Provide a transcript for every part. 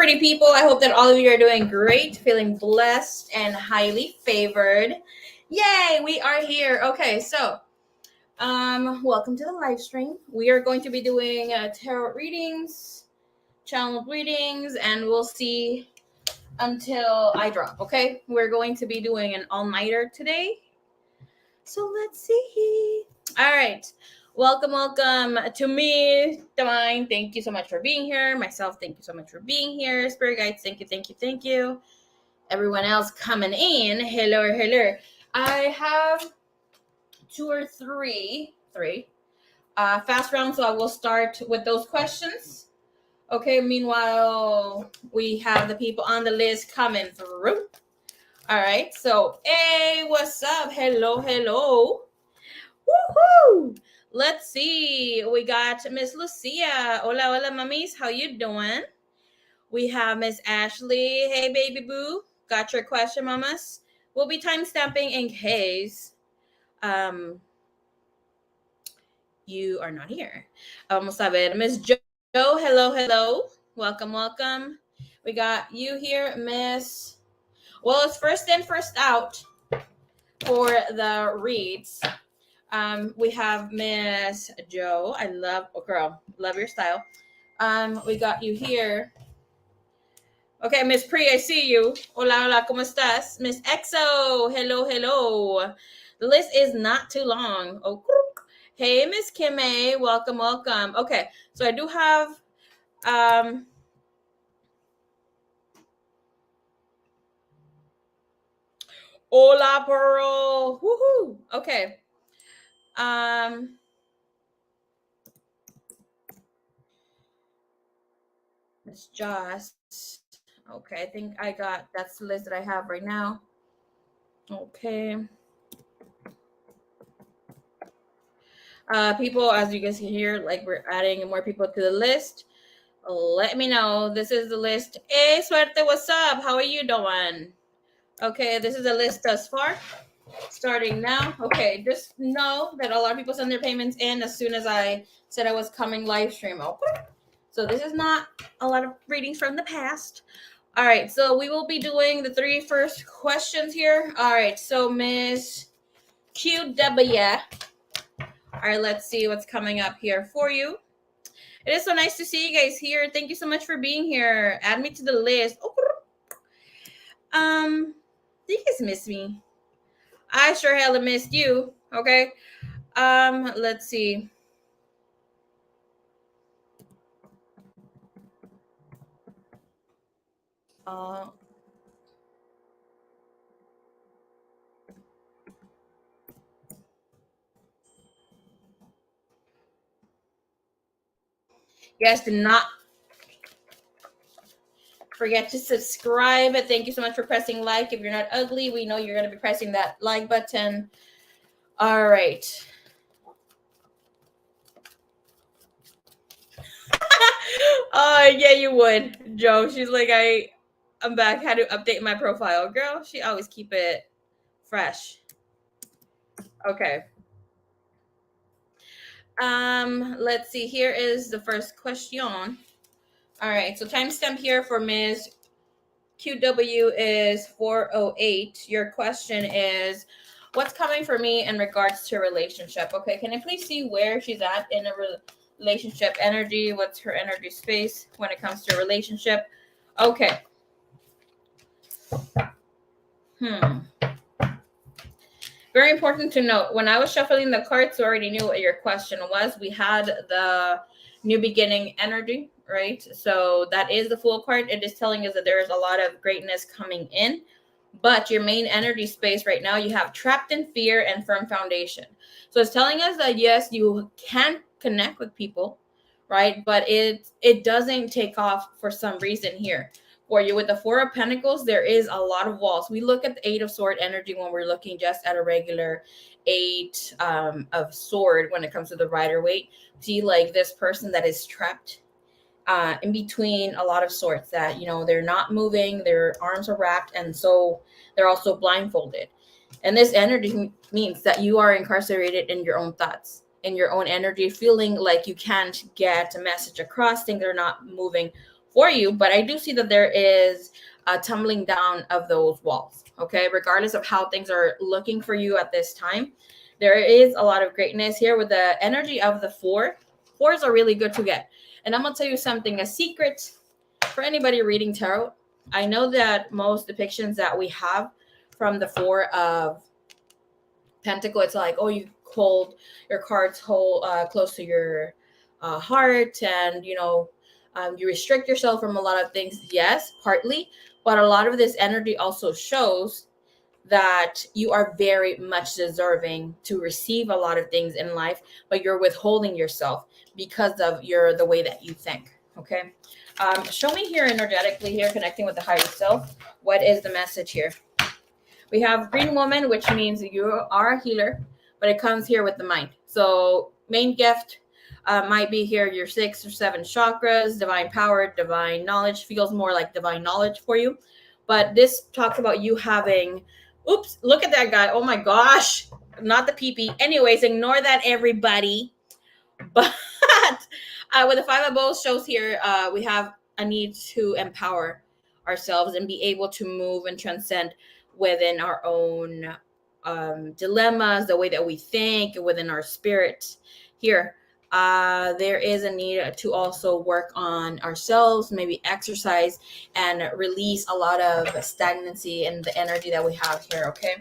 pretty people. I hope that all of you are doing great, feeling blessed and highly favored. Yay, we are here. Okay, so welcome to the live stream. We are going to be doing tarot readings, channel readings, and we'll see until I drop. Okay, we're going to be doing an all-nighter today. So let's see. All right. Welcome to me, Divine. Thank you so much for being here. Myself, thank you so much for being here. Spirit guides, thank you. Everyone else coming in, hello. I have two or three fast rounds, so I will start with those questions. Okay, meanwhile, we have the people on the list coming through. All right, so, hey, what's up? Hello. Woohoo! Let's see. We got Miss Lucia. Hola, mamis. How you doing? We have Miss Ashley. Hey, baby boo. Got your question, mamas? We'll be time stamping in case you are not here. Vamos a ver. Miss Jo. Hello. Welcome. We got you here, Miss. Well, it's first in, first out for the reads. We have Miss Jo. I love your style. We got you here. Okay, Miss Pri, I see you. Hola, ¿cómo estás? Miss Exo, hello. The list is not too long. Oh, hey, Miss Kimme, welcome. Okay, so I do have Hola, Pearl. Woohoo. Okay. Miss Joss. Okay, I think that's the list that I have right now. Okay. People, as you guys can hear, like we're adding more people to the list. Let me know. This is the list. Hey, Suerte, what's up? How are you doing? Okay, this is the list thus far. Starting now. Okay, just know that a lot of people send their payments in as soon as I said I was coming live stream. Okay. So this is not a lot of readings from the past. All right, so we will be doing the three first questions here. All right, so Miss QW. All right, let's see what's coming up here for you. It is so nice to see you guys here. Thank you so much for being here. Add me to the list. You guys miss me. I sure hella missed you. Okay. Let's see. You guys do not forget to subscribe. Thank you so much for pressing like. If you're not ugly, we know you're going to be pressing that like button. All right. Yeah, you would, Joe. She's like, I'm back. Had to update my profile. Girl, she always keep it fresh. Okay. Let's see. Here is the first question. All right. So timestamp here for Ms. QW is 4:08. Your question is, what's coming for me in regards to a relationship? Okay. Can I please see where she's at in a relationship energy? What's her energy space when it comes to a relationship? Okay. Very important to note, when I was shuffling the cards, you already knew what your question was. We had the new beginning energy, right? So that is the Fool card. It is telling us that there is a lot of greatness coming in. But your main energy space right now, you have trapped in fear and firm foundation. So it's telling us that, yes, you can connect with people, right? But it doesn't take off for some reason here. For you with the Four of Pentacles, there is a lot of walls. We look at the Eight of Sword energy when we're looking just at a regular Eight of Sword when it comes to the Rider-Waite. See, like this person that is trapped in between a lot of swords, that, you know, they're not moving, their arms are wrapped, and so they're also blindfolded. And this energy means that you are incarcerated in your own thoughts, in your own energy, feeling like you can't get a message across, things are not moving for you, but I do see that there is a tumbling down of those walls. Okay, regardless of how things are looking for you at this time, there is a lot of greatness here with the energy of the four. Fours are really good to get. And I'm gonna tell you something, a secret for anybody reading tarot. I know that most depictions that we have from the Four of Pentacle, it's like, oh, you hold your cards close to your heart, and you restrict yourself from a lot of things. Yes, partly, but a lot of this energy also shows that you are very much deserving to receive a lot of things in life, but you're withholding yourself because of the way that you think. Okay. Show me here energetically here, connecting with the higher self. What is the message here? We have Green Woman, which means you are a healer, but it comes here with the mind. So main gift might be here your 6 or 7 chakras, divine power, divine knowledge. Feels more like divine knowledge for you. But this talks about you having, oops, look at that guy. Oh my gosh, not the pee-pee. Anyways, ignore that, everybody. But with the Five of Bowls shows here, we have a need to empower ourselves and be able to move and transcend within our own dilemmas, the way that we think, within our spirit. Here, there is a need to also work on ourselves, maybe exercise and release a lot of stagnancy in the energy that we have here. Okay.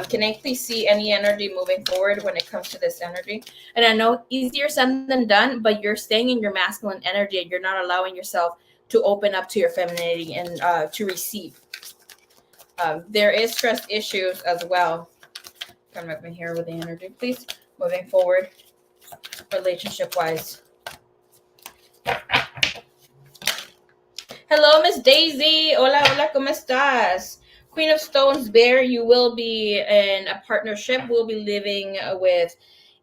Can I please see any energy moving forward when it comes to this energy? And I know easier said than done, but you're staying in your masculine energy and you're not allowing yourself to open up to your femininity and to receive. There is trust issues as well. Come up in here with the energy, please. Moving forward, relationship-wise. Hello, Miss Daisy. Hola, hola, ¿cómo estás? Queen of Stones, Bear, you will be in a partnership. We'll be living with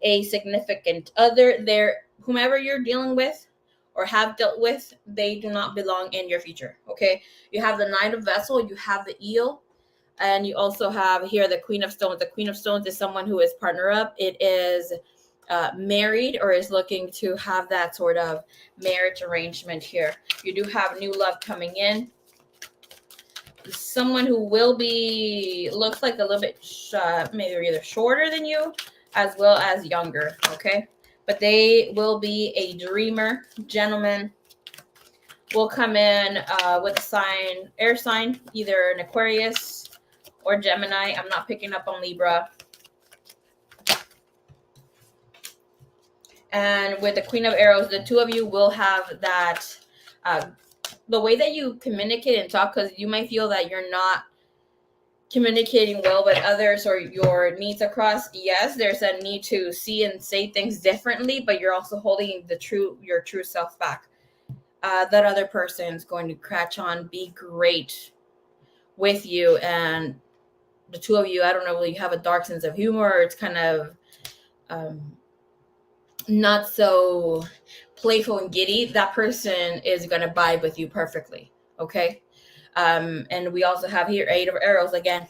a significant other. There, whomever you're dealing with or have dealt with, they do not belong in your future. Okay, you have the Knight of Vessel, you have the Eel, and you also have here the Queen of Stones. The Queen of Stones is someone who is partner up. It is married or is looking to have that sort of marriage arrangement here. You do have new love coming in. Someone who will be, looks like a little bit maybe either shorter than you as well as younger. Okay, but they will be a dreamer. Gentleman will come in with a sign, air sign, either an Aquarius or Gemini. I'm not picking up on Libra. And with the Queen of Arrows, the two of you will have that the way that you communicate and talk, because you might feel that you're not communicating well with others or your needs across. Yes, there's a need to see and say things differently, but you're also holding your true self back. That other person is going to catch on, be great with you, and the two of you, I don't know, you have a dark sense of humor, or it's kind of not so playful and giddy. That person is going to vibe with you perfectly. Okay. And we also have here 8 of Arrows again.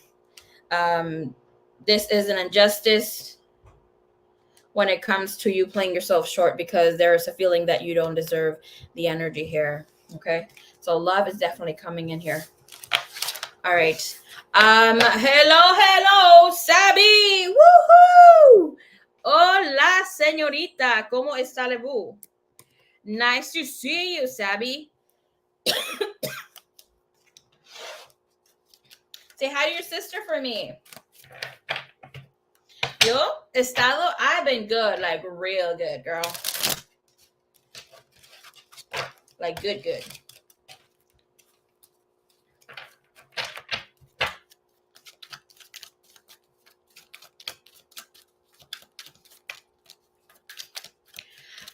This is an injustice when it comes to you playing yourself short, because there is a feeling that you don't deserve the energy here. Okay. So love is definitely coming in here. All right. Hello, Sabi. Woohoo! Hola, señorita. ¿Cómo está lebu? Nice to see you, Sabi. Say hi to your sister for me. Yo, estado, I've been good, like real good, girl. Like good.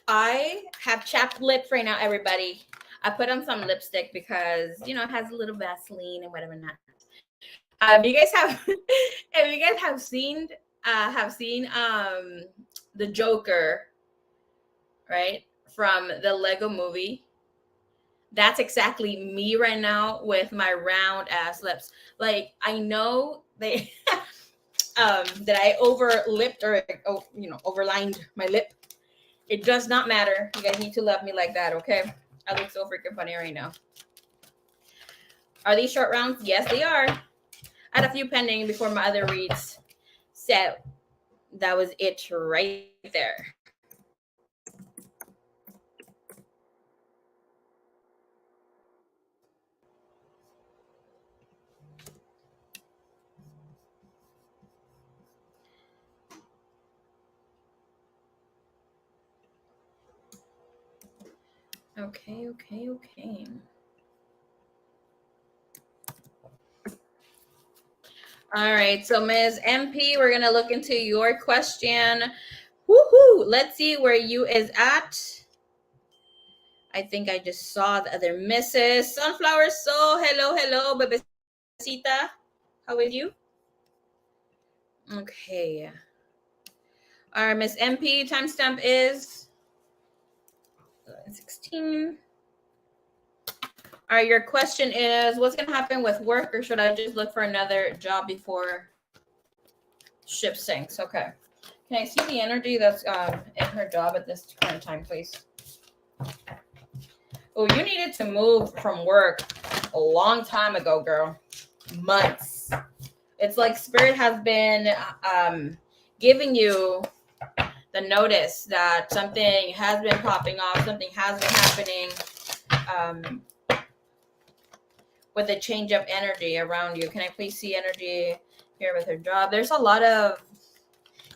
I have chapped lips right now, everybody. I put on some lipstick because, it has a little Vaseline and whatever not. If you guys have seen the Joker, right, from the Lego movie, that's exactly me right now with my round ass lips. Like, I know they that I overlipped or overlined my lip. It does not matter. You guys need to love me like that, okay? I look so freaking funny right now. Are these short rounds? Yes, they are. I had a few pending before my other reads. So that was it right there. Okay. All right, so Ms. MP, we're gonna look into your question. Woohoo! Let's see where you is at. I think I just saw the other misses. Sunflower Soul, hello, bebecita. How are you? Okay. All right, Miss MP, timestamp is 16. All right, your question is, what's gonna happen with work, or should I just look for another job before ship sinks? Okay. Can I see the energy that's in her job at this current time, please? Oh, you needed to move from work a long time ago, girl. Months. It's like Spirit has been giving you the notice that something has been popping off, something has been happening with a change of energy around you. Can I please see energy here with her job? There's a lot of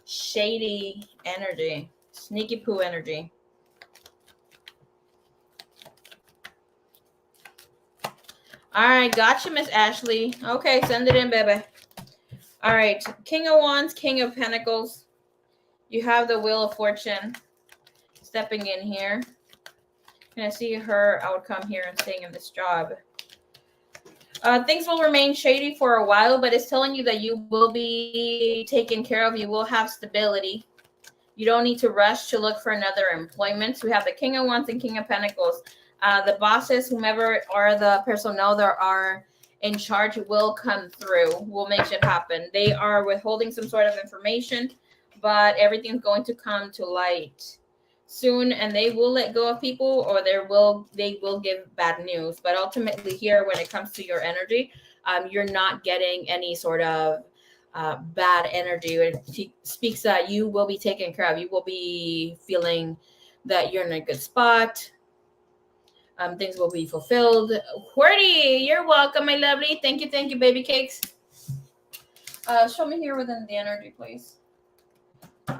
shady energy, sneaky poo energy. All right, gotcha, Miss Ashley. Okay, send it in, baby. All right, King of Wands, King of Pentacles. You have the Wheel of Fortune stepping in here. Can I see her outcome here and staying in this job? Things will remain shady for a while, but it's telling you that you will be taken care of. You will have stability. You don't need to rush to look for another employment. We have the King of Wands and King of Pentacles. The bosses, whomever or the personnel that are in charge will come through, will make shit happen. They are withholding some sort of information, but everything's going to come to light soon, and they will let go of people, or they will give bad news. But ultimately here, when it comes to your energy, you're not getting any sort of bad energy. It speaks that you will be taken care of. You will be feeling that you're in a good spot. Things will be fulfilled. Qwerty, you're welcome, my lovely. Thank you, baby cakes. Show me here within the energy, please. Okay.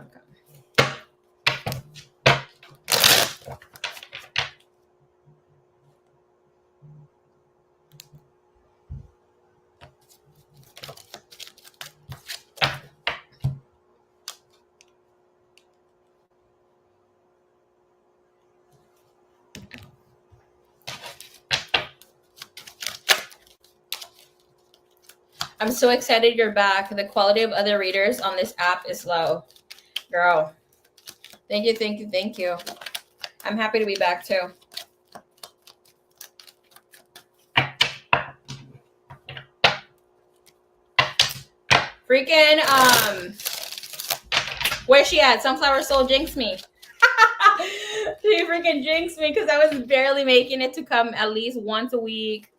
I'm so excited you're back. The quality of other readers on this app is low. Girl. Thank you. I'm happy to be back too. Freaking, where's she at? Sunflower Soul jinxed me. She freaking jinxed me because I was barely making it to come at least once a week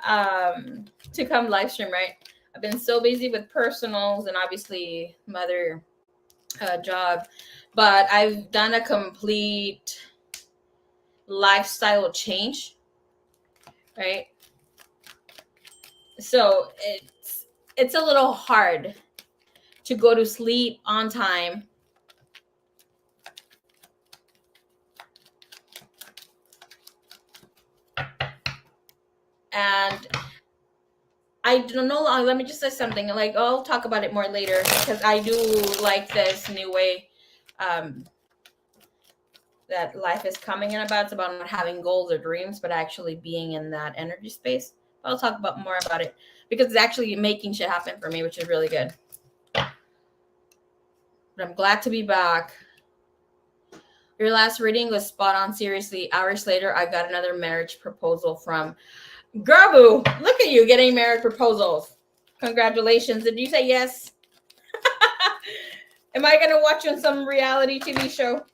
to come live stream, right? I've been so busy with personals and obviously mother job, but I've done a complete lifestyle change, right? So it's a little hard to go to sleep on time and I don't know. Let me just say something. Like, I'll talk about it more later because I do like this new way that life is coming in about. It's about not having goals or dreams, but actually being in that energy space. I'll talk about more about it because it's actually making shit happen for me, which is really good. But I'm glad to be back. Your last reading was spot on. Seriously, hours later, I got another marriage proposal from Garbu. Look at you getting marriage proposals. Congratulations. Did you say yes? Am I going to watch you on some reality TV show?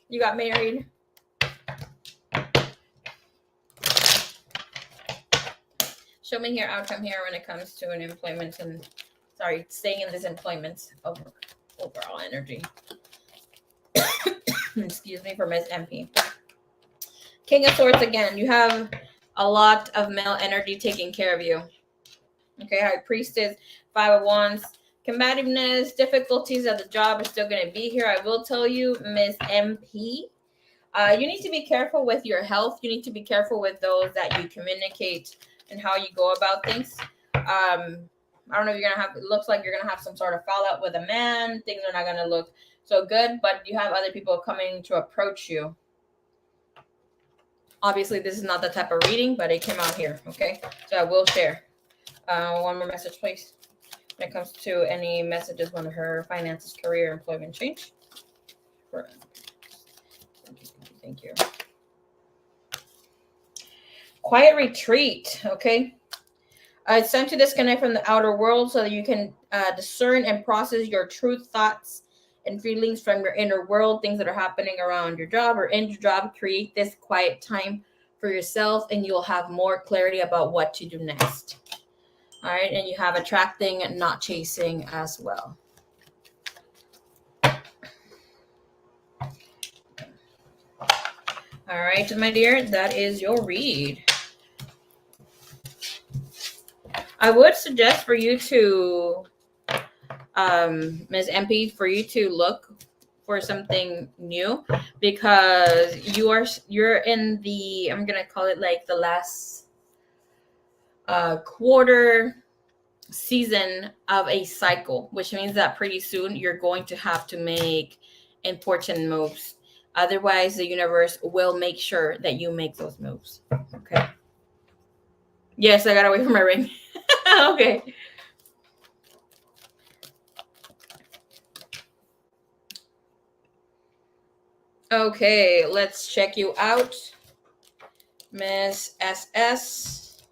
You got married. Show me here, outcome here when it comes to an employment and, sorry, staying in this employment of overall energy. Excuse me for Miss MP. King of Swords again. You have a lot of male energy taking care of you. Okay, High Priestess, 5 of Wands. Combativeness, difficulties at the job are still going to be here. I will tell you, Miss MP, you need to be careful with your health. You need to be careful with those that you communicate and how you go about things. I don't know if you're going to have, it looks like you're going to have some sort of fallout with a man. Things are not going to look so good, but you have other people coming to approach you. Obviously, this is not the type of reading, but it came out here, okay? So I will share. One more message, please. When it comes to any messages on her finances, career, employment change. Thank you. Quiet retreat, okay? It's time to disconnect from the outer world so that you can discern and process your true thoughts and feelings from your inner world, things that are happening around your job or in your job. Create this quiet time for yourself and you'll have more clarity about what to do next. All right, and you have attracting and not chasing as well. All right, my dear, that is your read. I would suggest for you to, Ms. MP, for you to look for something new because you're in the, I'm gonna call it like the last quarter season of a cycle, which means that pretty soon you're going to have to make important moves. Otherwise, the universe will make sure that you make those moves. Okay. Yes, I got away from my ring. Okay. Okay, let's check you out. Miss SS.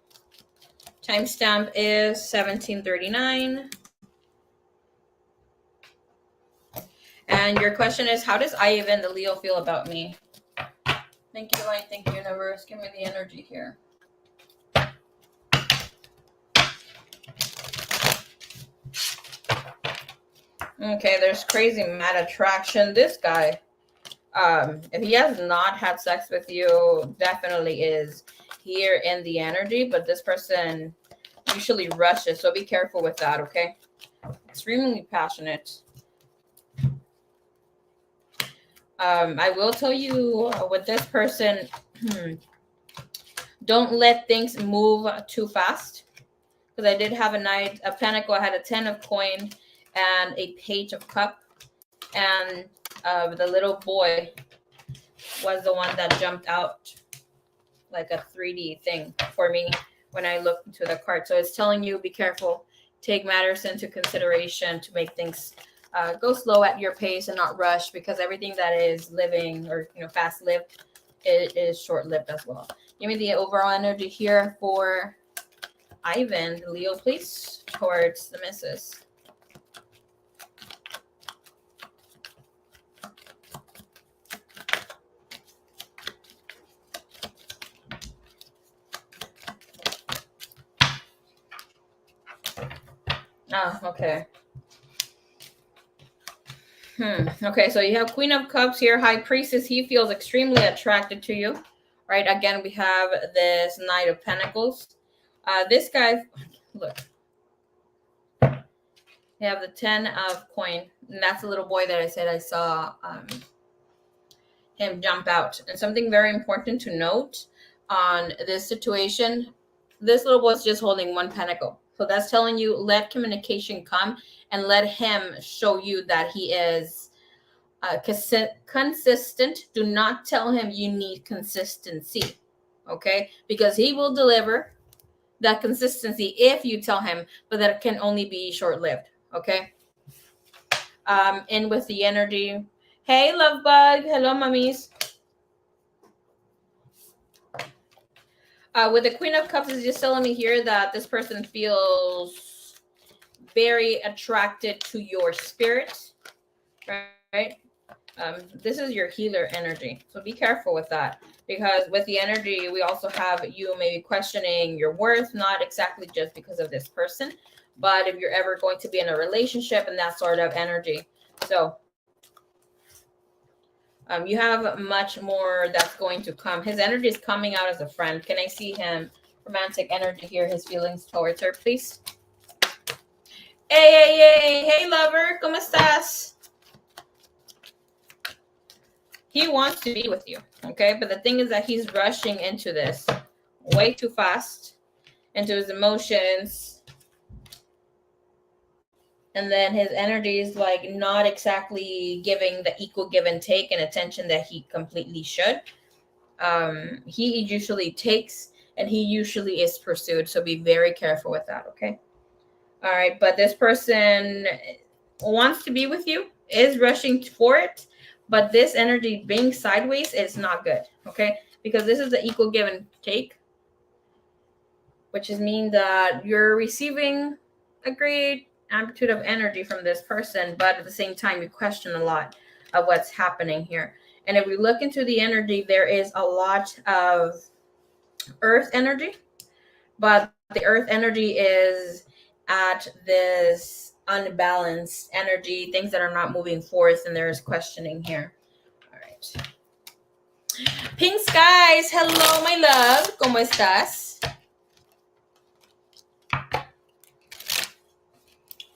Timestamp is 1739. And your question is, how does Ivan the Leo feel about me? Thank you, Light. Thank you, Universe. Give me the energy here. Okay, there's crazy mad attraction. This guy, if he has not had sex with you, definitely is here in the energy, but this person usually rushes, so be careful with that, okay? Extremely passionate. I will tell you with this person, don't let things move too fast, because I did have a Knight of Pentacle. I had a 10 of coin and a Page of Cup, and the little boy was the one that jumped out like a 3D thing for me when I looked into the card. So it's telling you, be careful, take matters into consideration to make things go slow at your pace and not rush, because everything that is living or fast lived, it is short lived as well. Give me the overall energy here for Ivan, Leo, please, towards the missus. Oh, okay. Okay, so you have Queen of Cups here, High Priestess. He feels extremely attracted to you, right? Again, we have this Knight of Pentacles. This guy, look. You have the 10 of coin, and that's the little boy that I said I saw him jump out. And something very important to note on this situation, this little boy's just holding one pentacle. So that's telling you, let communication come and let him show you that he is consistent. Do not tell him you need consistency, okay? Because he will deliver that consistency if you tell him, but that can only be short-lived, okay? In with the energy. Hey, love bug. Hello, mummies. With the Queen of Cups, is just telling me here that this person feels very attracted to your spirit, right? This is your healer energy. So be careful with that, because with the energy, we also have you maybe questioning your worth, not exactly just because of this person, but if you're ever going to be in a relationship and that sort of energy. So you have much more that's going to come. His energy is coming out as a friend. Can I see him? Romantic energy here, his feelings towards her, please. Hey, lover, ¿cómo estás? He wants to be with you, okay? But the thing is that he's rushing into this way too fast, into his emotions. And then his energy is like not exactly giving the equal give and take and attention that he completely should. He usually takes and he usually is pursued. So be very careful with that, okay? All right, but this person wants to be with you, is rushing for it, but this energy being sideways is not good, okay? Because this is the equal give and take, which is mean that you're receiving a great amplitude of energy from this person, but at the same time, you question a lot of what's happening here. And if we look into the energy, there is a lot of earth energy, but the earth energy is at this unbalanced energy, things that are not moving forth, and there's questioning here. All right. Pink skies, hello, my love. ¿Cómo estás?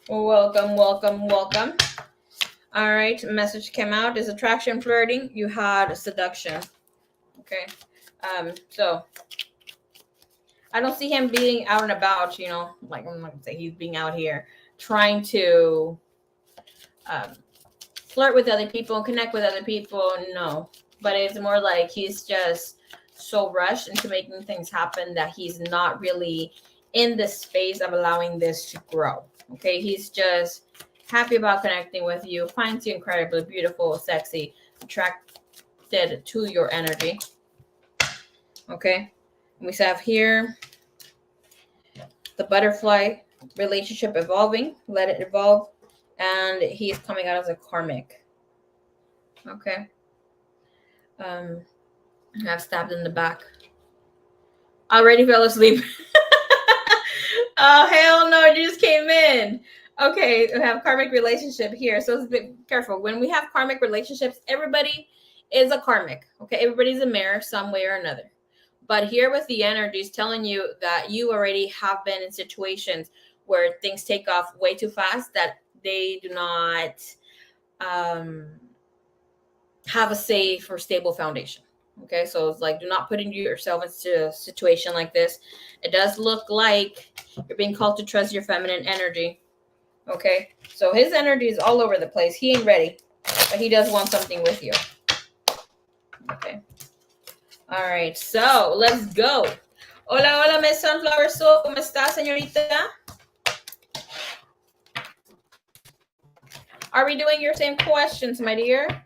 Welcome. All right, message came out. Is attraction, flirting. You had seduction. Okay. So I don't see him being out and about, like I'm not gonna say he's being out here trying to flirt with other people, connect with other people. No, but it's more like he's just so rushed into making things happen that he's not really in the space of allowing this to grow. Okay, he's just happy about connecting with you, finds you incredibly beautiful, sexy, attracted to your energy. Okay, we have here the butterfly, relationship evolving, let it evolve, and he's coming out as a karmic. Okay. I've stabbed in the back. Already fell asleep. Oh, hell no, you just came in. Okay, we have karmic relationship here. So let's be careful. When we have karmic relationships, everybody is a karmic. Okay, everybody's a mirror some way or another. But here with the energies telling you that you already have been in situations where things take off way too fast, that they do not have a safe or stable foundation. Okay, so it's like, do not put yourself into a situation like this. It does look like you're being called to trust your feminine energy. Okay, so his energy is all over the place. He ain't ready, but he does want something with you. Okay. All right, so let's go. Hola, Miss Sunflower Soul. ¿Cómo está, señorita? Are we doing your same questions, my dear?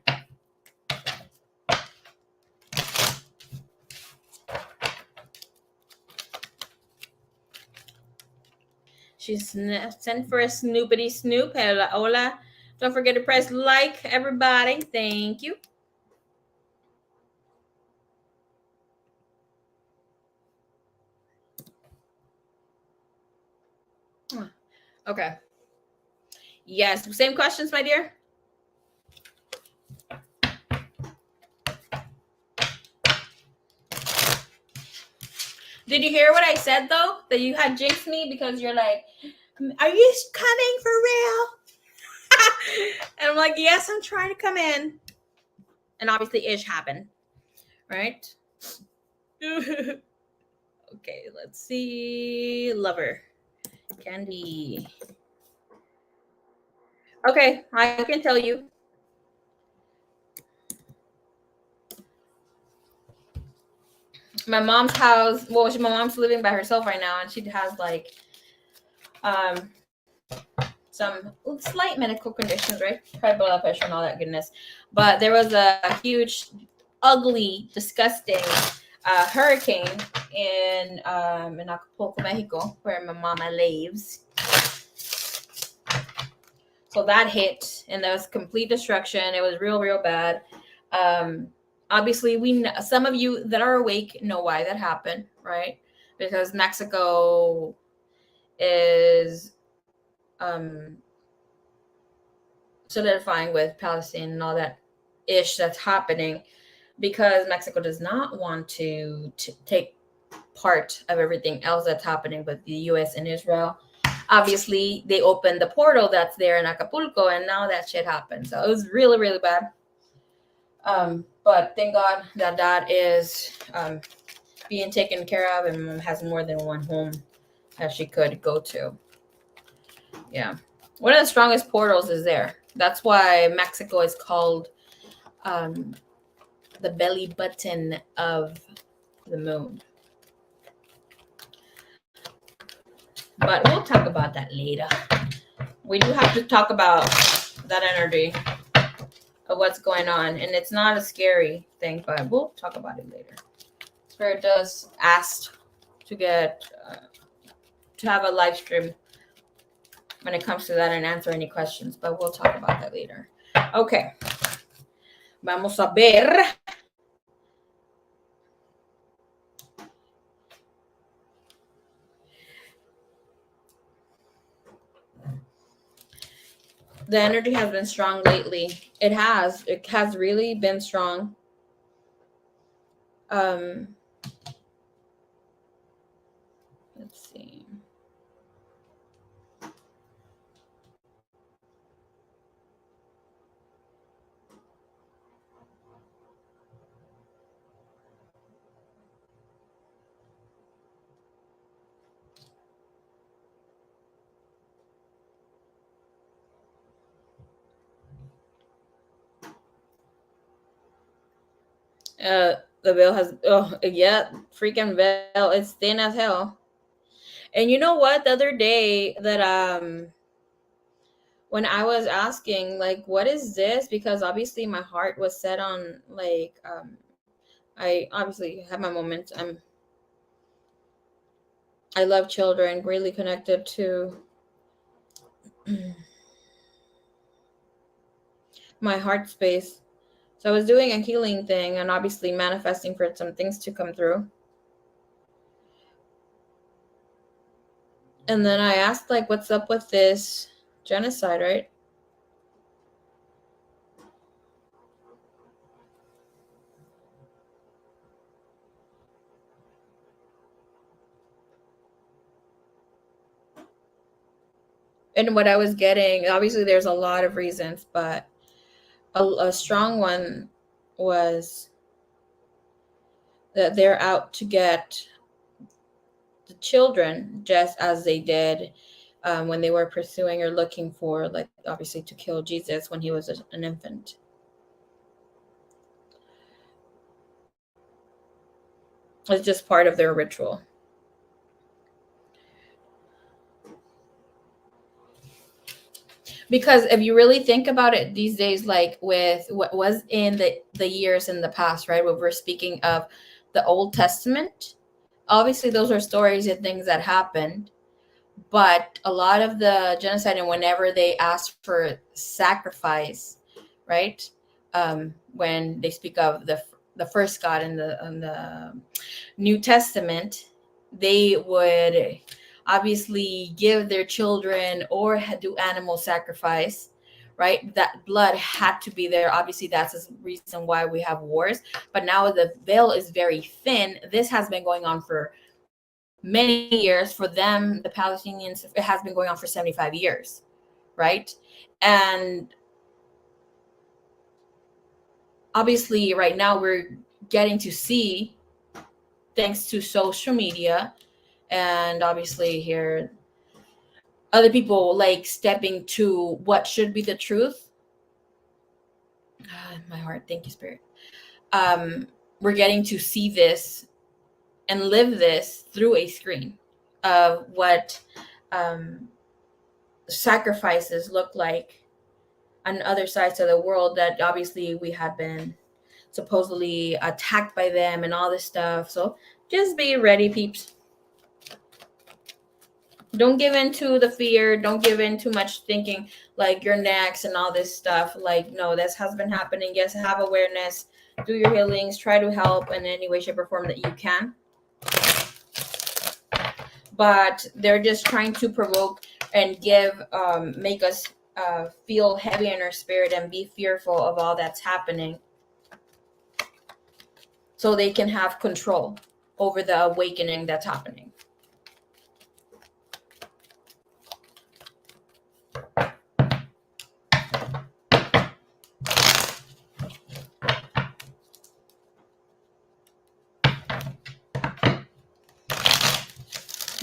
She's sent for a snoopity snoop. Hola. Don't forget to press like, everybody. Thank you. Okay. Yes. Same questions, my dear. Did you hear what I said, though? That you had jinxed me because you're like, are you coming for real? And I'm like, yes, I'm trying to come in. And obviously ish happened, right? Okay, let's see. Lover. Candy. Okay, I can tell you. My mom's house, well, my mom's living by herself right now, and she has like some slight medical conditions, right? High blood pressure and all that goodness. But there was a huge, ugly, disgusting hurricane in Acapulco, Mexico, where my mama lives. So that hit, and that was complete destruction. It was real bad. Obviously, some of you that are awake know why that happened, right? Because Mexico is solidifying with Palestine and all that ish that's happening, because Mexico does not want to take part of everything else that's happening with the U.S. and Israel. Obviously, they opened the portal that's there in Acapulco, and now that shit happened. So it was really bad. But thank God that is being taken care of, and has more than one home that she could go to. Yeah. One of the strongest portals is there. That's why Mexico is called the belly button of the moon. But we'll talk about that later. We do have to talk about that energy of what's going on. And it's not a scary thing, but we'll talk about it later. Spirit does ask to get to have a live stream when it comes to that and answer any questions, but we'll talk about that later. Okay. Vamos a ver. The energy has been strong lately. It has really been strong. Let's see. The veil has, freaking veil. It's thin as hell. And you know what? The other day that when I was asking, like, what is this? Because obviously my heart was set on, like, I obviously have my moments. I love children, really connected to my heart space. So I was doing a healing thing and obviously manifesting for some things to come through. And then I asked, like, what's up with this genocide, right? And what I was getting, obviously there's a lot of reasons, but a strong one was that they're out to get the children, just as they did when they were pursuing or looking for, like, obviously to kill Jesus when he was an infant. It's just part of their ritual. Because if you really think about it these days, like with what was in the years in the past, right, when we're speaking of the Old Testament, obviously those are stories and things that happened, but a lot of the genocide, and whenever they ask for sacrifice, right, when they speak of the first God in the New Testament, they would obviously give their children or do animal sacrifice, right? That blood had to be there. Obviously, that's the reason why we have wars. But now the veil is very thin. This has been going on for many years. For them, the Palestinians, it has been going on for 75 years, right? And obviously, right now, we're getting to see, thanks to social media, and obviously here other people like stepping to what should be the truth. My heart, thank you, Spirit. We're getting to see this and live this through a screen of what sacrifices look like on other sides of the world, that obviously we had been supposedly attacked by them and all this stuff. So just be ready, peeps. Don't give in to the fear. Don't give in too much thinking like you're next and all this stuff. Like, no, this has been happening. Yes, have awareness. Do your healings. Try to help in any way, shape, or form that you can. But they're just trying to provoke and make us feel heavy in our spirit and be fearful of all that's happening, so they can have control over the awakening that's happening.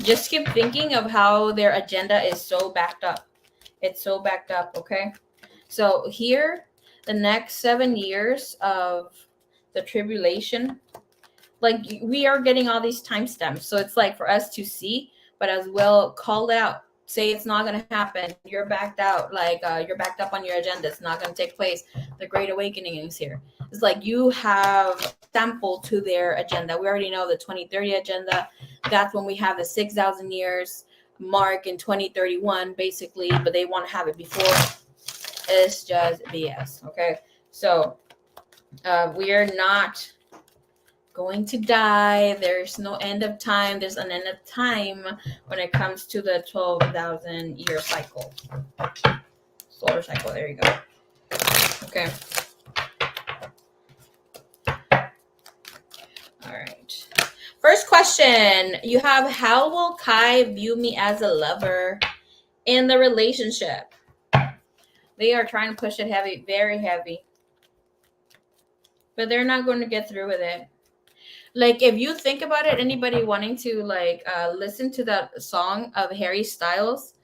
Just keep thinking of how their agenda is so backed up. It's so backed up, okay? So here, the next 7 years of the tribulation, like we are getting all these timestamps. So it's like for us to see, but as well call out. Say it's not going to happen. You're backed out. Like you're backed up on your agenda. It's not going to take place. The Great Awakening is here. It's like you have sample to their agenda. We already know the 2030 agenda. That's when we have the 6,000 years mark in 2031, basically. But they want to have it before. It's just BS. Okay. So we are not going to die. There's no end of time. There's an end of time when it comes to the 12,000 year cycle. Solar cycle. There you go. Okay. All right. First question. You have, how will Kai view me as a lover in the relationship? They are trying to push it heavy, very heavy. But they're not going to get through with it. Like, if you think about it, anybody wanting to like listen to that song of Harry Styles,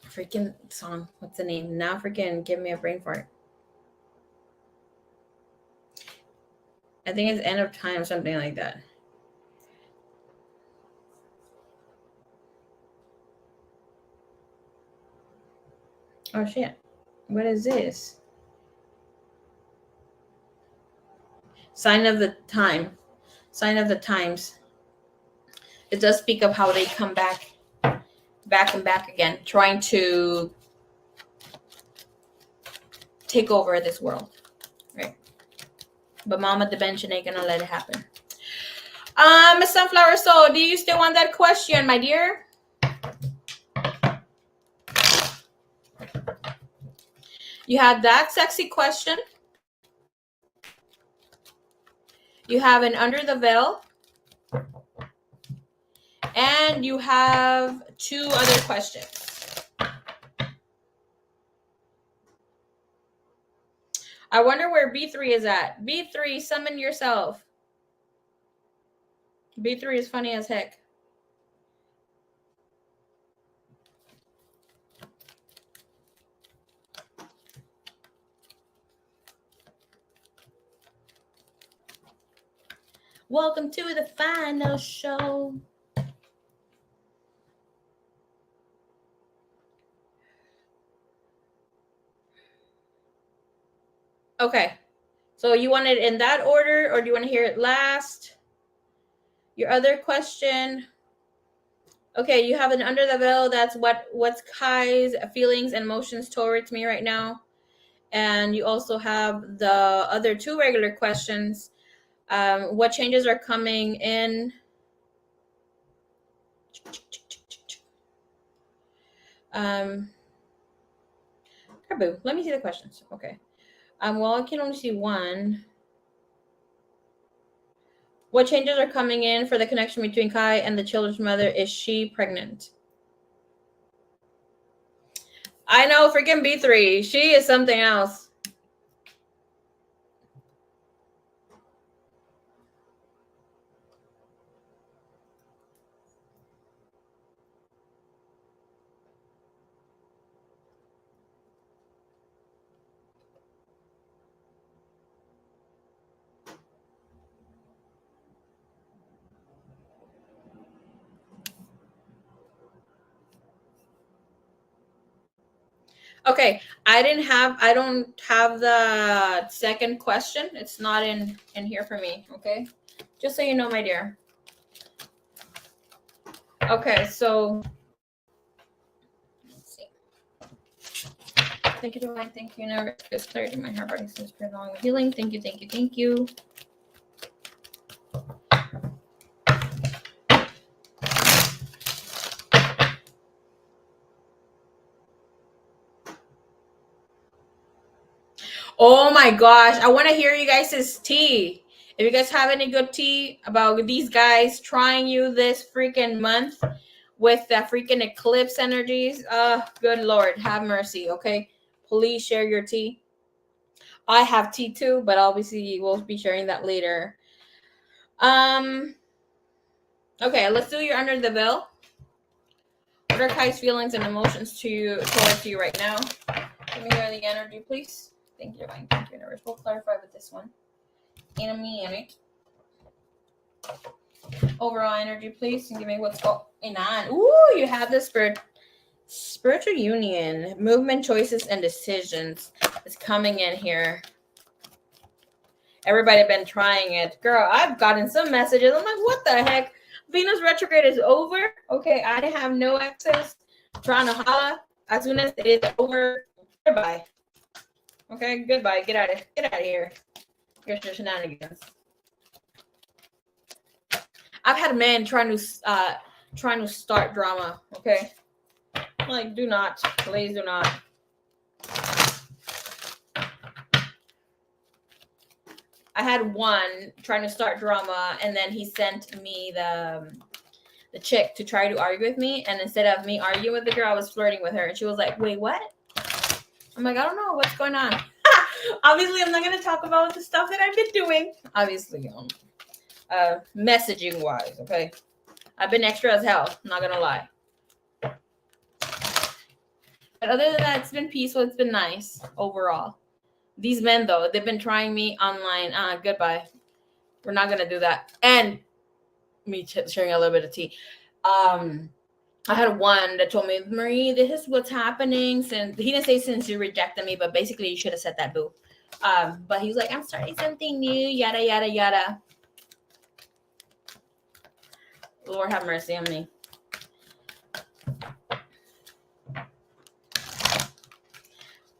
freaking song, what's the name? Now freaking give me a brain fart. I think it's End of Time, something like that. Oh shit. What is this? Sign of the Time. Sign of the Times. It does speak of how they come back and back again, trying to take over this world. Right. But Mama Dimension ain't gonna let it happen. Sunflower Soul, do you still want that question, my dear? You had that sexy question. You have an Under the Veil. And you have 2 other questions. I wonder where B3 is at. B3, summon yourself. B3 is funny as heck. Welcome to the final show. Okay. So you want it in that order, or do you want to hear it last? Your other question. Okay, you have an Under the Veil. That's what's Kai's feelings and emotions towards me right now. And you also have the other 2 regular questions. What changes are coming in? Let me see the questions. Okay. Well, I can only see 1. What changes are coming in for the connection between Kai and the children's mother? Is she pregnant? I know, freaking B3. She is something else. Okay, I don't have the second question. It's not in here for me. Okay, Just so you know, my dear. Okay, so let's see. Thank you, Divine. Thank you. Never gives clarity in my heart, body, soul, spirit, along with healing. Thank you, thank you, thank you. Oh my gosh, I want to hear you guys' tea. If you guys have any good tea about these guys trying you this freaking month with the freaking eclipse energies, good Lord, have mercy, okay? Please share your tea. I have tea too, but obviously we'll be sharing that later. Okay, let's do your under the veil. What are Kai's feelings and emotions towards you right now? Give me the energy, please. Thank you, Divine. Thank you, Universe. We'll clarify with this one in a minute. Overall energy, please, and give me what's going on. Ooh, you have the spiritual union, movement, choices, and decisions is coming in here. Everybody been trying it. Girl, I've gotten some messages. I'm like, what the heck? Venus retrograde is over. Okay, I have no access. I'm trying to holla. As soon as it is over, goodbye. Okay, goodbye. Get out of here. Here's your shenanigans. I've had men trying to start drama. Okay, like, do not, please do not. I had one trying to start drama, and then he sent me the chick to try to argue with me, and instead of me arguing with the girl, I was flirting with her, and she was like, wait, what? I'm like, I don't know what's going on. Obviously, I'm not going to talk about the stuff that I've been doing. Obviously, messaging wise, okay? I've been extra as hell, I'm not going to lie. But other than that, it's been peaceful. It's been nice overall. These men, though, they've been trying me online. Goodbye. We're not going to do that. And me sharing a little bit of tea. I had one that told me, Marie, this is what's happening. Since he didn't say since you rejected me, but basically you should have said that, boo. But he was like, I'm starting something new, yada, yada, yada. Lord have mercy on me.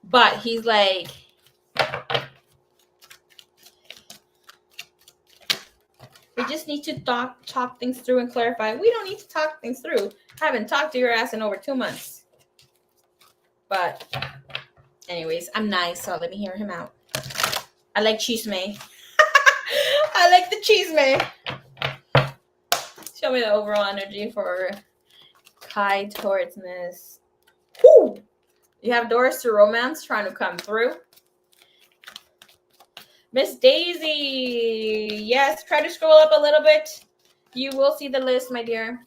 But he's like, we just need to talk things through and clarify. We don't need to talk things through. I haven't talked to your ass in over 2 months. But anyways, I'm nice, so let me hear him out. I like chisme. I like the chisme. Show me the overall energy for Kai towards Miss. Woo! You have doors to romance trying to come through. Miss Daisy. Yes, try to scroll up a little bit. You will see the list, my dear.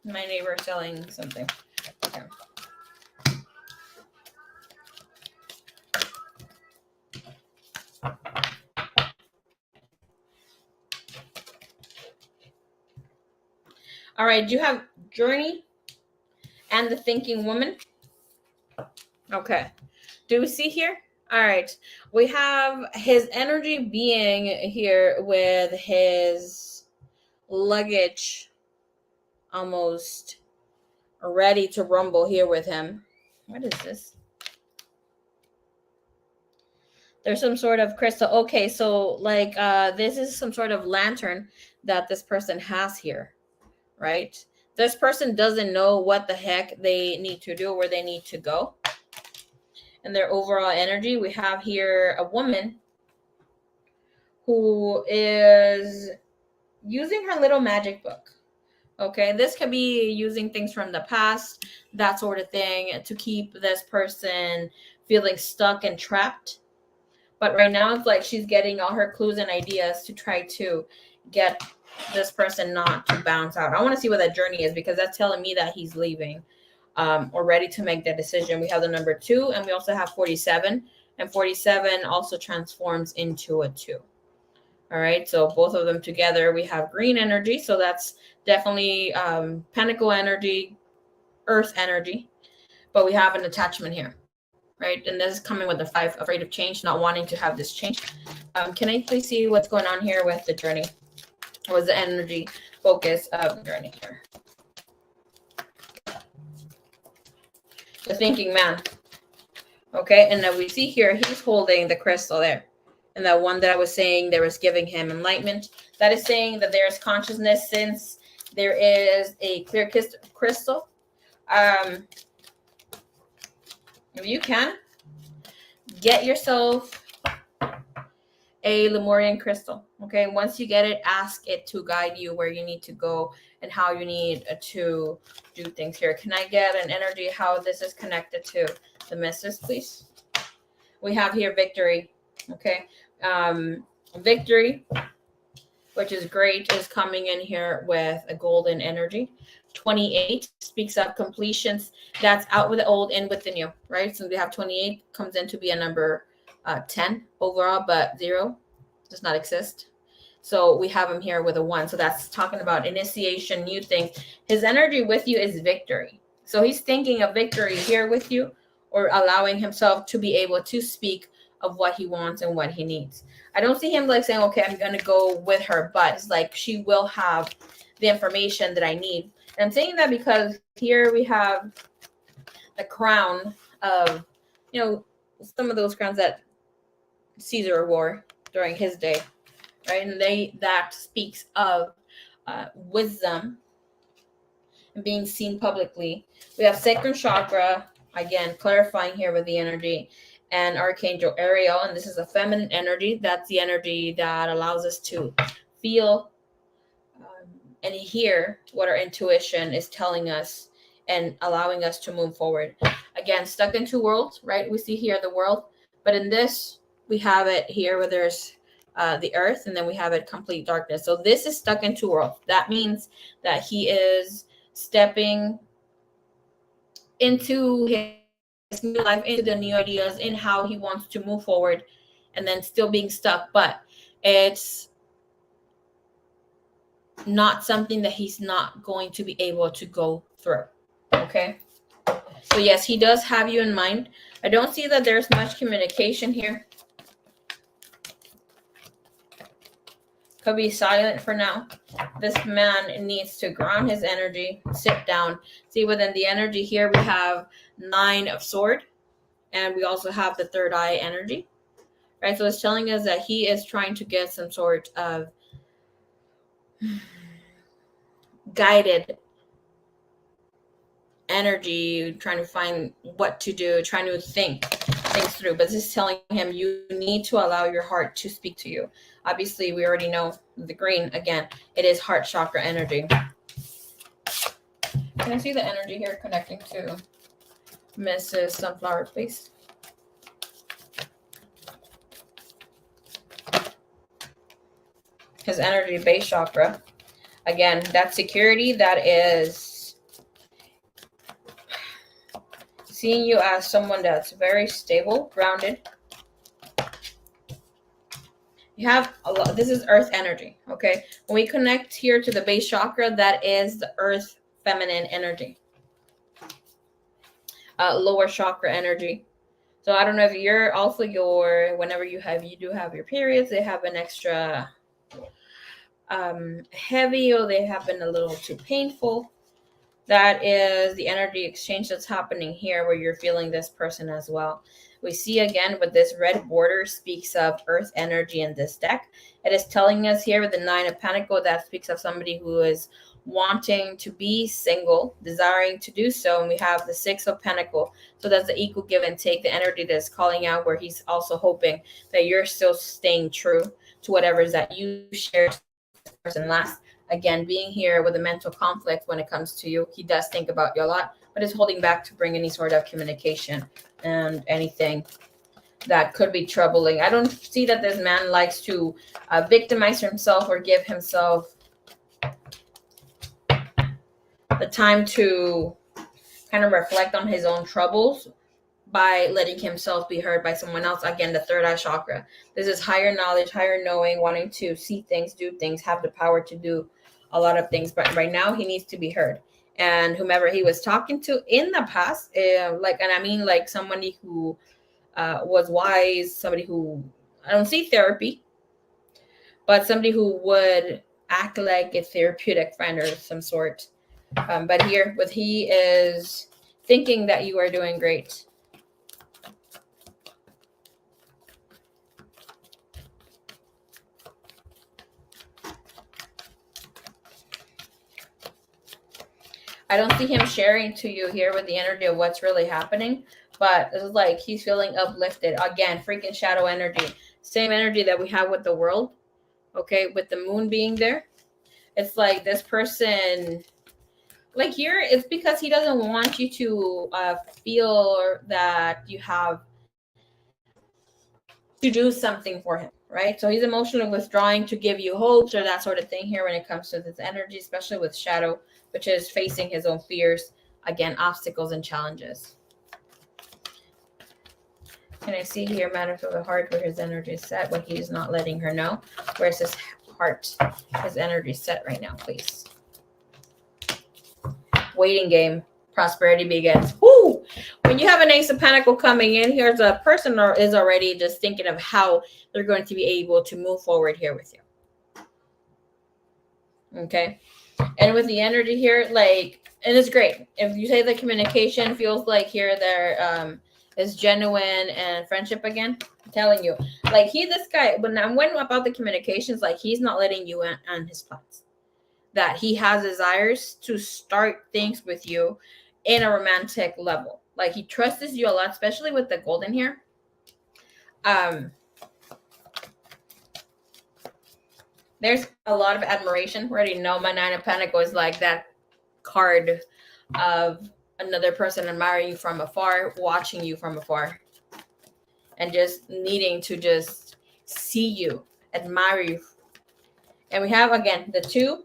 My neighbor selling something. Okay. All right, you have Journey and the Thinking Woman. Okay. Do we see here? All right. We have his energy being here with his luggage almost ready to rumble here with him. What is this? There's some sort of crystal. Okay, so like this is some sort of lantern that this person has here, right? This person doesn't know what the heck they need to do, where they need to go. And their overall energy, we have here a woman who is using her little magic book. Okay, this could be using things from the past, that sort of thing, to keep this person feeling stuck and trapped. But right now, it's like she's getting all her clues and ideas to try to get this person not to bounce out. I want to see what that journey is, because that's telling me that he's leaving or ready to make that decision. We have the number 2, and we also have 47. And 47 also transforms into a 2. All right, so both of them together, we have green energy. So that's definitely pentacle energy, earth energy. But we have an attachment here. right? And this is coming with the 5, afraid of change, not wanting to have this change. Can I please see what's going on here with the journey? What was the energy focus of the journey here? The thinking man. Okay, and then we see here, he's holding the crystal there. And that one that I was saying, there was giving him enlightenment. That is saying that there's consciousness since there is a clear crystal. If you can, get yourself a Lemurian crystal. Okay, once you get it, ask it to guide you where you need to go and how you need to do things here. Can I get an energy how this is connected to the missus, please? We have here victory. Okay, victory, which is great, is coming in here with a golden energy. 28 speaks of completions. That's out with the old, in with the new, right? So we have 28 comes in to be a number 10 overall, but 0 does not exist. So we have him here with a 1. So that's talking about initiation, new things. His energy with you is victory. So he's thinking of victory here with you, or allowing himself to be able to speak of what he wants and what he needs. I don't see him like saying, okay, I'm going to go with her, but it's like she will have the information that I need. And I'm saying that because here we have the crown of, some of those crowns that Caesar wore during his day, right? And that speaks of wisdom and being seen publicly. We have second chakra, again, clarifying here with the energy, and Archangel Ariel, and this is a feminine energy. That's the energy that allows us to feel and hear what our intuition is telling us and allowing us to move forward. Again, stuck in 2 worlds, right? We see here the world, but in this, we have it here where there's the earth, and then we have it complete darkness. So this is stuck in 2 worlds. That means that he is stepping into his new life, into the new ideas, in how he wants to move forward, and then still being stuck. But it's not something that he's not going to be able to go through. Okay, so yes, he does have you in mind. I don't see that there's much communication here. Could be silent for now. This man needs to ground his energy, sit down. See, within the energy here, we have 9 of sword, and we also have the third eye energy, right? So it's telling us that he is trying to get some sort of guided energy, trying to find what to do, trying to think things through. But this is telling him you need to allow your heart to speak to you. Obviously, we already know the green, again, it is heart chakra energy. Can I see the energy here connecting to Mrs. Sunflower, please? His energy, base chakra. Again, that security, that is seeing you as someone that's very stable, grounded. You have a lot. This is earth energy, okay? When we connect here to the base chakra, that is the earth feminine energy. Lower chakra energy. So I don't know if you're also whenever you do have your periods, they have an extra heavy, or they have been a little too painful. That is the energy exchange that's happening here, where you're feeling this person as well. We see again with this red border speaks of earth energy in this deck. It is telling us here with the 9 of Pentacles that speaks of somebody who is wanting to be single, desiring to do so. And we have the 6 of Pentacles. So that's the equal give and take, the energy that's calling out, where he's also hoping that you're still staying true to whatever is that you shared with this person last. Again, being here with a mental conflict when it comes to you. He does think about you a lot, but is holding back to bring any sort of communication and anything that could be troubling. I don't see that this man likes to victimize himself or give himself the time to kind of reflect on his own troubles by letting himself be heard by someone else. Again, the third eye chakra. This is higher knowledge, higher knowing, wanting to see things, do things, have the power to do a lot of things. But right now he needs to be heard. And whomever he was talking to in the past, like, and I mean like somebody who was wise, somebody who, I don't see therapy, but somebody who would act like a therapeutic friend or some sort. But here, with he is thinking that you are doing great. I don't see him sharing to you here with the energy of what's really happening, but it's like he's feeling uplifted. Again, freaking shadow energy. Same energy that we have with the world, okay, with the moon being there. It's like this person, like here, it's because he doesn't want you to feel that you have to do something for him, right? So he's emotionally withdrawing to give you hopes or that sort of thing here when it comes to this energy, especially with shadow, which is facing his own fears, again, obstacles and challenges. Can I see here, matter of the heart, where his energy is set, what he's not letting her know? Where's his heart, his energy set right now, please? Waiting game. Prosperity begins. Woo! When you have an Ace of Pentacles coming in, here's a person or is already just thinking of how they're going to be able to move forward here with you. Okay. And with the energy here, like, and it's great. If you say the communication feels like here there is genuine and friendship again, I'm telling you, like this guy, when I'm when about the communications, like he's not letting you in on his plans. That he has desires to start things with you in a romantic level. Like he trusts you a lot, especially with the golden here. There's a lot of admiration. We already know my Nine of Pentacles is like that card of another person admiring you from afar, watching you from afar, and just needing to just see you, admire you. And we have again the two,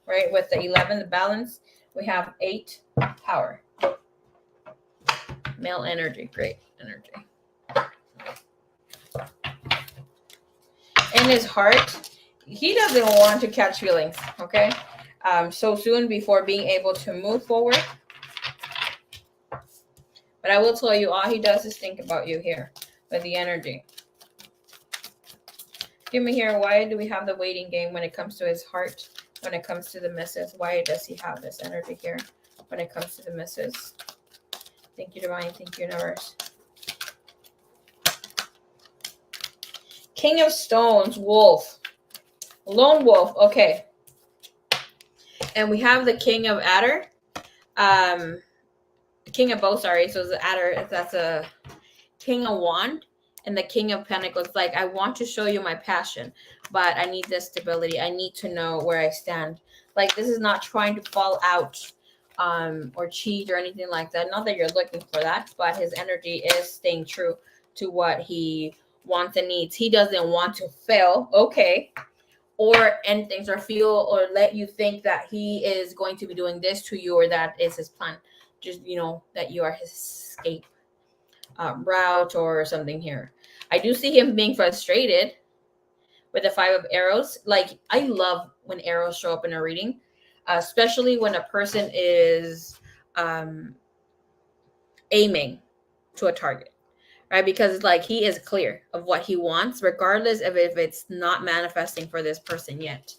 right? With the 11, the balance, we have 8, power. Male energy, great energy. In his heart, he doesn't want to catch feelings, okay? So soon before being able to move forward. But I will tell you, all he does is think about you here with the energy. Give me here, why do we have the waiting game when it comes to his heart, when it comes to the misses? Why does he have this energy here when it comes to the misses? Thank you, Divine. Thank you, Universe. King of Stones, Wolf. Lone Wolf, okay. And we have the King of Adder. King of Bow, sorry. So the Adder, that's a King of Wand. And the King of Pentacles, like, I want to show you my passion, but I need this stability. I need to know where I stand. Like, this is not trying to fall out or cheat or anything like that. Not that you're looking for that, but his energy is staying true to what he wants and needs. He doesn't want to fail, okay, or end things or feel or let you think that he is going to be doing this to you or that is his plan. Just, you know, that you are his escape route or something here. I do see him being frustrated with the 5 of arrows. Like, I love when arrows show up in a reading, especially when a person is aiming to a target, right? Because it's like he is clear of what he wants, regardless of if it's not manifesting for this person yet,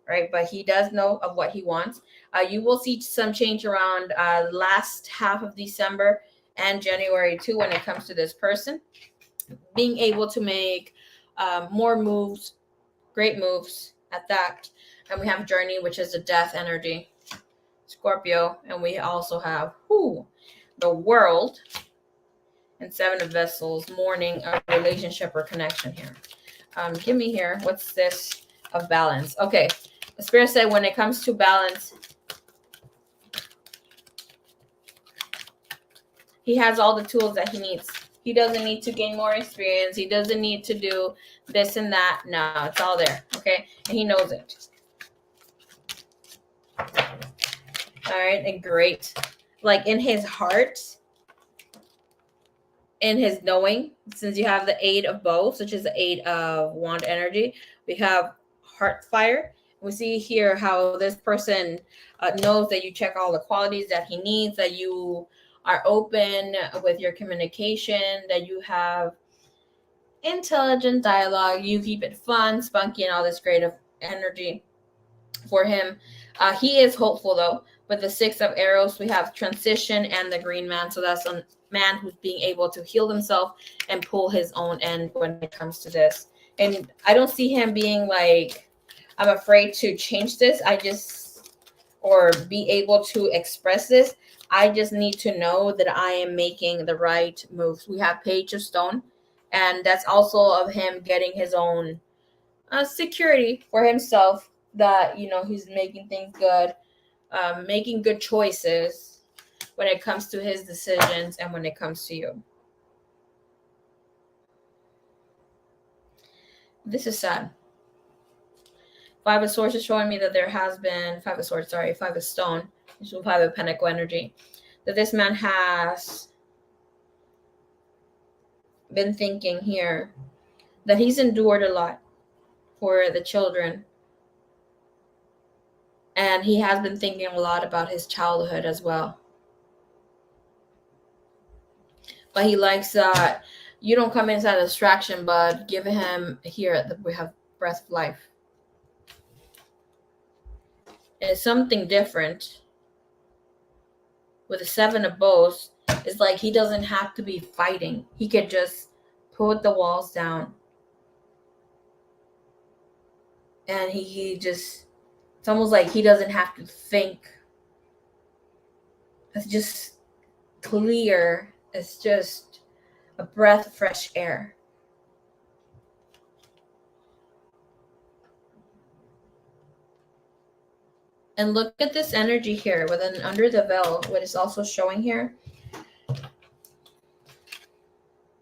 right? But he does know of what he wants. You will see some change around last half of December and January too when it comes to this person being able to make more moves, great moves at that. And we have Journey, which is the death energy, Scorpio, and we also have the World and 7 of Vessels, mourning a relationship or connection here. Give me here, what's this of balance? Okay, the Spirit said when it comes to balance, he has all the tools that he needs. He doesn't need to gain more experience. He doesn't need to do this and that. No, it's all there, okay? And he knows it. All right, and great. Like in his heart, in his knowing, since you have the 8 of bows, which is the 8 of wand energy, we have heart fire, we see here how this person knows that you check all the qualities that he needs, that you are open with your communication, that you have intelligent dialogue, you keep it fun, spunky, and all this creative energy for him. He is hopeful though. With the Six of Arrows, we have transition and the Green Man. So that's a man who's being able to heal himself and pull his own end when it comes to this. And I don't see him being like, I'm afraid to change this. Or be able to express this. I just need to know that I am making the right moves. We have Page of Stone, and that's also of him getting his own security for himself, that, he's making things good, making good choices when it comes to his decisions and when it comes to you. This is sad. Five of Swords is showing me that there has been Five of Stone, which is Five of Pentacle energy, that this man has been thinking here that he's endured a lot for the children, and he has been thinking a lot about his childhood as well. But he likes that you don't come in as a distraction, but give him here that we have breath of life. It's something different. With the Seven of Bows, it's like he doesn't have to be fighting. He could just put the walls down. And he just, it's almost like he doesn't have to think. It's just clear. It's just a breath of fresh air. And look at this energy here with an under the veil, what is also showing here.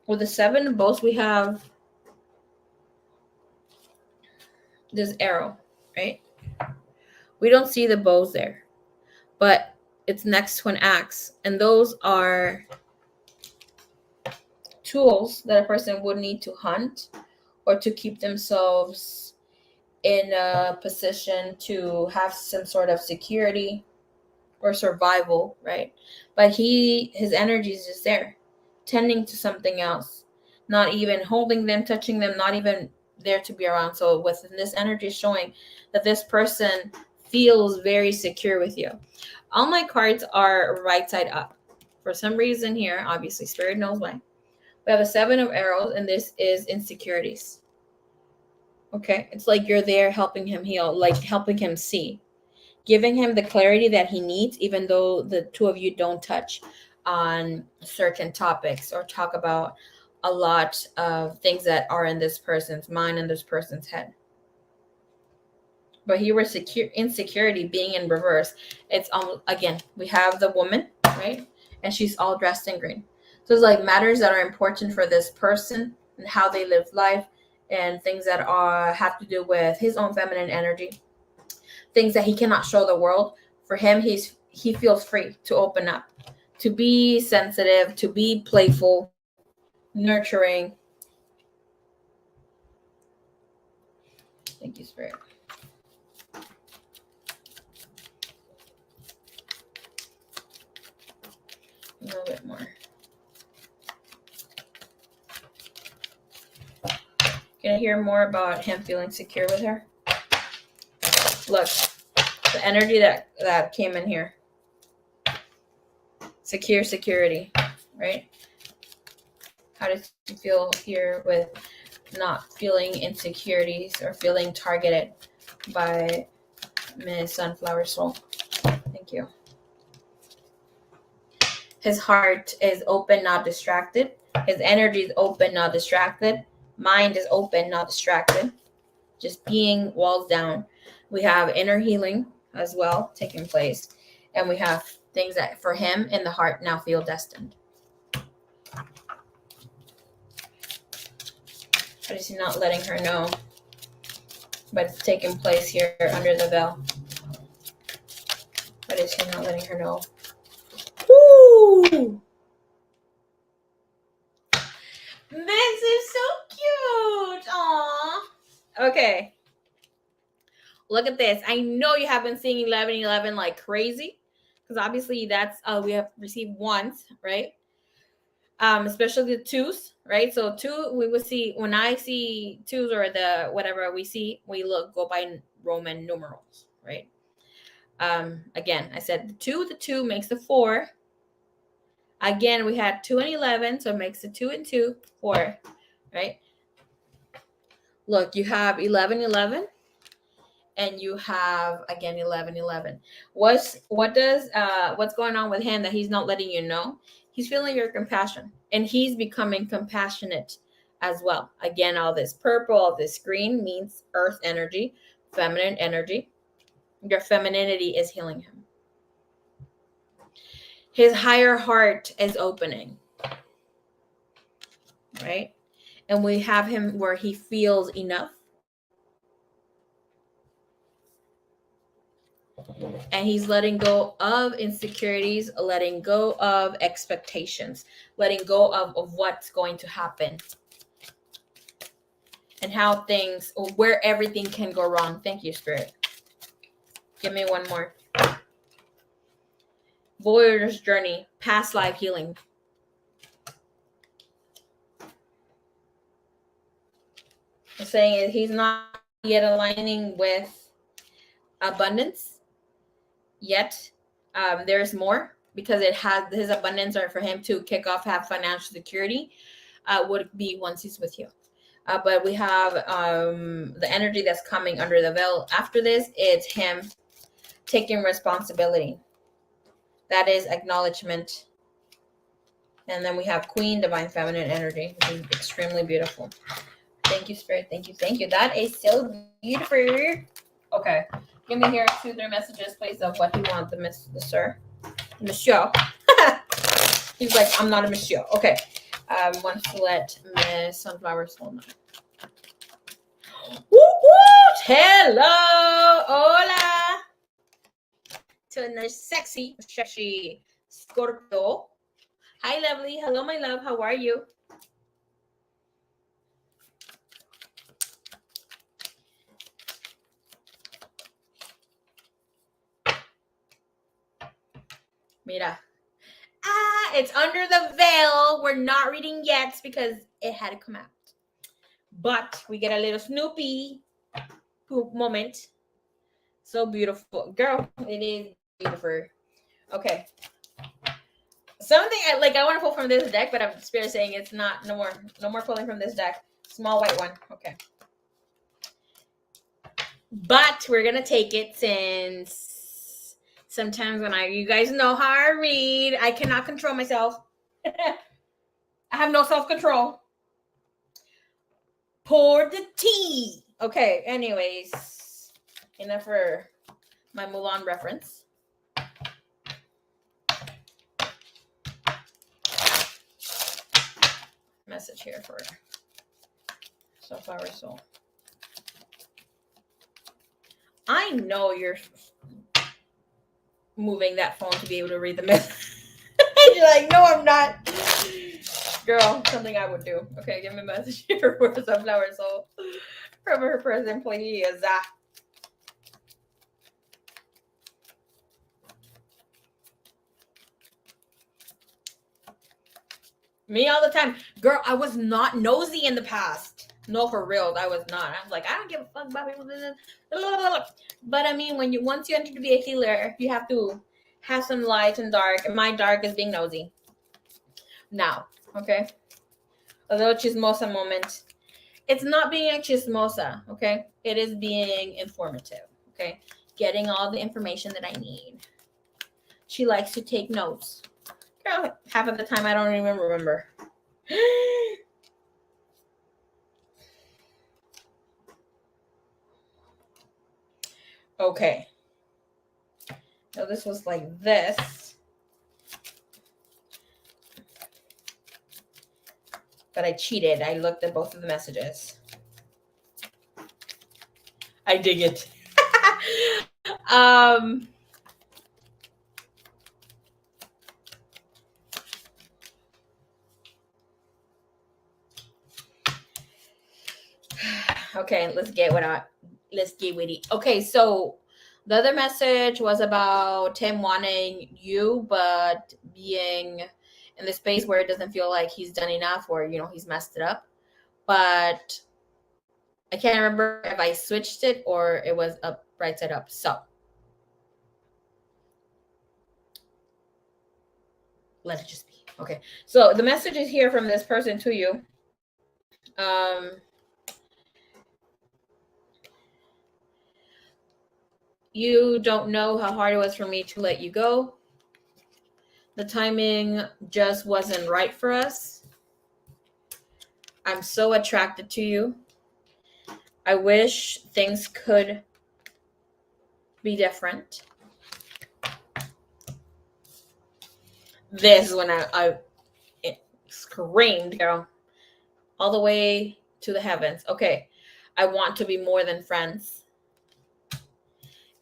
With the Seven of Bows, we have this arrow, right? We don't see the bows there, but it's next to an axe. And those are tools that a person would need to hunt or to keep themselves in a position to have some sort of security or survival, right? But his energy is just there, tending to something else, not even holding them, touching them, not even there to be around. So within this energy showing that this person feels very secure with you. All my cards are right side up. For some reason here, obviously Spirit knows why. We have a Seven of Arrows, and this is insecurities. Okay, it's like you're there helping him heal, like helping him see, giving him the clarity that he needs, even though the two of you don't touch on certain topics or talk about a lot of things that are in this person's mind and this person's head. But here we're insecurity being in reverse. It's again, we have the woman, right? And she's all dressed in green. So it's like matters that are important for this person and how they live life, and things that have to do with his own feminine energy, things that he cannot show the world. For him, he feels free to open up, to be sensitive, to be playful, nurturing. Thank you, Spirit. A little bit more. Can I hear more about him feeling secure with her? Look, the energy that came in here. Security, right? How does he feel here with not feeling insecurities or feeling targeted by Miss Sunflower Soul? Thank you. His heart is open, not distracted. His energy is open, not distracted. Mind is open, not distracted. Just being walls down. We have inner healing as well taking place. And we have things that for him in the heart now feel destined. But is he not letting her know? But it's taking place here under the veil. But is he not letting her know? Woo! This is so cute. Aww. Okay. Look at this. I know you have been seeing 1111 like crazy, because obviously that's we have received once, right? Especially the twos, right? So two, we would see, when I see twos or the whatever we see, we go by Roman numerals, right? Again, I said the two makes the 4. Again, we had 2 and 11, so it makes the 2 and 2, 4, right? Look, you have 1111, and you have again 1111. What's going on with him that he's not letting you know? He's feeling your compassion, and he's becoming compassionate as well. Again, all this purple, all this green means earth energy, feminine energy. Your femininity is healing him. His higher heart is opening, right? And we have him where he feels enough. And he's letting go of insecurities, letting go of expectations, letting go of what's going to happen, and how things, or where everything can go wrong. Thank you, Spirit. Give me one more. Voyager's journey, past life healing. I'm saying he's not yet aligning with abundance yet. There's more, because it has his abundance, or for him to kick off, have financial security, would be once he's with you. But we have the energy that's coming under the veil after this. It's him taking responsibility. That is acknowledgement. And then we have Queen, divine feminine energy, which is extremely beautiful. Thank you, Spirit. Thank you. Thank you. That is so beautiful. Okay. Give me here 2 3 messages, please, of what he wants, the sir. Monsieur. He's like, I'm not a monsieur. Okay. Wants to let Miss Sunflower Soul know. Woo woo! Hello! Hola! To a sexy Scorpio. Hi, lovely. Hello, my love. How are you? Mira. It's under the veil. We're not reading yet because it had to come out. But we get a little Snoopy poop moment. So beautiful. Girl, it is beautiful. Okay. Something I want to pull from this deck, but I'm Spirit saying it's not. No more pulling from this deck. Small white one. Okay. But we're gonna take it, since sometimes when you guys know how I read, I cannot control myself. I have no self-control. Pour the tea. Okay, anyways, enough for my Mulan reference. Message here for Sunflower Soul. I know you're moving that phone to be able to read the message. You're like, no, I'm not. Girl, something I would do. Okay, give me a message here for Sunflower Soul from her present, please. Me all the time. Girl, I was not nosy in the past. No, for real, I was not. I was like, I don't give a fuck about people. But I mean, once you enter to be a healer, you have to have some light and dark. And my dark is being nosy. Now, okay? A little chismosa moment. It's not being a chismosa, okay? It is being informative, okay? Getting all the information that I need. She likes to take notes. Girl, half of the time I don't even remember. Okay. So this was like this. But I cheated. I looked at both of the messages. I dig it. Okay, let's get let's get with it. Okay, so the other message was about him wanting you, but being in the space where it doesn't feel like he's done enough, or he's messed it up. But I can't remember if I switched it or it was up right side up. So let it just be. Okay. So the message is here from this person to you. You don't know how hard it was for me to let you go. The timing just wasn't right for us. I'm so attracted to you. I wish things could be different. This is when I screamed, girl, all the way to the heavens. Okay. I want to be more than friends.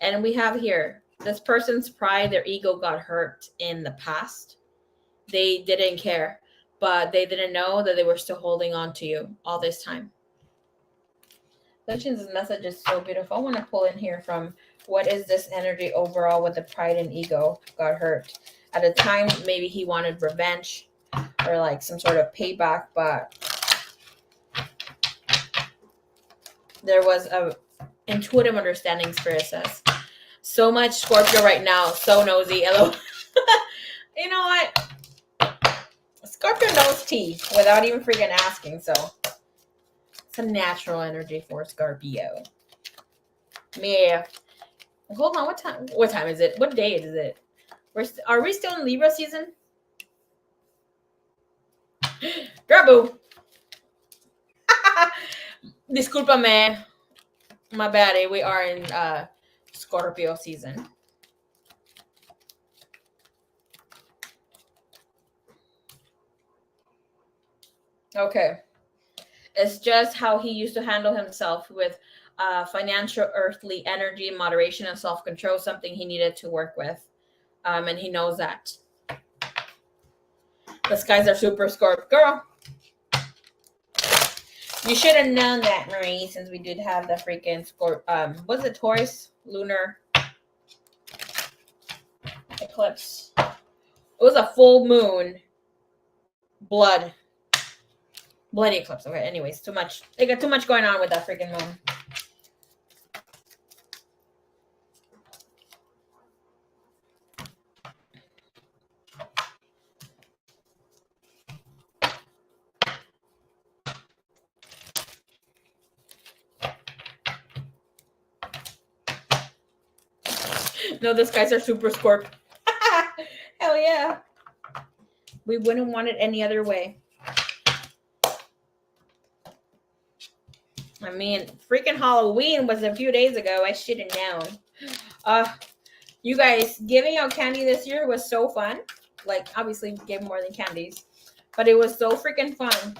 And we have here, this person's pride, their ego got hurt in the past. They didn't care, but they didn't know that they were still holding on to you all this time. Legends' message is so beautiful. I want to pull in here from what is this energy overall with the pride and ego got hurt. At a time, maybe he wanted revenge or like some sort of payback, but there was a intuitive understanding, Spirit says. So much Scorpio right now, so nosy. Hello. You know what? Scorpio knows tea without even freaking asking, so it's a natural energy for Scorpio. Yeah. Hold on, what time is it? What day is it? Are we still in Libra season? Girl, boo. Discúlpame. My bad. We are in Scorpio season. Okay. It's just how he used to handle himself with financial, earthly energy, moderation, and self-control, something he needed to work with. And he knows that. The skies are super Scorpio. Girl, you should have known that, Marie, since we did have the freaking what's it, Taurus lunar eclipse. It was a full moon bloody eclipse. Okay, anyways, too much. They got too much going on with that freaking moon. No, the skies are super Scorp. Hell yeah. We wouldn't want it any other way. I mean, freaking Halloween was a few days ago. I should have known. You guys, giving out candy this year was so fun. Like, obviously, we gave more than candies, but it was so freaking fun.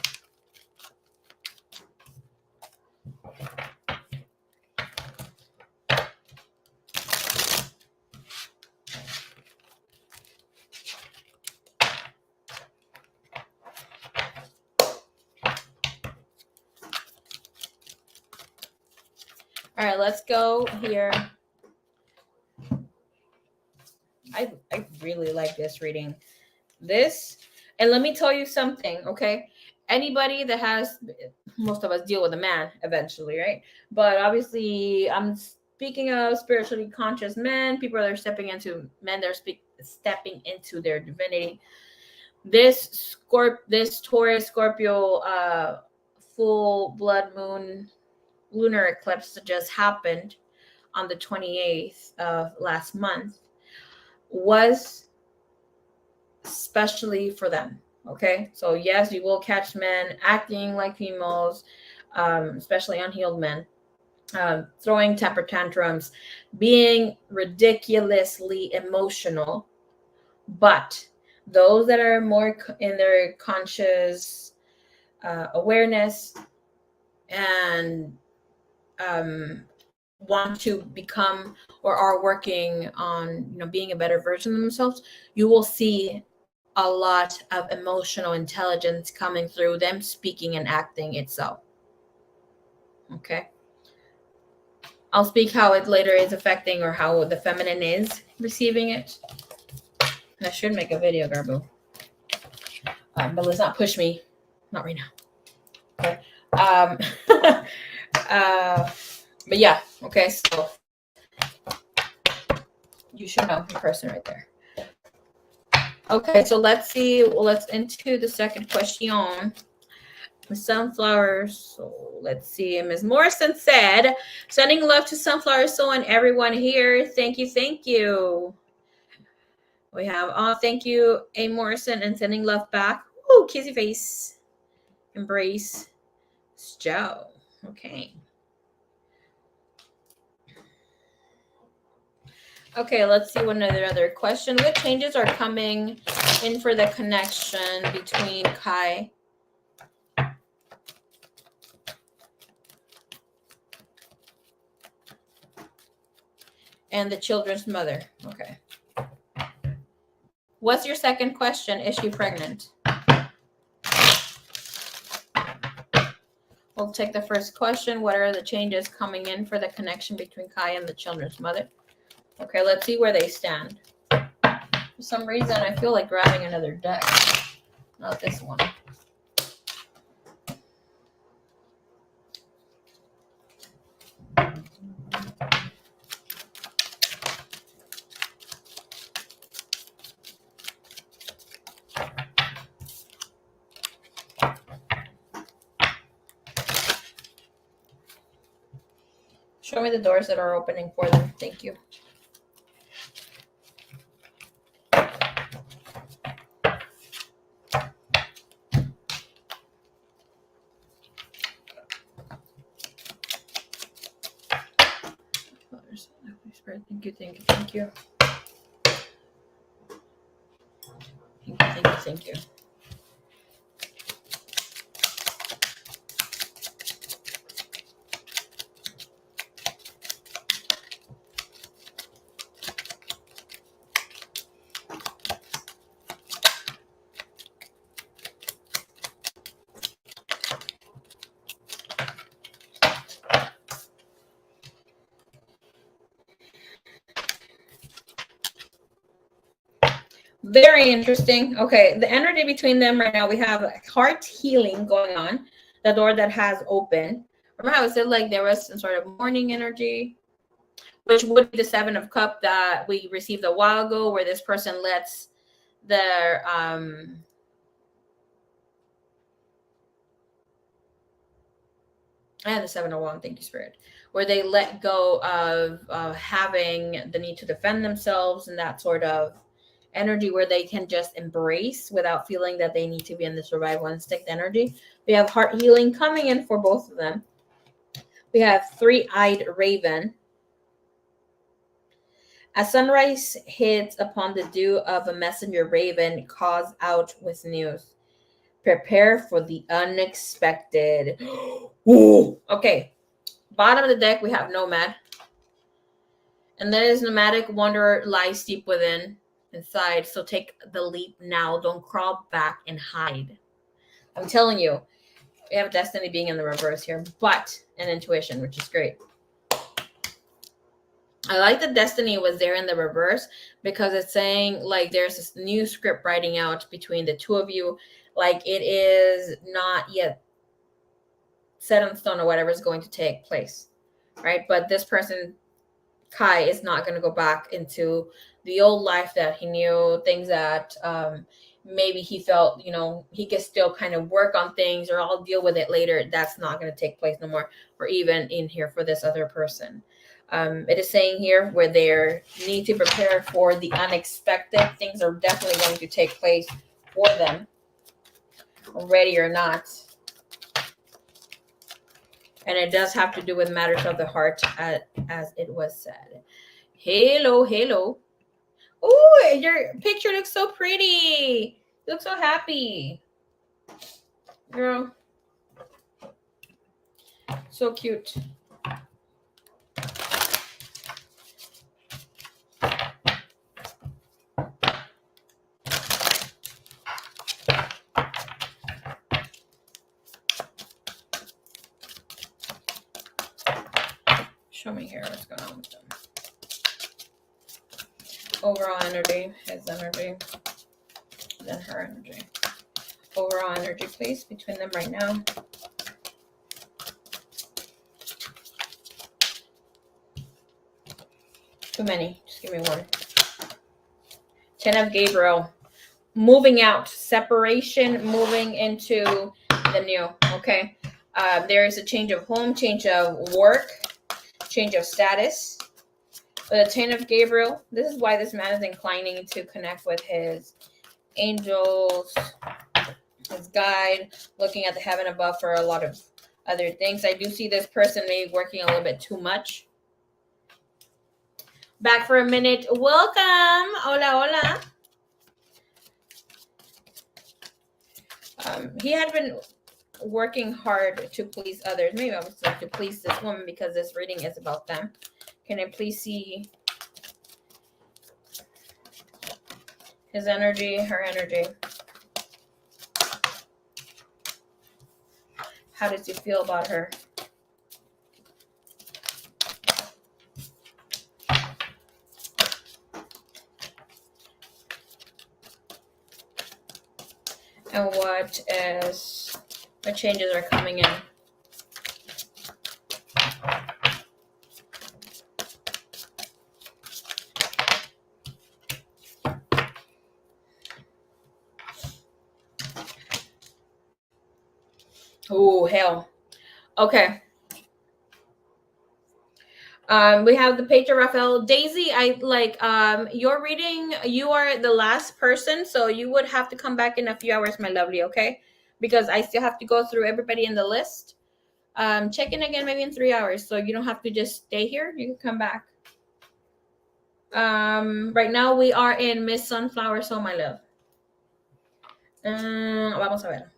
All right, let's go here. I really like this reading. And let me tell you something, okay? Anybody that has, most of us deal with a man eventually, right? But obviously, I'm speaking of spiritually conscious men, people that are stepping into their divinity. This Taurus Scorpio full blood moon lunar eclipse that just happened on the 28th of last month was especially for them. Okay, so yes, you will catch men acting like females, especially unhealed men, throwing temper tantrums, being ridiculously emotional. But those that are more in their conscious awareness and want to become or are working on being a better version of themselves, you will see a lot of emotional intelligence coming through them speaking and acting itself. Okay. I'll speak how it later is affecting, or how the feminine is receiving it. I should make a video, Garbo. But let's not push me. Not right now. Okay. But yeah. Okay. So you should know the person right there. Okay. So let's see. Well, let's into the second question. Sunflowers. So let's see. Ms. Morrison said, sending love to Sunflower Soul and everyone here. Thank you. Thank you. We have, thank you, A. Morrison, and sending love back. Ooh, kissy face. Embrace. Joe. Okay. Okay, let's see one other question. What changes are coming in for the connection between Kai and the children's mother? Okay. What's your second question? Is she pregnant? We'll take the first question. What are the changes coming in for the connection between Kai and the children's mother? Okay, let's see where they stand. For some reason, I feel like grabbing another deck. Not this one. Show me the doors that are opening for them. Thank you. Thank you, thank you, thank you. Thank you, thank you, thank you. Very interesting. Okay, the energy between them right now, we have heart healing going on. The door that has opened. Remember how I said like there was some sort of morning energy, which would be the Seven of Cups that we received a while ago, where this person lets their and the Seven of Wands, thank you, Spirit, where they let go of having the need to defend themselves and that sort of energy, where they can just embrace without feeling that they need to be in the survival instinct energy. We have heart healing coming in for both of them. We have three-eyed raven. As sunrise hits upon the dew of a messenger raven, calls out with news. Prepare for the unexpected. Ooh. Okay. Bottom of the deck, we have nomad. And there is nomadic wanderer lies deep within, inside. So take the leap now. Don't crawl back and hide. I'm telling you, we have destiny being in the reverse here, but an intuition, which is great. I like that destiny was there in the reverse, because it's saying like there's this new script writing out between the two of you. Like it is not yet set in stone or whatever is going to take place, right? But this person, Kai, is not going to go back into the old life that he knew, things that maybe he felt, he could still kind of work on things, or I'll deal with it later. That's not going to take place no more, or even in here for this other person. It is saying here where they need to prepare for the unexpected. Things are definitely going to take place for them, ready or not. And it does have to do with matters of the heart, as it was said. Hello, hello. Oh, your picture looks so pretty. You look so happy. Girl. So cute. Show Show me here what's going on with them. Overall energy, his energy, then her energy. Overall energy, please, between them right now. Too many. Just give me one. 10 of Gabriel. Moving out. Separation, moving into the new. Okay. There is a change of home, change of work, change of status. The 10 of Gabriel. This is why this man is inclining to connect with his angels, his guide, looking at the heaven above for a lot of other things. I do see this person maybe working a little bit too much. Back for a minute. Welcome. Hola, hola. He had been working hard to please others. Maybe I was like to please this woman because this reading is about them. Can I please see his energy, her energy? How does he feel about her? And what changes are coming in? Oh, hell. Okay. We have the Page of Raphael. Daisy, I like your reading. You are the last person, so you would have to come back in a few hours, my lovely, okay? Because I still have to go through everybody in the list. Check in again maybe in 3 hours, so you don't have to just stay here. You can come back. Right now we are in Miss Sunflower Soul, my love. Vamos a ver.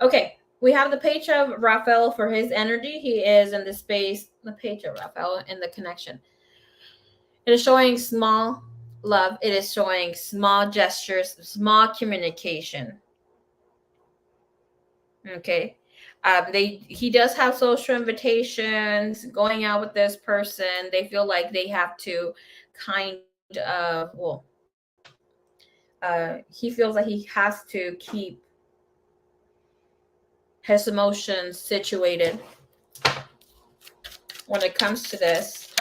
Okay, we have the Page of Raphael for his energy. He is in the space, the Page of Raphael in the connection. It is showing small love. It is showing small gestures, small communication. Okay. He does have social invitations, going out with this person. They feel like they have to kind of, he feels like he has to keep his emotions situated when it comes to this.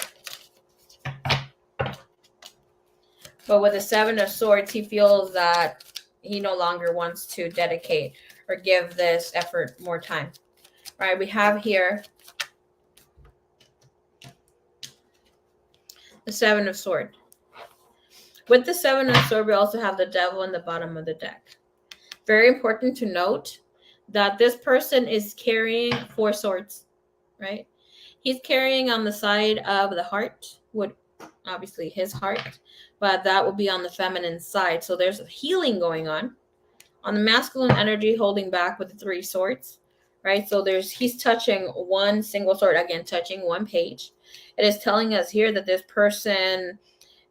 But with the Seven of Swords, he feels that he no longer wants to dedicate or give this effort more time. All right, we have here the Seven of Swords. With the Seven of Swords, we also have the Devil in the bottom of the deck. Very important to note that this person is carrying 4 swords, right? He's carrying on the side of the heart, would obviously his heart, but that will be on the feminine side. So there's a healing going on. On the masculine energy, holding back with the 3 swords, right? So he's touching one single sword, again, touching one page. It is telling us here that this person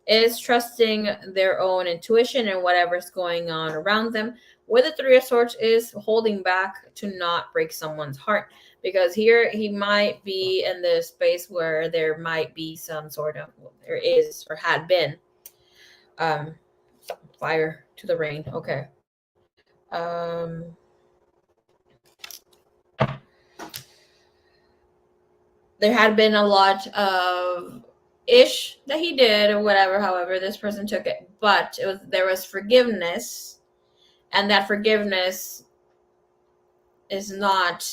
is trusting their own intuition and whatever's going on around them. With the 3 of Swords is holding back to not break someone's heart, because here he might be in this space where there might be some sort of, there is or had been fire to the rain. Okay. There had been a lot of ish that he did or whatever, however this person took it, but there was forgiveness, and that forgiveness is not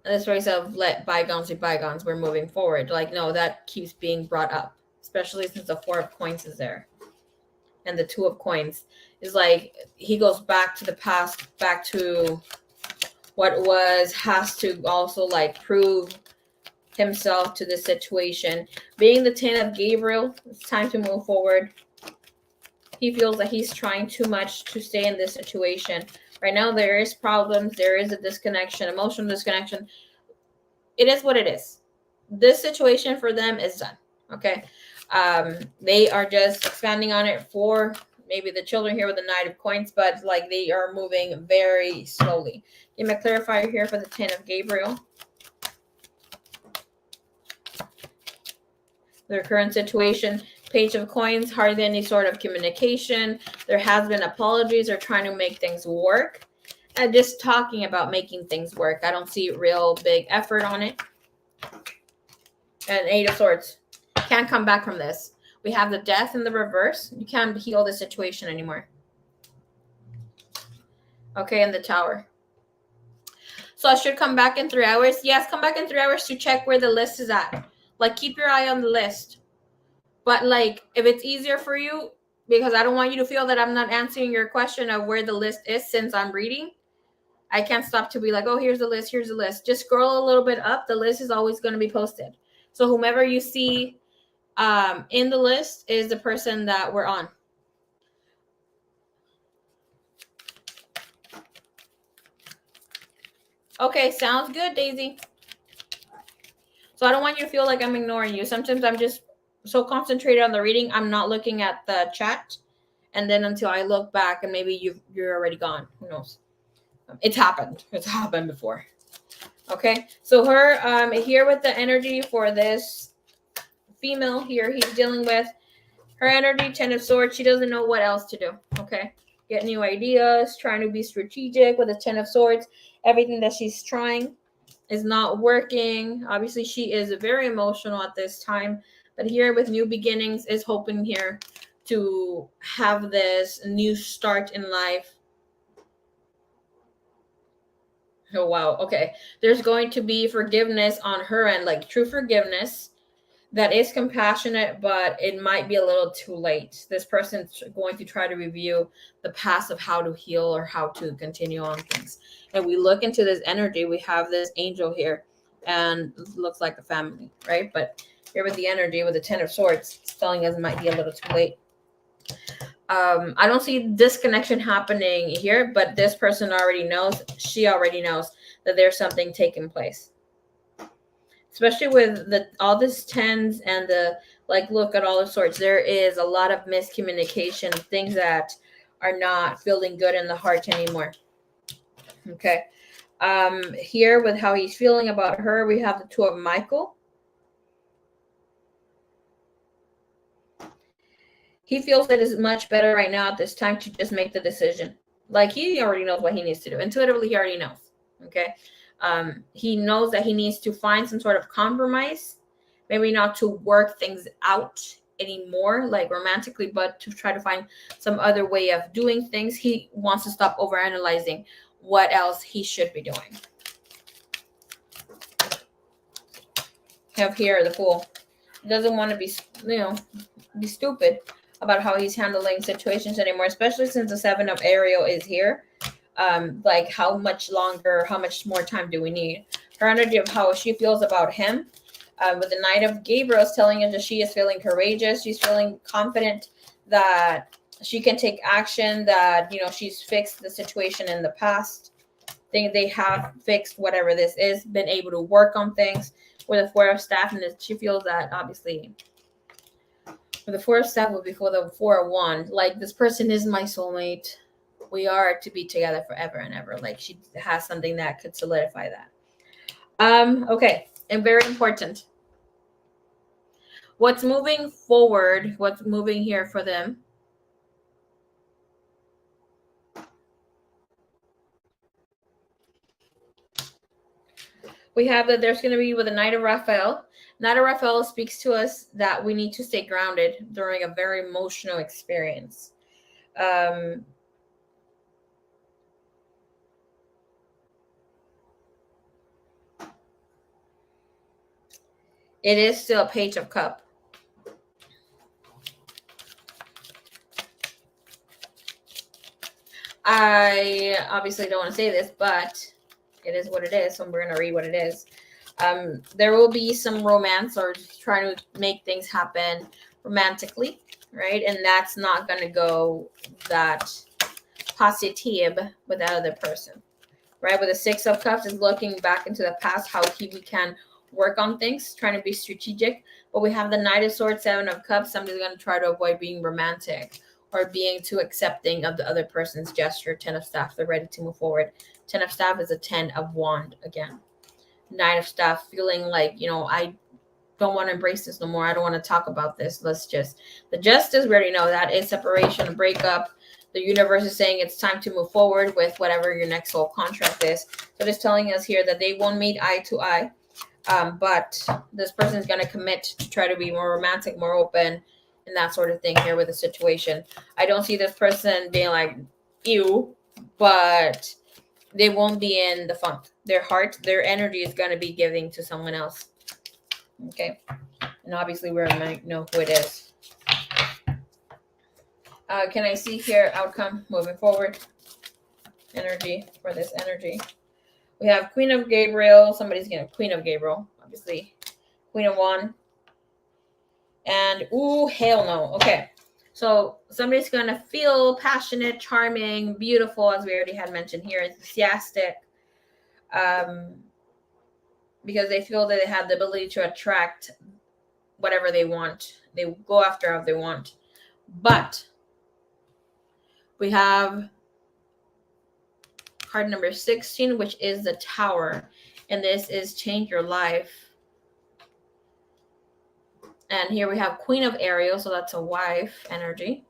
this phrase of let bygones be bygones, we're moving forward. Like, no, that keeps being brought up, especially since the 4 of coins is there and the 2 of coins is like he goes back to the past, back to what was, has to also like prove himself to the situation. Being the 10 of Gabriel, it's time to move forward. He feels that he's trying too much to stay in this situation. Right now, there is problems. There is a disconnection, emotional disconnection. It is what it is. This situation for them is done. Okay. They are just expanding on it for maybe the children here with the Knight of Coins, but like they are moving very slowly. Give me a clarifier here for the 10 of Gabriel. their current situation. Page of Coins, hardly any sort of communication. There has been apologies or trying to make things work. And just talking about making things work. I don't see real big effort on it. And Eight of Swords. Can't come back from this. We have the Death in the reverse. You can't heal the situation anymore. Okay, and the Tower. So I should come back in 3 hours. Yes, come back in 3 hours to check where the list is at. Like, keep your eye on the list. But, like, if it's easier for you, because I don't want you to feel that I'm not answering your question of where the list is since I'm reading, I can't stop to be like, oh, here's the list, here's the list. Just scroll a little bit up. The list is always going to be posted. So whomever you see in the list is the person that we're on. Okay, sounds good, Daisy. So I don't want you to feel like I'm ignoring you. Sometimes I'm just so concentrated on the reading, I'm not looking at the chat. And then until I look back and maybe you're already gone. Who knows? It's happened. It's happened before. Okay, so her here with the energy for this female here he's dealing with, her energy, 10 of Swords. She doesn't know what else to do. Okay, get new ideas, trying to be strategic with the 10 of Swords. Everything that she's trying is not working. Obviously, she is very emotional at this time, but here with new beginnings is hoping here to have this new start in life. Oh, wow. Okay. There's going to be forgiveness on her end, like true forgiveness that is compassionate, but it might be a little too late. This person's going to try to review the past of how to heal or how to continue on things. And we look into this energy, we have this angel here and looks like a family, right? But here with the energy, with the 10 of Swords, it's telling us it might be a little too late. I don't see disconnection happening here, but this person already knows, she already knows that there's something taking place. Especially with all this tens and the, like, look at all the Swords. There is a lot of miscommunication, things that are not feeling good in the heart anymore. Okay. Here with how he's feeling about her, we have the Two of Michael. He feels that it's much better right now at this time to just make the decision. Like, he already knows what he needs to do. Intuitively, he already knows. Okay. He knows that he needs to find some sort of compromise, maybe not to work things out anymore, like romantically, but to try to find some other way of doing things. He wants to stop overanalyzing what else he should be doing. Have here the Fool. He doesn't want to be, be stupid about how he's handling situations anymore, especially since the Seven of Ariel is here. Like, how much longer, how much more time do we need? Her energy of how she feels about him. With the Knight of Gabriel is telling us that she is feeling courageous. She's feeling confident that she can take action, that, she's fixed the situation in the past. They have fixed whatever this is, been able to work on things. With the Four of Staff, and she feels that, obviously, with the Four of Staff will be for the Four of Wands. Like, this person is my soulmate. We are to be together forever and ever. Like, she has something that could solidify that. Okay, and very important. What's moving forward? What's moving here for them? We have that there's going to be with the Knight of Raphael. Knight of Raphael speaks to us that we need to stay grounded during a very emotional experience. It is still a Page of Cups. I obviously don't want to say this, but it is what it is. So we're going to read what it is. There will be some romance or trying to make things happen romantically, right? And that's not going to go that positive with that other person, right? With the Six of Cups is looking back into the past, how we can work on things, trying to be strategic. But we have the Knight of Swords, Seven of Cups. Somebody's going to try to avoid being romantic or being too accepting of the other person's gesture. 10 of Staff, they're ready to move forward. 10 of Staff is a 10 of Wand again. 9 of Staff, feeling like, don't want to embrace this no more. I don't want to talk about this. Let's just, the justice, we already know that is separation, a breakup. The universe is saying it's time to move forward with whatever your next soul contract is. So it's telling us here that they won't meet eye to eye. But this person is going to commit to try to be more romantic, more open, and that sort of thing here with the situation. I don't see this person being like, ew, but they won't be in the funk. Their heart, their energy is going to be giving to someone else. Okay. And obviously we might know who it is. Can I see here outcome moving forward? Energy for this energy. We have Queen of Gabriel. Somebody's going to Queen of Gabriel. Obviously. Queen of Wands. And, ooh, hell no. Okay. So somebody's going to feel passionate, charming, beautiful, as we already had mentioned here, enthusiastic. Because they feel that they have the ability to attract whatever they want. They go after what they want. But we have card number 16, which is the Tower. And this is change your life. And here we have Queen of Ariel, so that's a wife energy.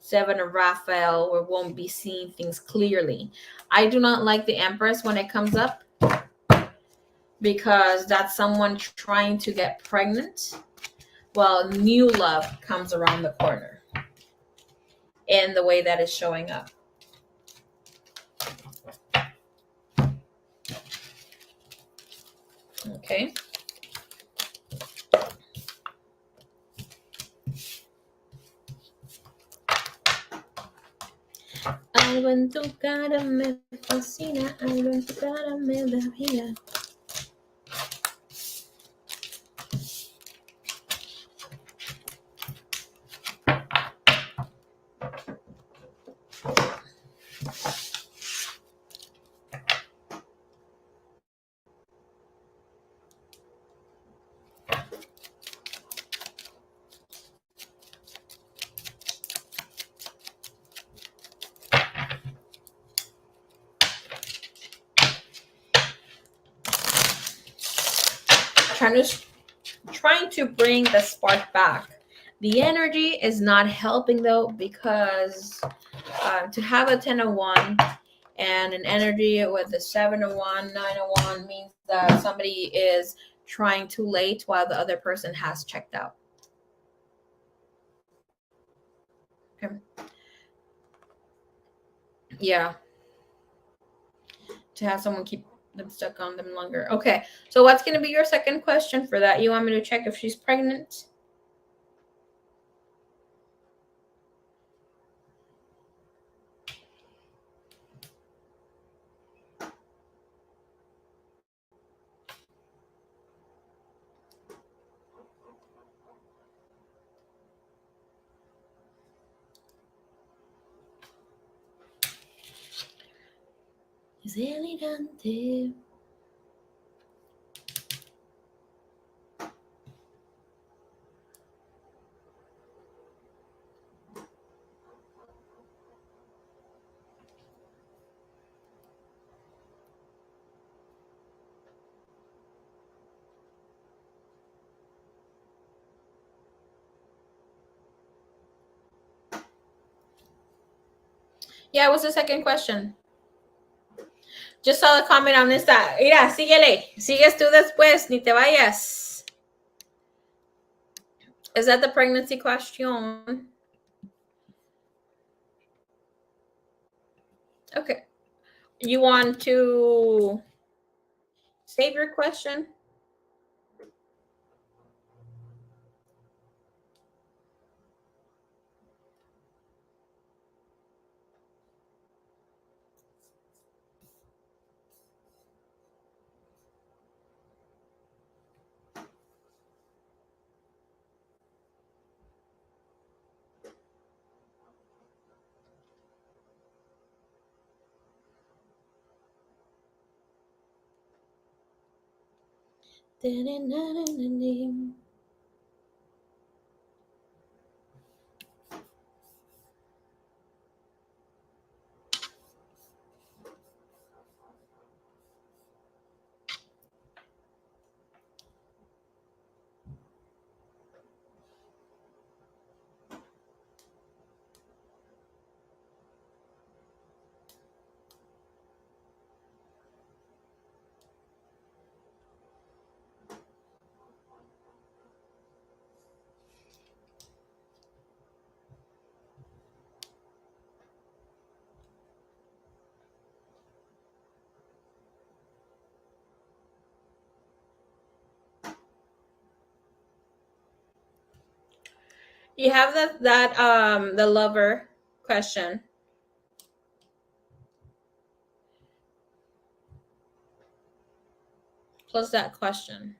7 of Raphael, we won't be seeing things clearly. I do not like the Empress when it comes up, because that's someone trying to get pregnant. Well, new love comes around the corner in the way that is showing up. Okay. Algo en tu cara me fascina, algo en tu cara me da vida. Trying to bring the spark back. The energy is not helping though, because to have a 10 of 1 and an energy with a 7 of 1, 9 of 1 means that somebody is trying too late while the other person has checked out. Okay. Yeah. To have someone keep them stuck on them longer. Okay. So what's going to be your second question for that? You want me to check if she's pregnant? Es delirante. Yeah, what's the second question? Just saw the comment on esta. Mira, síguele. Sigues tú después, ni te vayas. Is that the pregnancy question? Okay. You want to save your question? You have the lover question plus that question.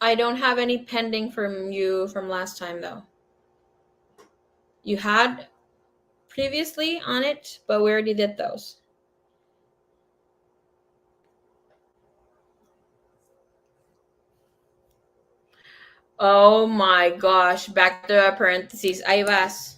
I don't have any pending from you from last time though. You had previously on it, but we already did those. Oh my gosh, back to the parentheses. Ahí vas.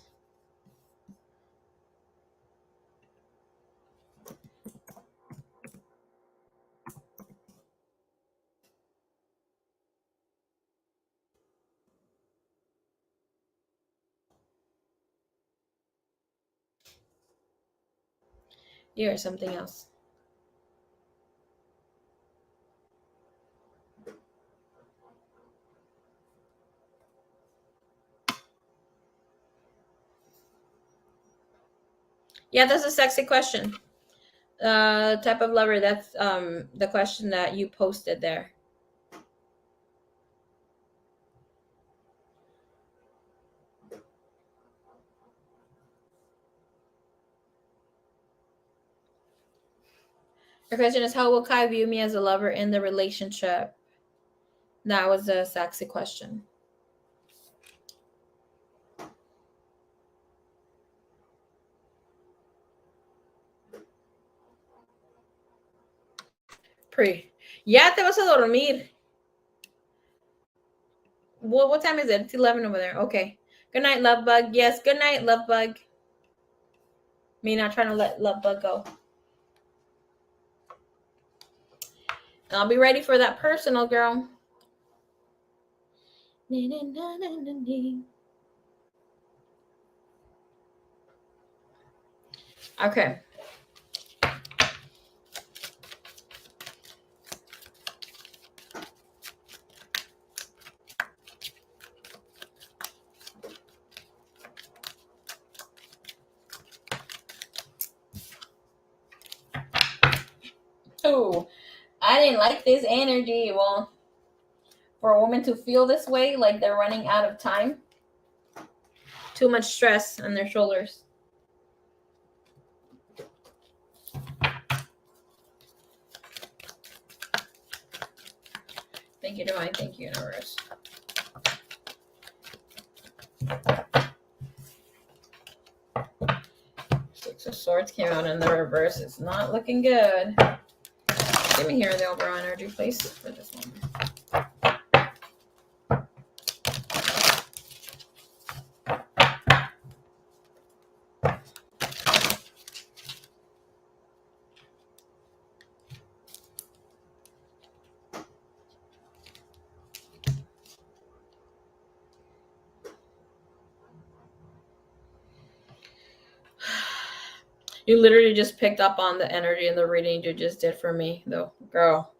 You're something else. Yeah, that's a sexy question. Type of lover, that's the question that you posted there. The question is, how will Kai view me as a lover in the relationship? That was a sexy question. Pre. Ya te vas a dormir. What time is it? It's 11 over there. Okay. Good night, love bug. Yes, good night, love bug. Me not trying to let love bug go. And I'll be ready for that personal, girl. Okay. Oh, I didn't like this energy. Well, for a woman to feel this way, like they're running out of time, too much stress on their shoulders. Thank you, Divine. Thank you, Universe. Six of Swords came out in the reverse. It's not looking good. Give me here the overall energy, please, for this one. You literally just picked up on the energy in the reading you just did for me, though, girl.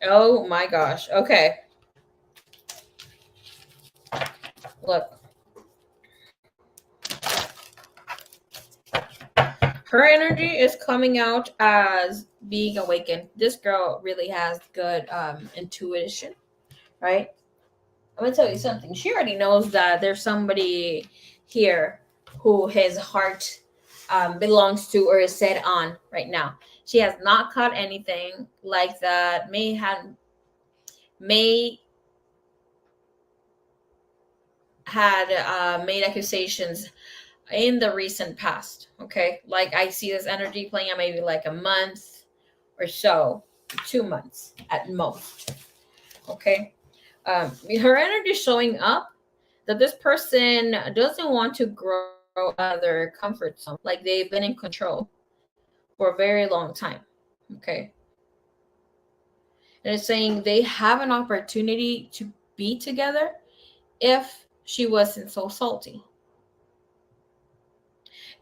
Oh my gosh. Okay. Look. Her energy is coming out as being awakened. This girl really has good intuition, right? I'm gonna tell you something. She already knows that there's somebody here who his heart belongs to or is set on right now. She has not caught anything like that. May had made accusations in the recent past. Okay, like I see this energy playing out maybe like a month or so, 2 months at most. Okay, her energy showing up that this person doesn't want to grow out of their comfort zone, like they've been in control for a very long time. Okay, and it's saying they have an opportunity to be together if she wasn't so salty.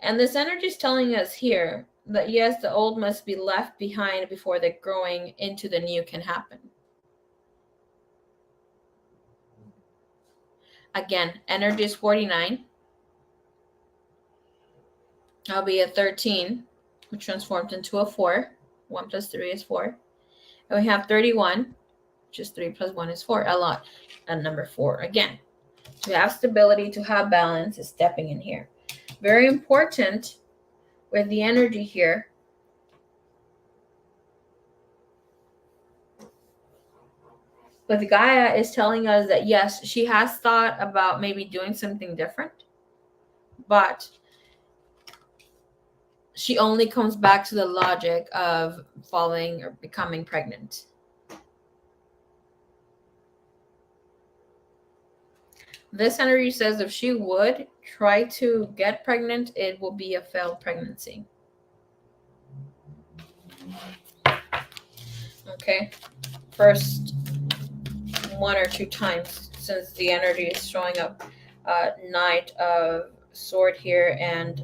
And this energy is telling us here that yes, the old must be left behind before the growing into the new can happen. Again, energy is 49. I'll be at 13. which transformed into a 4. 1 plus 3 is 4. And we have 31, which is 3 plus 1 is 4. A lot. And number 4 again. To have stability, to have balance, is stepping in here. Very important with the energy here. But Gaia is telling us that yes, she has thought about maybe doing something different, but she only comes back to the logic of falling or becoming pregnant. This energy says if she would try to get pregnant, it will be a failed pregnancy. Okay. First 1 or 2 times, since the energy is showing up. Knight of Sword here, and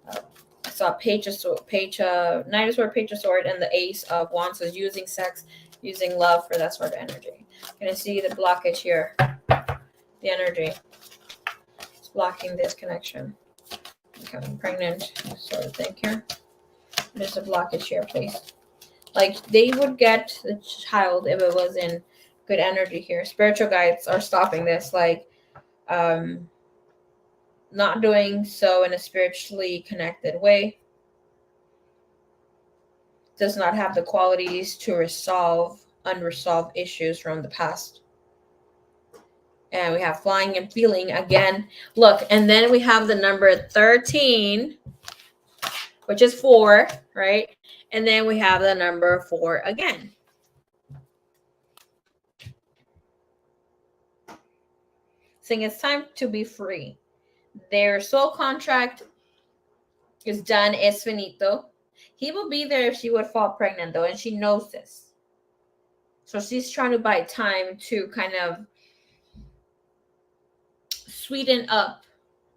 I saw Page of Sword, Knight of Sword, Page of Sword, and the Ace of Wands. So using sex, using love for that sort of energy. You're gonna see the blockage here. The energy is blocking this connection. Becoming pregnant, sort of thing here. There's a blockage here, please. Like, they would get the child if it was in good energy here. Spiritual guides are stopping this, like, not doing so in a spiritually connected way. Does not have the qualities to resolve unresolved issues from the past. And we have flying and feeling again. Look, and then we have the number 13, which is 4, right? And then we have the number 4 again. Saying it's time to be free. Their soul contract is done, es finito. He will be there if she would fall pregnant, though, and she knows this. So she's trying to buy time to kind of sweeten up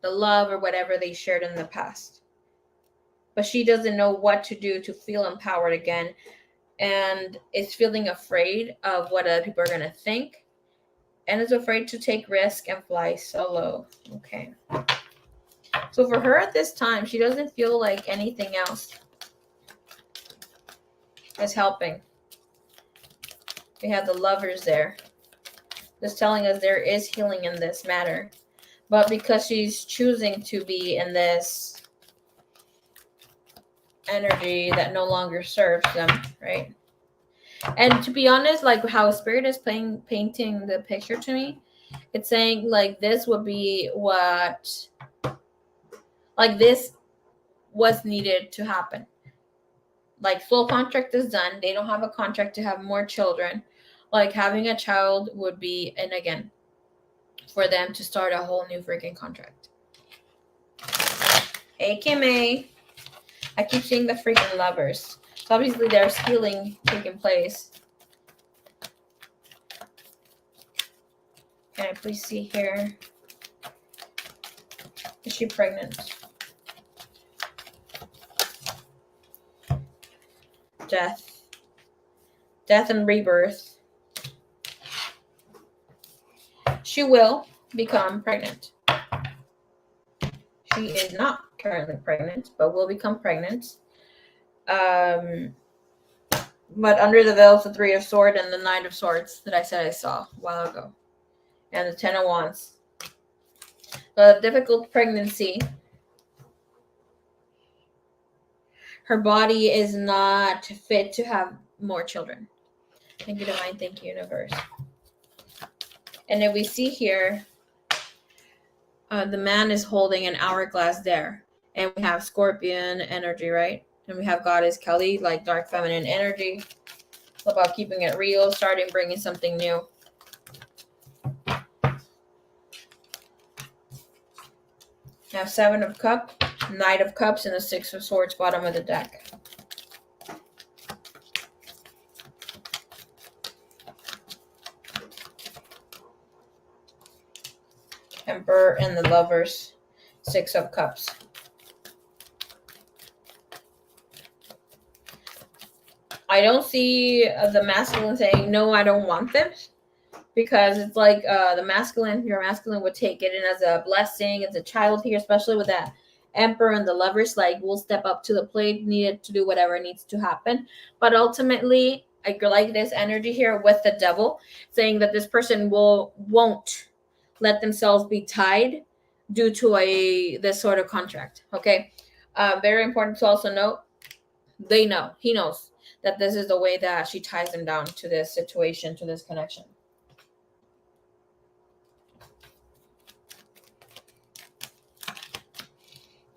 the love or whatever they shared in the past. But she doesn't know what to do to feel empowered again, and is feeling afraid of what other people are going to think, and is afraid to take risk and fly solo. Okay. So for her at this time, she doesn't feel like anything else is helping. We have the Lovers there. Just telling us there is healing in this matter. But because she's choosing to be in this energy that no longer serves them, right? And to be honest, like how Spirit is painting the picture to me, it's saying like this would be what, like this was needed to happen. Like soul contract is done. They don't have a contract to have more children. Like having a child would be, and again, for them to start a whole new freaking contract. Hey, Kimmy. I keep seeing the freaking Lovers. So obviously there's healing taking place. Can I please see here? Is she pregnant? Death. Death and rebirth. She will become pregnant. She is not currently pregnant, but will become pregnant. But under the veil of the 3 of Swords and the 9 of Swords that I said I saw a while ago. And the 10 of Wands. The difficult pregnancy. Her body is not fit to have more children. Thank you, Divine. Thank you, Universe. And then we see here, the man is holding an hourglass there. And we have Scorpion energy, right? And we have Goddess Kali, like dark feminine energy. It's about keeping it real, starting, bringing something new. We have 7 of Cups, Knight of Cups, and the 6 of Swords, bottom of the deck. Emperor and the Lovers, 6 of Cups. I don't see the masculine saying, no, I don't want this. Because it's like your masculine would take it in as a blessing. It's a child here, especially with that Emperor and the Lovers, like, will step up to the plate, needed to do whatever needs to happen. But ultimately, I like this energy here with the Devil, saying that this person won't let themselves be tied due to this sort of contract. Okay, very important to also note, he knows that this is the way that she ties him down to this situation, to this connection.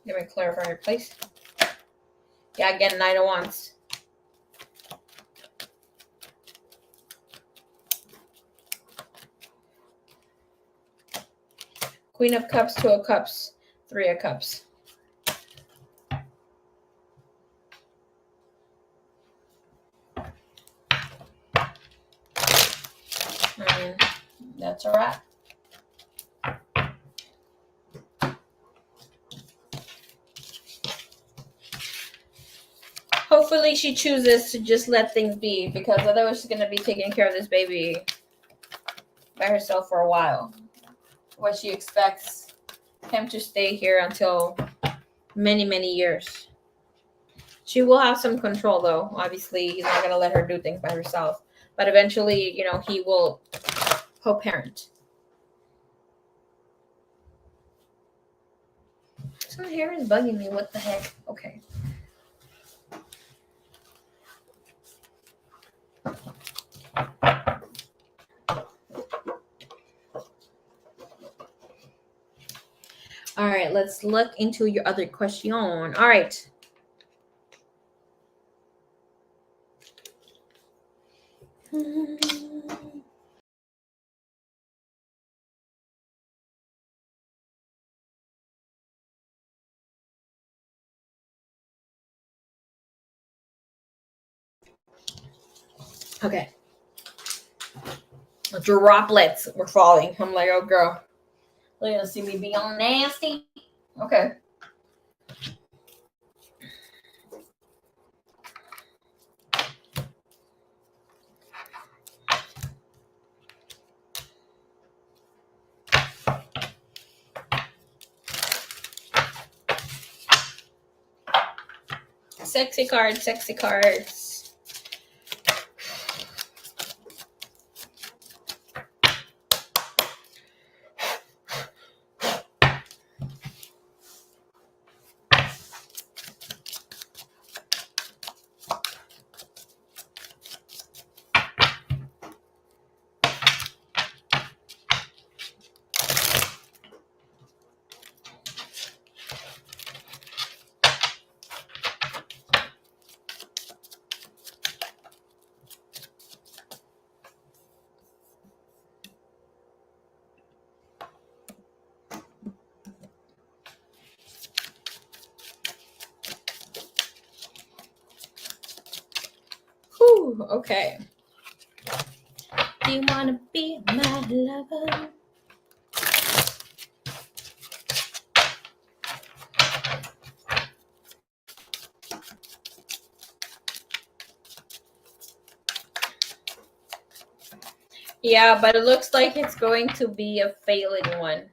Let me clarify her place. Yeah, again, Knight of Wands. Queen of Cups, Two of Cups, Three of Cups. And that's a wrap. Hopefully she chooses to just let things be, because otherwise she's going to be taking care of this baby by herself for a while. What she expects him to stay here until many, many years. She will have some control, though. Obviously, he's not going to let her do things by herself. But eventually, he will co-parent. Some hair is bugging me. What the heck? Okay. All right, let's look into your other question. All right. Okay. Droplets were falling. I'm like, oh, girl. They're going to see me be all nasty. Okay. Sexy cards, sexy cards. Whew, okay. Do you want to be my lover? Yeah, but it looks like it's going to be a failing one.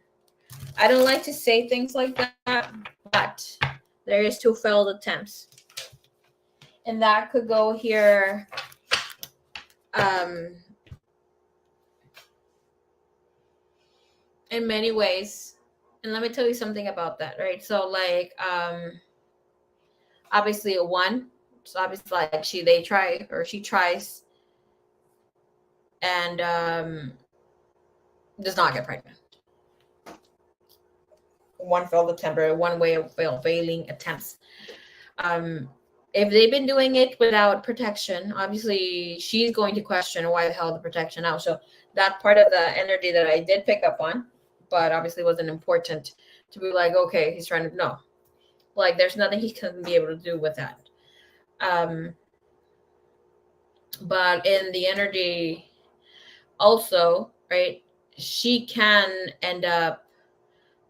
I don't like to say things like that, but there is 2 failed attempts. And that could go here in many ways. And let me tell you something about that, right? So, like, obviously a 1. So obviously, like, she tries and does not get pregnant. 1 failed attempt, or 1 way of failing attempts. If they've been doing it without protection, obviously she's going to question why the hell the protection out. So that part of the energy that I did pick up on, but obviously wasn't important to be like, okay, he's trying to, no. Like, there's nothing he can be able to do with that. But in the energy also, right, she can end up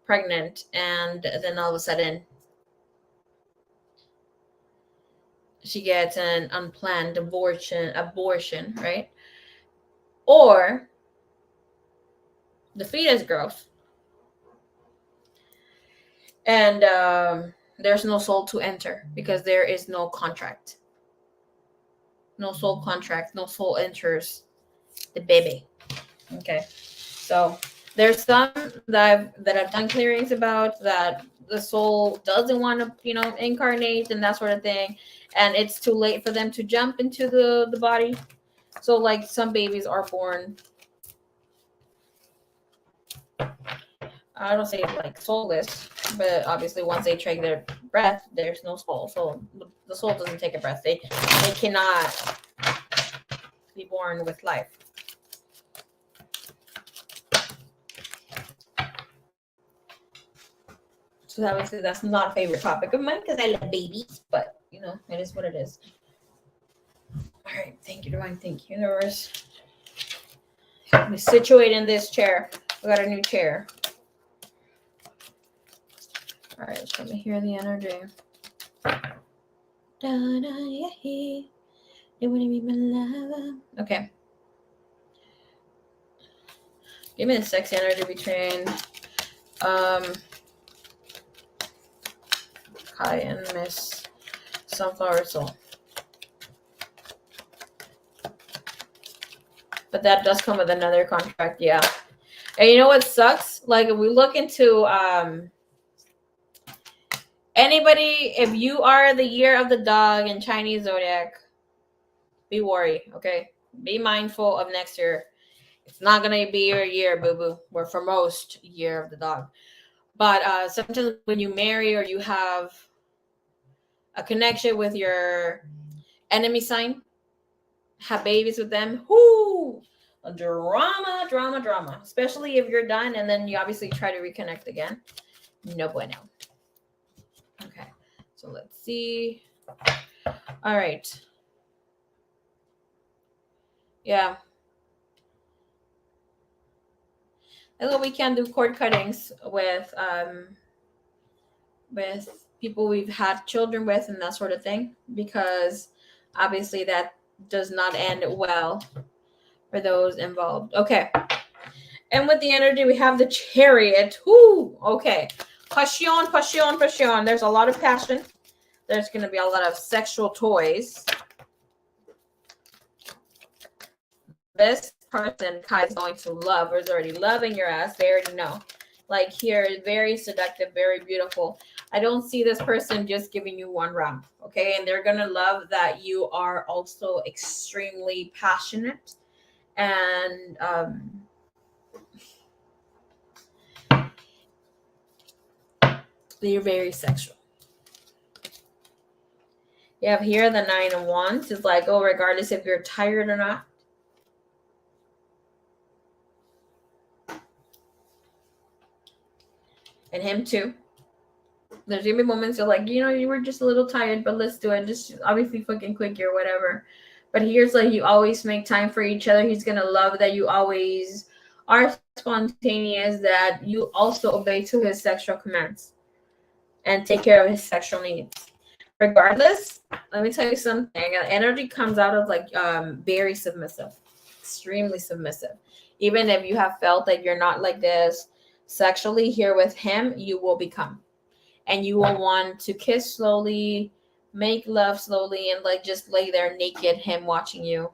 pregnant, and then all of a sudden she gets an unplanned abortion, right? Or the fetus grows And there's no soul to enter because there is no contract. No soul contract, no soul enters the baby. Okay. So there's some that I've done clearings about that the soul doesn't want to, incarnate and that sort of thing. And it's too late for them to jump into the body. So like some babies are born, I don't say like soulless, but obviously once they take their breath, there's no soul. So the soul doesn't take a breath. They cannot be born with life. So obviously that's not a favorite topic of mine because I love babies, but it is what it is. All right, thank you, Divine. Thank you, universe. Let me situate in this chair. We got a new chair. All right, let's let me hear the energy. They want to be my lover. Okay. Give me the sex energy between Kai and Miss Sunflower Soul. But that does come with another contract, yeah. And you know what sucks? Like if we look into anybody, if you are the year of the dog in Chinese zodiac, be worried, okay? Be mindful of next year. It's not gonna be your year, boo-boo. Or for most, year of the dog. But sometimes when you marry or you have a connection with your enemy sign, have babies with them, whoo, drama. Especially if you're done and then you obviously try to reconnect again. No bueno. Okay, so let's see. All right. Yeah. Although we can do cord cuttings with people we've had children with and that sort of thing, because obviously that does not end well for those involved. Okay. And with the energy, we have the Chariot. Whoo! Okay. Passion. There's a lot of passion. There's going to be a lot of sexual toys. This person Kai's going to love or is already loving your ass. They already know. Like here, very seductive, very beautiful. I don't see this person just giving you one round. Okay. And they're going to love that you are also extremely passionate and you're very sexual. You have here the 9 of Wands. It's like, oh, regardless if you're tired or not. And him too. There's gonna be moments you're like, you were just a little tired, but let's do it. Just obviously fucking quick or whatever. But here's like you always make time for each other. He's gonna love that you always are spontaneous, that you also obey to his sexual commands and take care of his sexual needs. Regardless, let me tell you something. Energy comes out of like very submissive, extremely submissive. Even if you have felt that you're not like this sexually, here with him, you will become. And you will want to kiss slowly, make love slowly, and like just lay there naked, him watching you.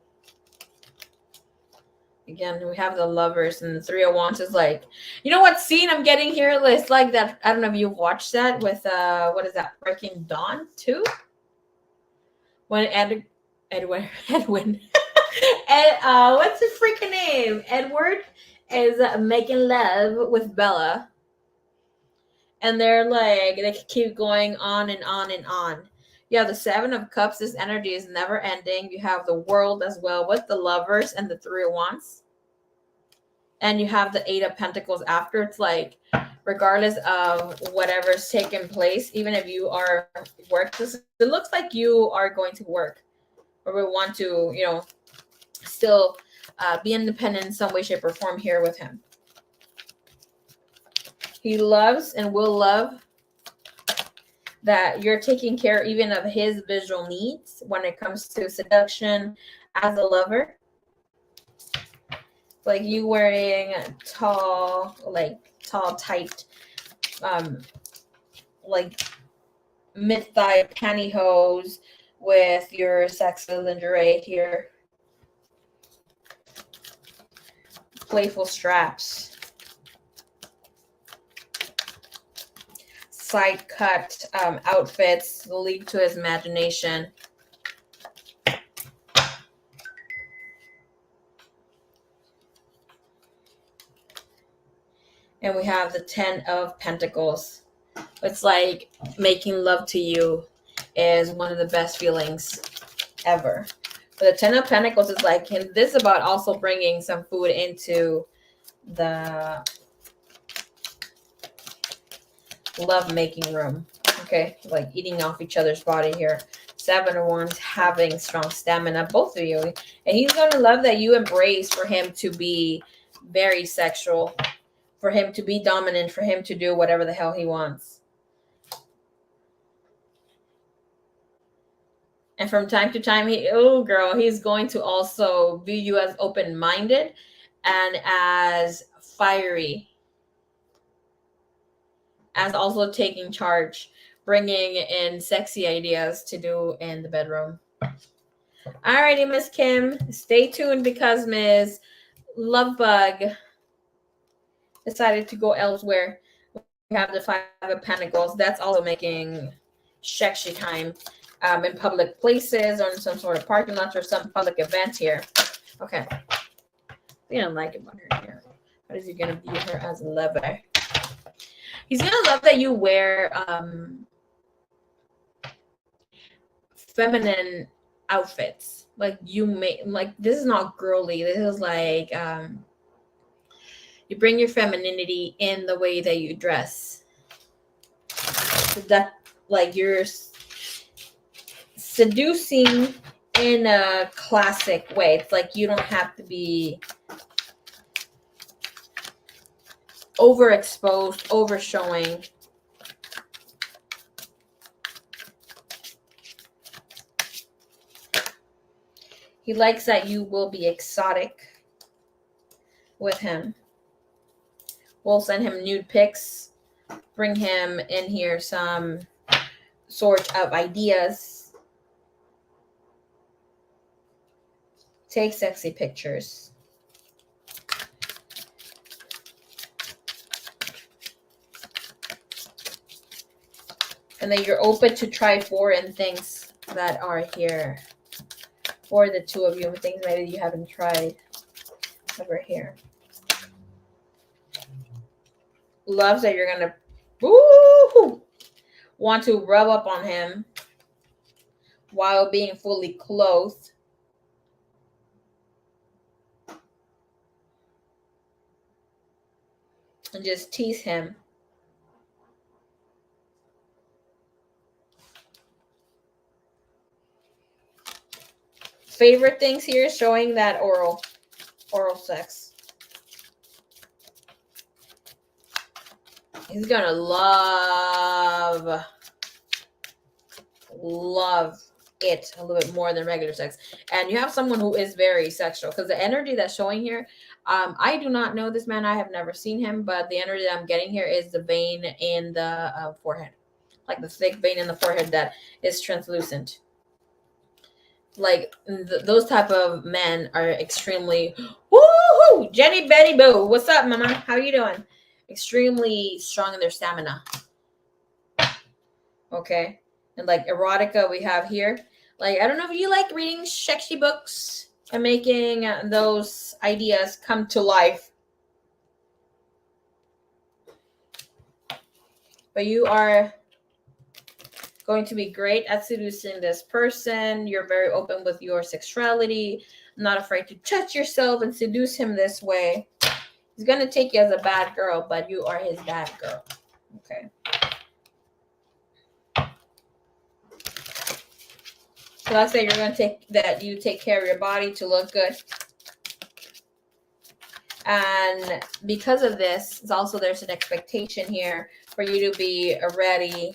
Again, we have the Lovers, and the 3 of Wands is like, you know what scene I'm getting here? It's like that. I don't know if you've watched that with what is that? Breaking Dawn 2? When Edwin, and what's his freaking name? Edward is making love with Bella. And they're like, they keep going on and on and on. You have the 7 of Cups. This energy is never ending. You have the World as well with the Lovers and the 3 of Wands. And you have the 8 of Pentacles after. It's like, regardless of whatever's taking place, even if you are work, it looks like you are going to work or we want to, still be independent in some way, shape, or form here with him. He loves and will love that you're taking care even of his visual needs when it comes to seduction as a lover. Like you wearing tall, tight like mid-thigh pantyhose with your sexy lingerie here. Playful straps. Side cut outfits lead to his imagination. And we have the 10 of Pentacles. It's like making love to you is one of the best feelings ever. But the 10 of Pentacles is like, and this is about also bringing some food into the love making room. Okay, like eating off each other's body here. 7 of Wands, having strong stamina, both of you. And he's going to love that you embrace for him to be very sexual, for him to be dominant, for him to do whatever the hell he wants. And from time to time, he's going to also view you as open-minded and as fiery, as also taking charge, bringing in sexy ideas to do in the bedroom. Alrighty, Miss Kim, stay tuned because Miss Lovebug decided to go elsewhere. We have the 5 of Pentacles. That's also making sexy time in public places or in some sort of parking lot or some public event here. Okay. We don't like it about her here. How is he going to view her as a lover? He's going to love that you wear feminine outfits. Like you make, like, this is not girly. This is like you bring your femininity in the way that you dress. So that, like, you're seducing in a classic way. It's like you don't have to be overexposed, overshowing. He likes that you will be exotic with him. We'll send him nude pics, bring him in here some sort of ideas. Take sexy pictures. And then you're open to try foreign things that are here for the two of you, things maybe you haven't tried over here. Loves that you're gonna want to rub up on him while being fully clothed. And just tease him. Favorite things here, showing that oral sex. He's gonna love it a little bit more than regular sex. And you have someone who is very sexual, because the energy that's showing here, I do not know this man. I have never seen him, but the energy that I'm getting here is the vein in the forehead, like the thick vein in the forehead that is translucent. Like those type of men are extremely woohoo. Jenny Betty Boo, what's up, mama? How you doing? Extremely strong in their stamina. Okay. And like erotica we have here. Like, I don't know if you like reading sexy books and making those ideas come to life. But you are going to be great at seducing this person. You're very open with your sexuality, not afraid to touch yourself and seduce him this way. He's going to take you as a bad girl, but you are his bad girl. Okay. So let's say you're going to you take care of your body to look good. And because of this, it's also there's an expectation here for you to be ready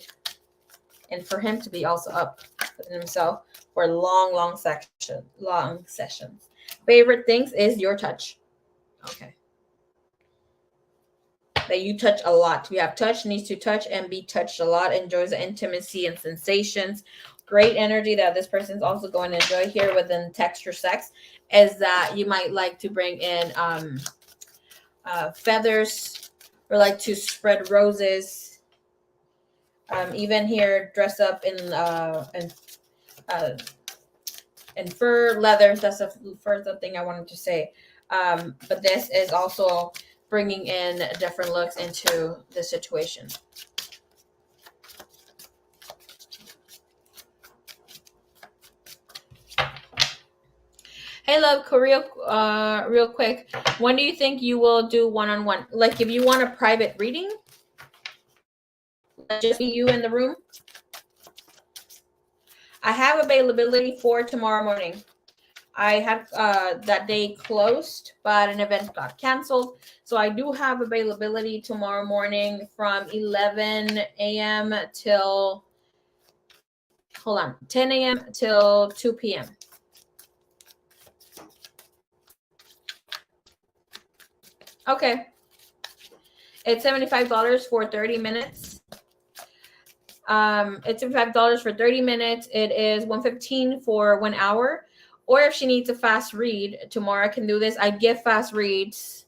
and for him to be also up with himself for long sessions. Favorite things is your touch. Okay. that you touch a lot. You have touch, needs to touch and be touched a lot, enjoys the intimacy and sensations. Great energy that this person's also going to enjoy here within texture sex is that you might like to bring in feathers, or like to spread roses. Even here, dress up in fur, leather. That's the first thing I wanted to say. But this is also bringing in different looks into the situation. Hey, love, real quick. When do you think you will do one-on-one? Like, if you want a private reading, just be you in the room. I have availability for tomorrow morning. I had that day closed, but an event got canceled. So I do have availability tomorrow morning from 11 a.m. till, 10 a.m. till 2 p.m. Okay. It's $75 for 30 minutes. It's $75 for 30 minutes. It is $115 for 1 hour. Or if she needs a fast read, tomorrow I can do this. I give fast reads.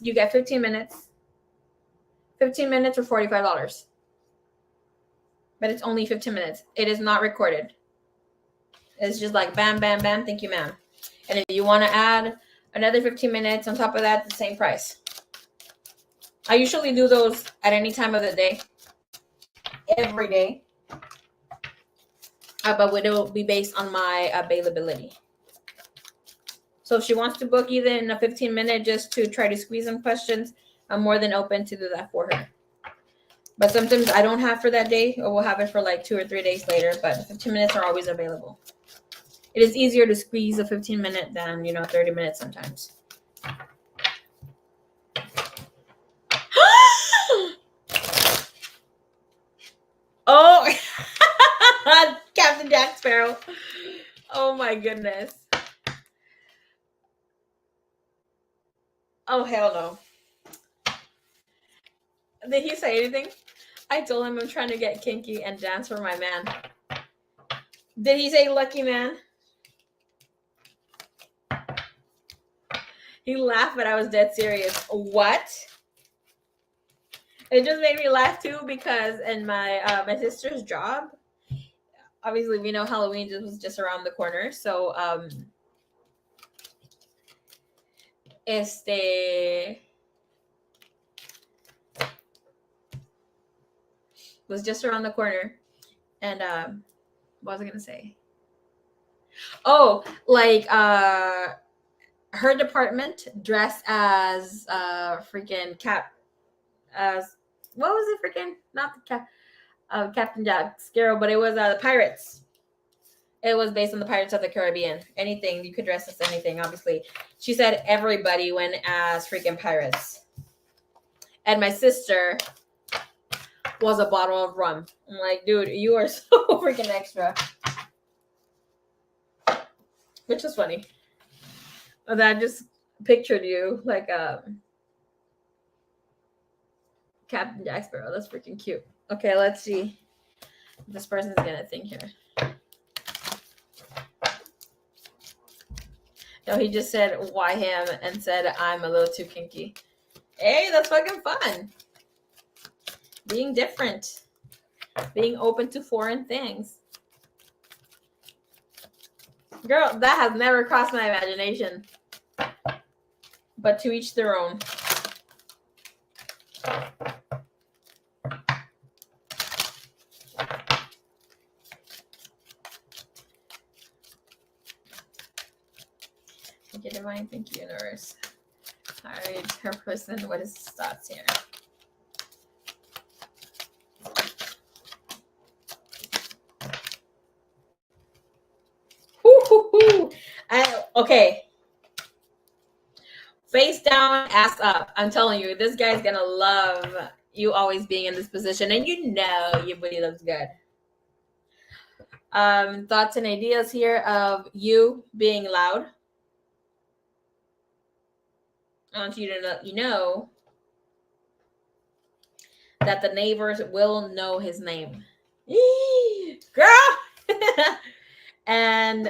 You get 15 minutes. 15 minutes for $45. But it's only 15 minutes. It is not recorded. It's just like bam, bam, bam. Thank you, ma'am. And if you want to add another 15 minutes on top of that, the same price. I usually do those at any time of the day. Every day. But it will be based on my availability. So if she wants to book either in a 15-minute just to try to squeeze some questions, I'm more than open to do that for her. But sometimes I don't have for that day, or we'll have it for like 2 or 3 days later. But 15 minutes are always available. It is easier to squeeze a 15-minute than 30 minutes sometimes. Oh, Captain Jack Sparrow. Oh my goodness. Oh, hell no. Did he say anything? I told him I'm trying to get kinky and dance for my man. Did he say lucky man? He laughed, but I was dead serious. What? It just made me laugh too, because in my sister's job, obviously we know Halloween was just around the corner, so was just around the corner. And what was I gonna say? Oh, like her department dressed as freaking as what was it, freaking not the Captain Jack Sparrow, but it was the pirates. It was based on the Pirates of the Caribbean. Anything, you could dress as anything, obviously. She said everybody went as freaking pirates. And my sister was a bottle of rum. I'm like, dude, you are so freaking extra. Which was funny. And I just pictured you like Captain Jack Sparrow. That's freaking cute. Okay, let's see what this person's gonna think here. No, he just said, why him? And said, I'm a little too kinky. Hey, that's fucking fun. Being different. Being open to foreign things. Girl, that has never crossed my imagination. But to each their own. Thank you, Divine. Thank you, Universe. All right, her person, what is his thoughts here? Okay. Face down, ass up. I'm telling you, this guy's gonna love you always being in this position, and your booty looks good. Thoughts and ideas here of you being loud. I want you to know, that the neighbors will know his name. Girl. And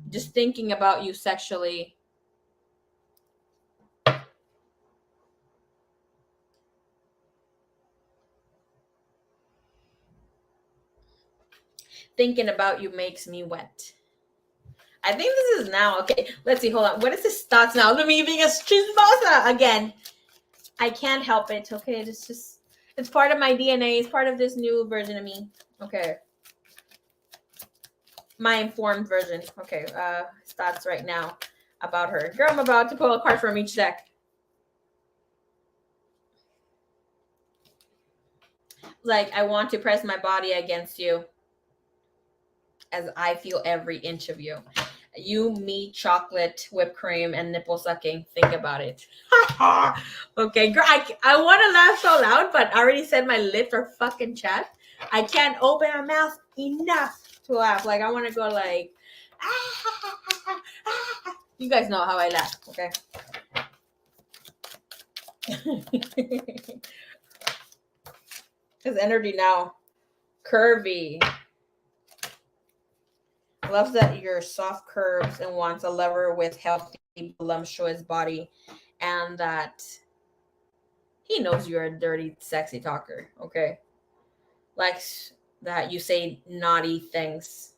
just thinking about you sexually. Thinking about you makes me wet. I think this is now. Okay, let's see. Hold on. What is this thoughts now? Let me being a chismosa again. I can't help it. Okay, it's just it's part of my DNA. It's part of this new version of me. Okay, my informed version. Okay, thoughts right now about her. Girl, I'm about to pull a card from each deck. Like, I want to press my body against you as I feel every inch of you. You, me, chocolate, whipped cream, and nipple sucking. Think about it. Okay, girl, I want to laugh so loud, but I already said my lips are fucking chapped. I can't open my mouth enough to laugh. Like, I want to go like, you guys know how I laugh, okay? His energy now, curvy. Loves that your soft curves and wants a lover with healthy, voluptuous body, and that he knows you're a dirty, sexy talker. Okay, likes that you say naughty things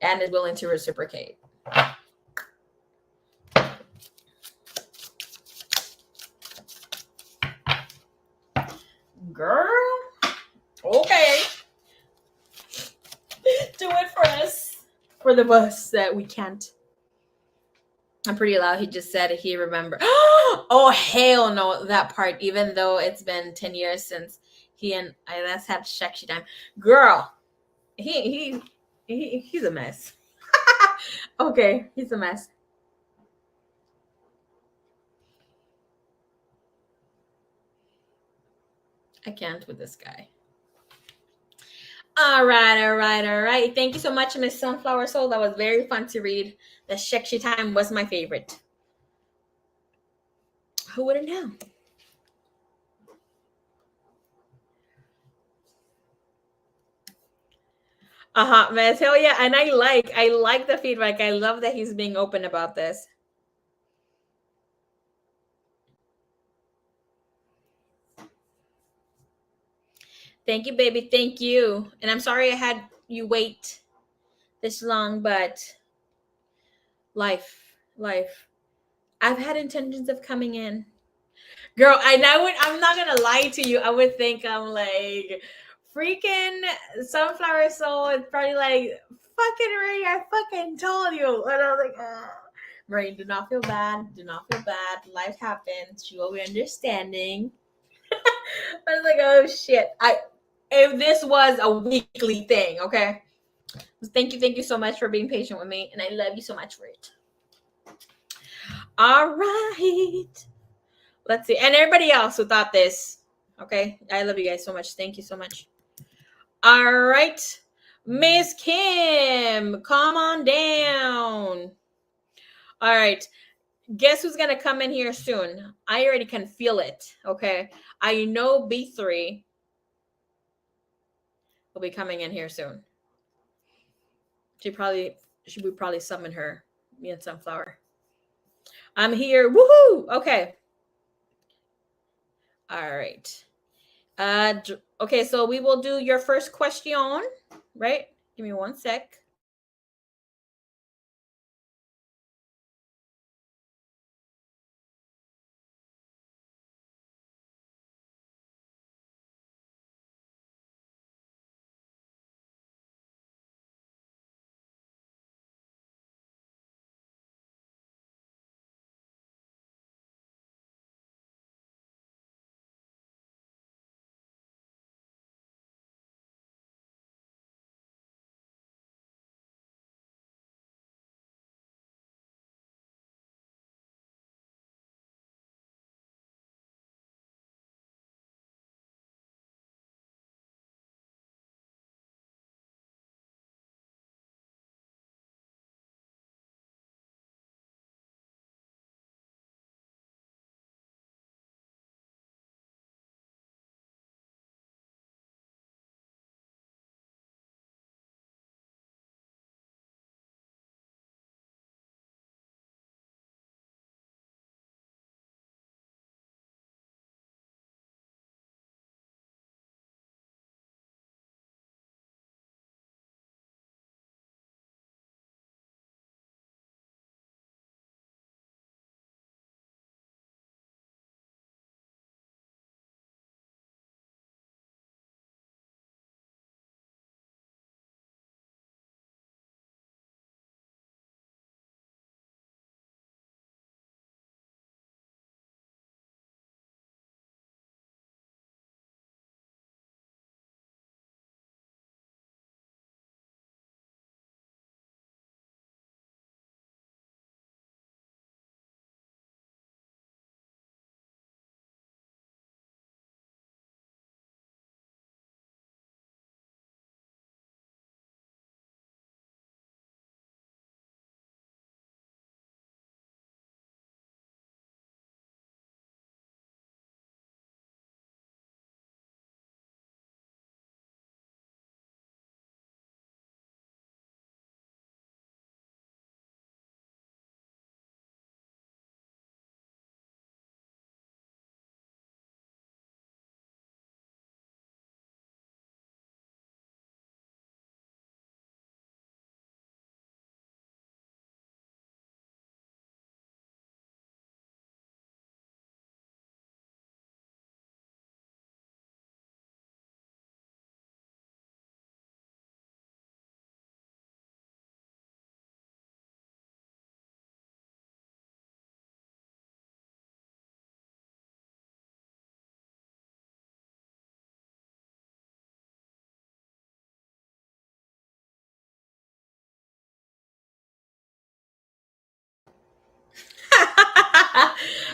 and is willing to reciprocate. Girl, okay, do it for us, for the bus that we can't. I'm pretty loud. He just said he remembered. Oh, hell no, that part. Even though it's been 10 years since he and I last had sexy time. Girl, he's a mess. Okay, he's a mess. I can't with this guy. All right, all right, all right. Thank you so much, Miss Sunflower Soul. That was very fun to read. The sexy time was my favorite. Who would have known? Man. Hell yeah. And I like the feedback. I love that he's being open about this. Thank you, baby. Thank you. And I'm sorry I had you wait this long, but life. I've had intentions of coming in. Girl, I'm not gonna lie to you. I would think I'm like freaking Sunflower Soul. It's probably like fucking Ray, I fucking told you. And I was like, Ray, do not feel bad. Do not feel bad. Life happens. You will be understanding. I was like, oh shit. If this was a weekly thing, okay. Thank you so much for being patient with me, and I love you so much for it. All right. Let's see. And everybody else who thought this. Okay. I love you guys so much. Thank you so much. All right. Miss Kim, come on down. All right. Guess who's going to come in here soon? I already can feel it. Okay. I know B3 will be coming in here soon. She would probably summon her, me and Sunflower. I'm here. Woohoo. Okay. All right. Okay, so we will do your first question, right? Give me one sec.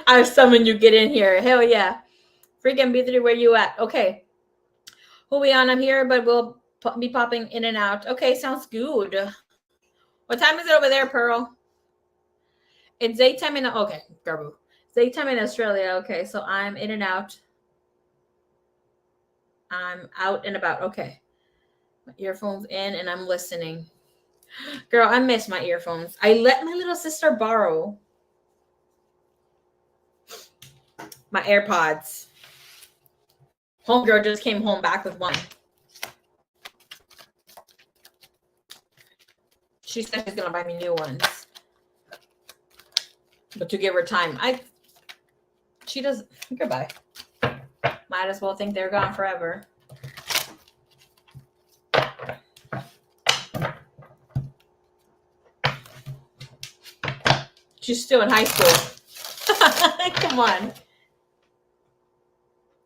I summon you, get in here. Hell yeah. Freaking B3, where you at? Okay. Who we on? I'm here, but we'll be popping in and out. Okay, sounds good. What time is it over there, Pearl? It's daytime in, okay, Garbu. It's daytime in Australia. Okay, so I'm in and out. I'm out and about. Okay. My earphones in and I'm listening. Girl, I miss my earphones. I let my little sister borrow my AirPods. Homegirl just came home back with one. She said she's gonna buy me new ones. But to give her time. She does. Goodbye. Might as well think they're gone forever. She's still in high school. Come on.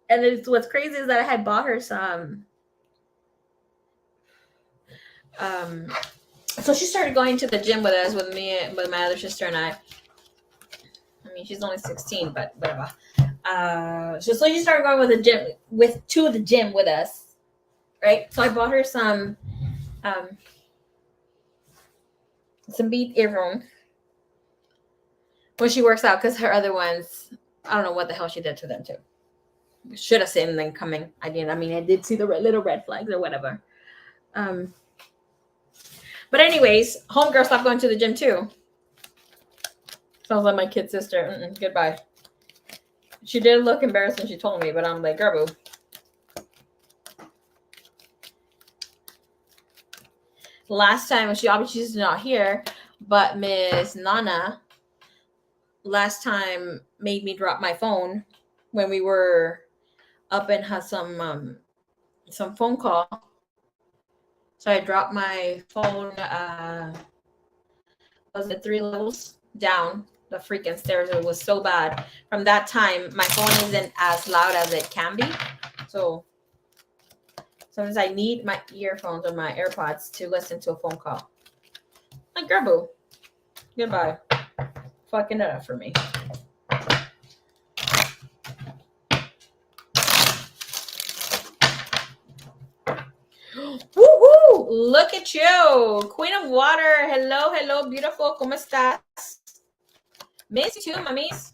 And what's crazy is that I had bought her some. So she started going to the gym with us, with me, with my other sister and I. I mean, she's only 16, but whatever. So she started going to the gym with us, right? So I bought her some Beat earphones when she works out, because her other ones, I don't know what the hell she did to them too. Should have seen them coming. I did see the little red flags or whatever. But anyways, homegirl stopped going to the gym too. Sounds like my kid sister. Goodbye. She did look embarrassed when she told me, but I'm like, girl, boo. Last time, she's not here, but Miss Nana last time made me drop my phone when we were up and had some phone call. So I dropped my phone, was it 3 levels down the freaking stairs? It was so bad. From that time, my phone isn't as loud as it can be. So sometimes I need my earphones or my AirPods to listen to a phone call. Like, girl, boo. Goodbye. Fucking it up for me. Woohoo! Look at you, Queen of Water. Hello, hello, beautiful. ¿Cómo estás? Miss you too, mummies.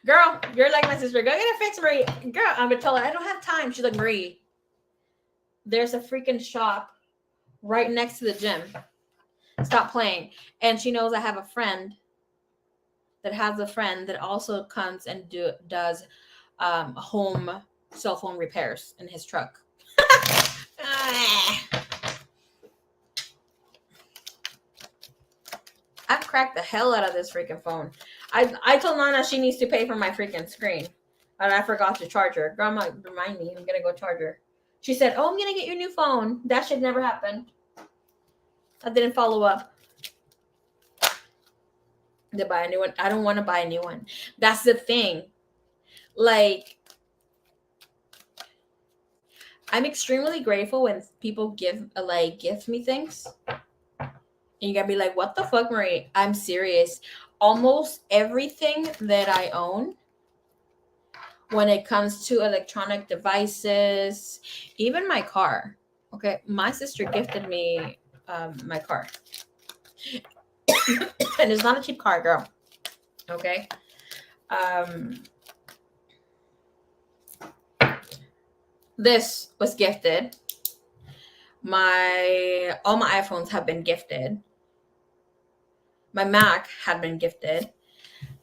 Girl, you're like my sister. Go get a fix, Marie. Girl, I'm gonna tell her I don't have time. She's like, Marie, there's a freaking shop right next to the gym. Stop playing. And she knows I have a friend that has a friend that also comes and does home cell phone repairs in his truck. I've cracked the hell out of this freaking phone. I told Nana she needs to pay for my freaking screen, and I forgot to charge her. Grandma, remind me. I'm gonna go charge her. She said, "Oh, I'm gonna get your new phone." That should never happen. I didn't follow up to buy a new one. I don't want to buy a new one. That's the thing. Like, I'm extremely grateful when people gift me things. And you gotta be like, what the fuck, Marie? I'm serious. Almost everything that I own, when it comes to electronic devices, even my car. Okay, my sister gifted me my car. And it's not a cheap car, girl. Okay. This was gifted. All my iPhones have been gifted. My Mac had been gifted.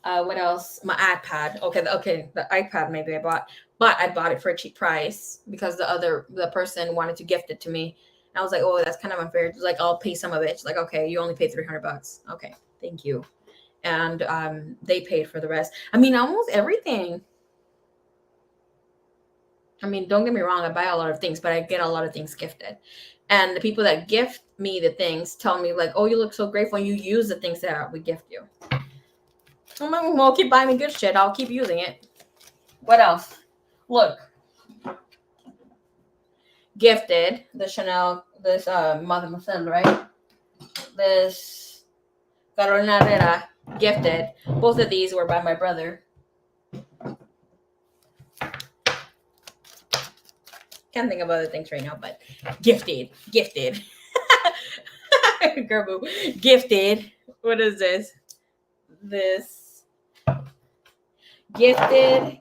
What else? My iPad. Okay, the iPad maybe I bought, but I bought it for a cheap price because the person wanted to gift it to me. And I was like, oh, that's kind of unfair. She's like, I'll pay some of it. She's like, okay, you only paid $300. Okay, thank you. And they paid for the rest. I mean, almost everything. I mean, don't get me wrong, I buy a lot of things, but I get a lot of things gifted. And the people that gift me the things tell me like, oh, you look so grateful and you use the things that we gift you. Well, keep buying me good shit. I'll keep using it. What else? Look. Gifted the Chanel, this Mother Marcel, right? This Carolina Herrera gifted. Both of these were by my brother. Can't think of other things right now, but gifted. Girl boo. Gifted. What is this? This gifted.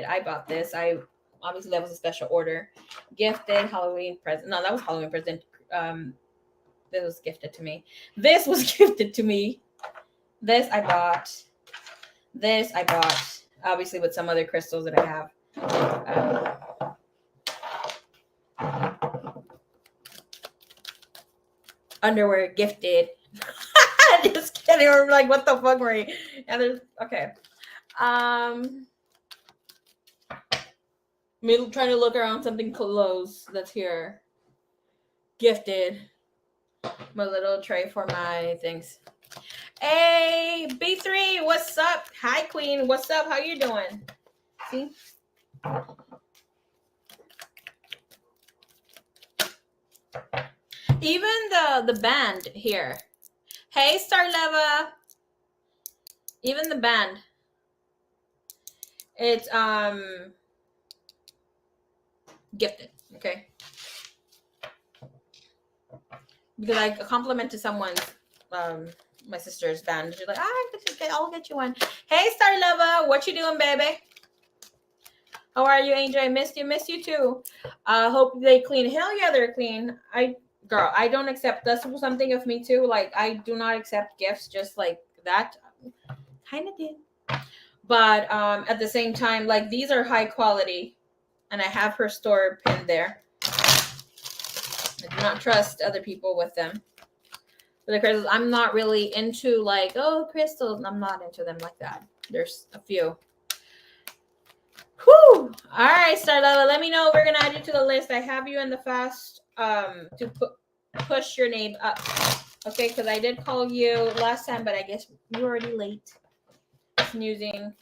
I bought this. I obviously that was a special order. Gifted Halloween present. No, that was Halloween present. This was gifted to me. This I bought. This I bought. Obviously with some other crystals that I have. Underwear gifted. Just kidding. I'm like, what the fuck, Marie? And there's okay. Me trying to look around something close that's here. Gifted. My little tray for my things. Hey, B3, what's up? Hi, Queen. What's up? How you doing? See? Even the band here. Hey, Starleva. Even the band. It's gifted, okay? Because I complimented someone's my sister's band. She's like, I'll get you one. Hey, Starleva, what you doing, baby? How are you, Angel? I missed you too. Hope they clean. Hell yeah, they're clean. Girl, I don't accept. That's something of me too. Like, I do not accept gifts just like that. Kind of did. But at the same time, like, these are high quality. And I have her store pinned there. I do not trust other people with them. For the crystals, I'm not really into like, oh, crystals. I'm not into them like that. There's a few. Whew. All right, Starlella, let me know. We're gonna add you to the list. I have you in the fast to push your name up. Okay, because I did call you last time, but I guess you were already late. Snoozing.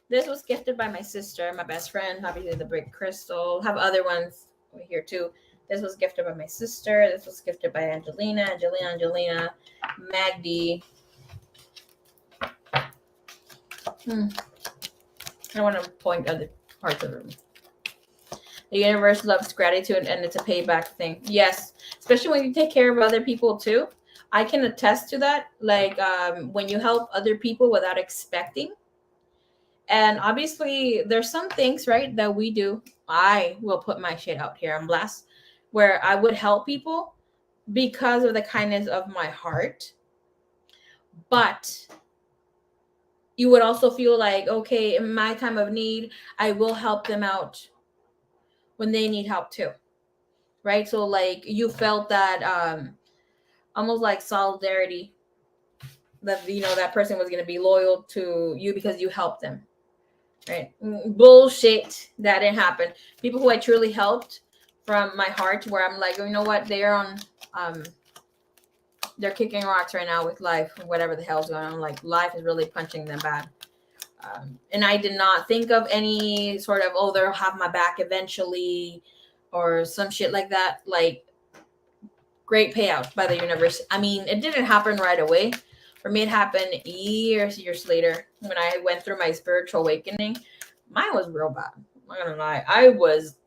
This was gifted by my sister, my best friend. Obviously, the brick crystal. Have other ones over here too. This was gifted by my sister. This was gifted by Angelina, Magdi. I don't want to point other parts of the room. The universe loves gratitude, and it's a payback thing. Yes, especially when you take care of other people too. I can attest to that. Like when you help other people without expecting. And obviously, there's some things, right, that we do. I will put my shit out here on blast, where I would help people because of the kindness of my heart. But you would also feel like, okay, in my time of need, I will help them out when they need help too. Right? So like you felt that almost like solidarity that, you know, that person was going to be loyal to you because you helped them. Right? Bullshit. That didn't happen. People who I truly helped from my heart, where I'm like, you know what, they're on they're kicking rocks right now with life, whatever the hell's going on. Like, life is really punching them bad. And I did not think of any sort of, oh, they'll have my back eventually or some shit like that. Like, great payout by the universe. I mean, it didn't happen right away. For me, it happened years later when I went through my spiritual awakening. Mine was real bad. I'm not gonna lie. I was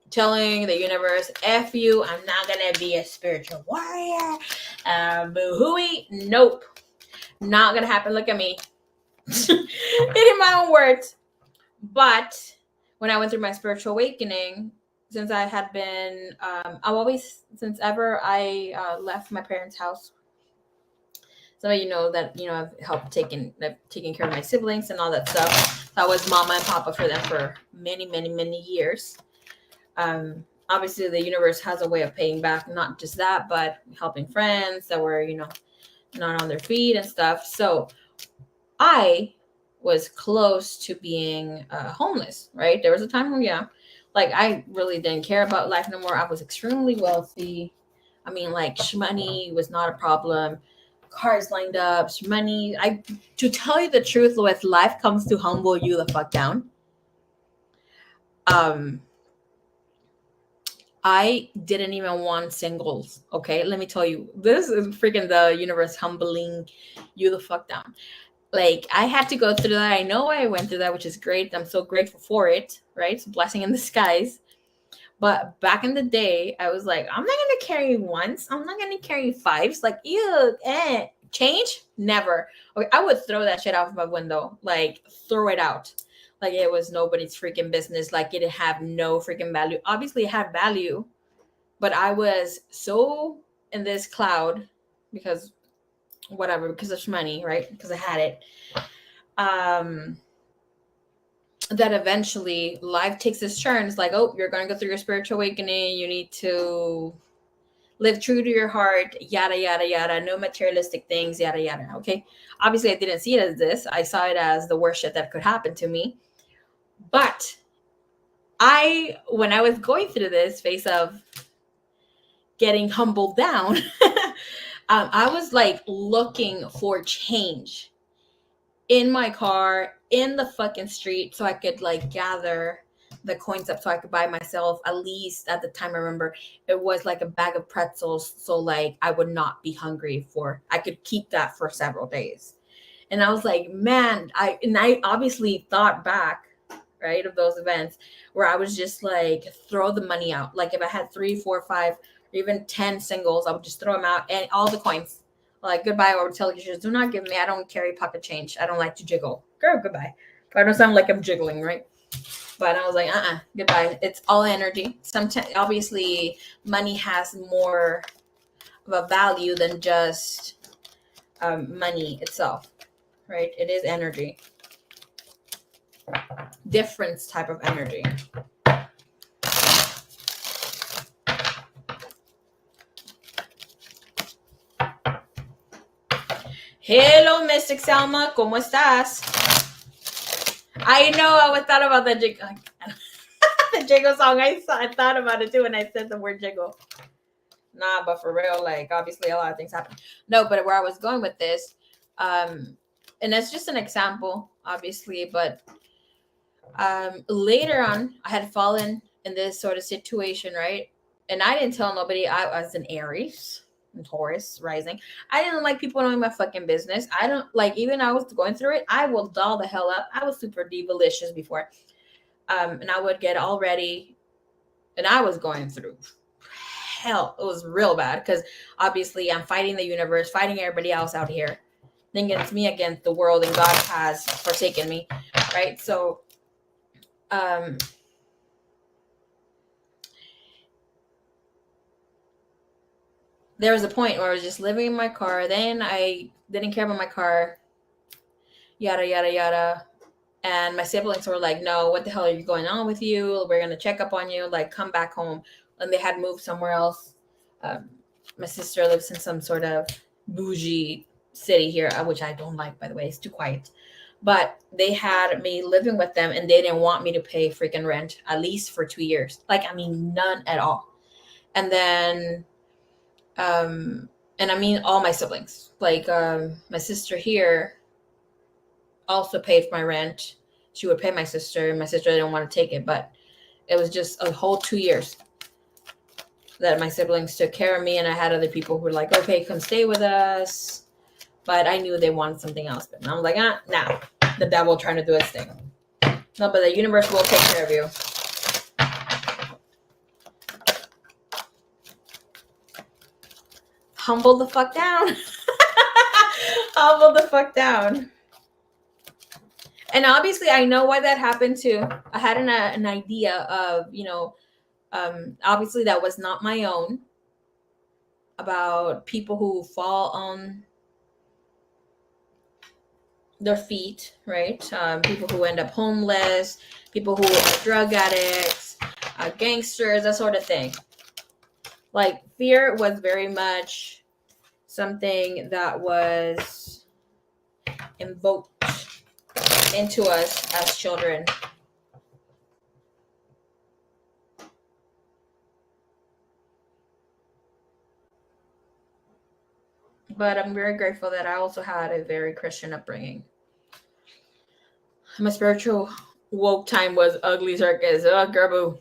telling the universe, F you, I'm not gonna be a spiritual warrior. Boo-hooey. Nope. Not gonna happen. Look at me. In my own words. But when I went through my spiritual awakening, since I had been, I've always, since ever I left my parents' house, some of you know that, you know, I've helped taking care of my siblings and all that stuff. So I was mama and papa for them for many, many, many years. Obviously the universe has a way of paying back, not just that, but helping friends that were, you know, not on their feet and stuff. So I was close to being homeless, right? There was a time when, like, I really didn't care about life no more. I was extremely wealthy. I mean, like, money was not a problem. Cars lined up, money. To tell you the truth, with life comes to humble you the fuck down. I didn't even want singles. Okay, let me tell you, this is freaking the universe humbling you the fuck down. Like, I had to go through that. I know I went through that, which is great. I'm so grateful for it, right? It's a blessing in disguise. But back in the day, I was like, I'm not gonna carry ones. I'm not gonna carry fives. Like, ew, change? Never. Okay, I would throw that shit out my window. Like, throw it out. Like it was nobody's freaking business. Like it had no freaking value. Obviously, it had value, but I was so in this cloud because whatever, because of money, right? Because I had it. Um, that eventually life takes its turn. It's like, oh, you're going to go through your spiritual awakening. You need to live true to your heart, yada, yada, yada. No materialistic things, yada, yada. Okay. Obviously, I didn't see it as this. I saw it as the worst shit that could happen to me. But when I was going through this phase of getting humbled down, I was like looking for change in my car, in the fucking street, so I could like gather the coins up so I could buy myself, at least at the time I remember, it was like a bag of pretzels. So like I would not be hungry I could keep that for several days. And I was like, man, I obviously thought back, right, of those events where I was just like, throw the money out. Like if I had 3, 4, 5, or even 10 singles, I would just throw them out and all the coins. Like goodbye, or tell you, do not give me. I don't carry pocket change. I don't like to jiggle. Girl, goodbye. I don't sound like I'm jiggling, right? But I was like, goodbye. It's all energy. Sometimes, obviously, money has more of a value than just money itself, right? It is energy. Different type of energy. Hello, Mystic Selma. ¿Cómo estás? I know I was thought about the jiggle. The jiggle song. I thought about it too when I said the word jiggle. Nah, but for real, like obviously a lot of things happen. No, but where I was going with this, and that's just an example, obviously, but later on, I had fallen in this sort of situation, right? And I didn't tell nobody. I was an Aries and Taurus rising. I didn't like people knowing my fucking business. I don't like, even I was going through it, I will doll the hell up. I was super divalicious before. And I would get all ready, and I was going through hell. It was real bad because obviously I'm fighting the universe, fighting everybody else out here. Thinking it's me against the world, and God has forsaken me, right? So there was a point where I was just living in my car. Then I didn't care about my car, yada, yada, yada. And my siblings were like, no, what the hell are you going on with you? We're going to check up on you. Like, come back home. And they had moved somewhere else. My sister lives in some sort of bougie city here, which I don't like, by the way. It's too quiet. But they had me living with them, and they didn't want me to pay freaking rent, at least for 2 years. Like, I mean, none at all. And then, and I mean, all my siblings. Like, my sister here also paid for my rent. She would pay my sister. My sister didn't want to take it, but it was just a whole 2 years that my siblings took care of me, and I had other people who were like, okay, come stay with us. But I knew they wanted something else. But I'm like, nah, the devil trying to do its thing. No, but the universe will take care of you. Humble the fuck down. Humble the fuck down. And obviously, I know why that happened too. I had an idea of, obviously that was not my own, about people who fall on their feet, right? People who end up homeless, people who are drug addicts, gangsters, that sort of thing. Like, fear was very much something that was invoked into us as children. But I'm very grateful that I also had a very Christian upbringing. My spiritual woke time was ugly circus. Oh, girl, boo.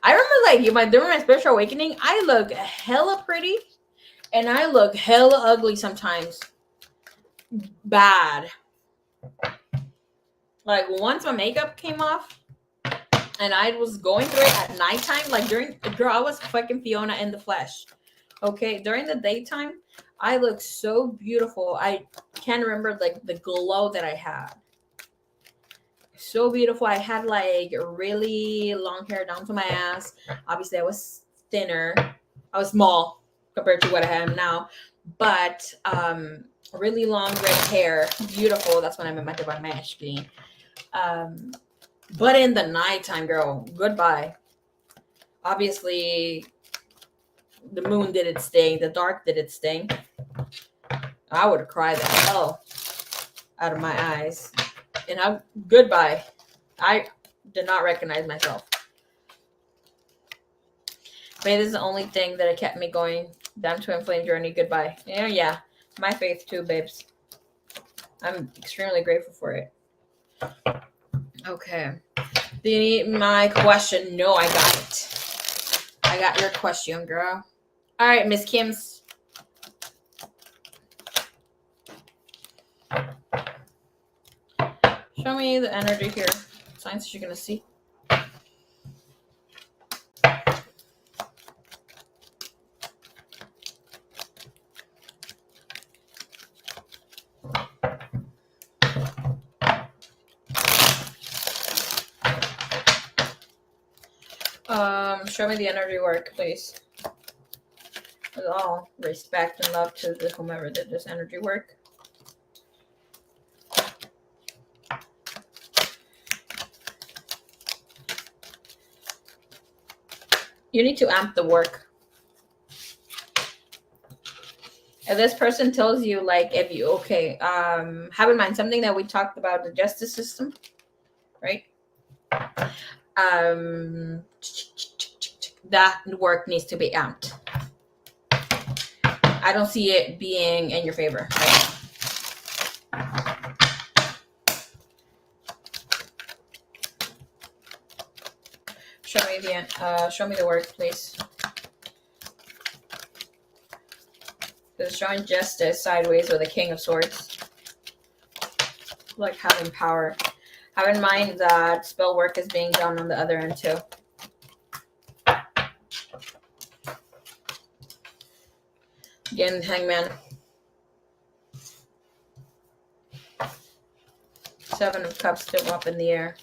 I remember like during my spiritual awakening, I look hella pretty and I look hella ugly sometimes. Bad. Like once my makeup came off and I was going through it at nighttime, like girl, I was fucking Fiona in the flesh. Okay, during the daytime, I looked so beautiful. I can't remember like the glow that I had. So beautiful. I had like really long hair down to my ass. Obviously, I was thinner. I was small compared to what I am now, but really long red hair, beautiful. That's when I met my divine masculine. But in the nighttime, girl, goodbye. Obviously, the moon did its thing, the dark did its thing. I would have cried the hell out of my eyes. And goodbye. I did not recognize myself. Maybe this is the only thing that kept me going down to inflamed journey. Goodbye. Yeah, my faith too, babes. I'm extremely grateful for it. Okay. Do you need my question? No, I got it. I got your question, girl. All right, Miss Kim's. Show me the energy here. Signs you're going to see. Show me the energy work, please. With all respect and love to whomever did this energy work. You need to amp the work. If this person tells you, like, if you, okay, have in mind something that we talked about, the justice system, right? That work needs to be amped. I don't see it being in your favor right now. Show me the work, please. It's showing justice sideways with a King of Swords. Like having power. Have in mind that spell work is being done on the other end too. Again, Hangman. 7 of Cups still up in the air.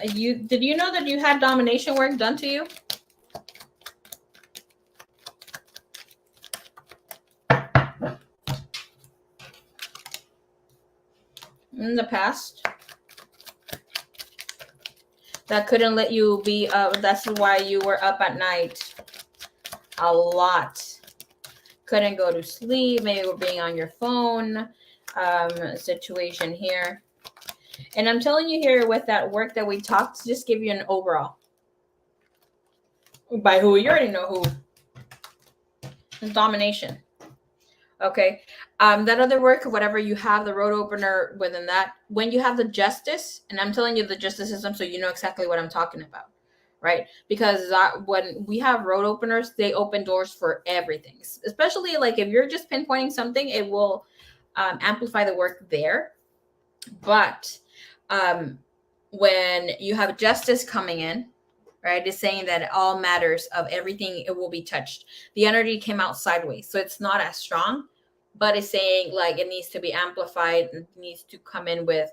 Did you know that you had domination work done to you? In the past? That couldn't let you be that's why you were up at night a lot. Couldn't go to sleep, maybe we're being on your phone situation here. And I'm telling you here with that work that we talked, to just give you an overall. By who? You already know who. It's domination. Okay. That other work, whatever you have, the road opener within that, when you have the justice, and I'm telling you the justice system so you know exactly what I'm talking about, right? Because when we have road openers, they open doors for everything. Especially like if you're just pinpointing something, it will amplify the work there. But when you have justice coming in, right, it's saying that all matters of everything, it will be touched. The energy came out sideways, so it's not as strong, but it's saying like it needs to be amplified, it needs to come in with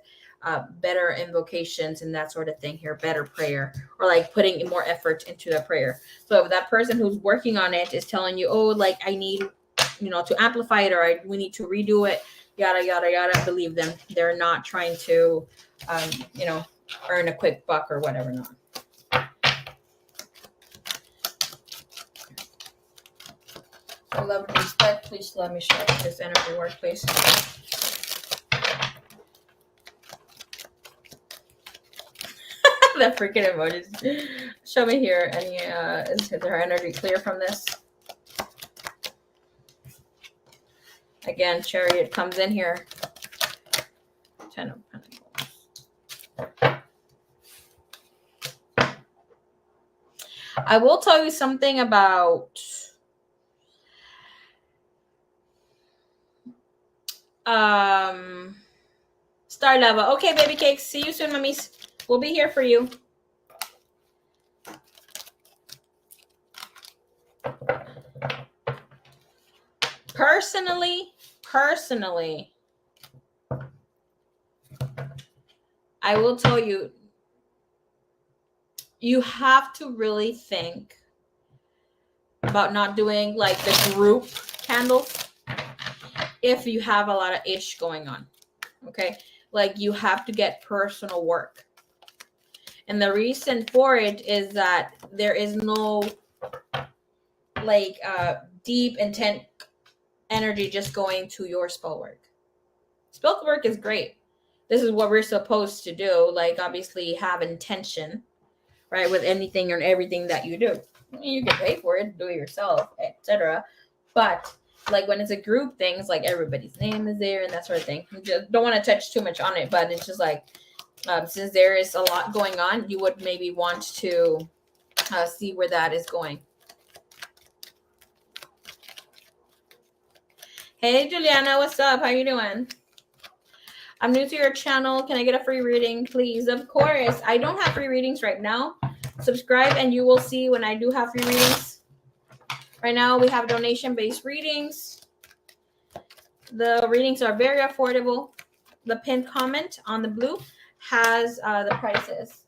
better invocations and that sort of thing here, better prayer, or like putting more effort into the prayer. So if that person who's working on it is telling you, oh, like I need, to amplify it, or we need to redo it, yada, yada, yada, believe them. They're not trying to, earn a quick buck or whatever not. So love and respect, please let me show this energy work, please. That freaking emojis. Show me here. Any is her energy clear from this? Again, Chariot comes in here. I will tell you something about Star Lava. Okay, baby cakes. See you soon, mummies. We'll be here for you. Personally, I will tell you, you have to really think about not doing like the group candles if you have a lot of ish going on. Okay, like you have to get personal work, and the reason for it is that there is no like deep intent energy just going to your spell work. Spell work is great. This is what we're supposed to do. Like obviously have intention, right, with anything and everything that you do. You get paid for it, do it yourself, etc. But like when it's a group thing, it's like everybody's name is there and that sort of thing. You just don't want to touch too much on it, but it's just like since there is a lot going on, you would maybe want to see where that is going. Hey Juliana, what's up? How you doing? I'm new to your channel. Can I get a free reading, please? Of course. I don't have free readings right now. Subscribe and you will see when I do have free readings. Right now we have donation-based readings. The readings are very affordable. The pinned comment on the blue has the prices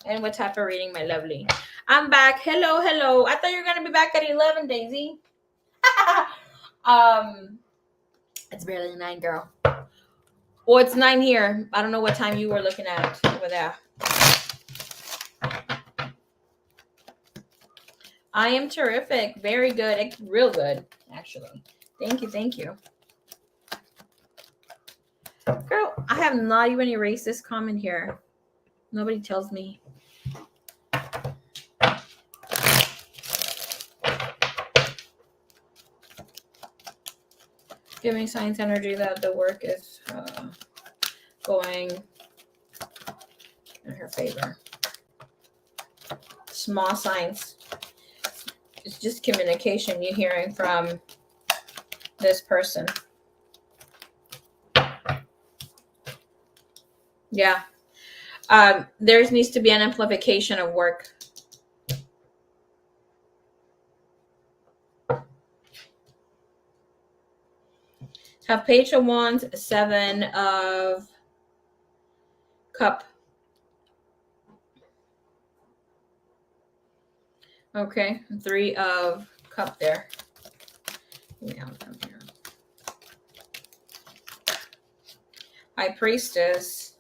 and what type of reading, my lovely. I'm back. Hello. I thought you were going to be back at 11, Daisy. It's barely 9, girl. Well, it's 9 here. I don't know what time you were looking at over there. I am terrific. Very good. Real good, actually. Thank you. Girl, I have not even erased this comment here. Nobody tells me. Giving signs energy that the work is going in her favor. Small signs. It's just communication you're hearing from this person. Yeah. There needs to be an amplification of work. Have Page of Wands, 7 of Cup. Okay, 3 of Cup there. Yeah, here. High Priestess.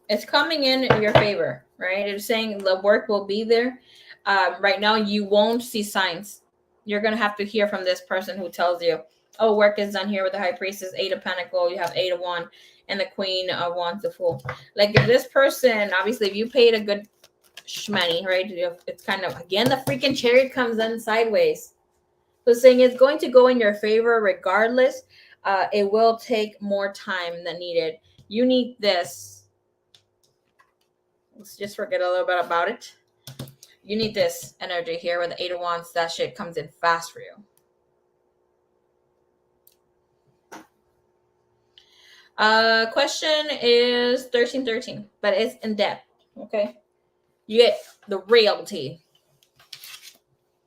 It's coming in your favor, right? It's saying the work will be there. Right now, you won't see signs. You're going to have to hear from this person who tells you, oh, work is done here with the High Priestess, 8 of Pentacles, you have 8 of Wands, and the Queen of Wands, the Fool. Like if this person, obviously, if you paid a good shmoney, right? It's kind of, again, the freaking Chariot comes in sideways. So saying it's going to go in your favor regardless. It will take more time than needed. You need this. Let's just forget a little bit about it. You need this energy here with the 8 of Wands. That shit comes in fast for you. Question is 1313, but it's in depth. Okay. You get the reality.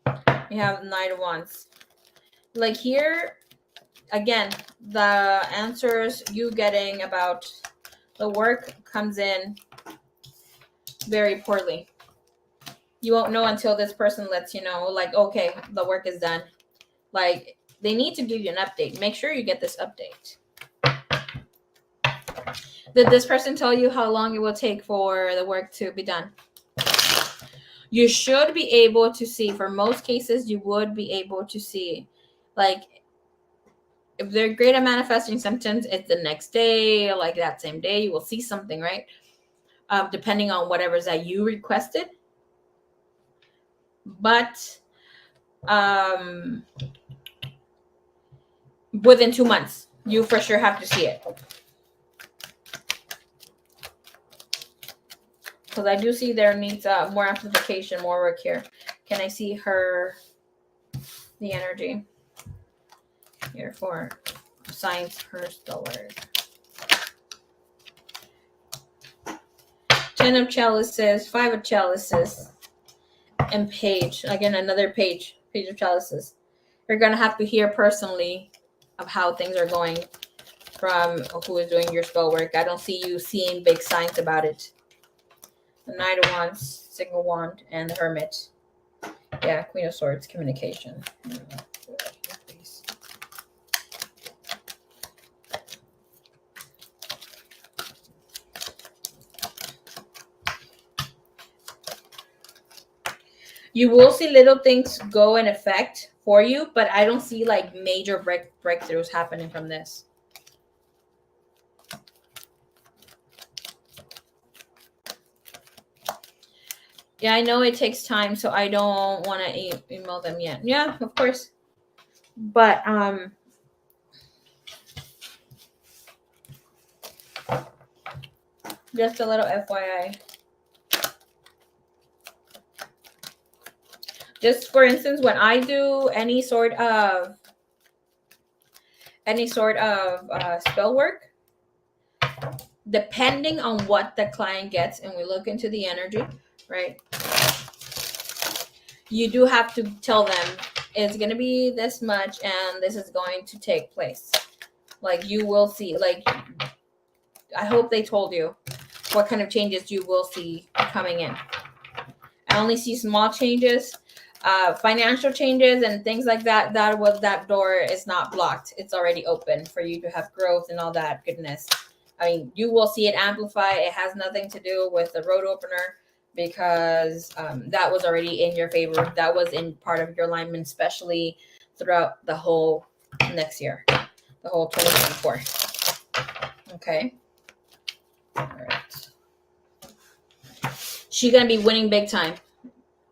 You have 9 of Wands. Like here, again, the answers you getting about the work comes in very poorly. You won't know until this person lets you know, like, okay, the work is done. Like, they need to give you an update. Make sure you get this update. Did this person tell you how long it will take for the work to be done? You should be able to see, for most cases, you would be able to see, like, if they're great at manifesting symptoms, it's the next day, like that same day, you will see something, right? Depending on whatever's that you requested. But within 2 months, you for sure have to see it. because I do see there needs more amplification, more work here. Can I see the energy here for signs her spell work? 10 of chalices, 5 of chalices, and page. Again, another page of chalices. You're going to have to hear personally of how things are going from who is doing your spell work. I don't see you seeing big signs about it. The Knight of Wands, Single Wand, and the Hermit. Yeah, Queen of Swords, communication. You will see little things go in effect for you, but I don't see like major breakthroughs happening from this. Yeah, I know it takes time, so I don't want to email them yet. Yeah, of course. But just a little FYI. Just for instance, when I do any sort of spell work, depending on what the client gets, and we look into the energy, right? You do have to tell them it's going to be this much and this is going to take place. Like, you will see, like, I hope they told you what kind of changes you will see coming in. I only see small changes, financial changes and things like that. That door is not blocked. It's already open for you to have growth and all that goodness. I mean, you will see it amplify. It has nothing to do with the road opener, because that was already in your favor. That was in part of your alignment, especially throughout the whole next year, the whole 2024. Okay. All right. She's going to be winning big time.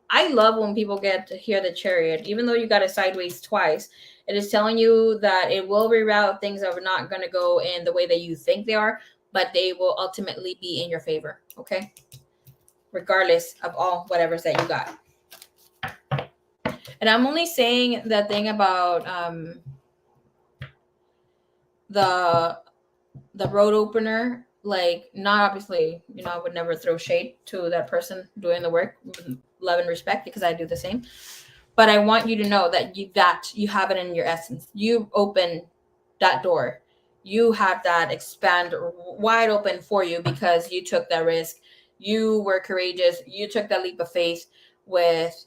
I love when people get to hear the Chariot, even though you got it sideways twice. It is telling you that it will reroute. Things are not going to go in the way that you think they are, but they will ultimately be in your favor. Okay. Regardless of all whatever's that you got. And I'm only saying that thing about the road opener, like, not obviously, I would never throw shade to that person doing the work, love and respect, because I do the same. But I want you to know that you have it in your essence. You open that door. You have that expand wide open for you because you took that risk. You were courageous. You took that leap of faith with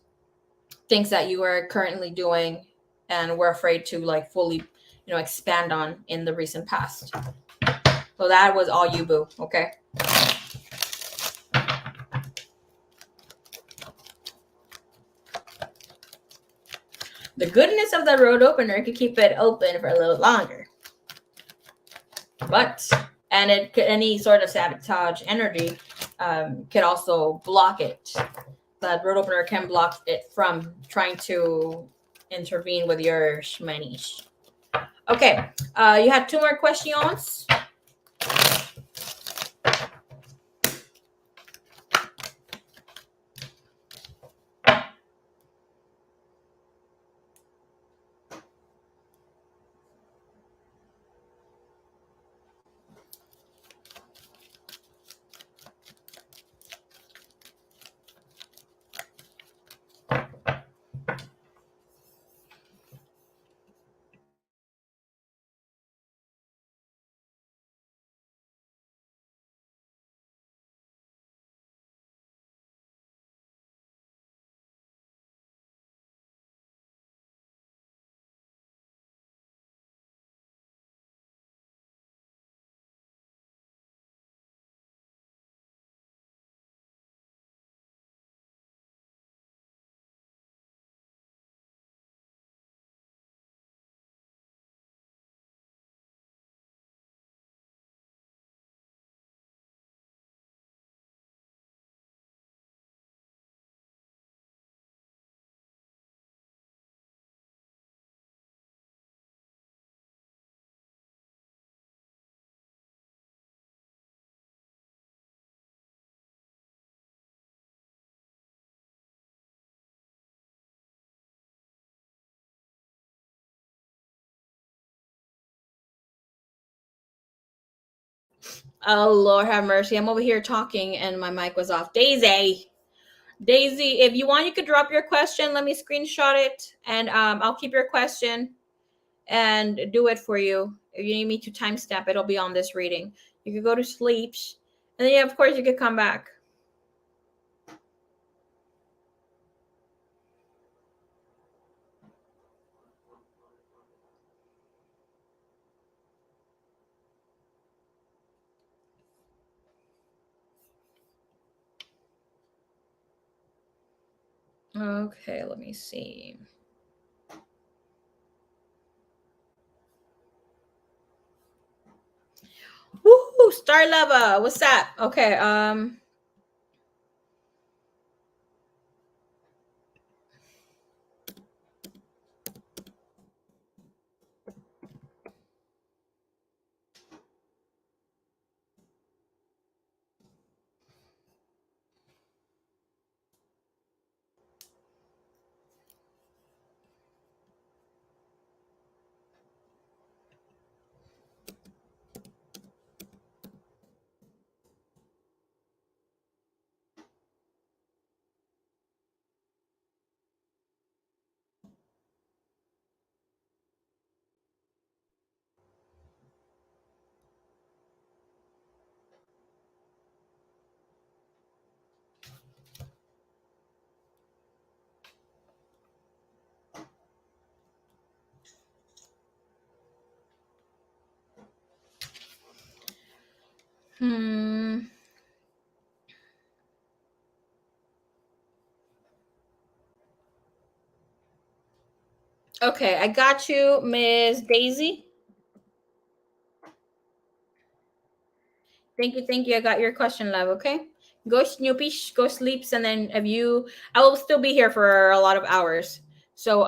things that you are currently doing and were afraid to like fully, expand on in the recent past. So that was all you, boo. Okay. The goodness of the road opener could keep it open for a little longer. And it could, any sort of sabotage energy could also block it. That road opener can block it from trying to intervene with your shmanish. Okay, you had 2 more questions. Oh, Lord have mercy. I'm over here talking and my mic was off. Daisy, if you want, you could drop your question. Let me screenshot it and I'll keep your question and do it for you. If you need me to timestamp, it'll be on this reading. You could go to sleep. And then, yeah, of course, you could come back. Okay, let me see. Woo, Star Lover, what's up? Okay, okay, I got you, Miss Daisy. Thank you. I got your question, love. Okay, go Snoopy, go sleeps, and then if you, I will still be here for a lot of hours. So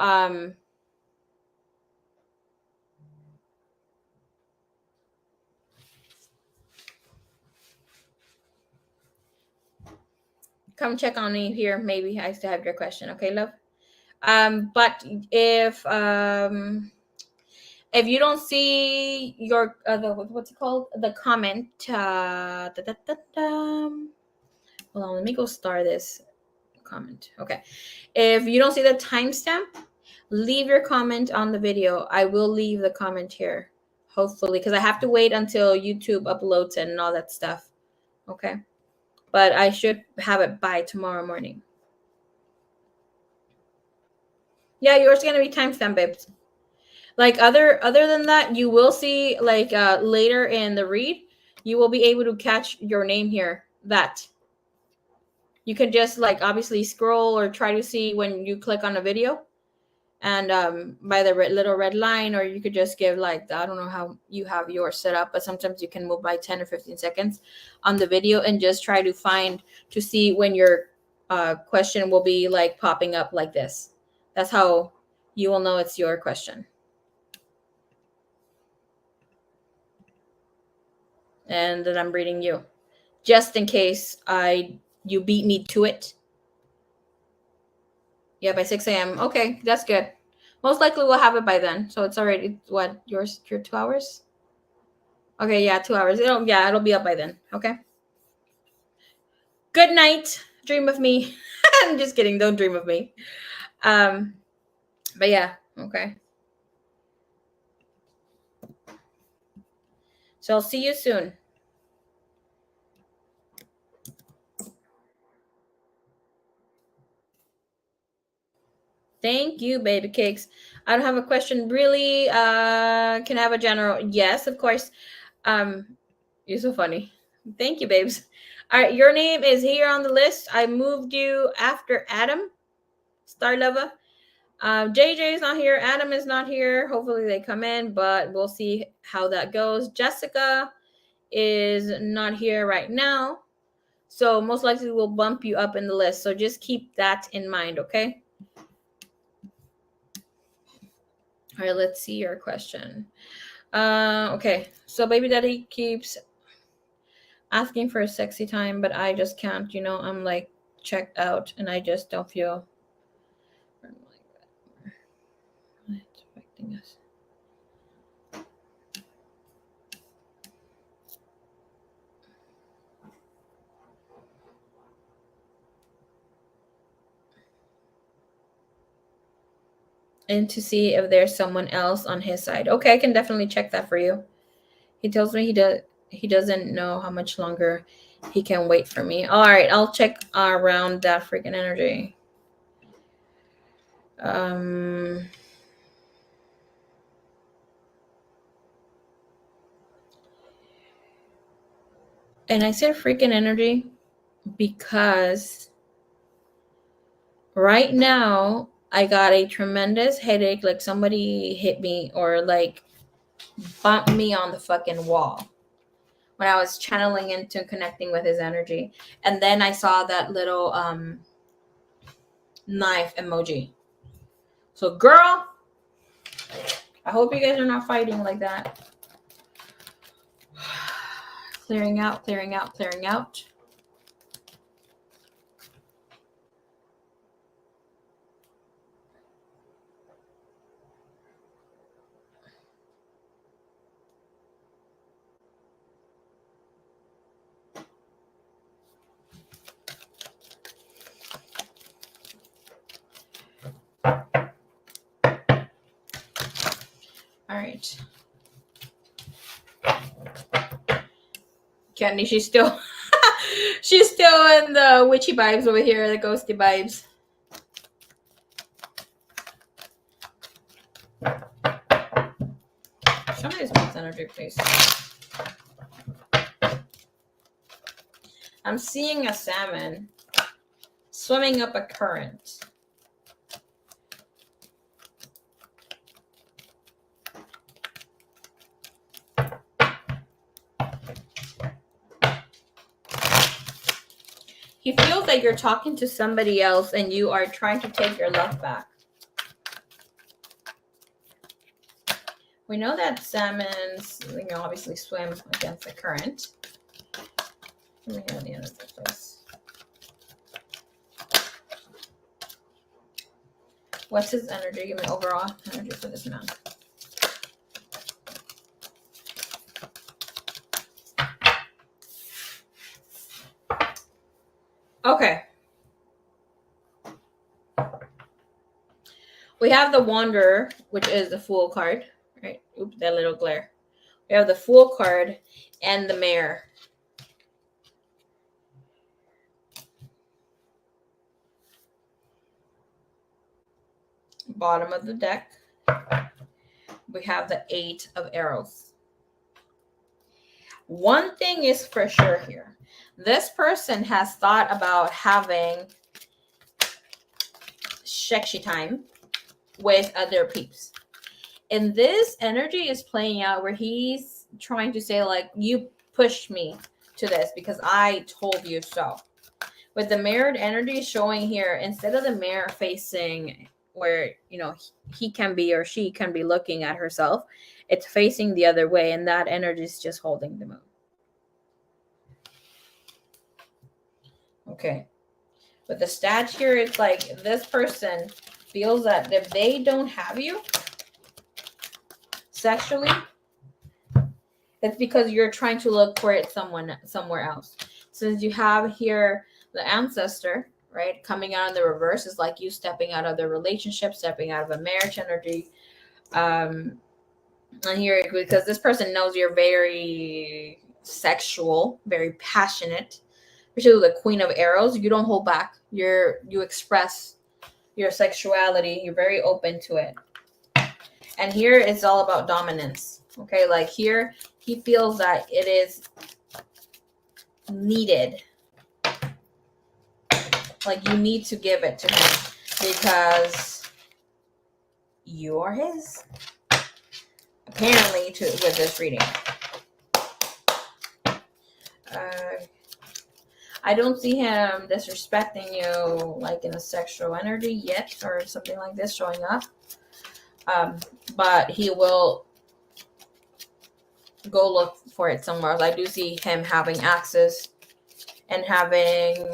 come check on me here. Maybe I still have your question. Okay, love. But if you don't see your what's it called, the comment, hold on, let me go star this comment. Okay, if you don't see the timestamp, leave your comment on the video. I will leave the comment here, hopefully, because I have to wait until YouTube uploads and all that stuff. Okay, but I should have it by tomorrow morning. Yeah, yours gonna be timestamp, babes. Like other than that, you will see like later in the read, you will be able to catch your name here. That you can just like obviously scroll or try to see when you click on a video, and by the little red line, or you could just give like, I don't know how you have yours set up, but sometimes you can move by 10 or 15 seconds on the video and just try to find to see when your question will be like popping up like this. That's how you will know it's your question. And that I'm reading you, just in case you beat me to it. Yeah, by 6 a.m. Okay, that's good. Most likely we'll have it by then. So it's already what, your 2 hours? Okay, yeah, 2 hours. It'll be up by then. Okay. Good night. Dream of me. I'm just kidding. Don't dream of me. Um, but yeah, okay. So I'll see you soon. Thank you, baby cakes. I don't have a question really. Can I have a general? Yes, of course. You're so funny. Thank you, babes. All right, your name is here on the list. I moved you after Adam, Star Lover. JJ is not here. Adam is not here. Hopefully they come in, but we'll see how that goes. Jessica is not here right now. So most likely we'll bump you up in the list. So just keep that in mind, okay? All right, let's see your question. Okay, so baby daddy keeps asking for a sexy time, but I just can't, I'm like checked out and I just don't feel it's affecting us. and to see if there's someone else on his side. Okay, I can definitely check that for you. He tells me he doesn't know how much longer he can wait for me. All right, I'll check around that freaking energy. And I said freaking energy because right now I got a tremendous headache, like somebody hit me or like bumped me on the fucking wall when I was channeling into connecting with his energy. And then I saw that little knife emoji. So girl, I hope you guys are not fighting like that. Clearing out, clearing out, clearing out. All right. Candy, she's still she's still in the witchy vibes over here, the ghosty vibes. Show me this month's energy, please. I'm seeing a salmon swimming up a current. He feels like you're talking to somebody else and you are trying to take your love back. We know that salmons, obviously swim against the current. Let me have the end of this place. What's his energy? Give me overall energy for this man. Okay. We have the Wanderer, which is the Fool card. Right? Oops, that little glare. We have the Fool card and the Mayor. Bottom of the deck, we have the 8 of Arrows. One thing is for sure here. This person has thought about having sexy time with other peeps. And this energy is playing out where he's trying to say, like, you pushed me to this because I told you so. With the mirrored energy showing here, instead of the mirror facing where, he can be or she can be looking at herself, it's facing the other way, and that energy is just holding the moon. Okay. With the stat here, it's like this person feels that if they don't have you sexually, it's because you're trying to look for it somewhere else. Since you have here the ancestor, right, coming out in the reverse, is like you stepping out of the relationship, stepping out of a marriage energy. And here, because this person knows you're very sexual, very passionate, especially the Queen of Arrows, you don't hold back. You express your sexuality. You're very open to it. And here it's all about dominance. Okay, like here he feels that it is needed. Like you need to give it to him because you are his. Apparently, with this reading. I don't see him disrespecting you like in a sexual energy yet or something like this showing up. But he will go look for it somewhere else. I do see him having access and having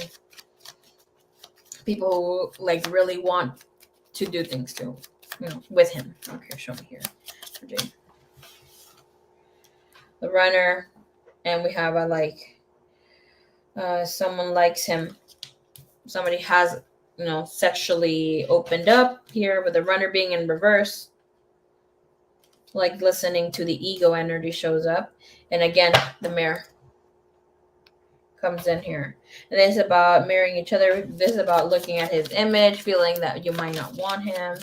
people who like really want to do things too, with him. Okay, show me here. The Runner, and we have someone likes him. Somebody has sexually opened up here with the runner being in reverse. Like listening to the ego energy shows up. And again, the mirror comes in here. And this is about mirroring each other. This is about looking at his image, feeling that you might not want him.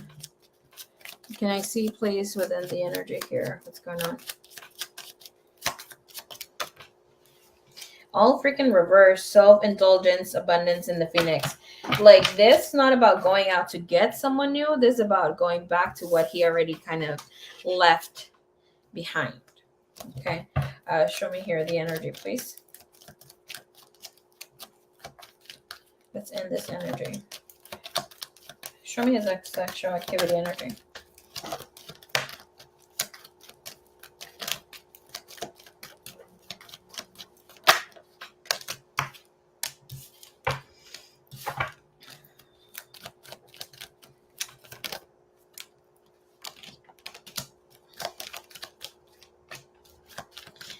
Can I see, please, within the energy here? What's going on? All freaking reverse, self-indulgence, abundance in the Phoenix. Like, this is not about going out to get someone new. This is about going back to what he already kind of left behind. Okay. Show me here the energy, please. Let's end this energy. Show me his sexual activity energy.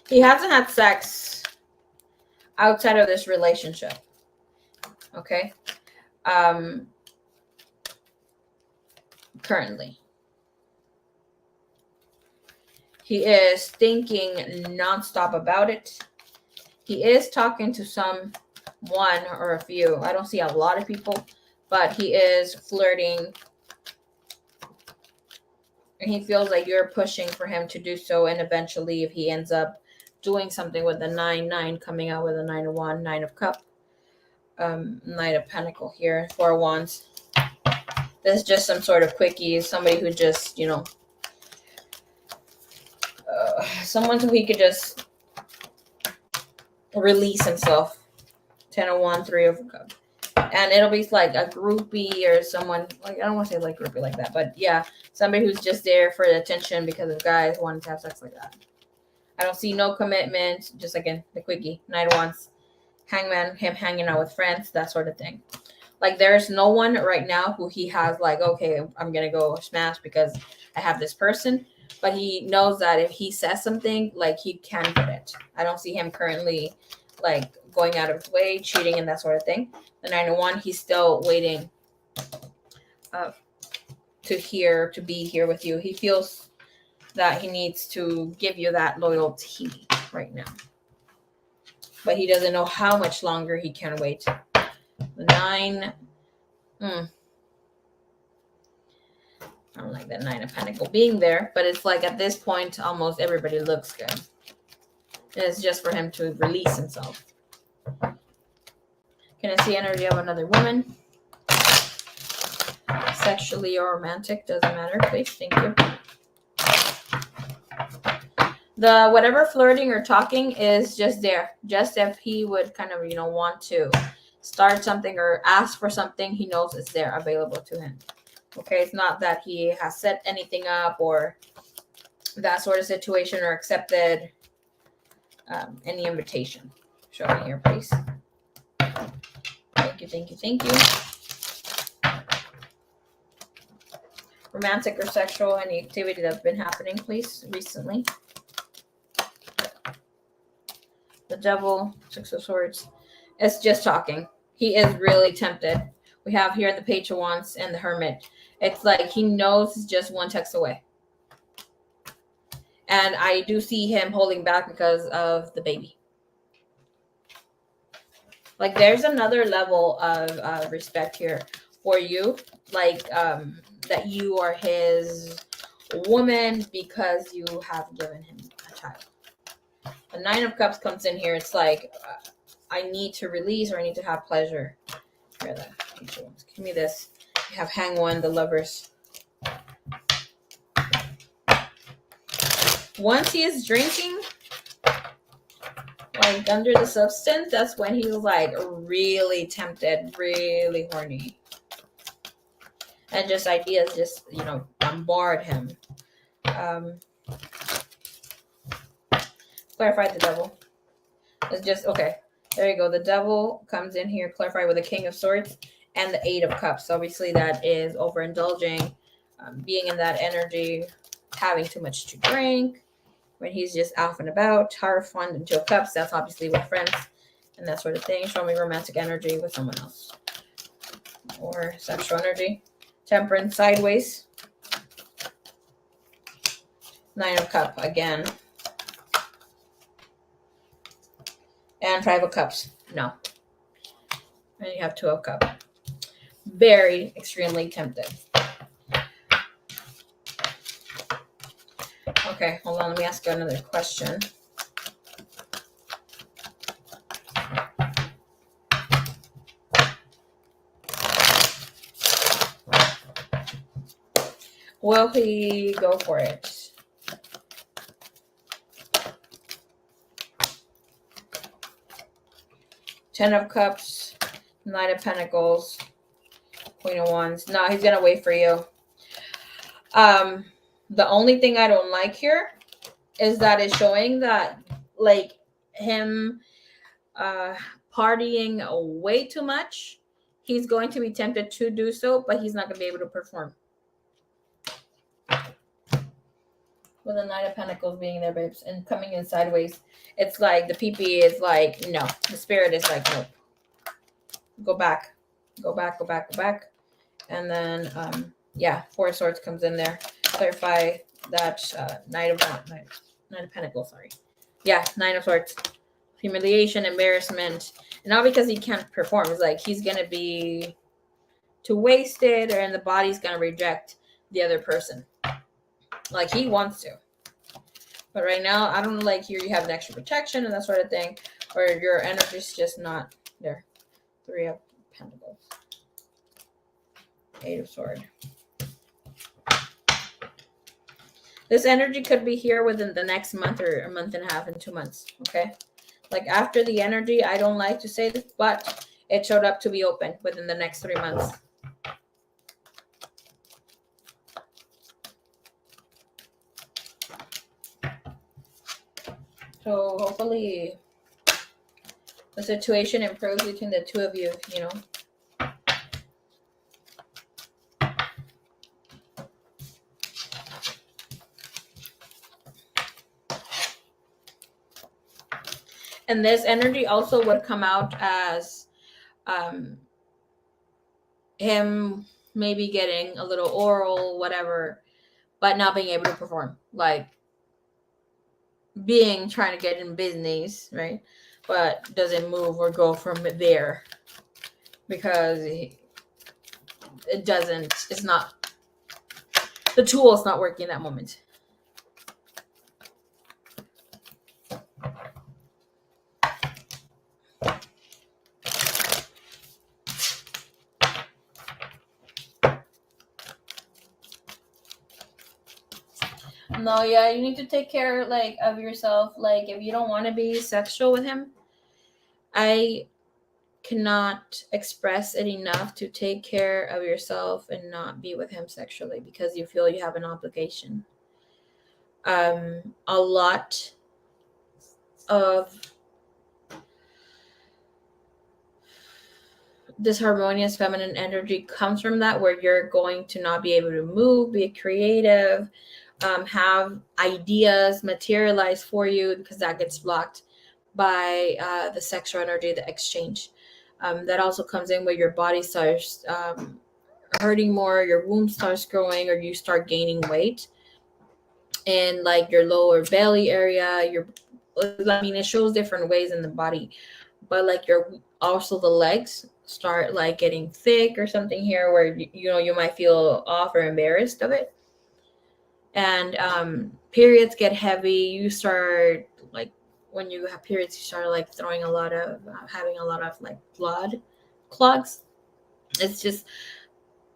He hasn't had sex outside of this relationship. Okay. Currently. He is thinking nonstop about it. He is talking to someone or a few. I don't see a lot of people, but he is flirting. And he feels like you're pushing for him to do so. And eventually, if he ends up doing something with the 9-9, coming out with a 9-1, 9 of cup, Knight of Pentacle here, 4 of Wands. This is just some sort of quickie. Somebody who just, someone who he could just release himself. 10 of Wands, 3 of cup. And it'll be like a groupie or someone, like, I don't want to say like groupie like that, but yeah, somebody who's just there for the attention because of guys wanting to have sex like that. I don't see no commitment, just again, the quickie, 9 of Wands, Hangman, him hanging out with friends, that sort of thing. Like, there's no one right now who he has like, okay, I'm going to go smash because I have this person. But he knows that if he says something, like, he can get it. I don't see him currently, like, going out of his way, cheating and that sort of thing. The 9-1, he's still waiting to be here with you. He feels that he needs to give you that loyalty right now. But he doesn't know how much longer he can wait. The 9. I don't like that 9 of Pentacle being there, but it's like at this point, almost everybody looks good. And it's just for him to release himself. Can I see energy of another woman? Sexually or romantic, doesn't matter, please. Thank you. The whatever flirting or talking is just there. Just if he would kind of, want to start something or ask for something, he knows it's there available to him. Okay, it's not that he has set anything up or that sort of situation or accepted any invitation. Show me here, please. Thank you, thank you, thank you. Romantic or sexual, any activity that's been happening, please, recently. The Devil, 6 of Swords. It's just talking. He is really tempted. We have here the Page of Wands and the Hermit. It's like he knows it's just one text away. And I do see him holding back because of the baby. Like, there's another level of respect here for you. Like, that you are his woman because you have given him a child. The 9 of Cups comes in here. It's like, I need to release or I need to have pleasure. Here, give me this. You have Hang One, the Lovers. Once he is drinking, like under the substance, that's when he's like really tempted, really horny. And just ideas just, bombard him. Clarify the Devil. It's just, okay. There you go. The Devil comes in here, clarify with the King of Swords and the 8 of Cups. Obviously, that is overindulging, being in that energy, having too much to drink. When he's just out and about, Hierophant and 2 of Cups, that's obviously with friends and that sort of thing. Show me romantic energy with someone else. or sexual energy. Temperance sideways. 9 of Cups again. And 5 of Cups. No. And you have 2 of Cups. Very extremely tempted. Okay, hold on. Let me ask you another question. Will he go for it? Ten of Cups, Knight of Pentacles, Queen of Wands. No, he's gonna wait for you. The only thing I don't like here is that it's showing that like him partying way too much. He's going to be tempted to do so, but he's not gonna be able to perform. With the Knight of Pentacles being there, babes, and coming in sideways, it's like the PP is like, no. The Spirit is like, nope. Go back. Go back, go back, go back. And then, yeah, 4 of Swords comes in there. Clarify that Knight of Pentacles, sorry. Yeah, 9 of Swords. Humiliation, embarrassment. And not because he can't perform. It's like he's going to be too wasted, and the body's going to reject the other person. Like he wants to. But right now, I don't know, like here you have an extra protection and that sort of thing. Or your energy's just not there. 3 of Pentacles. 8 of Swords. This energy could be here within the next month or a month and a half and 2 months. Okay? Like after the energy, I don't like to say this, but it showed up to be open within the next 3 months. So hopefully the situation improves between the 2 of you, you know. And this energy also would come out as him maybe getting a little oral, whatever, but not being able to perform. Like trying to get in business, right? But doesn't move or go from there because it's not, the tool is not working in that moment. No, yeah, you need to take care like of yourself. Like if you don't want to be sexual with him, I cannot express it enough to take care of yourself and not be with him sexually because you feel you have an obligation. A lot of this harmonious feminine energy comes from that, where you're going to not be able to move, be creative, have ideas materialize for you, because that gets blocked by the sexual energy, the exchange. That also comes in where your body starts hurting more, your womb starts growing, or you start gaining weight, and like your lower belly area, it shows different ways in the body, but like also the legs start like getting thick or something here, where you might feel off or embarrassed of it. And periods get heavy. You start like, when you have periods, you start like having a lot of like blood clogs. It's just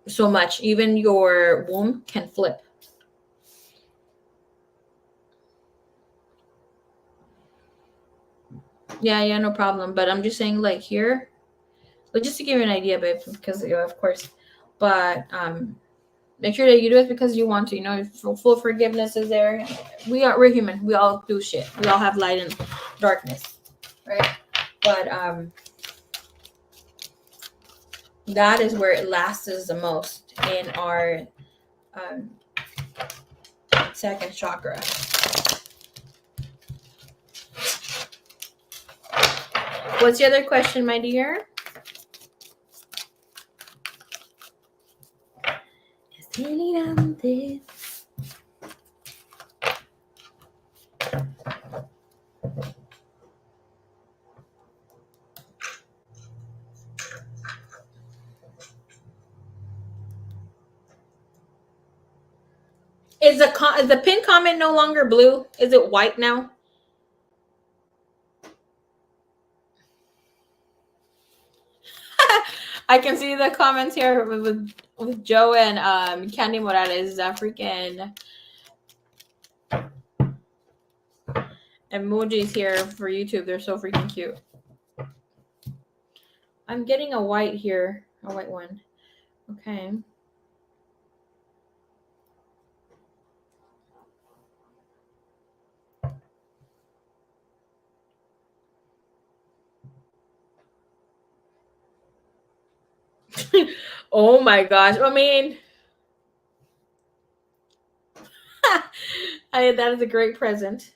so much. Even your womb can flip. Yeah, no problem. But I'm just saying, like here, but just to give you an idea, babe, because of course, but make sure that you do it because you want to. Full forgiveness is there. We're human. We all do shit. We all have light and darkness, right? But that is where it lasts the most in our second chakra. What's the other question, my dear? this. Is the pin comment no longer blue? Is it white now? I can see the comments here with Joe and Candy Morales. Freaking emojis here for YouTube. They're so freaking cute. I'm getting a white here. A white one. Okay. Oh my gosh. I mean, that is a great present.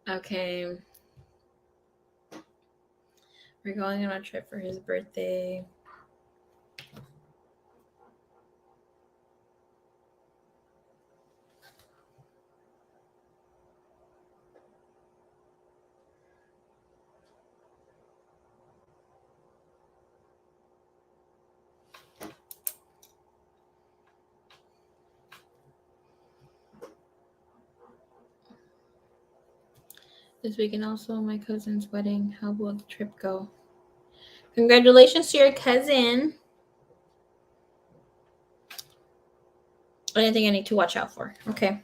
Okay. We're going on a trip for his birthday. This weekend also my cousin's wedding. How will the trip go? Congratulations to your cousin. Anything I need to watch out for. Okay.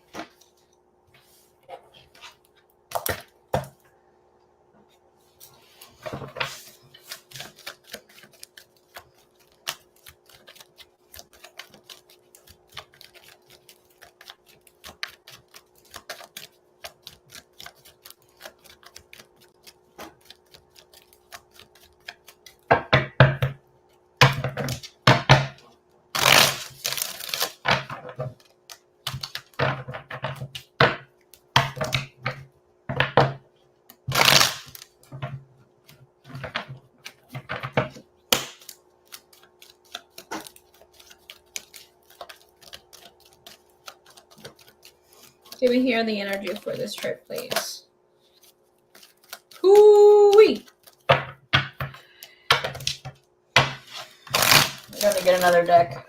Give me here the energy for this trip, please. Hoo-wee! I'm gonna get another deck.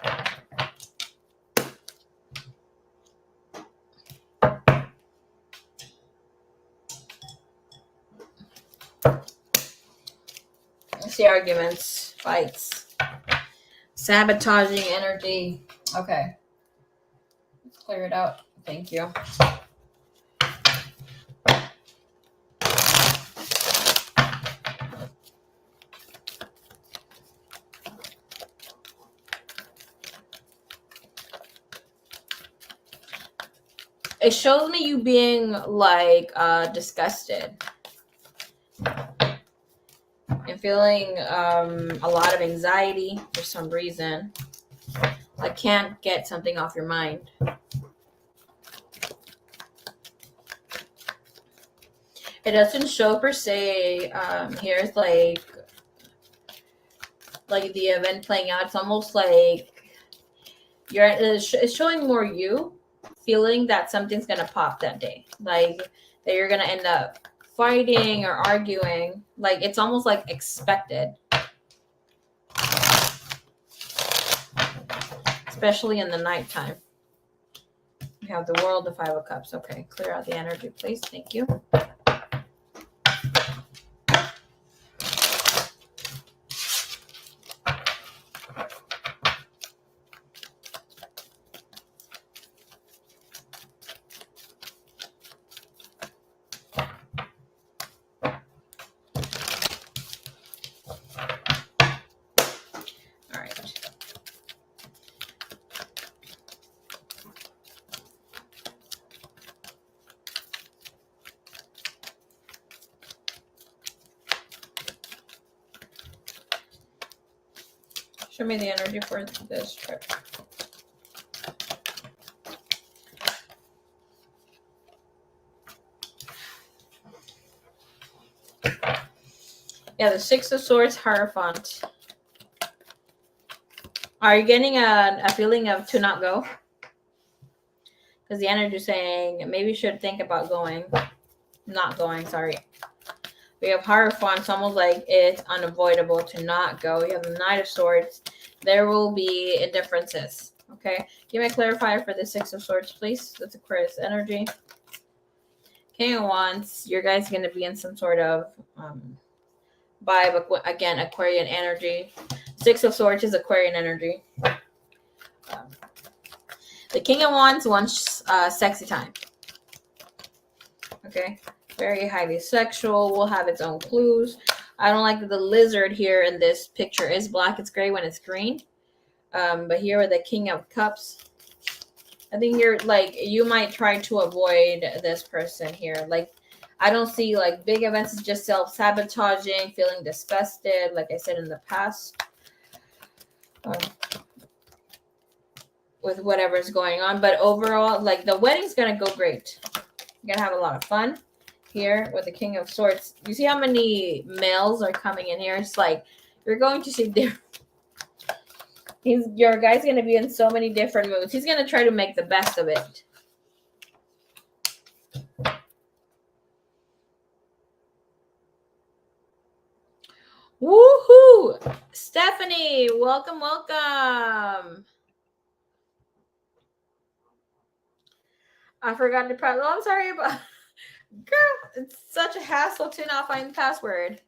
I see arguments, fights, sabotaging energy. Okay. Let's clear it out. Thank you. It shows me you being like disgusted and feeling a lot of anxiety for some reason. I can't get something off your mind. It doesn't show per se. Here's like the event playing out. It's almost like it's showing more you feeling that something's gonna pop that day, like that you're gonna end up fighting or arguing. Like it's almost like expected, especially in the nighttime. We have the world, the 5 of cups. Okay, clear out the energy, please. Thank you. All right. Show me the energy for this trip. Yeah, the 6 of Swords, Hierophant. Are you getting a feeling of to not go? Because the energy is saying maybe you should think about going. Not going, sorry. We have Hierophant. It's almost like it's unavoidable to not go. You have the Knight of Swords. There will be indifferences. Okay? Give me a clarifier for the 6 of Swords, please. That's Aquarius energy. King of Wands. Your guys going to be in some sort of vibe. Again, Aquarian energy. 6 of Swords is Aquarian energy. The King of Wands wants sexy time. Okay? Very highly sexual. Will have its own clues. I don't like that the lizard here in this picture is black. It's gray when it's green. But here with the King of Cups, I think you're like, you might try to avoid this person here. Like, I don't see like big events. It's just self-sabotaging, feeling disgusted, like I said in the past. With whatever's going on. But overall, like the wedding's going to go great. You're going to have a lot of fun. Here with the King of Swords, you see how many males are coming in here? It's like you're going to see your guy's going to be in so many different moods. He's going to try to make the best of it. Woohoo! Stephanie, welcome, welcome. I forgot to press. Oh, I'm sorry about. Girl, it's such a hassle to not find the password.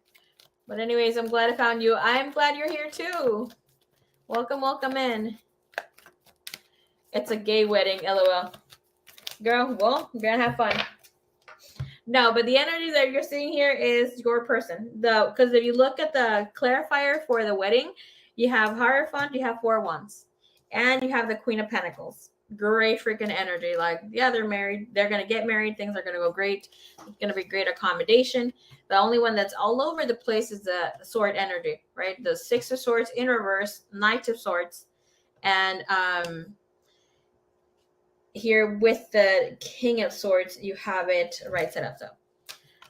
But anyways, I'm glad I found you. I'm glad you're here too. Welcome, welcome in. It's a gay wedding, LOL. Girl, well, you're gonna have fun. No, but the energy that you're seeing here is your person. Because if you look at the clarifier for the wedding, you have Hierophant, you have 4 wands, and you have the Queen of Pentacles. Great freaking energy. Like, yeah, they're married. They're going to get married. Things are going to go great. It's going to be great accommodation. The only one that's all over the place is the sword energy, right? The 6 of Swords in reverse, Knight of Swords. And here with the King of Swords, you have it right set up. So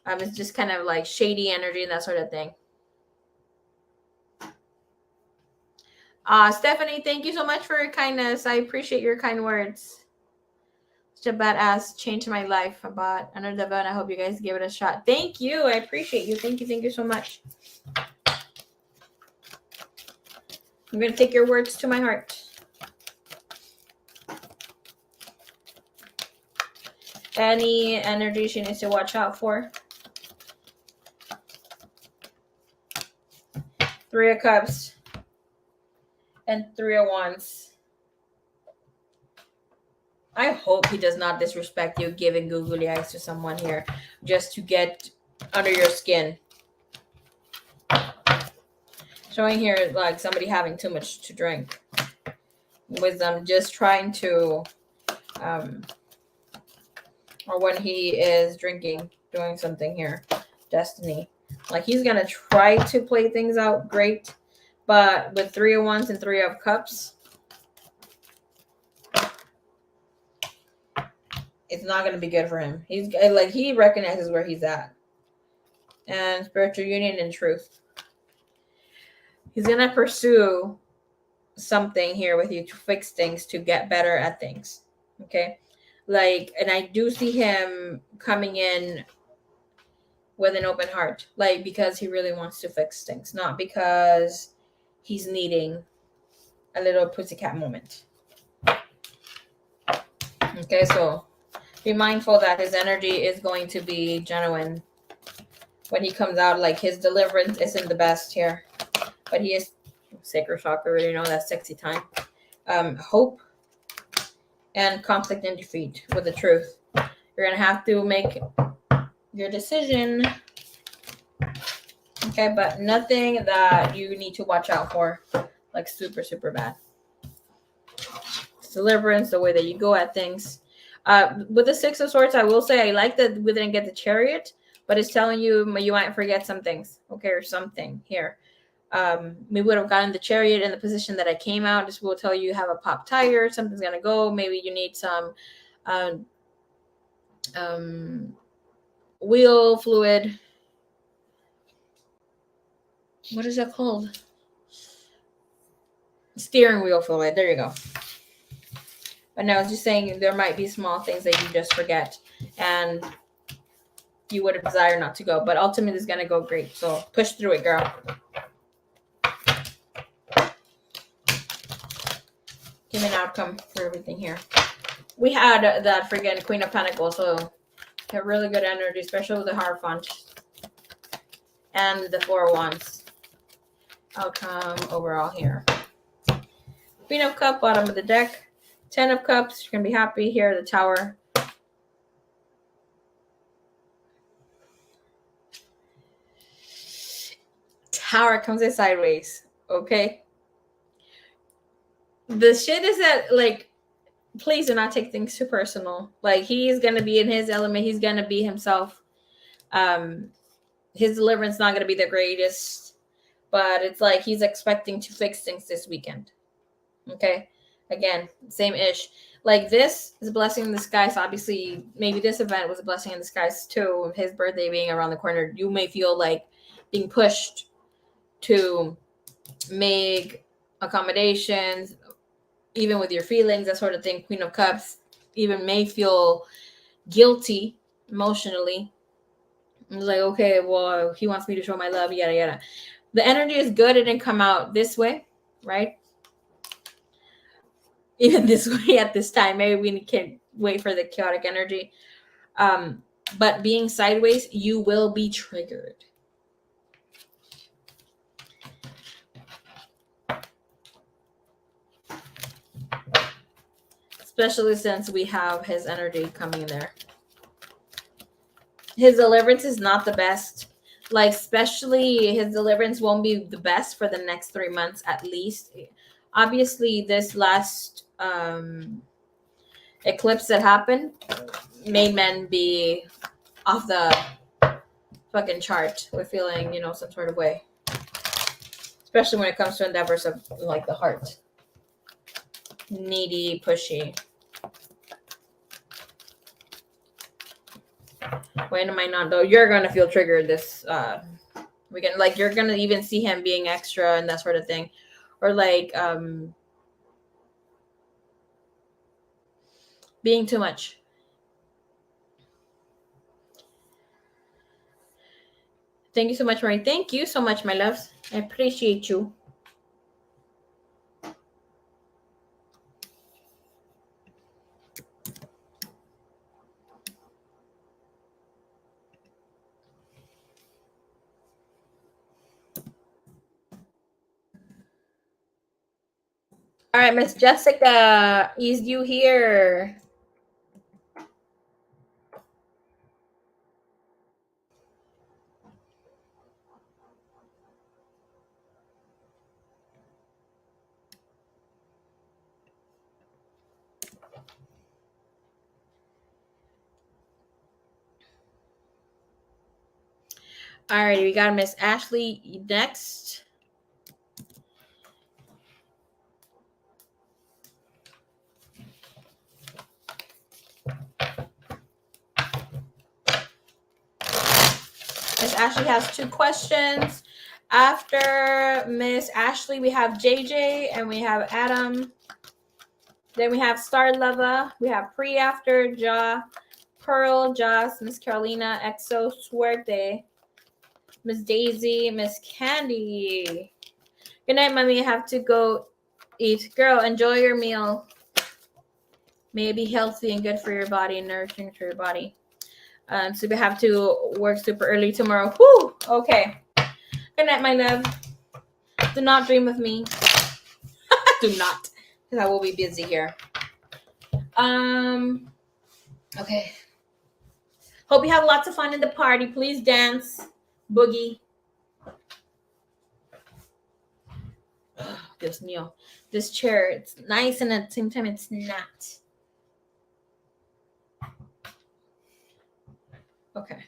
it's just kind of like shady energy and that sort of thing. Stephanie, thank you so much for your kindness. I appreciate your kind words. Such a badass, changed my life. About another event. I hope you guys give it a shot. Thank you. I appreciate you. Thank you so much. I'm going to take your words to my heart. Any energy she needs to watch out for? 3 of Cups and 3 of Wands. I hope he does not disrespect you, giving googly eyes to someone here just to get under your skin. Showing here like somebody having too much to drink. Wisdom, just trying to, or when he is drinking, doing something here. Destiny. Like he's going to try to play things out great, but with 3 of Wands and 3 of Cups, it's not going to be good for him. He's like, he recognizes where he's at. And spiritual union and truth. He's going to pursue something here with you to fix things, to get better at things. Okay. Like, and I do see him coming in with an open heart, like because he really wants to fix things, not because he's needing a little pussycat moment. Okay, so be mindful that his energy is going to be genuine when he comes out. Like, his deliverance isn't the best here, but he is sacred chakra, you know, that sexy time. Hope and conflict and defeat with the truth. You're gonna have to make your decision. Okay, but nothing that you need to watch out for, like super, super bad. Deliverance, the way that you go at things. With the Six of Swords, I will say I like that we didn't get the Chariot, but it's telling you you might forget some things, okay, or something here. We would have gotten the Chariot in the position that I came out. This will tell you have a pop tire, something's gonna go. Maybe you need some wheel fluid. What is that called? Steering wheel fluid. There you go. But no, I was just saying there might be small things that you just forget and you would have desired not to go. But ultimately, it's going to go great. So push through it, girl. Give me an outcome for everything here. We had that freaking Queen of Pentacles. So get really good energy, especially with the Hierophant. And the Four of Wands. Outcome overall here. Queen of Cups, bottom of the deck. 10 of Cups, you're going to be happy here. The Tower. Tower comes in sideways. Okay. The shit is that, like, please do not take things too personal. Like, he's going to be in his element. He's going to be himself. His deliverance is not going to be the greatest. But it's like he's expecting to fix things this weekend. Okay. Again, same ish. Like, this is a blessing in disguise. Obviously, maybe this event was a blessing in disguise too. His birthday being around the corner, you may feel like being pushed to make accommodations, even with your feelings, that sort of thing. Queen of Cups even may feel guilty emotionally. It's like, okay, well, he wants me to show my love, yada yada. The energy is good. It didn't come out this way, right? Even this way at this time. Maybe we can't wait for the chaotic energy. But being sideways, you will be triggered. Especially since we have his energy coming in there. His deliverance is not the best. Like, especially his deliverance won't be the best for the next 3 months at least. Obviously, this last eclipse that happened made men be off the fucking chart with feeling, you know, some sort of way. Especially when it comes to endeavors of, like, the heart. Needy, pushy. When am I not, though? You're gonna feel triggered this weekend. Like, you're gonna even see him being extra and that sort of thing. Or like being too much. Thank you so much, Marie. Thank you so much, my loves. I appreciate you. All right, Miss Jessica, is you here? All right, we got Miss Ashley next. Miss Ashley has 2 questions. After Miss Ashley, we have JJ and we have Adam. Then we have Star Lava. We have Pre-After, Ja, Pearl, Joss, Miss Carolina, Exo, Suerte, Miss Daisy, Miss Candy. Good night, mommy. I have to go eat. Girl, enjoy your meal. May it be healthy and good for your body and nourishing for your body. So we have to work super early tomorrow. Whew! Okay. Good night, my love. Do not dream of me. Do not, because I will be busy here. Okay. Hope you have lots of fun in the party. Please dance, boogie. Dios mío. This chair, it's nice and at the same time it's not. Okay.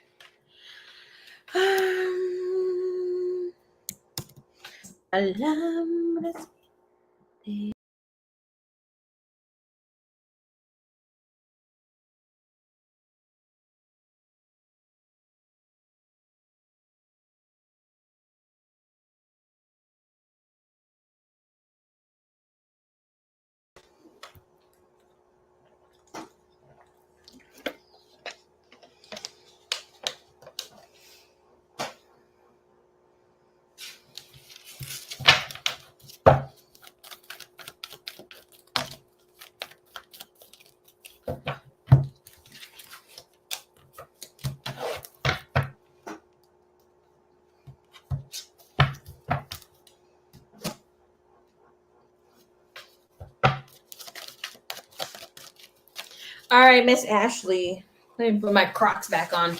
All right, Miss Ashley. Let me put my Crocs back on.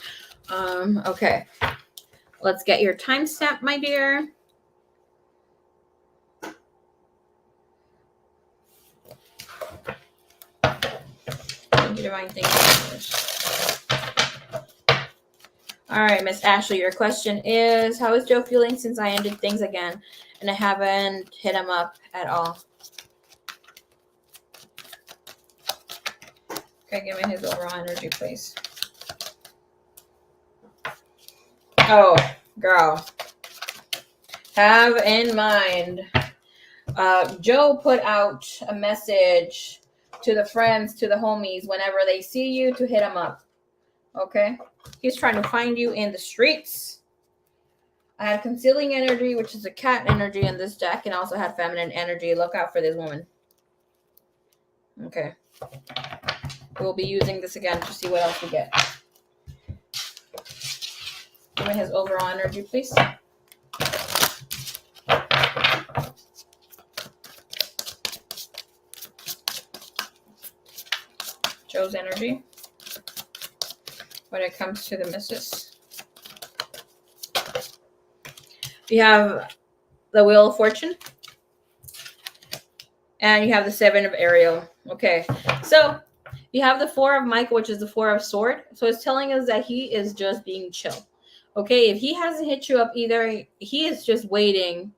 Okay. Let's get your timestamp, my dear. Thank you, Divine. Thank you. All right, Miss Ashley, your question is, how is Joe feeling since I ended things again and I haven't hit him up at all? Okay, give me his overall energy, please. Oh, girl. Have in mind, Joe put out a message to the friends, to the homies, whenever they see you, to hit him up. Okay? He's trying to find you in the streets. I had concealing energy, which is a cat energy in this deck, and also had feminine energy. Look out for this woman. Okay. We'll be using this again to see what else we get. Give me his overall energy, please. Joe's energy when it comes to the missus. You have the Wheel of Fortune. And you have the Seven of Ariel. Okay. So you have the Four of Michael, which is the Four of Sword. So it's telling us that he is just being chill. Okay. If he hasn't hit you up either, he is just waiting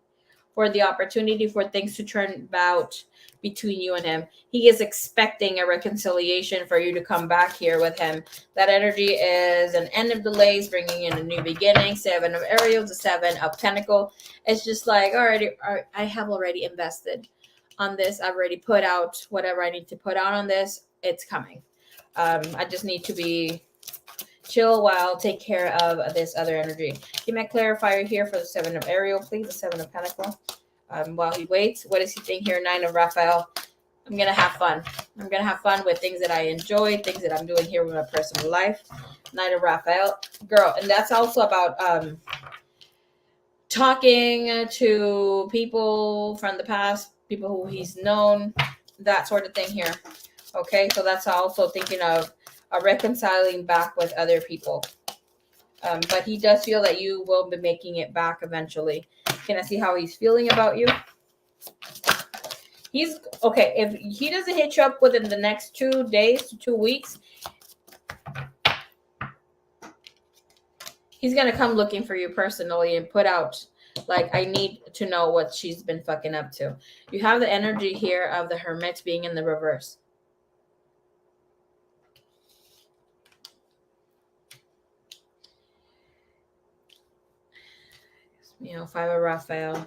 for the opportunity for things to turn about between you and him. He is expecting a reconciliation for you to come back here with him. That energy is an end of delays, bringing in a new beginning. Seven of Ariel, the Seven of Pentacle. It's just like, I have already invested on this. I've already put out whatever I need to put out on this. It's coming. I just need to be chill while take care of this other energy. Give me a clarifier here for the Seven of Ariel, please. The Seven of Pentacle. While he waits, what is he thinking here? Nine of Raphael. I'm gonna have fun. I'm gonna have fun with things that I enjoy, things that I'm doing here with my personal life. Nine of Raphael, girl, and that's also about talking to people from the past, people who he's known, that sort of thing here. Okay, so that's also thinking of reconciling back with other people. But he does feel that you will be making it back eventually. Can I see how he's feeling about you? He's okay. If he doesn't hit you up within the next 2 days to 2 weeks, he's gonna come looking for you personally and put out, like, I need to know what she's been fucking up to. You have the energy here of the Hermit being in the reverse. You know, Five of Raphael.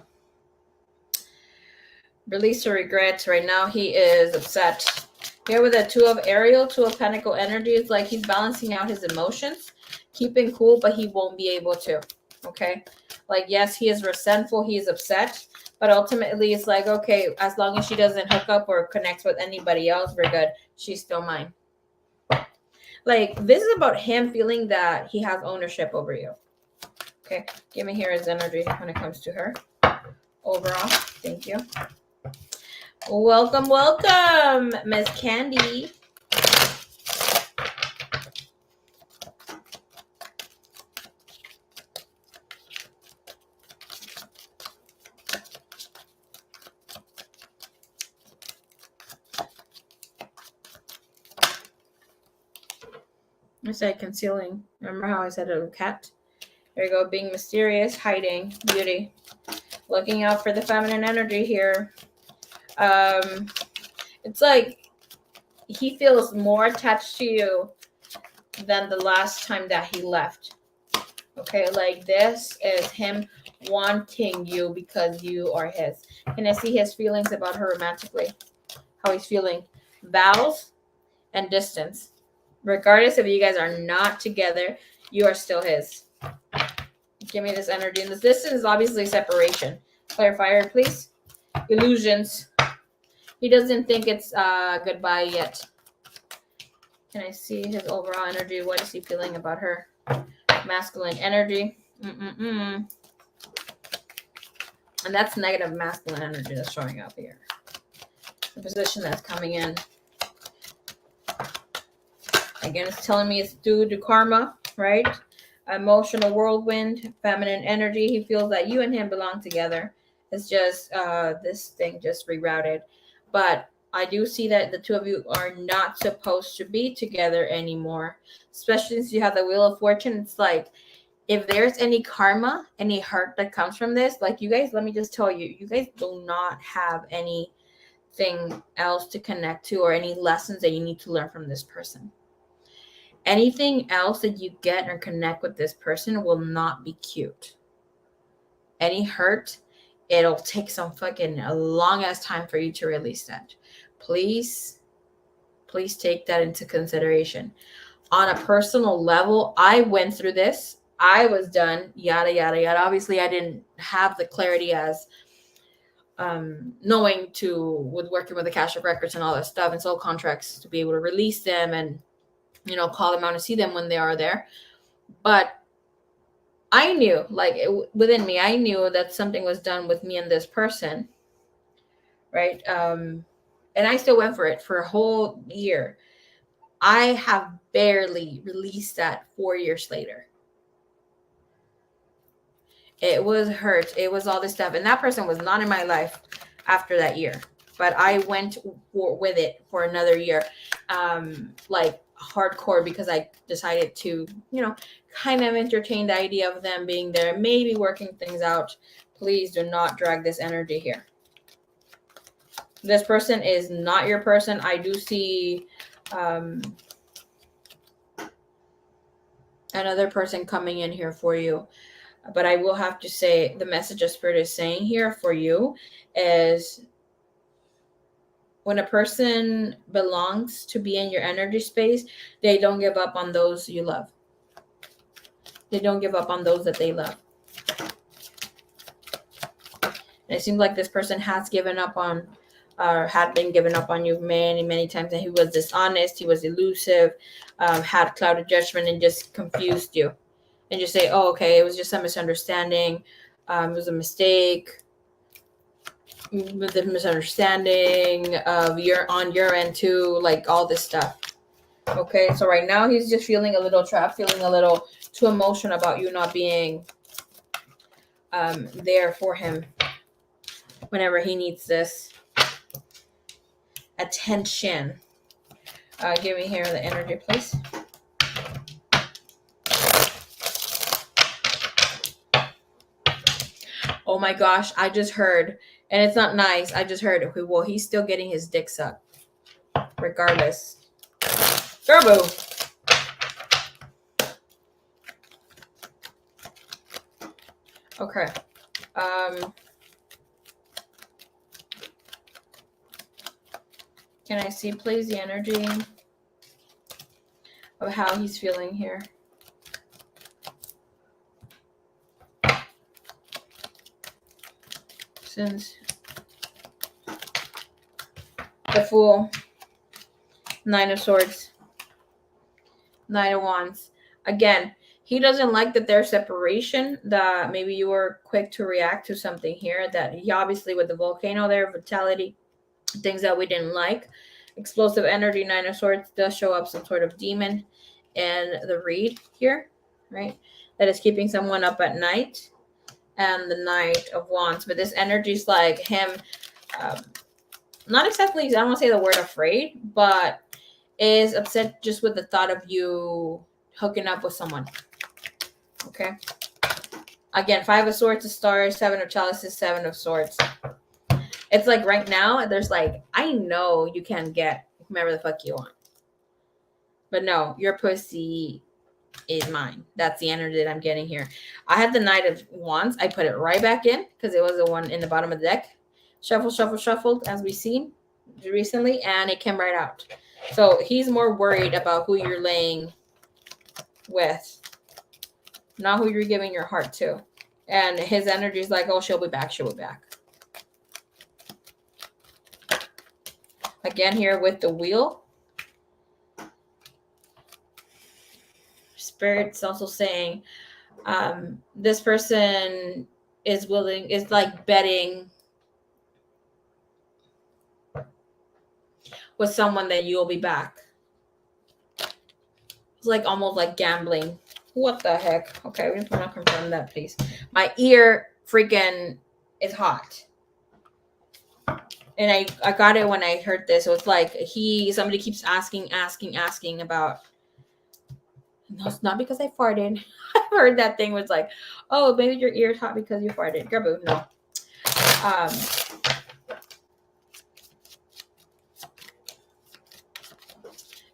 Release or regrets. Right now he is upset. Here with a Two of Ariel, Two of Pentacle energy, it's like he's balancing out his emotions, keeping cool, but he won't be able to. Okay? Like, yes, he is resentful, he is upset, but ultimately it's like, okay, as long as she doesn't hook up or connect with anybody else, we're good. She's still mine. Like, this is about him feeling that he has ownership over you. Okay? Give me here his energy when it comes to her. Overall. Thank you. Welcome, welcome, Miss Candy. I said concealing. Remember how I said a cat? There you go. Being mysterious, hiding, beauty. Looking out for the feminine energy here. It's like he feels more attached to you than the last time that he left. Okay, like this is him wanting you because you are his. Can I see his feelings about her romantically? How he's feeling. Vows and distance. Regardless if you guys are not together, you are still his. Give me this energy. And this distance is obviously separation. Clarifier, please. Illusions. He doesn't think it's goodbye yet. Can I see his overall energy? What is he feeling about her? Masculine energy. And that's negative masculine energy that's showing up here. The position that's coming in. Again, it's telling me it's due to karma, right? Emotional whirlwind, feminine energy. He feels that you and him belong together. It's just this thing just rerouted. But I do see that the two of you are not supposed to be together anymore, especially since you have the Wheel of Fortune. It's like, if there's any karma, any hurt that comes from this, like, you guys, let me just tell you, you guys do not have anything else to connect to or any lessons that you need to learn from this person. Anything else that you get or connect with this person will not be cute. Any hurt, it'll take some fucking a long ass time for you to release that. Please take that into consideration. On a personal level, I went through this. I was done, yada, yada, yada. Obviously, I didn't have the clarity as knowing with working with the Akashic records and all that stuff and soul contracts to be able to release them and, call them out and see them when they are there. But I knew, like, within me, I knew that something was done with me and this person, right? And I still went for it for a whole year. I have barely released that 4 years later. It was hurt. It was all this stuff. And that person was not in my life after that year. But I went with it for another year, like hardcore, because I decided to, kind of entertain the idea of them being there, maybe working things out. Please do not drag this energy here. This person is not your person. I do see another person coming in here for you. But I will have to say, the message of Spirit is saying here for you is, when a person belongs to be in your energy space, they don't give up on those you love. They don't give up on those that they love. And it seems like this person has given up on, or had been given up on you many, many times. And he was dishonest, he was elusive, had clouded judgment, and just confused you. And just say, oh, okay, it was just a misunderstanding. It was a mistake. The misunderstanding of on your end too, like all this stuff. Okay, so right now he's just feeling a little trapped, feeling a little too emotional about you not being there for him whenever he needs this attention. Give me here the energy, please. Oh my gosh, I just heard, and it's not nice. I just heard, okay, well, he's still getting his dick sucked, regardless. Turbo. Okay. Can I see, please, the energy of how he's feeling here? Since the Fool, Nine of Swords, Knight of Wands. Again, he doesn't like that there's separation, that maybe you were quick to react to something here, that he obviously with the volcano there, vitality, things that we didn't like. Explosive energy, Nine of Swords does show up some sort of demon in the read here, right? That is keeping someone up at night. And the Knight of Wands. But this energy is like him, not exactly, I don't want to say the word afraid, but is upset just with the thought of you hooking up with someone. Okay. Again, Five of Swords is Stars, Seven of Chalices, Seven of Swords. It's like right now, there's like, I know you can get whomever the fuck you want. But no, your pussy is mine. That's the energy that I'm getting here. I had the Knight of Wands. I put it right back in because it was the one in the bottom of the deck. Shuffle, shuffle, shuffled, as we've seen recently, and it came right out. So he's more worried about who you're laying with, not who you're giving your heart to. And his energy is like, oh, she'll be back. She'll be back. Again, here with the Wheel. Spirit's also saying this person is like betting with someone that you'll be back. It's like almost like gambling. What the heck? Okay, we just want to confirm that, please. My ear freaking is hot. And I got it when I heard this. So it's like somebody keeps asking about. No, it's not because I farted. I heard that thing was like, oh, maybe your ear's hot because you farted. Girl, no.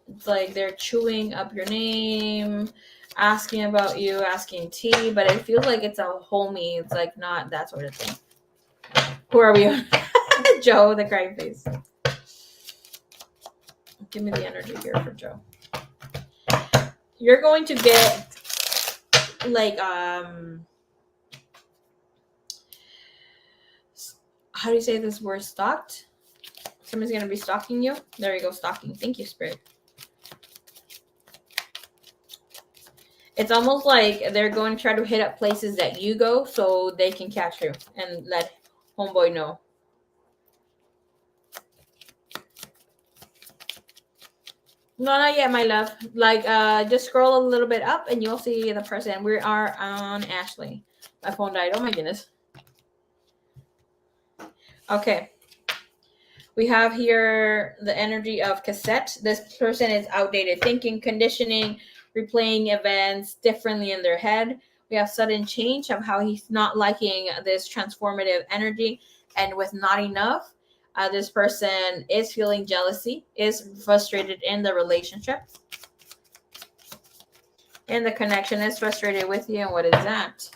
It's like they're chewing up your name, asking about you, asking tea, but it feels like it's a homie. It's like not that sort of thing. Who are we? Joe, the crying face. Give me the energy here for Joe. You're going to get like how do you say this word? Stalked? Someone's gonna be stalking you. There you go, stalking. Thank you, Spirit. It's almost like they're going to try to hit up places that you go so they can catch you and let homeboy know. No, not yet, my love. Like, just scroll a little bit up and you'll see the person. We are on Ashley. My phone died. Oh my goodness. Okay. We have here the energy of cassette. This person is outdated thinking, conditioning, replaying events differently in their head. We have sudden change of how he's not liking this transformative energy. And with not enough, this person is feeling jealousy, is frustrated in the relationship. And the connection is frustrated with you. And what is that?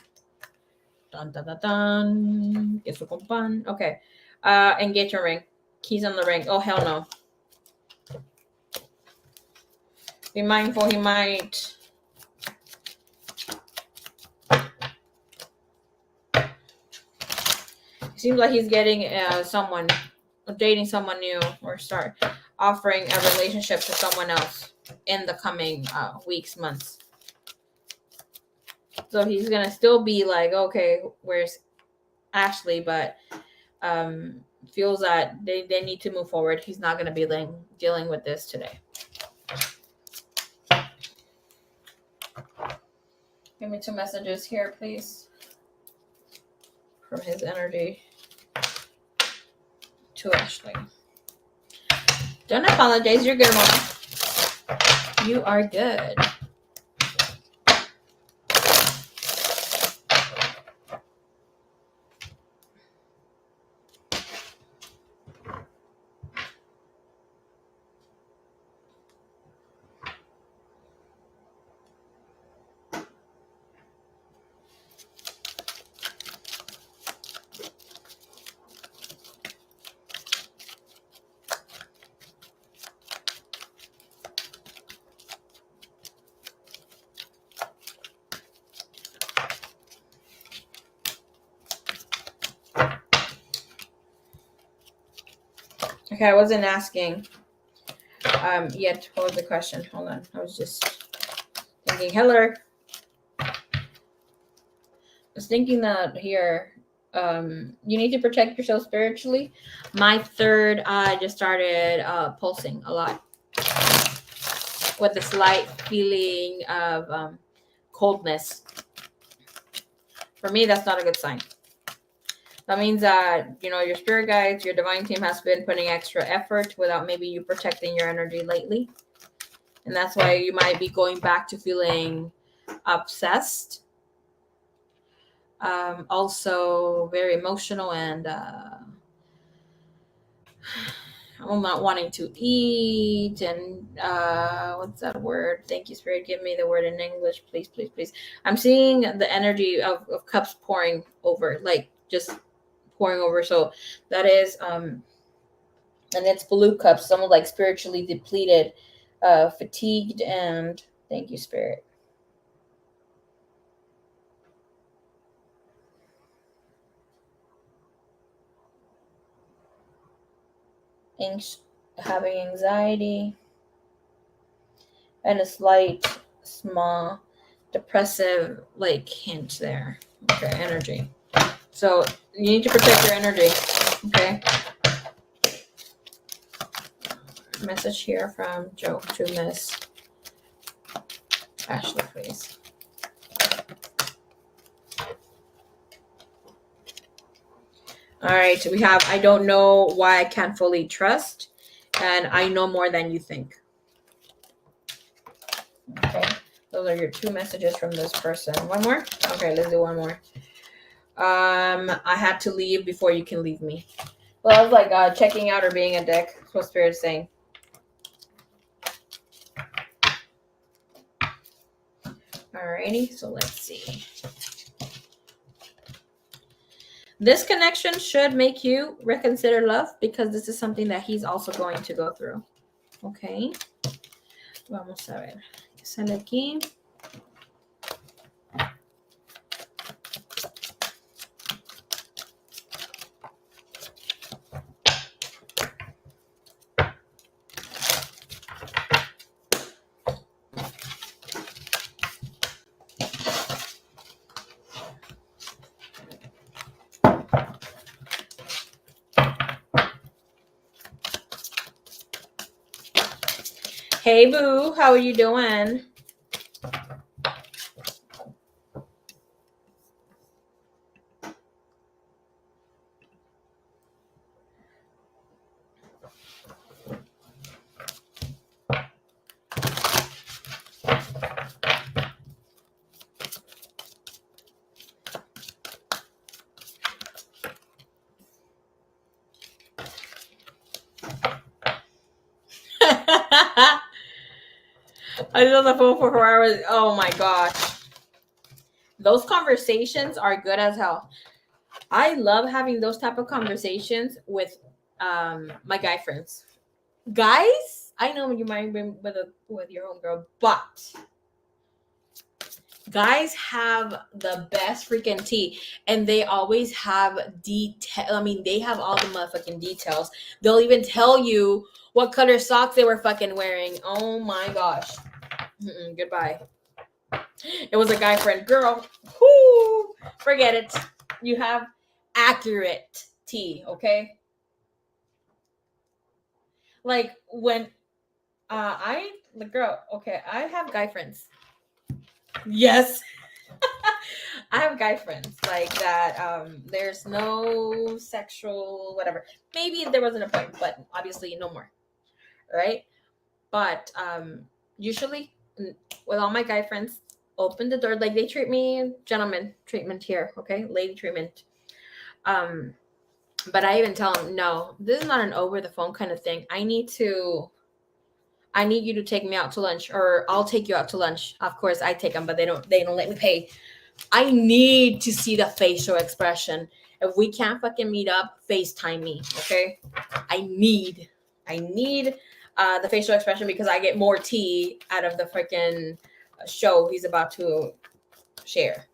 Dun, dun, dun, dun. Okay. Engagement ring. Keys on the ring. Oh, hell no. Be mindful, he might. It seems like he's getting dating someone new, or start offering a relationship to someone else in the coming weeks, months. So he's gonna still be like, okay, where's Ashley? But feels that they need to move forward. He's not gonna be dealing with this today. Give me 2 messages here, please, from his energy to Ashley. Don't apologize. You're good, Mom. You are good. Okay, I wasn't asking yet. What was the question? Hold on. I was just thinking. Hello. I was thinking that here, you need to protect yourself spiritually. My third eye just started pulsing a lot with a slight feeling of coldness. For me, that's not a good sign. That means that, your spirit guides, your divine team has been putting extra effort without maybe you protecting your energy lately. And that's why you might be going back to feeling obsessed. Also very emotional and I'm not wanting to eat and what's that word? Thank you, Spirit. Give me the word in English, please, please, please. I'm seeing the energy of cups pouring over, like just pouring over. So that is and it's blue cups, almost like spiritually depleted, fatigued, and thank you, Spirit. Having anxiety and a slight small depressive like hint there. Okay, energy. So you need to protect your energy. Okay. Message here from Joe to Miss Ashley, please. All right, we have I don't know why I can't fully trust, and I know more than you think. Okay, those are your two messages from this person. One more? Okay, let's do one more. I had to leave before you can leave me. Well, I was like checking out or being a dick. That's what Spirit's saying. Alrighty, so let's see. This connection should make you reconsider love because this is something that he's also going to go through. Okay. Vamos a ver. Sale aquí. Hey, boo. How are you doing? I was on the phone for 4 hours. Oh my gosh. Those conversations are good as hell. I love having those type of conversations with my guy friends. Guys, I know you might be with your homegirl, but guys have the best freaking tea, and they always have detail. I mean, they have all the motherfucking details. They'll even tell you what color socks they were fucking wearing. Oh my gosh. Goodbye. It was a guy friend. Girl, whoo, forget it. You have accurate tea, okay? Like when the girl, okay, I have guy friends. Yes. I have guy friends like that. There's no sexual whatever. Maybe there wasn't a point, but obviously no more. Right? But usually with all my guy friends, open the door. Like they treat me gentleman treatment here, okay? Lady treatment. But I even tell them, no, this is not an over the phone kind of thing. I need you to take me out to lunch, or I'll take you out to lunch. Of course I take them, but they don't let me pay. I need to see the facial expression. If we can't fucking meet up, FaceTime me, okay? I need the facial expression because I get more tea out of the freaking show he's about to share.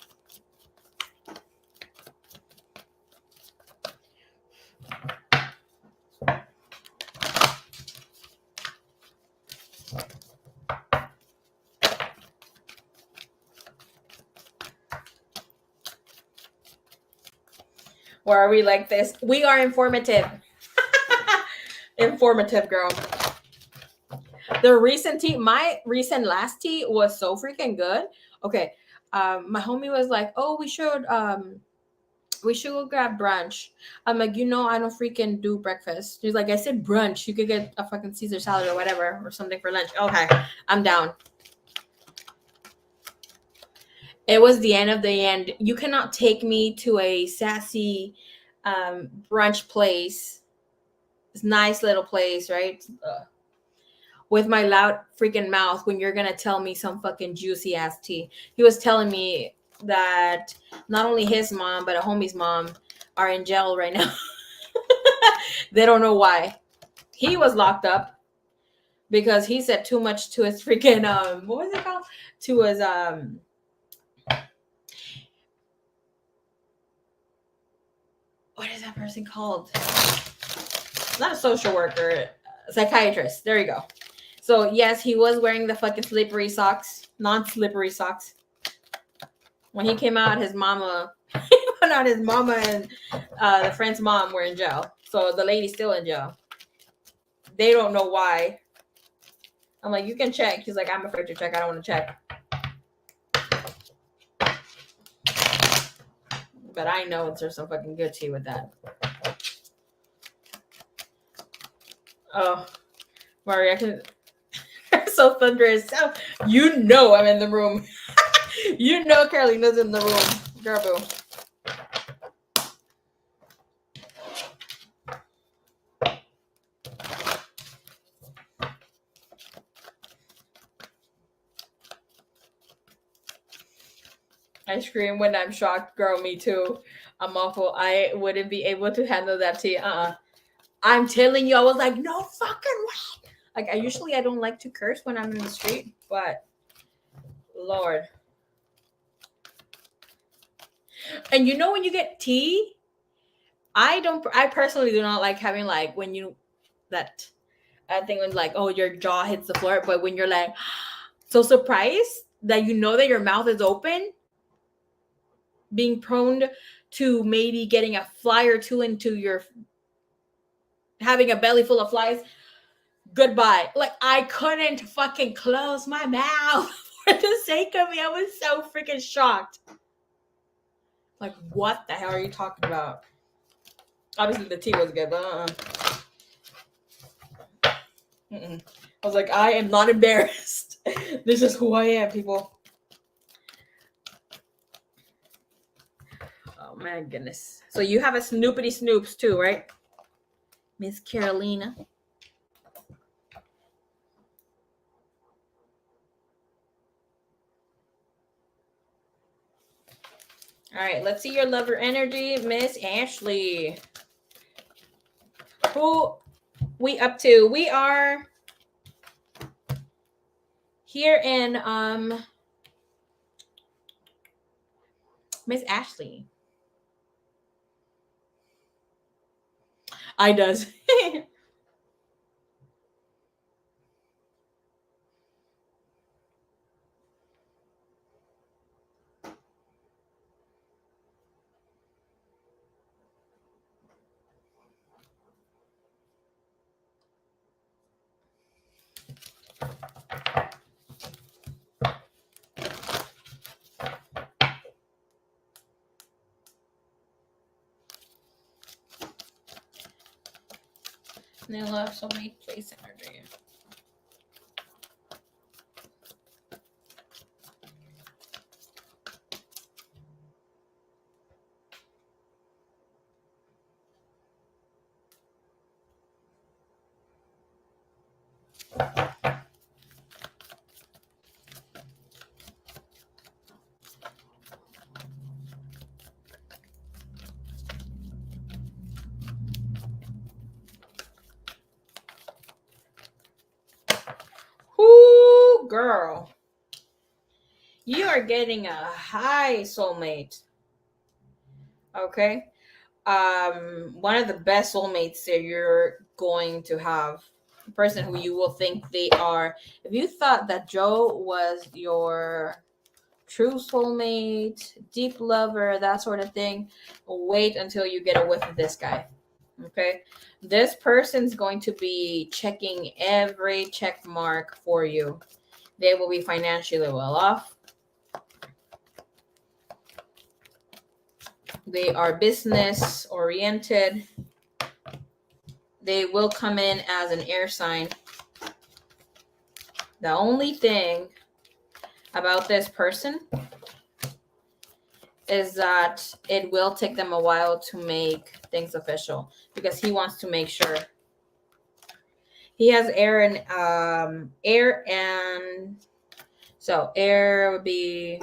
Or are we like this? We are informative. Informative, girl. The recent tea, my recent last tea was so freaking good. Okay. My homie was like, oh, we should go grab brunch. I'm like, I don't freaking do breakfast. He's like, I said brunch. You could get a fucking Caesar salad or whatever or something for lunch. Okay, I'm down. It was the end of the end. You cannot take me to a sassy brunch place. It's nice little place, right? With my loud freaking mouth when you're gonna tell me some fucking juicy ass tea. He was telling me that not only his mom but a homie's mom are in jail right now. They don't know why. He was locked up because he said too much to his freaking what was it called? To his what is that person called? Not a social worker, a psychiatrist. There you go. So yes, he was wearing the fucking slippery socks, non-slippery socks. When he came out, his mama, not his mama and the friend's mom were in jail. So the lady's still in jail. They don't know why. I'm like, you can check. He's like, I'm afraid to check. I don't want to check. But I know there's some fucking good tea with that. Oh, Maria, I'm so thunderous. So, I'm in the room. Carolina's in the room. Girl, boo. I scream when I'm shocked. Girl, me too. I'm awful. I wouldn't be able to handle that tea. I'm telling you, I was like, no fucking way. Like, I don't like to curse when I'm in the street, but Lord. And when you get tea, I personally do not like having like when you that thing when like, oh, your jaw hits the floor, but when you're like so surprised that that your mouth is open, being prone to maybe getting a fly or two into your having a belly full of flies. Goodbye. Like, I couldn't fucking close my mouth for the sake of me. I was so freaking shocked. Like, what the hell are you talking about? Obviously, the tea was good, but I was like, I am not embarrassed. This is who I am, people. Oh, my goodness. So you have a Snoopity Snoops, too, right? Miss Carolina. All right, let's see your lover energy, Miss Ashley. Who we up to? We are here in Miss Ashley. I does. They love so many place energy. Whoo, girl. You are getting a high soulmate. Okay? One of the best soulmates that you're going to have. A person who you will think they are. If you thought that Joe was your true soulmate, deep lover, that sort of thing, wait until you get a whiff of this guy. Okay, this person's going to be checking every check mark for you. They will be financially well off. They are business oriented. They will come in as an air sign. The only thing about this person is that it will take them a while to make things official because he wants to make sure. He has air and so air would be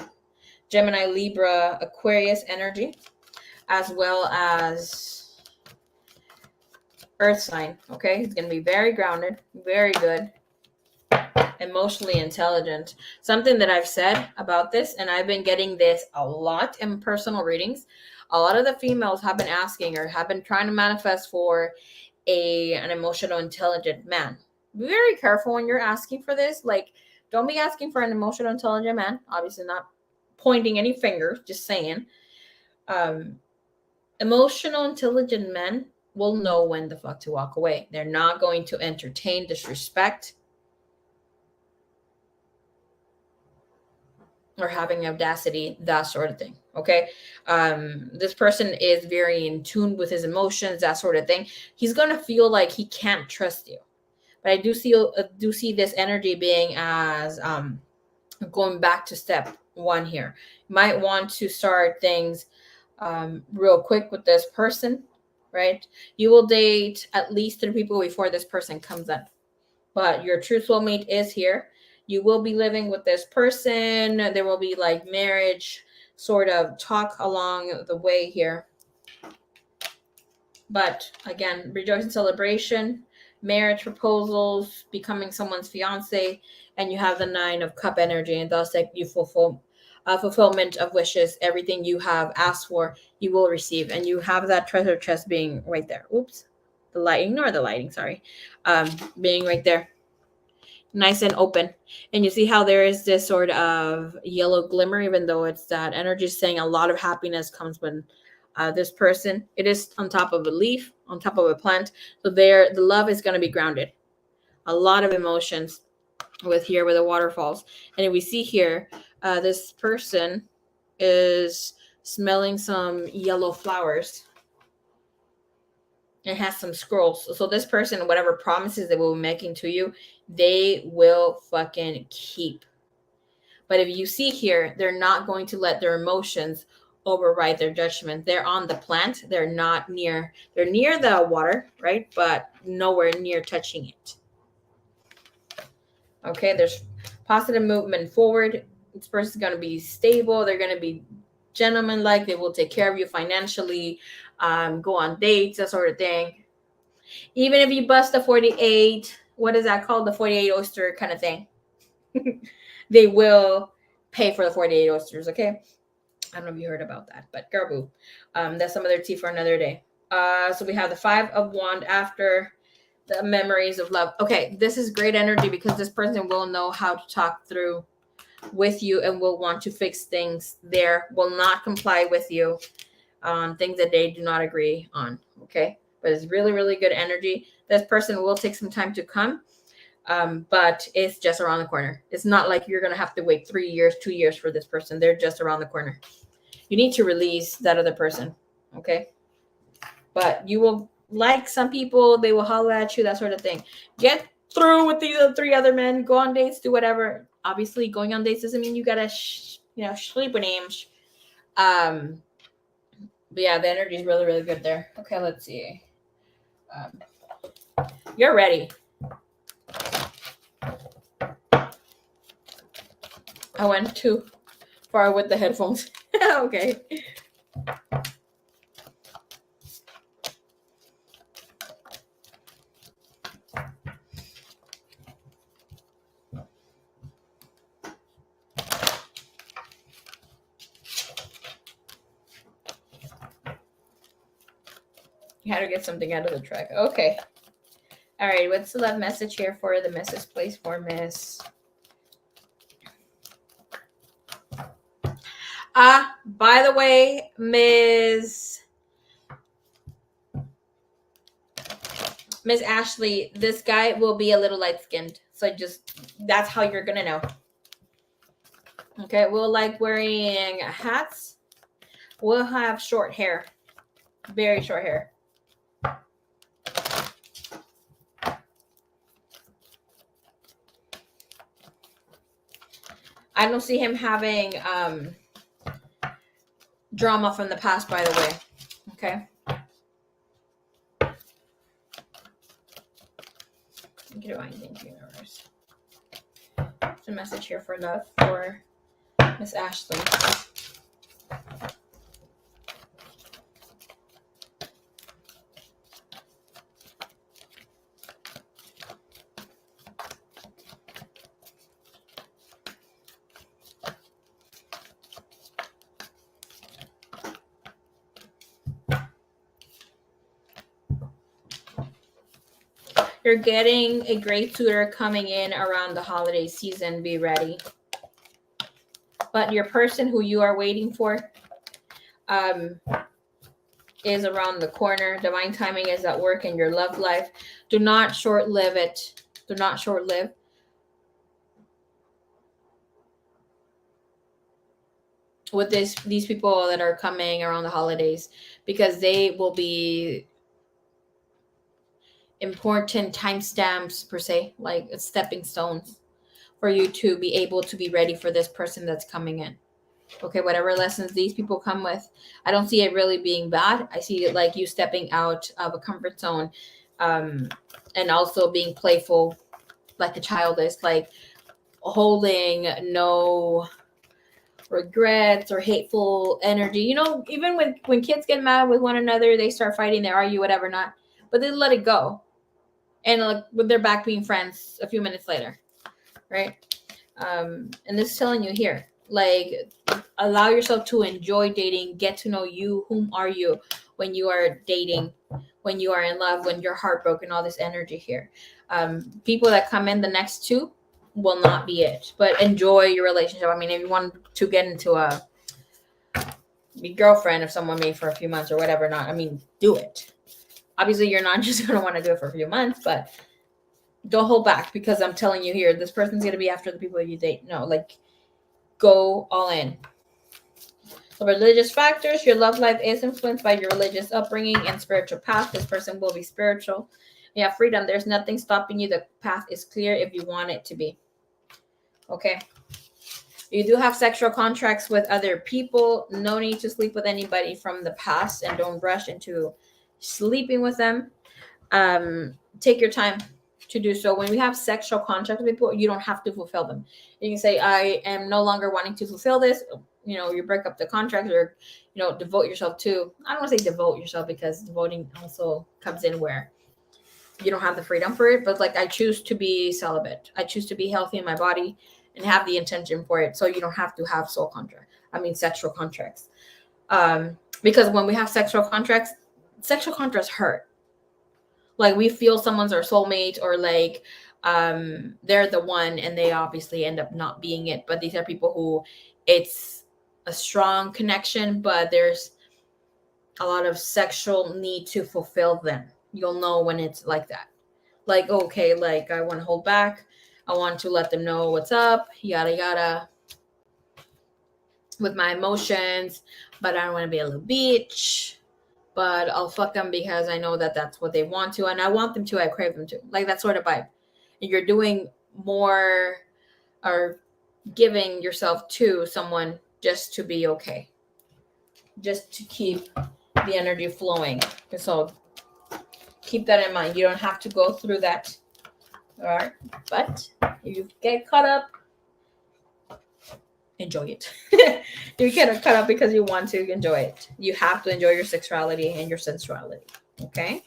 Gemini, Libra, Aquarius energy, as well as earth sign. Okay, he's going to be very grounded, very good, emotionally intelligent. Something that I've said about this, and I've been getting this a lot in personal readings. A lot of the females have been asking or have been trying to manifest for an emotional intelligent man. Be very careful when you're asking for this. Like, don't be asking for an emotional intelligent man. Obviously not pointing any fingers, just saying. Emotional intelligent men will know when the fuck to walk away. They're not going to entertain disrespect or having audacity, that sort of thing. Okay. This person is very in tune with his emotions, that sort of thing. He's going to feel like he can't trust you. But I do see this energy being as going back to step one here. You might want to start things real quick with this person, right? You will date at least 3 people before this person comes in. But your true soulmate is here. You will be living with this person. There will be like marriage sort of talk along the way here. But again, rejoice and celebration, marriage proposals, becoming someone's fiance, and you have the 9 of cup energy, and thus like you fulfillment of wishes. Everything you have asked for, you will receive, and you have that treasure chest being right there. Oops, the lighting, ignore the lighting. Sorry, being right there, nice and open. And you see how there is this sort of yellow glimmer, even though it's that energy saying a lot of happiness comes when this person. It is on top of a leaf, on top of a plant. So there, the love is going to be grounded. A lot of emotions with the waterfalls. And we see here, this person is smelling some yellow flowers. It has some scrolls. So this person, whatever promises they will be making to you, they will fucking keep. But if you see here, they're not going to let their emotions override their judgment. They're on the plant. They're near the water, right? But nowhere near touching it. Okay, there's positive movement forward. This person's going to be stable. They're going to be gentleman-like. They will take care of you financially, go on dates, that sort of thing. Even if you bust the 48, what is that called? The 48 oyster kind of thing. They will pay for the 48 oysters, okay? I don't know if you heard about that, but garbu. That's some other tea for another day. So we have the 5 of Wand after the memories of love. Okay, this is great energy because this person will know how to talk through with you and will want to fix things there, will not comply with you on things that they do not agree on, okay? But it's really, really good energy. This person will take some time to come, but it's just around the corner. It's not like you're going to have to wait 3 years, 2 years for this person. They're just around the corner. You need to release that other person, okay? But you will, like some people, they will holler at you, that sort of thing. Get through with the 3 other men. Go on dates, do whatever. Obviously, going on dates doesn't mean you got to, sleep with him. But yeah, the energy is really, really good there. Okay, let's see. You're ready. I went too far with the headphones. Okay. You had to get something out of the track. Okay. All right. What's the love message here for the Mrs. Place for Miss? By the way, Miss Ashley, this guy will be a little light-skinned. So that's how you're going to know. Okay, we'll like wearing hats. We'll have short hair. Very short hair. I don't see him having drama from the past, by the way. Okay. Divine, thank you, universe. There's a message here for love for Miss Ashley. You're getting a great suitor coming in around the holiday season. Be ready. But your person who you are waiting for is around the corner. Divine timing is at work in your love life. Do not short-live it. Do not short-live. With these people that are coming around the holidays, because they will be important timestamps per se, like stepping stones for you to be able to be ready for this person that's coming in. Okay, whatever lessons these people come with, I don't see it really being bad. I see it like you stepping out of a comfort zone, and also being playful like a child is, like holding no regrets or hateful energy. You know, even when kids get mad with one another, they start fighting, they argue, whatever not, but they let it go. And like with their back being friends a few minutes later, right? And this is telling you here, like, allow yourself to enjoy dating, get to know you. Whom are you when you are dating, when you are in love, when you're heartbroken, all this energy here. People that come in the next two will not be it, but enjoy your relationship. I mean, if you want to get into be girlfriend of someone maybe for a few months or whatever, not, I mean, do it. Obviously, you're not just going to want to do it for a few months, but don't hold back, because I'm telling you here, this person's going to be after the people you date. No, like, go all in. So religious factors, your love life is influenced by your religious upbringing and spiritual path. This person will be spiritual. You have freedom. There's nothing stopping you. The path is clear if you want it to be. Okay. You do have sexual contracts with other people. No need to sleep with anybody from the past, and don't rush into sleeping with them. Take your time to do so. When we have sexual contracts with people, you don't have to fulfill them. You can say, I am no longer wanting to fulfill this. You know, you break up the contract, or, you know, devote yourself to, I don't want to say devote yourself, because devoting also comes in where you don't have the freedom for it. But like, I choose to be celibate. I choose to be healthy in my body and have the intention for it. So you don't have to have sexual contracts. Because when we have sexual contracts hurt. Like, we feel someone's our soulmate, or like they're the one, and they obviously end up not being it. But these are people who it's a strong connection, but there's a lot of sexual need to fulfill them. You'll know when it's like that. Like, okay, like, I want to hold back. I want to let them know what's up, yada yada, with my emotions, but I don't want to be a little bitch. But I'll fuck them because I know that that's what they want to, and I want them to. I crave them to. Like, that sort of vibe. And you're doing more, or giving yourself to someone just to be okay, just to keep the energy flowing. So keep that in mind. You don't have to go through that. All right, but if you get caught up, enjoy it. You get caught up because you want to enjoy it. You have to enjoy your sexuality and your sensuality. Okay,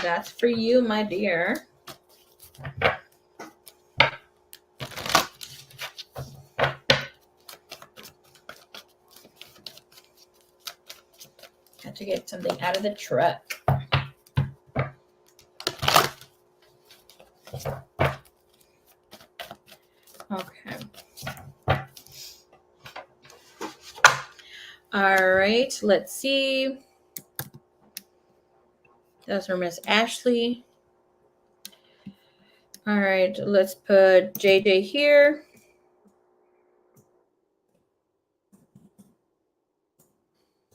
that's for you, my dear. Had to get something out of the truck. Okay. All right, let's see. That's for Miss Ashley. All right, let's put JJ here.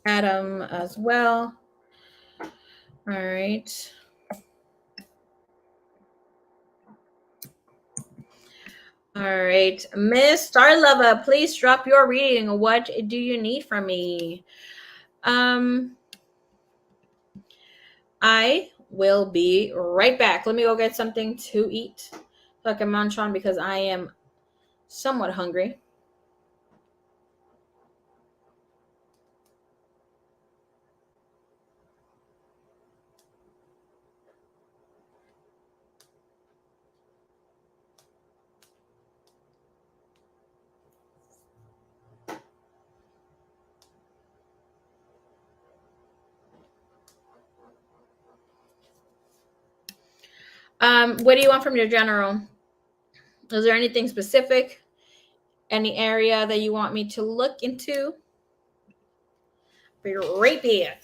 Adam as well. All right. All right. Miss Starlova, please drop your reading. What do you need from me? I will be right back. Let me go get something to eat so I can munch on because I am somewhat hungry. What do you want from your general? Is there anything specific? Any area that you want me to look into? Be right back.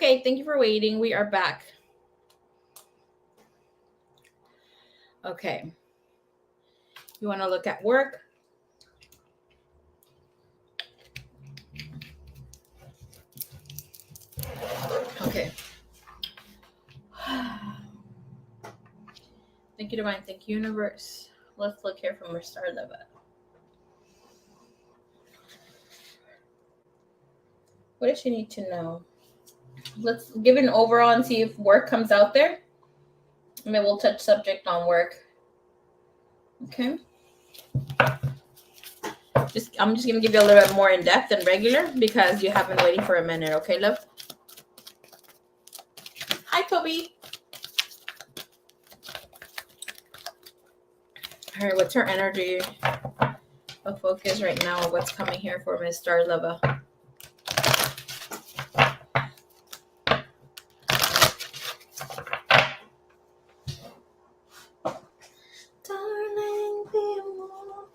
Okay, thank you for waiting. We are back. Okay. You want to look at work? Okay. Thank you, Divine. Thank you, Universe. Let's look here from our star level. What does she need to know? Let's give it an overall and see if work comes out there. And then we'll touch subject on work. Okay. I'm just gonna give you a little bit more in depth than regular because you have been waiting for a minute. Okay, love. Hi, Toby. All right, what's her energy of focus right now? What's coming here for Miss Star Lover? Darling, be more.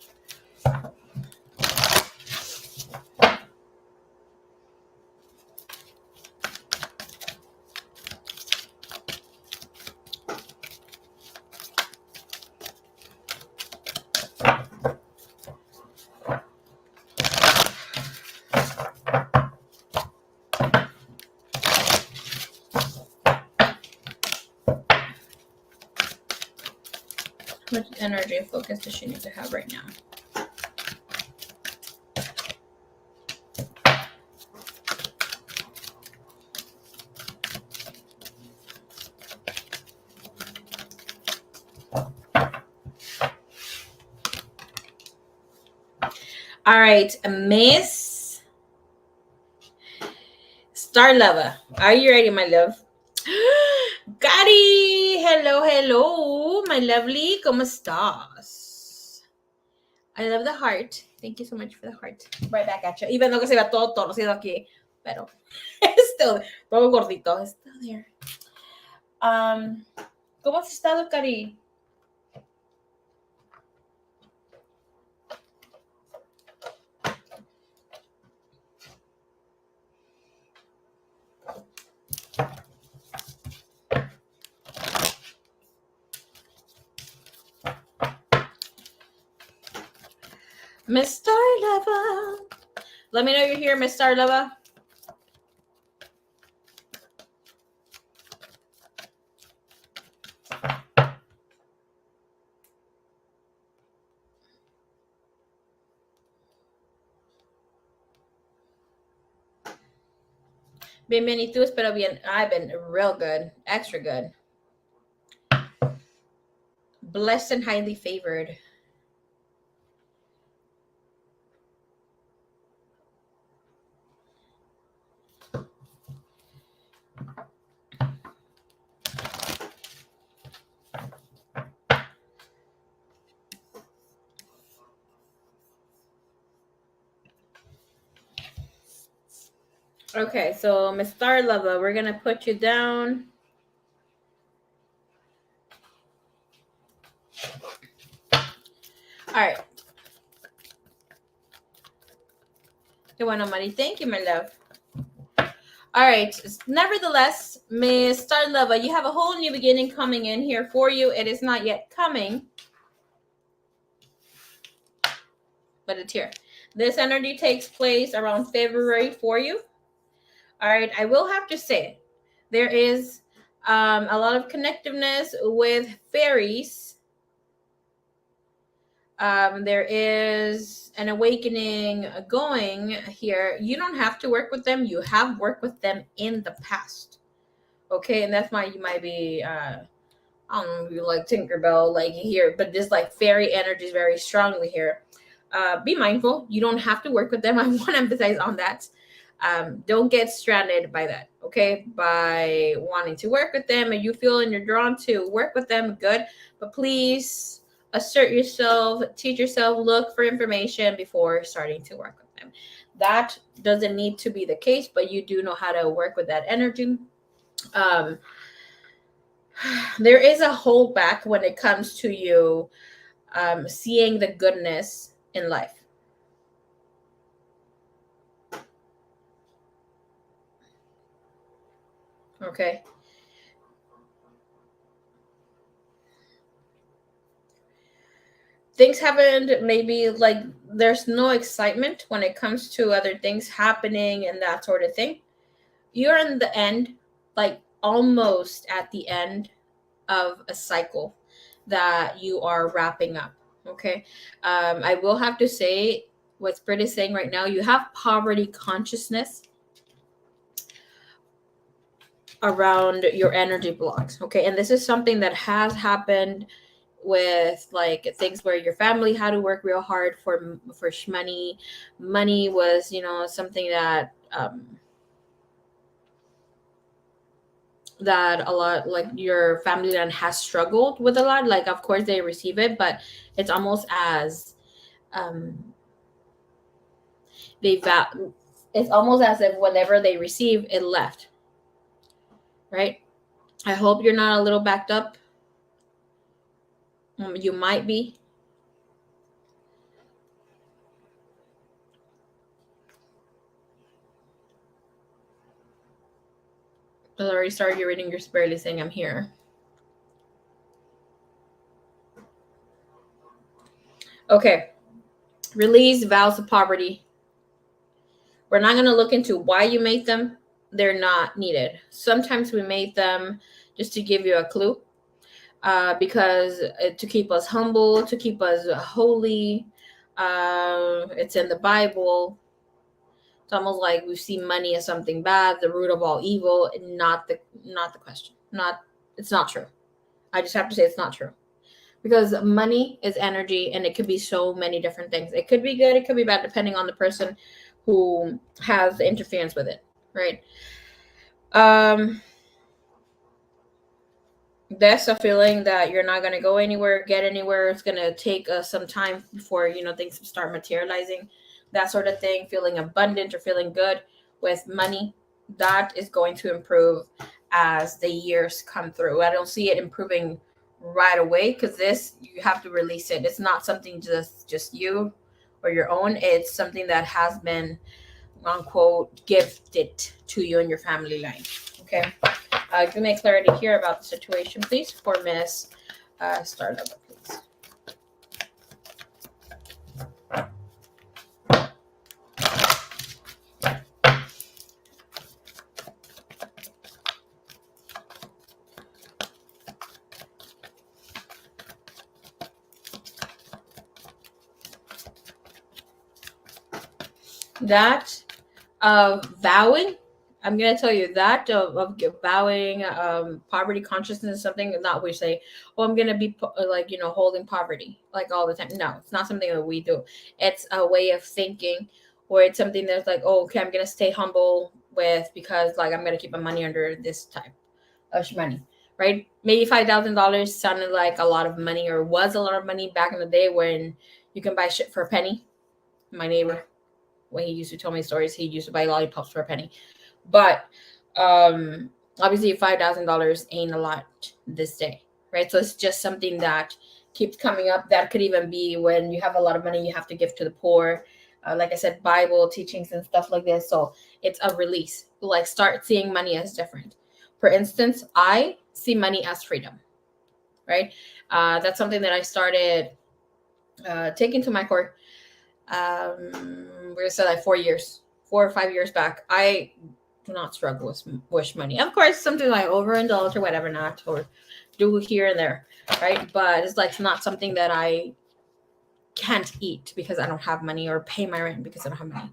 How much energy and focus does she need to have right now? All right, Miss Star Lover, are you ready, my love? Gary, hello, my lovely. ¿Cómo estás? I love the heart. Thank you so much for the heart. Right back at you. Even though que se ve todo torcido aquí, pero still, todo gordito, it's still there. ¿Cómo has estado, Cari? Miss Star Lover. Let me know you're here, Miss Star Lover. Bienvenido, espero bien. I've been real good, extra good. Blessed and highly favored. Okay, so Miss Star Lover, we're gonna put you down. All right. Bueno, Mari, thank you, my love. All right. Nevertheless, Miss Star Lover, you have a whole new beginning coming in here for you. It is not yet coming, but it's here. This energy takes place around February for you. All right. I will have to say, there is a lot of connectiveness with fairies. There is an awakening going here. You don't have to work with them. You have worked with them in the past. Okay, and that's why you might be I don't know if you like Tinkerbell like here, but this like fairy energy is very strongly here. Be mindful. You don't have to work with them. I want to emphasize on that. Don't get stranded by that, okay? By wanting to work with them and you feel and you're drawn to work with them, good. But please assert yourself, teach yourself, look for information before starting to work with them. That doesn't need to be the case, but you do know how to work with that energy. There is a holdback when it comes to you seeing the goodness in life. Okay. Things happened, maybe like there's no excitement when it comes to other things happening and that sort of thing. You're in the end, like almost at the end of a cycle that you are wrapping up. Okay. I will have to say what Spirit is saying right now, you have poverty consciousness around your energy blocks. Okay. And this is something that has happened with like things where your family had to work real hard for money. Money was, something that that a lot, like your family then has struggled with a lot. Like of course they receive it, but it's almost as um they va- it's almost as if whenever they receive it left, right? I hope you're not a little backed up. You might be. I already started your reading. You're barely saying I'm here. Okay. Release vows of poverty. We're not going to look into why you made them. They're not needed. Sometimes we made them just to give you a clue, because to keep us humble, to keep us holy. It's in the Bible. It's almost like we see money as something bad, the root of all evil. Not the question. Not It's not true. I just have to say it's not true. Because money is energy and it could be so many different things. It could be good, it could be bad, depending on the person who has interference with it, right? Um, that's a feeling that you're not going to go anywhere, get anywhere. It's going to take some time before, things start materializing, that sort of thing. Feeling abundant or feeling good with money, that is going to improve as the years come through. I don't see it improving right away because this, you have to release it. It's not something just you or your own. It's something that has been, unquote, gifted to you in your family line. Okay. Give me clarity here about the situation, please, for Miss Startup, please. That of vowing, I'm gonna tell you that of vowing, poverty consciousness is something that we say, oh, I'm gonna be like, holding poverty like all the time. No, it's not something that we do. It's a way of thinking, or it's something that's like, oh, okay, I'm gonna stay humble with, because like I'm gonna keep my money under this type of money, right? Maybe $5,000 sounded like a lot of money, or was a lot of money back in the day when you can buy shit for a penny. My neighbor, when he used to tell me stories, he used to buy lollipops for a penny. But obviously $5,000 ain't a lot this day, right? So it's just something that keeps coming up. That could even be when you have a lot of money you have to give to the poor. Like I said, Bible teachings and stuff like this. So it's a release. Like, start seeing money as different. For instance, I see money as freedom, right? That's something that I started taking to my core. We're gonna say like 4 or 5 years back. I do not struggle with money. Of course, something like overindulge or whatever, not, or do here and there, right? But it's like not something that I can't eat because I don't have money, or pay my rent because I don't have money.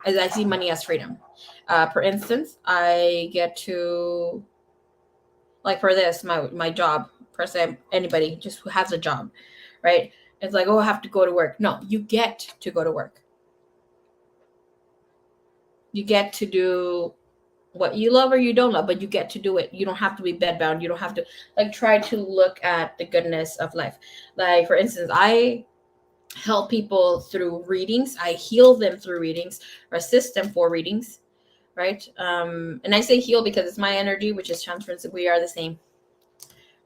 As I see money as freedom. For instance, I get to, like, for this, my job, per se, anybody just who has a job, right? It's like, oh, I have to go to work. No, you get to go to work. You get to do what you love or you don't love, but you get to do it. You don't have to be bedbound. You don't have to, like, try to look at the goodness of life. Like, for instance, I help people through readings. I heal them through readings, or assist them for readings, right? And I say heal because it's my energy, which is transference. We are the same,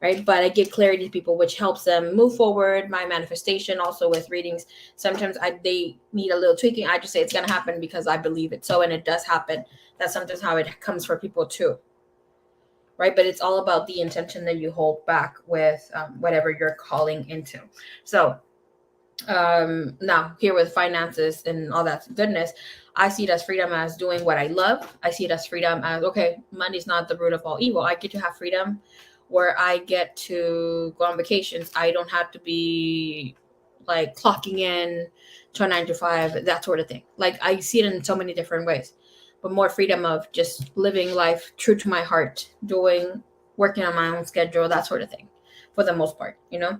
right? But I give clarity to people, which helps them move forward. My manifestation also with readings, sometimes they need a little tweaking. I just say it's going to happen because I believe it so, and it does happen. That's sometimes how it comes for people too, right? But it's all about the intention that you hold back with whatever you're calling into. So now here with finances and all that goodness, I see it as freedom as doing what I love. I see it as freedom as, okay, money's not the root of all evil. I get to have freedom where I get to go on vacations. I don't have to be like clocking in to a 9 to 5, that sort of thing. Like I see it in so many different ways, but more freedom of just living life true to my heart, working on my own schedule, that sort of thing, for the most part, you know.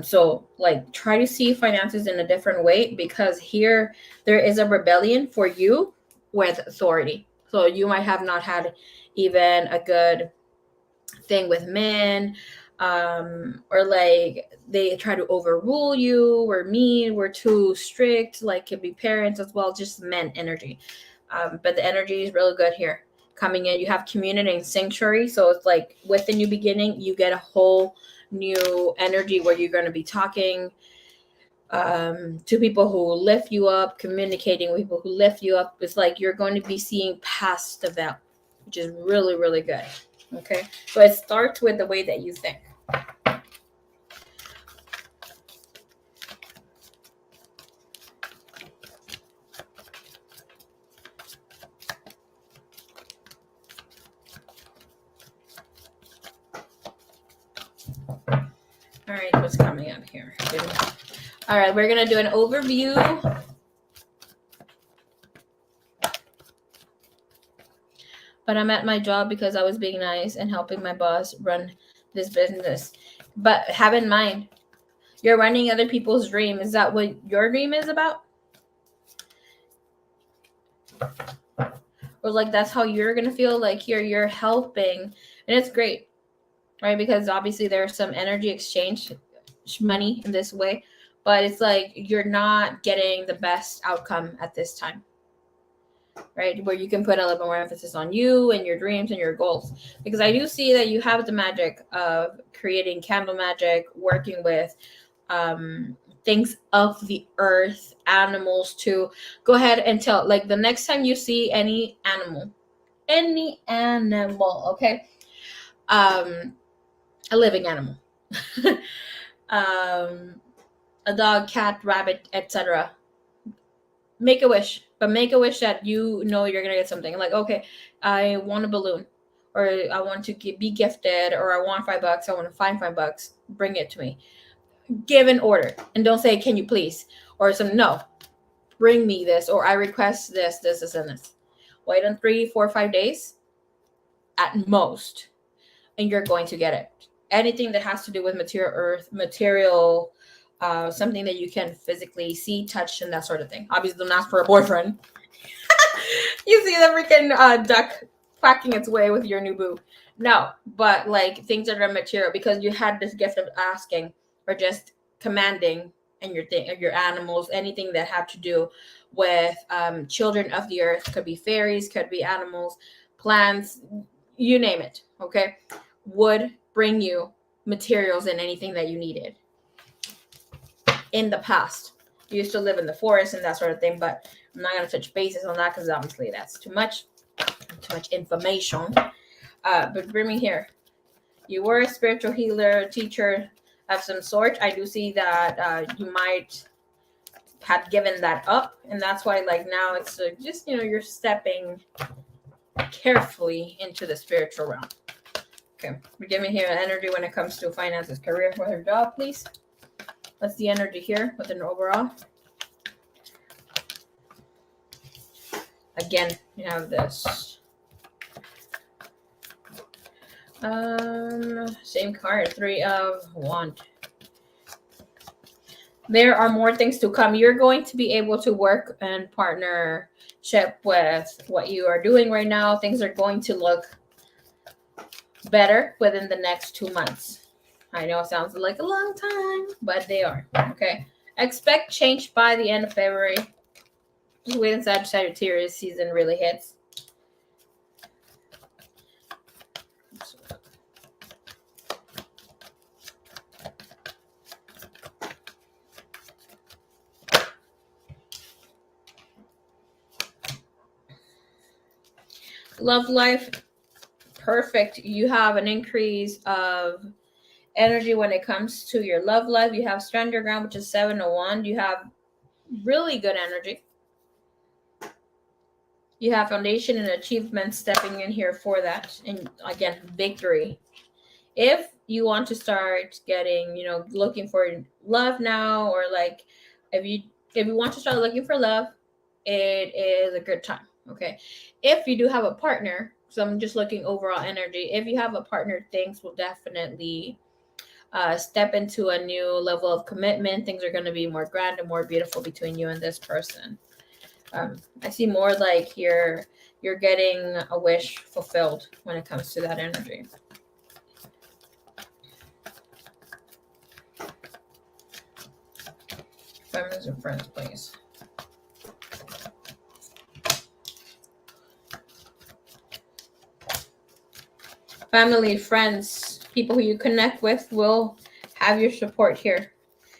So like try to see finances in a different way, because here there is a rebellion for you with authority. So you might have not had even a good thing with men, or like they try to overrule you, we're mean, we're too strict, like could be parents as well, just men energy. But the energy is really good here coming in. You have community and sanctuary, so it's like with the new beginning you get a whole new energy where you're going to be talking to people who lift you up, communicating with people who lift you up. It's like you're going to be seeing past the veil, which is really, really good. Okay, so it starts with the way that you think. All right, what's coming up here? All right, we're gonna do an overview. But I'm at my job because I was being nice and helping my boss run this business. But have in mind, you're running other people's dream. Is that what your dream is about? Or like that's how you're gonna feel, like you're helping, and it's great, right? Because obviously there's some energy exchange, money in this way, but it's like you're not getting the best outcome at this time, right? Where you can put a little bit more emphasis on you and your dreams and your goals. Because I do see that you have the magic of creating candle magic, working with things of the earth, animals too. Go ahead and tell, like the next time you see any animal, okay? A living animal. A dog, cat, rabbit, etc. Make a wish, but make a wish that you know you're gonna get something. Like, okay, I want a balloon, or I want to be gifted, or I want $5. I want to find $5. Bring it to me. Give an order, and don't say, "Can you please?" or some. No, bring me this, or I request this, and this. Wait on 3, 4, 5 days at most, and you're going to get it. Anything that has to do with material, something that you can physically see, touch, and that sort of thing. Obviously, don't ask for a boyfriend. You see the freaking duck quacking its way with your new boo. No, but like things that are material, because you had this gift of asking or just commanding, and your animals, anything that had to do with children of the earth, could be fairies, could be animals, plants, you name it. Okay, would bring you materials and anything that you needed. In the past, you used to live in the forest and that sort of thing, but I'm not going to touch bases on that because obviously that's too much information. But bring me here. You were a spiritual healer, teacher of some sort. I do see that you might have given that up, and that's why like now it's just, you're stepping carefully into the spiritual realm. Okay, give me here energy when it comes to finances, career, for her job, please. What's the energy here with an overall? Again, you have this. Same card, 3 of Wands. There are more things to come. You're going to be able to work in partnership with what you are doing right now. Things are going to look better within the next 2 months. I know it sounds like a long time, but they are. Okay. Expect change by the end of February. Just wait until Sagittarius season really hits. love life, perfect. You have an increase of energy when it comes to your love life. You have stand your ground, which is 701. You have really good energy. You have foundation and achievement stepping in here for that. And again, victory. If you want to start getting, looking for love now, or like if you want to start looking for love, it is a good time. Okay. If you do have a partner, so I'm just looking overall energy. If you have a partner, things will definitely step into a new level of commitment. Things are going to be more grand and more beautiful between you and this person. I see more like you're getting a wish fulfilled when it comes to that energy. Families and friends, please. Family, friends, people who you connect with will have your support here.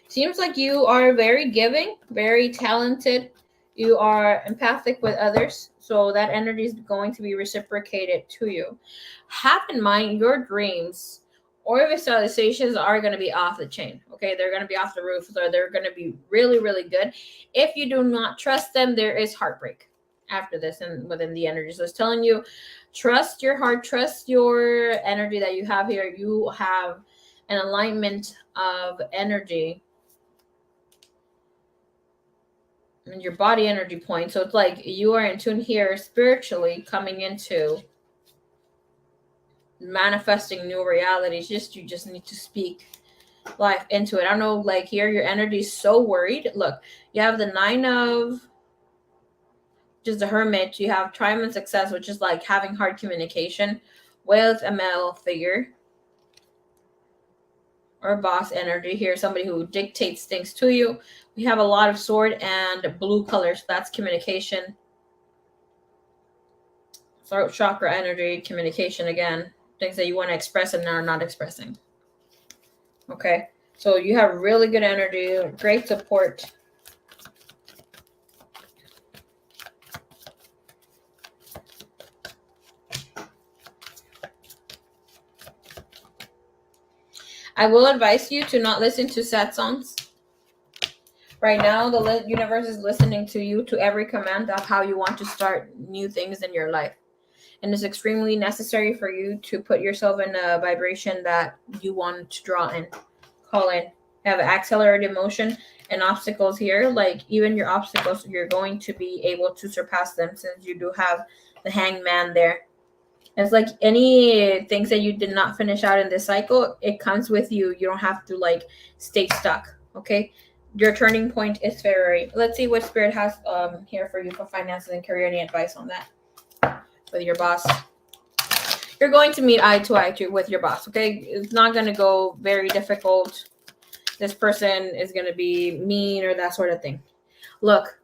Seems like you are very giving, very talented. You are empathic with others, so that energy is going to be reciprocated to you. Have in mind your dreams or visualizations are going to be off the chain. Okay, they're going to be off the roof, so they're going to be really, really good. If you do not trust them, there is heartbreak after this and within the energy. So it's telling you, trust your heart, trust your energy that you have here. You have an alignment of energy and your body energy point. So it's like you are in tune here spiritually, coming into manifesting new realities. You just need to speak life into it. I don't know, like here your energy is so worried. Look, you have the 9 of, which is the Hermit. You have triumph and success, which is like having hard communication with a male figure or boss energy here, somebody who dictates things to you. We have a lot of sword and blue colors. That's communication. Throat chakra energy, communication again. Things that you want to express and are not expressing. Okay. So you have really good energy, great support. I will advise you to not listen to sad songs. Right now, the universe is listening to you, to every command of how you want to start new things in your life. And it's extremely necessary for you to put yourself in a vibration that you want to draw in, call in. You have accelerated motion and obstacles here. Like even your obstacles, you're going to be able to surpass them since you do have the hangman there. It's like any things that you did not finish out in this cycle, it comes with you. You don't have to like stay stuck. Okay. Your turning point is February. Let's see what Spirit has here for you for finances and career. Any advice on that with your boss? You're going to meet eye to eye with your boss. Okay. It's not going to go very difficult. This person is going to be mean or that sort of thing. Look.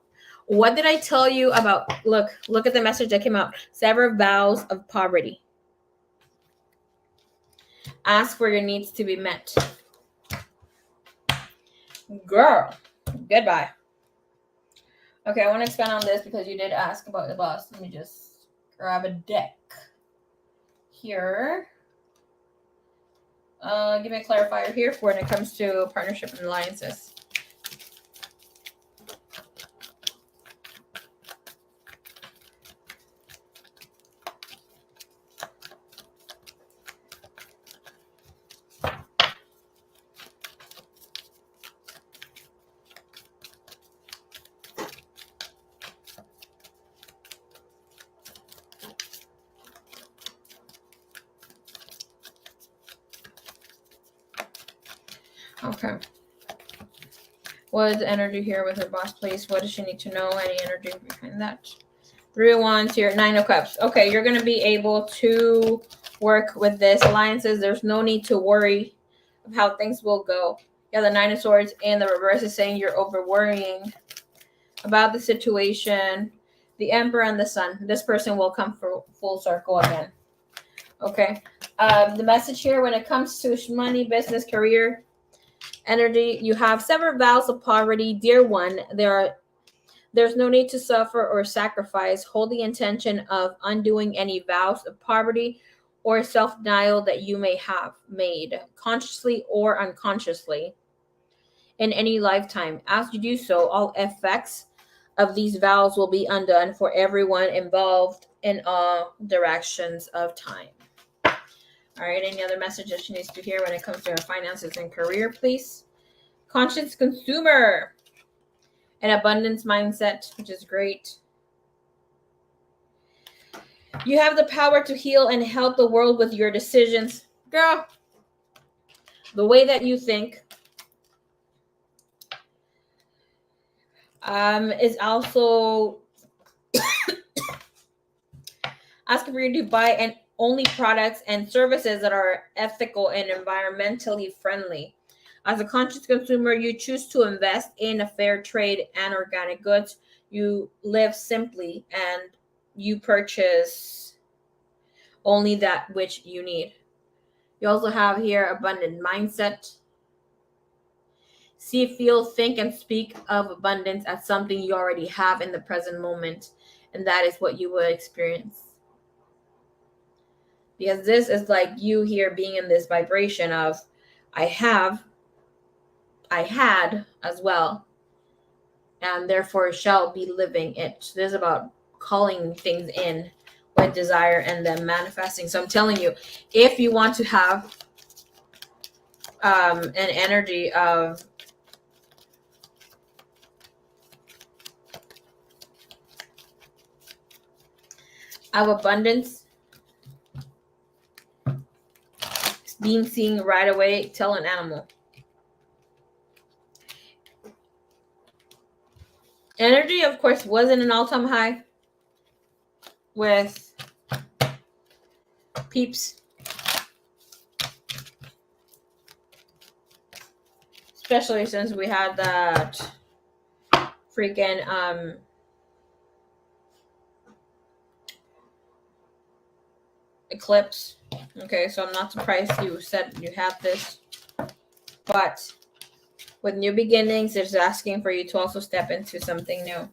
What did I tell you about? Look at the message that came out. Sever vows of poverty. Ask for your needs to be met. Girl, goodbye. Okay, I want to expand on this because you did ask about the boss. Let me just grab a deck here. Give me a clarifier here for when it comes to partnership and alliances. Okay. What is the energy here with her boss, please? What does she need to know? Any energy behind that? 3 of Wands here, 9 of Cups. Okay, you're going to be able to work with this alliances. There's no need to worry of how things will go. Yeah, the 9 of Swords and the reverse is saying you're over worrying about the situation. The Emperor and the Sun. This person will come for full circle again. Okay. The message here when it comes to money, business, career, energy, you have severed vows of poverty. Dear one, there There's no need to suffer or sacrifice. Hold the intention of undoing any vows of poverty or self-denial that you may have made, consciously or unconsciously, in any lifetime. As you do so, all effects of these vows will be undone for everyone involved in all directions of time. All right, any other messages she needs to hear when it comes to her finances and career, please? Conscious consumer, an abundance mindset, which is great. You have the power to heal and help the world with your decisions. Girl, the way that you think is also asking for you to buy and only products and services that are ethical and environmentally friendly. As a conscious consumer, you choose to invest in a fair trade and organic goods. You live simply and you purchase only that which you need. You also have here abundant mindset. See, feel, think, and speak of abundance as something you already have in the present moment, and that is what you will experience. Because this is like you here being in this vibration of I have, I had as well, and therefore shall be living it. This is about calling things in with desire and then manifesting. So I'm telling you, if you want to have an energy of abundance, being seen right away, tell an animal. Energy, of course, wasn't an all-time high with peeps, especially since we had that freaking eclipse. Okay, so I'm not surprised you said you have this, but with new beginnings, it's asking for you to also step into something new.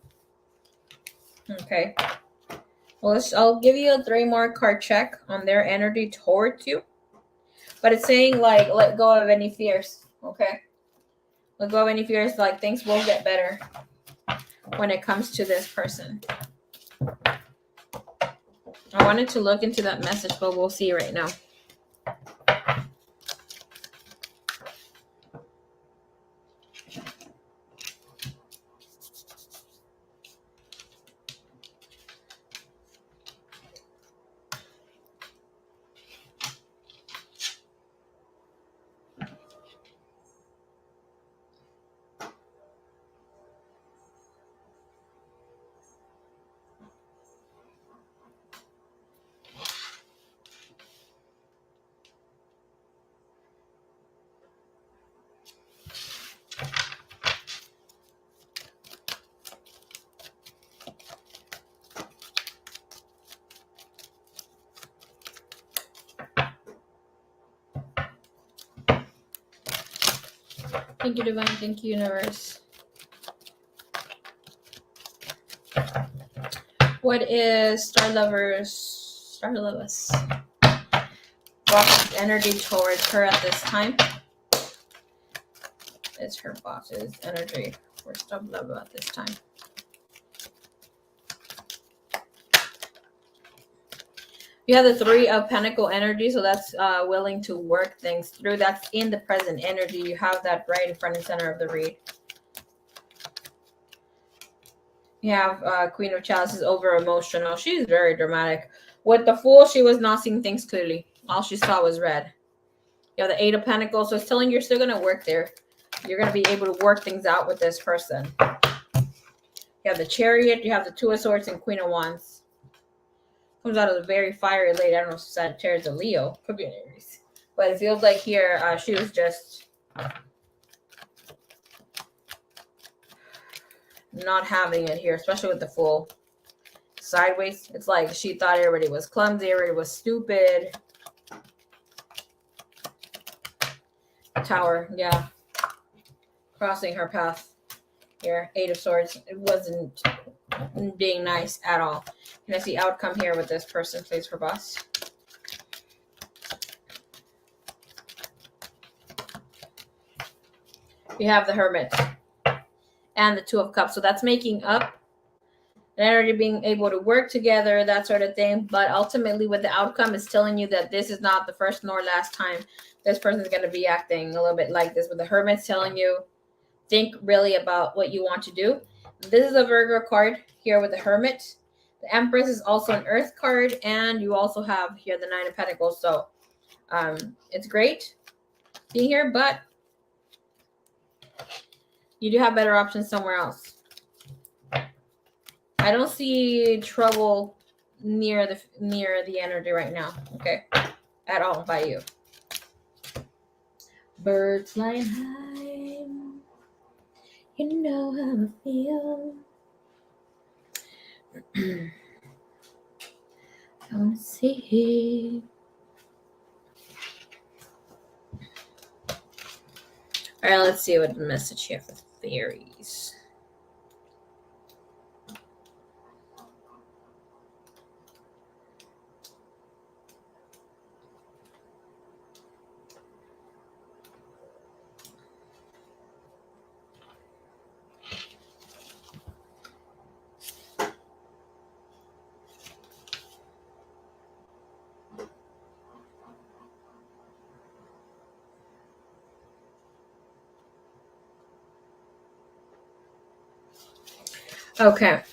Okay, well, I'll give you a 3 more card check on their energy towards you, but it's saying like let go of any fears. Okay, let go of any fears, like things will get better when it comes to this person. I wanted to look into that message, but we'll see right now. Thank you, Divine. Thank you, Universe. What is Star Lovers' boss's energy towards her at this time? Is her boss's energy for Star Lover at this time? You have the 3 of Pentacle energy, so that's willing to work things through. That's in the present energy. You have that right in front and center of the read. You have Queen of Chalices, over emotional. She's very dramatic. With the Fool, she was not seeing things clearly. All she saw was red. You have the 8 of Pentacles, so it's telling you're still going to work there. You're going to be able to work things out with this person. You have the Chariot, you have the 2 of Swords, and Queen of Wands. Comes out of the very fiery lady. I don't know if Sagittarius or Leo. Could be an Aries. But it feels like here she was just not having it here, especially with the Fool. Sideways. It's like she thought everybody was clumsy, everybody was stupid. Tower, yeah. Crossing her path. Here, Eight of Swords. It wasn't being nice at all. Can I see outcome here with this person, please, for boss? You have the Hermit and the Two of Cups. So that's making up and already being able to work together, that sort of thing. But ultimately, with the outcome, it's telling you that this is not the first nor last time this person is going to be acting a little bit like this. With the Hermit's telling you, think really about what you want to do. This is a Virgo card here with the Hermit. The Empress is also an Earth card, and you also have here the Nine of Pentacles. So it's great being here, but you do have better options somewhere else. I don't see trouble near the energy right now, okay? At all by you. Birds flying high, you know how I feel. I want to see. All right, let's see what the message here for the fairies. Okay.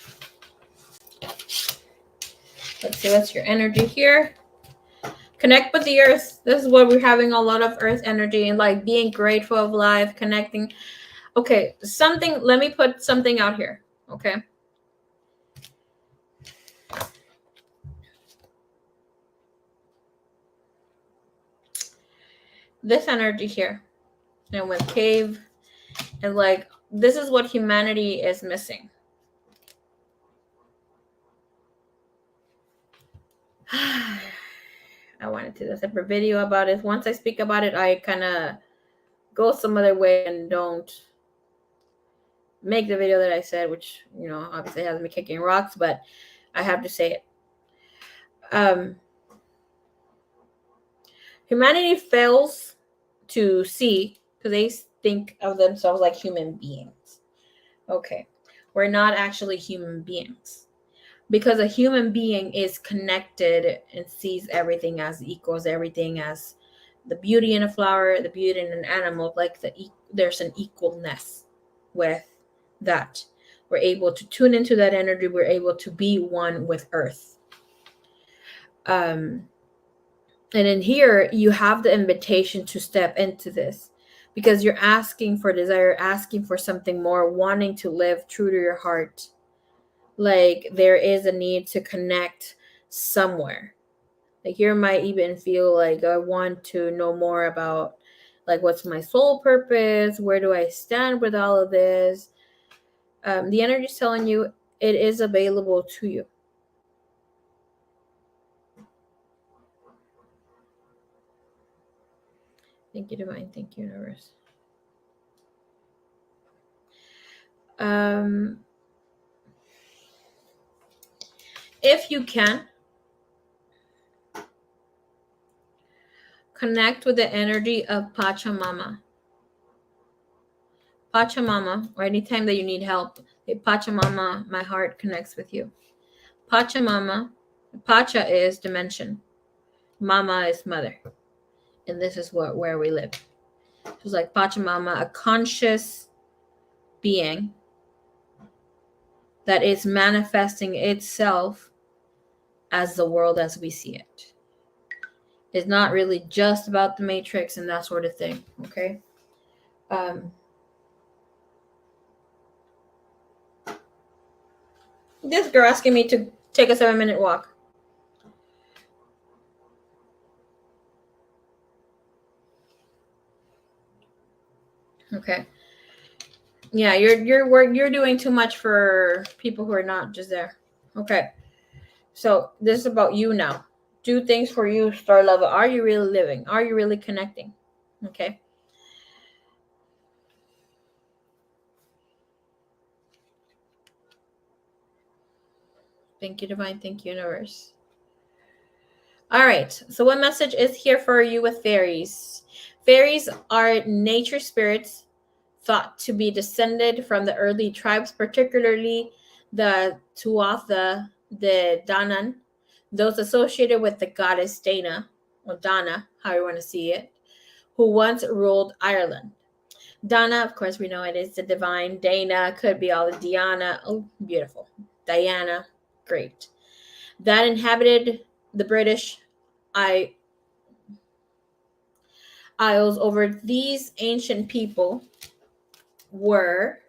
Let's see what's your energy here. Connect with the earth. This is what we're having a lot of earth energy and like being grateful of life, connecting. Okay, let me put something out here. Okay. This energy here. And with cave and like this is what humanity is missing. I wanted to do a separate video about it. Once I speak about it, I kind of go some other way and don't make the video that I said, which, you know, obviously has me kicking rocks, but I have to say it. Humanity fails to see because they think of themselves like human beings. Okay. We're not actually human beings. Because a human being is connected and sees everything as equals, everything as the beauty in a flower, the beauty in an animal, like there's an equalness with that. We're able to tune into that energy. We're able to be one with Earth. And in here, you have the invitation to step into this because you're asking for desire, asking for something more, wanting to live true to your heart. Like there is a need to connect somewhere. Like here might even feel like I want to know more about like what's my soul purpose, where do I stand with all of this. The energy is telling you it is available to you. Thank you, Divine. Thank you, Universe. If you can, connect with the energy of Pachamama. Pachamama, or anytime that you need help, Pachamama, my heart connects with you. Pachamama, Pacha is dimension. Mama is mother. And this is where we live. It's like Pachamama, a conscious being that is manifesting itself as the world as we see it. It's not really just about the matrix and that sort of thing, okay? This girl asking me to take a 7-minute walk. Okay. Yeah, you're doing too much for people who are not just there. Okay. So this is about you now. Do things for you, star level. Are you really living? Are you really connecting? Okay. Thank you, Divine. Thank you, Universe. All right. So what message is here for you with fairies? Fairies are nature spirits thought to be descended from the early tribes, particularly the Tuatha, the Danann, those associated with the goddess Dana, or Dana, how you want to see it, who once ruled Ireland. Dana, of course, we know it is the divine. Dana could be all the Diana. Oh, beautiful. Diana, great. That inhabited the British Isles. Over these ancient people were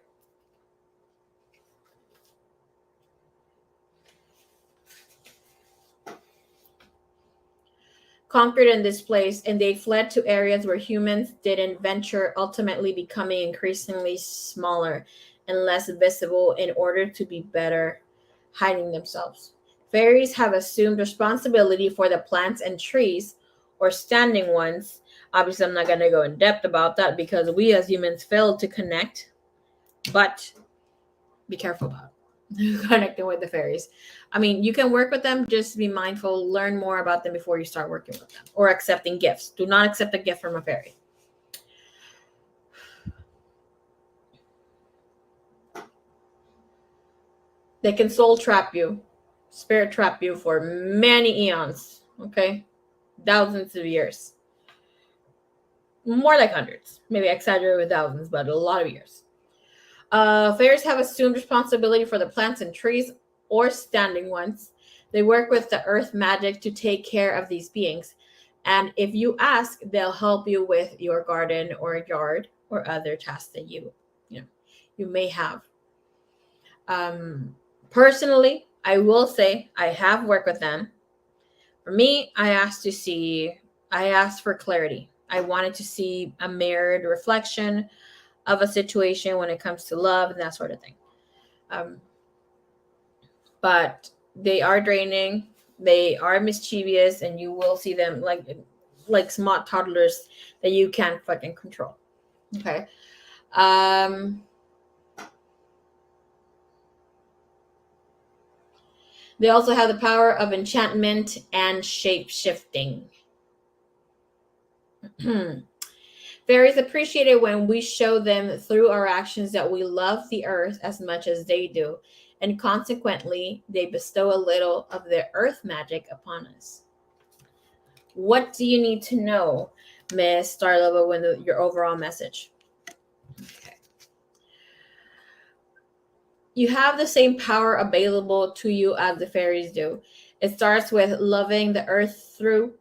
conquered and displaced, and they fled to areas where humans didn't venture, ultimately becoming increasingly smaller and less visible in order to be better hiding themselves. Fairies have assumed responsibility for the plants and trees, or standing ones. Obviously, I'm not going to go in depth about that because we as humans failed to connect, but be careful about connecting with the fairies. I mean, you can work with them, just be mindful, learn more about them before you start working with them or accepting gifts. Do not accept a gift from a fairy. They can soul trap you, spirit trap you for many eons, okay? Thousands of years. More like hundreds. Maybe I exaggerate with thousands, but a lot of years. Fairies have assumed responsibility for the plants and trees, or standing ones. They work with the earth magic to take care of these beings. And if you ask, they'll help you with your garden or yard or other tasks that you may have. Personally, I will say I have worked with them. For me, I asked for clarity. I wanted to see a mirrored reflection of a situation when it comes to love and that sort of thing. But they are draining, they are mischievous, and you will see them like smart toddlers that you can't fucking control. Okay. They also have the power of enchantment and shape shifting. Fairies appreciate it when we show them through our actions that we love the earth as much as they do, and consequently, they bestow a little of their earth magic upon us. What do you need to know, Miss Starlova, when your overall message? Okay. You have the same power available to you as the fairies do. It starts with loving the earth through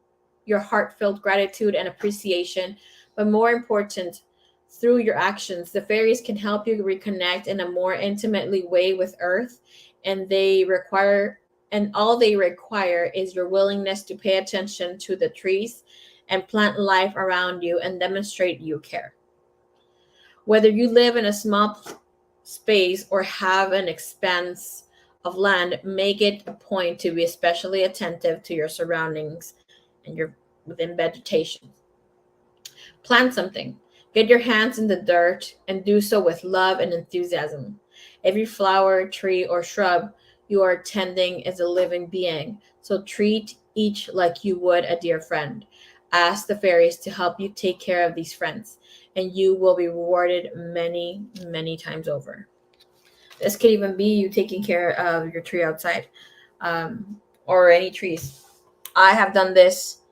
your heartfelt gratitude and appreciation, but more important, through your actions. The fairies can help you reconnect in a more intimately way with earth, and all they require is your willingness to pay attention to the trees and plant life around you and demonstrate you care. Whether you live in a small space or have an expanse of land, make it a point to be especially attentive to your surroundings and your within vegetation. Plant something. Get your hands in the dirt and do so with love and enthusiasm. Every flower, tree, or shrub you are tending is a living being, so treat each like you would a dear friend. Ask the fairies to help you take care of these friends, and you will be rewarded many, many times over. This could even be you taking care of your tree outside, or any trees. I have done this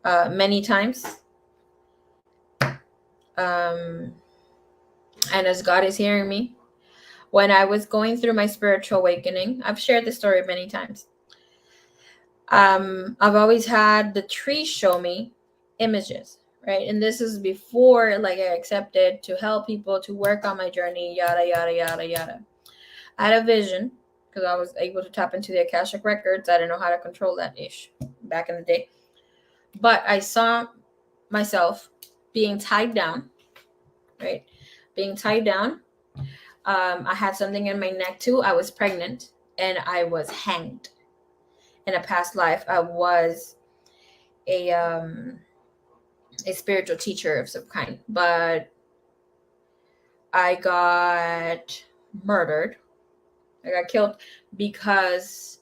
many times. And as God is hearing me, when I was going through my spiritual awakening, I've shared this story many times. I've always had the tree show me images, right? And this is before like I accepted to help people to work on my journey, yada yada yada yada. I had a vision because I was able to tap into the Akashic records. I didn't know how to control that ish back in the day, but I saw myself being tied down, right? Being tied down. I had something in my neck too. I was pregnant and I was hanged. In a past life, I was a spiritual teacher of some kind, but I got murdered. I got killed because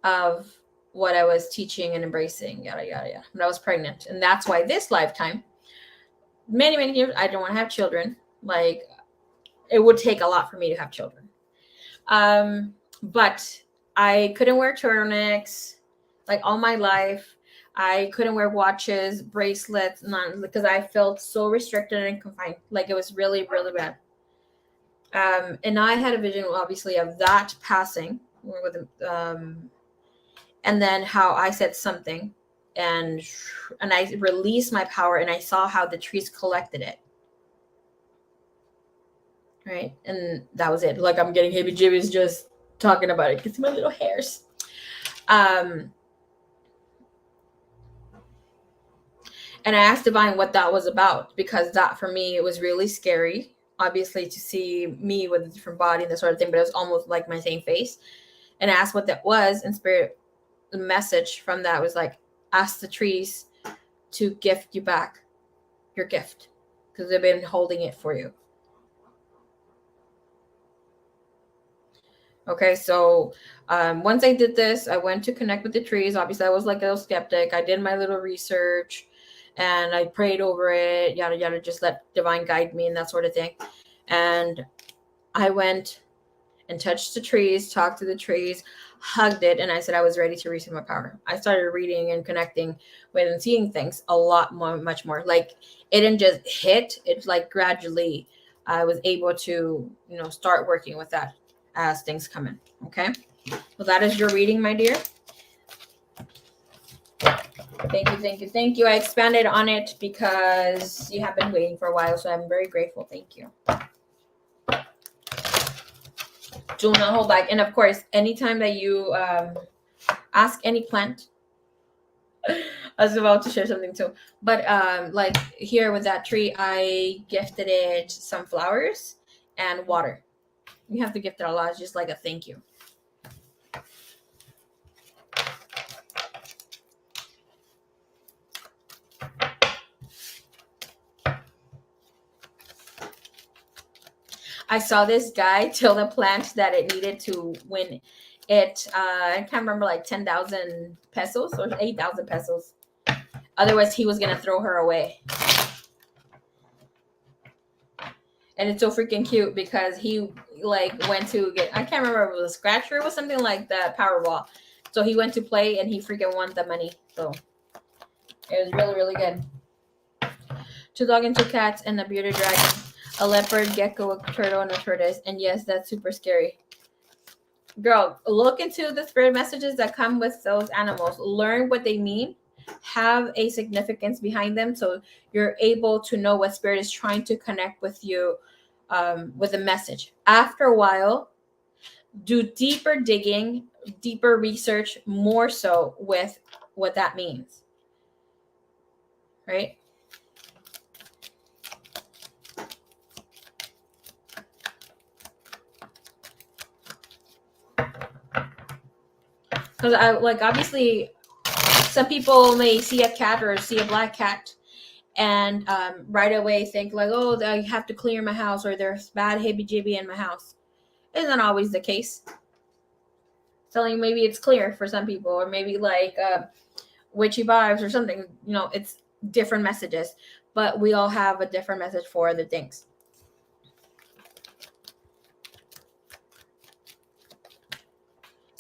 of what I was teaching and embracing, yada, yada, yada. But I was pregnant. And that's why this lifetime, many, many years, I don't want to have children. Like, it would take a lot for me to have children. But I couldn't wear turtlenecks like all my life. I couldn't wear watches, bracelets, none, because I felt so restricted and confined. Like, it was really, really bad. And I had a vision, obviously, of that passing with, and then how I said something, and I released my power, and I saw how the trees collected it. Right, and that was it. Like, I'm getting heebie-jeebies just talking about it. You can see my little hairs. And I asked Divine what that was about, because that for me, it was really scary, obviously, to see me with a different body and that sort of thing, but it was almost like my same face. And I asked what that was, and Spirit, the message from that was like, ask the trees to gift you back your gift, because they've been holding it for you. Okay, so once I did this, I went to connect with the trees. Obviously, I was like a little skeptic. I did my little research and I prayed over it, yada, yada, just let Divine guide me and that sort of thing. And I went and touched the trees, talked to the trees, hugged it, and I said I was ready to receive my power. I started reading and connecting with and seeing things a lot more, much more. Like, it didn't just hit, it's like gradually I was able to, start working with that as things come in. Okay, well, that is your reading, my dear. Thank you, thank you, thank you. I expanded on it because you have been waiting for a while, so I'm very grateful. Thank you. Do not hold back. And of course, anytime that you ask any plant, I was about to share something too, but like here with that tree, I gifted it some flowers and water. You have to gift it a lot. It's just like a thank you. I saw this guy tell the plant that it needed to win it. I can't remember, like 10,000 pesos or 8,000 pesos. Otherwise, he was going to throw her away. And it's so freaking cute because he like went to get, I can't remember if it was a scratcher or something like that, Powerball. So he went to play and he freaking won the money. So it was really, really good. 2 dogs and 2 cats and a bearded dragon, a leopard, gecko, a turtle, and a tortoise. And yes, that's super scary. Girl, look into the spirit messages that come with those animals. Learn what they mean. Have a significance behind them, so you're able to know what spirit is trying to connect with you with a message. After a while, do deeper digging, deeper research, more so with what that means. Right? Because I like, obviously, some people may see a cat or see a black cat and right away think like, oh, I have to clear my house, or there's bad heebie-jeebie in my house. Isn't always the case. Telling maybe it's clear for some people, or maybe like witchy vibes or something. It's different messages, but we all have a different message for other things.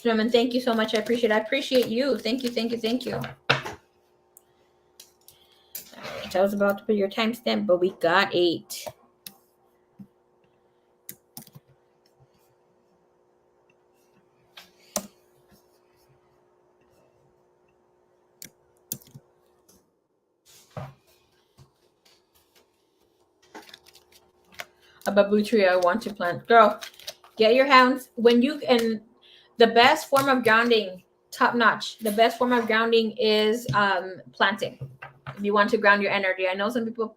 Gentlemen, thank you so much. I appreciate you. Thank you, thank you, thank you. I was about to put your timestamp, but we got 8. A bamboo tree I want to plant. Girl, get your hands when you and the best form of grounding, top notch. The best form of grounding is planting. If you want to ground your energy, I know some people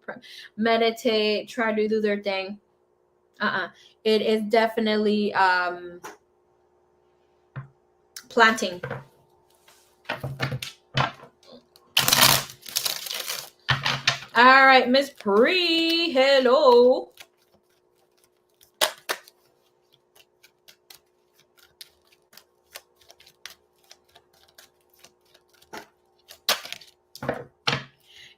meditate, try to do their thing. It is definitely planting. All right, Miss Pre, hello.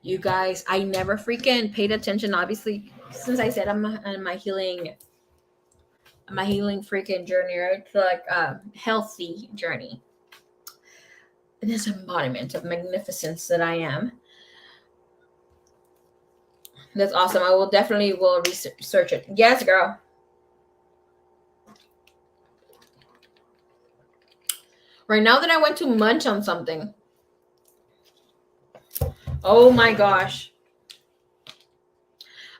You guys, I never freaking paid attention. Obviously, since I said I'm on my healing freaking journey, right? It's like a healthy journey. This embodiment of magnificence that I am. That's awesome. I will definitely research it. Yes, girl. Right now that I went to munch on something. Oh my gosh.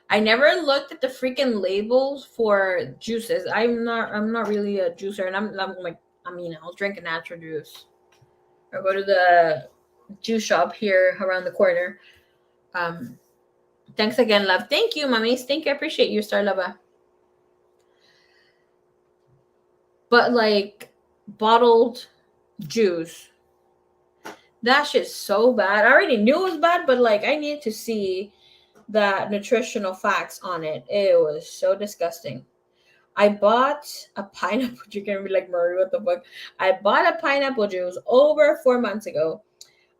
I never looked at the freaking labels for juices. I'm not really a juicer, and I'm like, I'll drink a natural juice or go to the juice shop here around the corner. Thanks again, love. Thank you, mummies. Thank you. I appreciate you, Star Lover. But like bottled juice, that shit's so bad. I already knew it was bad, but like I needed to see the nutritional facts on it. It was so disgusting. I bought a pineapple. You're gonna be like, Marie, what the fuck? I bought a pineapple juice over 4 months ago.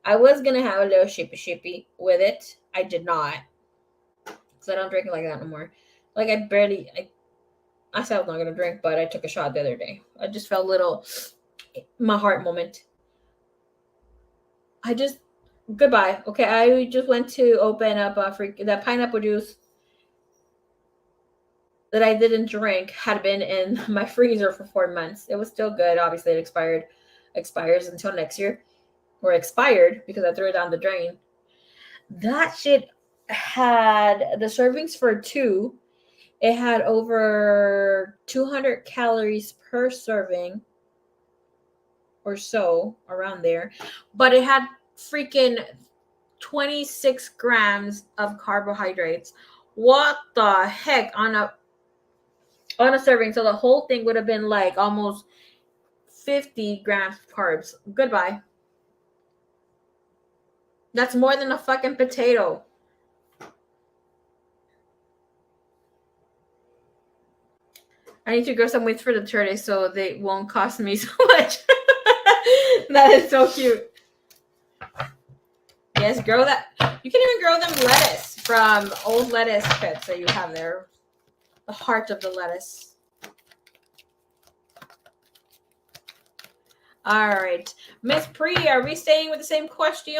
I was gonna have a little shippy with it. I did not, because I don't drink it like that no more. Like I said I was not gonna drink, but I took a shot the other day. I just felt a little, my heart moment. Goodbye. Okay, I just went to open up that pineapple juice that I didn't drink had been in my freezer for 4 months. It was still good. Obviously, it expires until next year, or expired because I threw it down the drain. That shit had the servings for 2. It had over 200 calories per serving or so, around there. But it had freaking 26 grams of carbohydrates. What the heck on a serving? So the whole thing would have been like almost 50 grams of carbs. Goodbye. That's more than a fucking potato. I need to grow some weeds for the turtles so they won't cost me so much. That is so cute. Yes, grow that. You can even grow them lettuce from old lettuce pits that you have there. The heart of the lettuce. All right. Miss Pre, are we staying with the same question?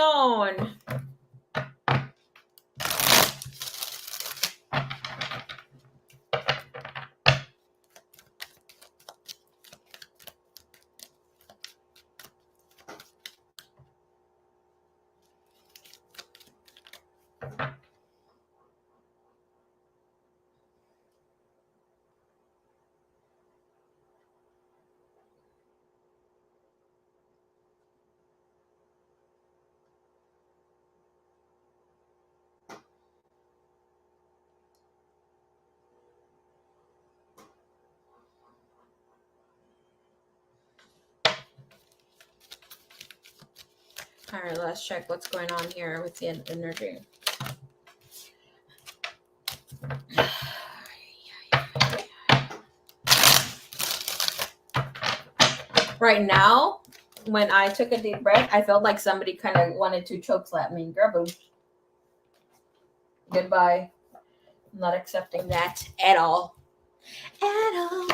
All right, let's check what's going on here with the energy. Right now, when I took a deep breath, I felt like somebody kind of wanted to choke slap me. Girl, boom. Goodbye. I'm not accepting that at all. At all.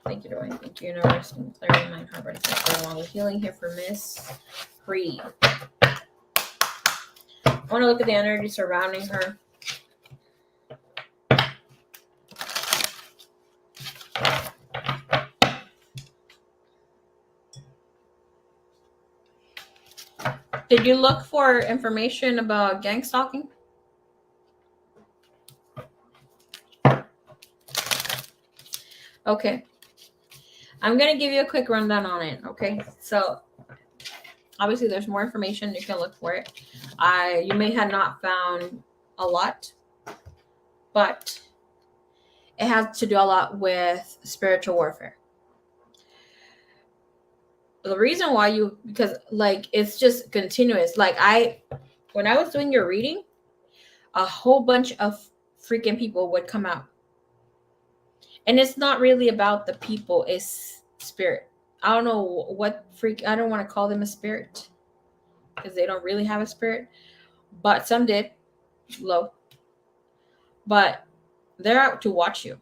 Thank you, Joy. Thank you, universe, and clearing mind, heart, body, soul, along with healing here for Miss Free. I want to look at the energy surrounding her. Did you look for information about gang stalking? Okay. I'm going to give you a quick rundown on it, okay? So, obviously, there's more information. You can look for it. You may have not found a lot, but it has to do a lot with spiritual warfare. The reason why because like it's just continuous. Like when I was doing your reading, a whole bunch of freaking people would come out. And it's not really about the people, it's spirit. I don't know what I don't want to call them a spirit. because they don't really have a spirit, but some did, low. But they're out to watch you.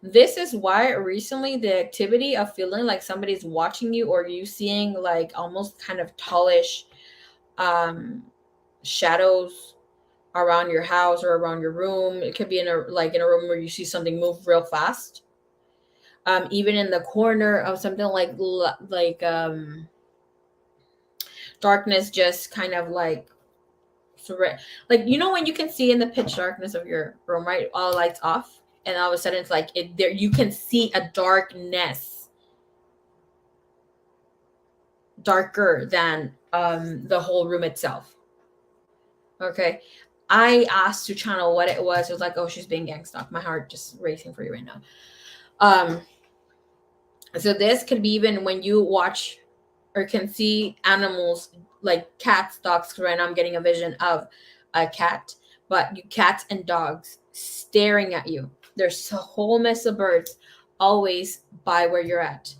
This is why recently the activity of feeling like somebody's watching you, or you seeing like almost kind of tallish shadows around your house or around your room. It could be in a room where you see something move real fast. Even in the corner of something darkness, just kind of like when you can see in the pitch darkness of your room, right? All lights off, and all of a sudden it's like there you can see a darkness, darker than the whole room itself. Okay. I asked to channel what it was. It was like, oh, she's being gang stalked. My heart just racing for you right now. So this could be even when you watch or can see animals like cats, dogs. Right now I'm getting a vision of a cat, but cats and dogs staring at you. There's a whole mess of birds always by where you're at.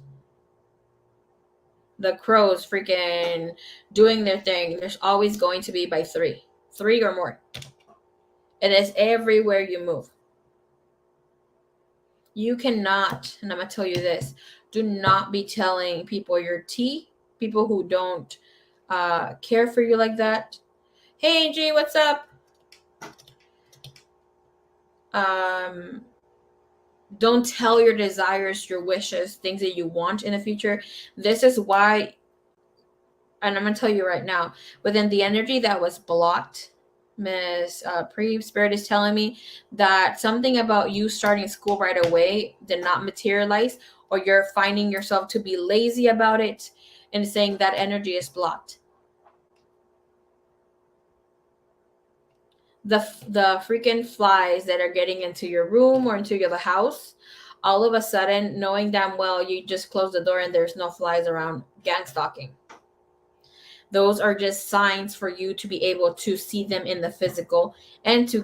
The crows freaking doing their thing. There's always going to be by three or more. It is everywhere you move. You cannot, and I'm going to tell you this, do not be telling people your tea, people who don't care for you like that. Hey, G, what's up? Don't tell your desires, your wishes, things that you want in the future. This is why, and I'm going to tell you right now, within the energy that was blocked, Miss Spirit is telling me that something about you starting school right away did not materialize, or you're finding yourself to be lazy about it and saying that energy is blocked. The freaking flies that are getting into your room or into your house, all of a sudden, knowing damn well you just close the door and there's no flies around, gang stalking. Those are just signs for you to be able to see them in the physical and to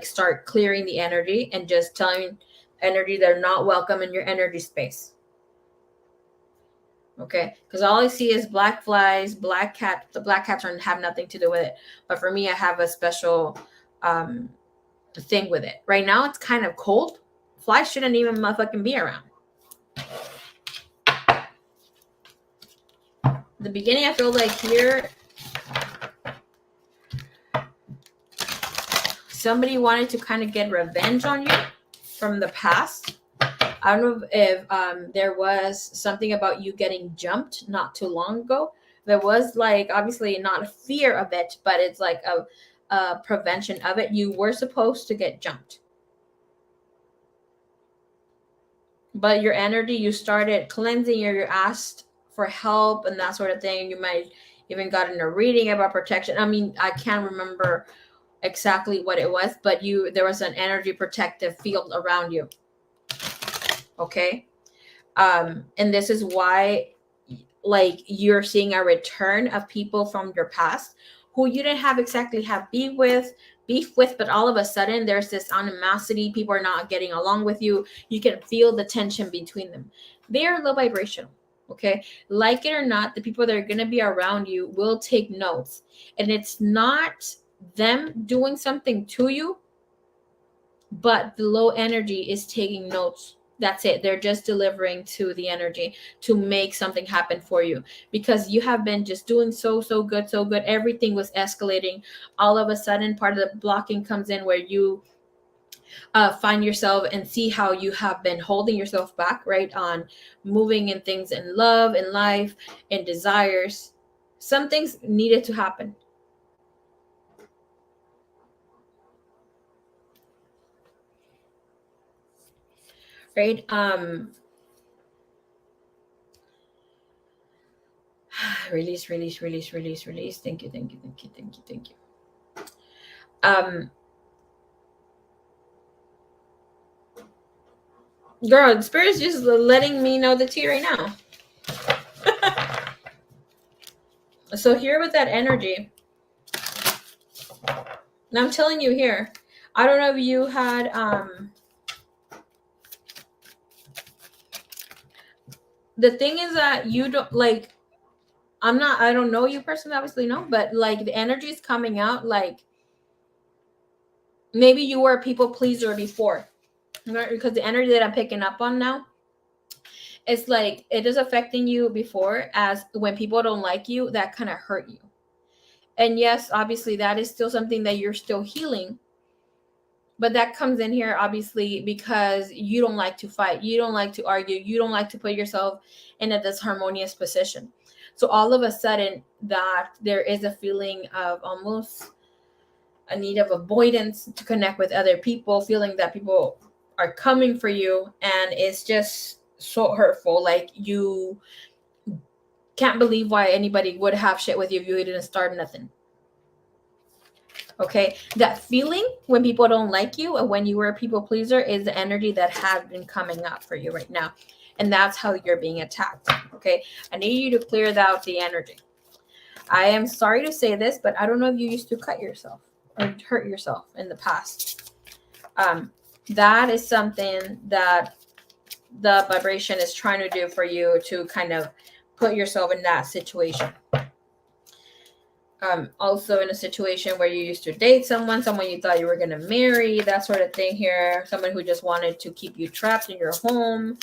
start clearing the energy and just telling energy they're not welcome in your energy space. Okay, because all I see is black flies, black cat. The black cats have nothing to do with it, but for me, I have a special thing with it. Right now, it's kind of cold. Flies shouldn't even motherfucking be around. The beginning, I feel like here, somebody wanted to kind of get revenge on you from the past. I don't know if there was something about you getting jumped not too long ago. There was obviously not a fear of it, but it's like a prevention of it. You were supposed to get jumped. But your energy, you started cleansing, or you asked for help and that sort of thing. You might even got in a reading about protection. I mean, I can't remember exactly what it was, but there was an energy protective field around you. Okay. And this is why you're seeing a return of people from your past who you didn't have beef with, but all of a sudden there's this animosity. People are not getting along with you. You can feel the tension between them. They are low vibrational. Okay. Like it or not, the people that are going to be around you will take notes, and it's not them doing something to you, but the low energy is taking notes. That's it. They're just delivering to the energy to make something happen for you, because you have been just doing so good. Everything was escalating. All of a sudden, part of the blocking comes in where you find yourself and see how you have been holding yourself back, right, on moving in things in love, in life, in desires. Some things needed to happen. Right? Release. Thank you. Girl, the spirit's just letting me know the tea right now. So here with that energy, now I'm telling you here, I don't know if you had the thing is that you don't I don't know you personally, obviously, no, but like the energy is coming out like maybe you were a people pleaser before, right? Because the energy that I'm picking up on now, it's like it is affecting you before, as when people don't like you, that kind of hurt you. And yes, obviously, that is still something that you're still healing. But that comes in here, obviously, because you don't like to fight. You don't like to argue. You don't like to put yourself in a disharmonious position. So all of a sudden, that there is a feeling of almost a need of avoidance to connect with other people, feeling that people are coming for you. And it's just so hurtful. Like, you can't believe why anybody would have shit with you if you didn't start nothing. Okay, that feeling when people don't like you and when you were a people pleaser is the energy that has been coming up for you right now. And that's how you're being attacked. Okay, I need you to clear out the energy. I am sorry to say this, but I don't know if you used to cut yourself or hurt yourself in the past. That is something that the vibration is trying to do for you, to kind of put yourself in that situation. Also in a situation where you used to date someone you thought you were going to marry, that sort of thing here. Someone who just wanted to keep you trapped in your home.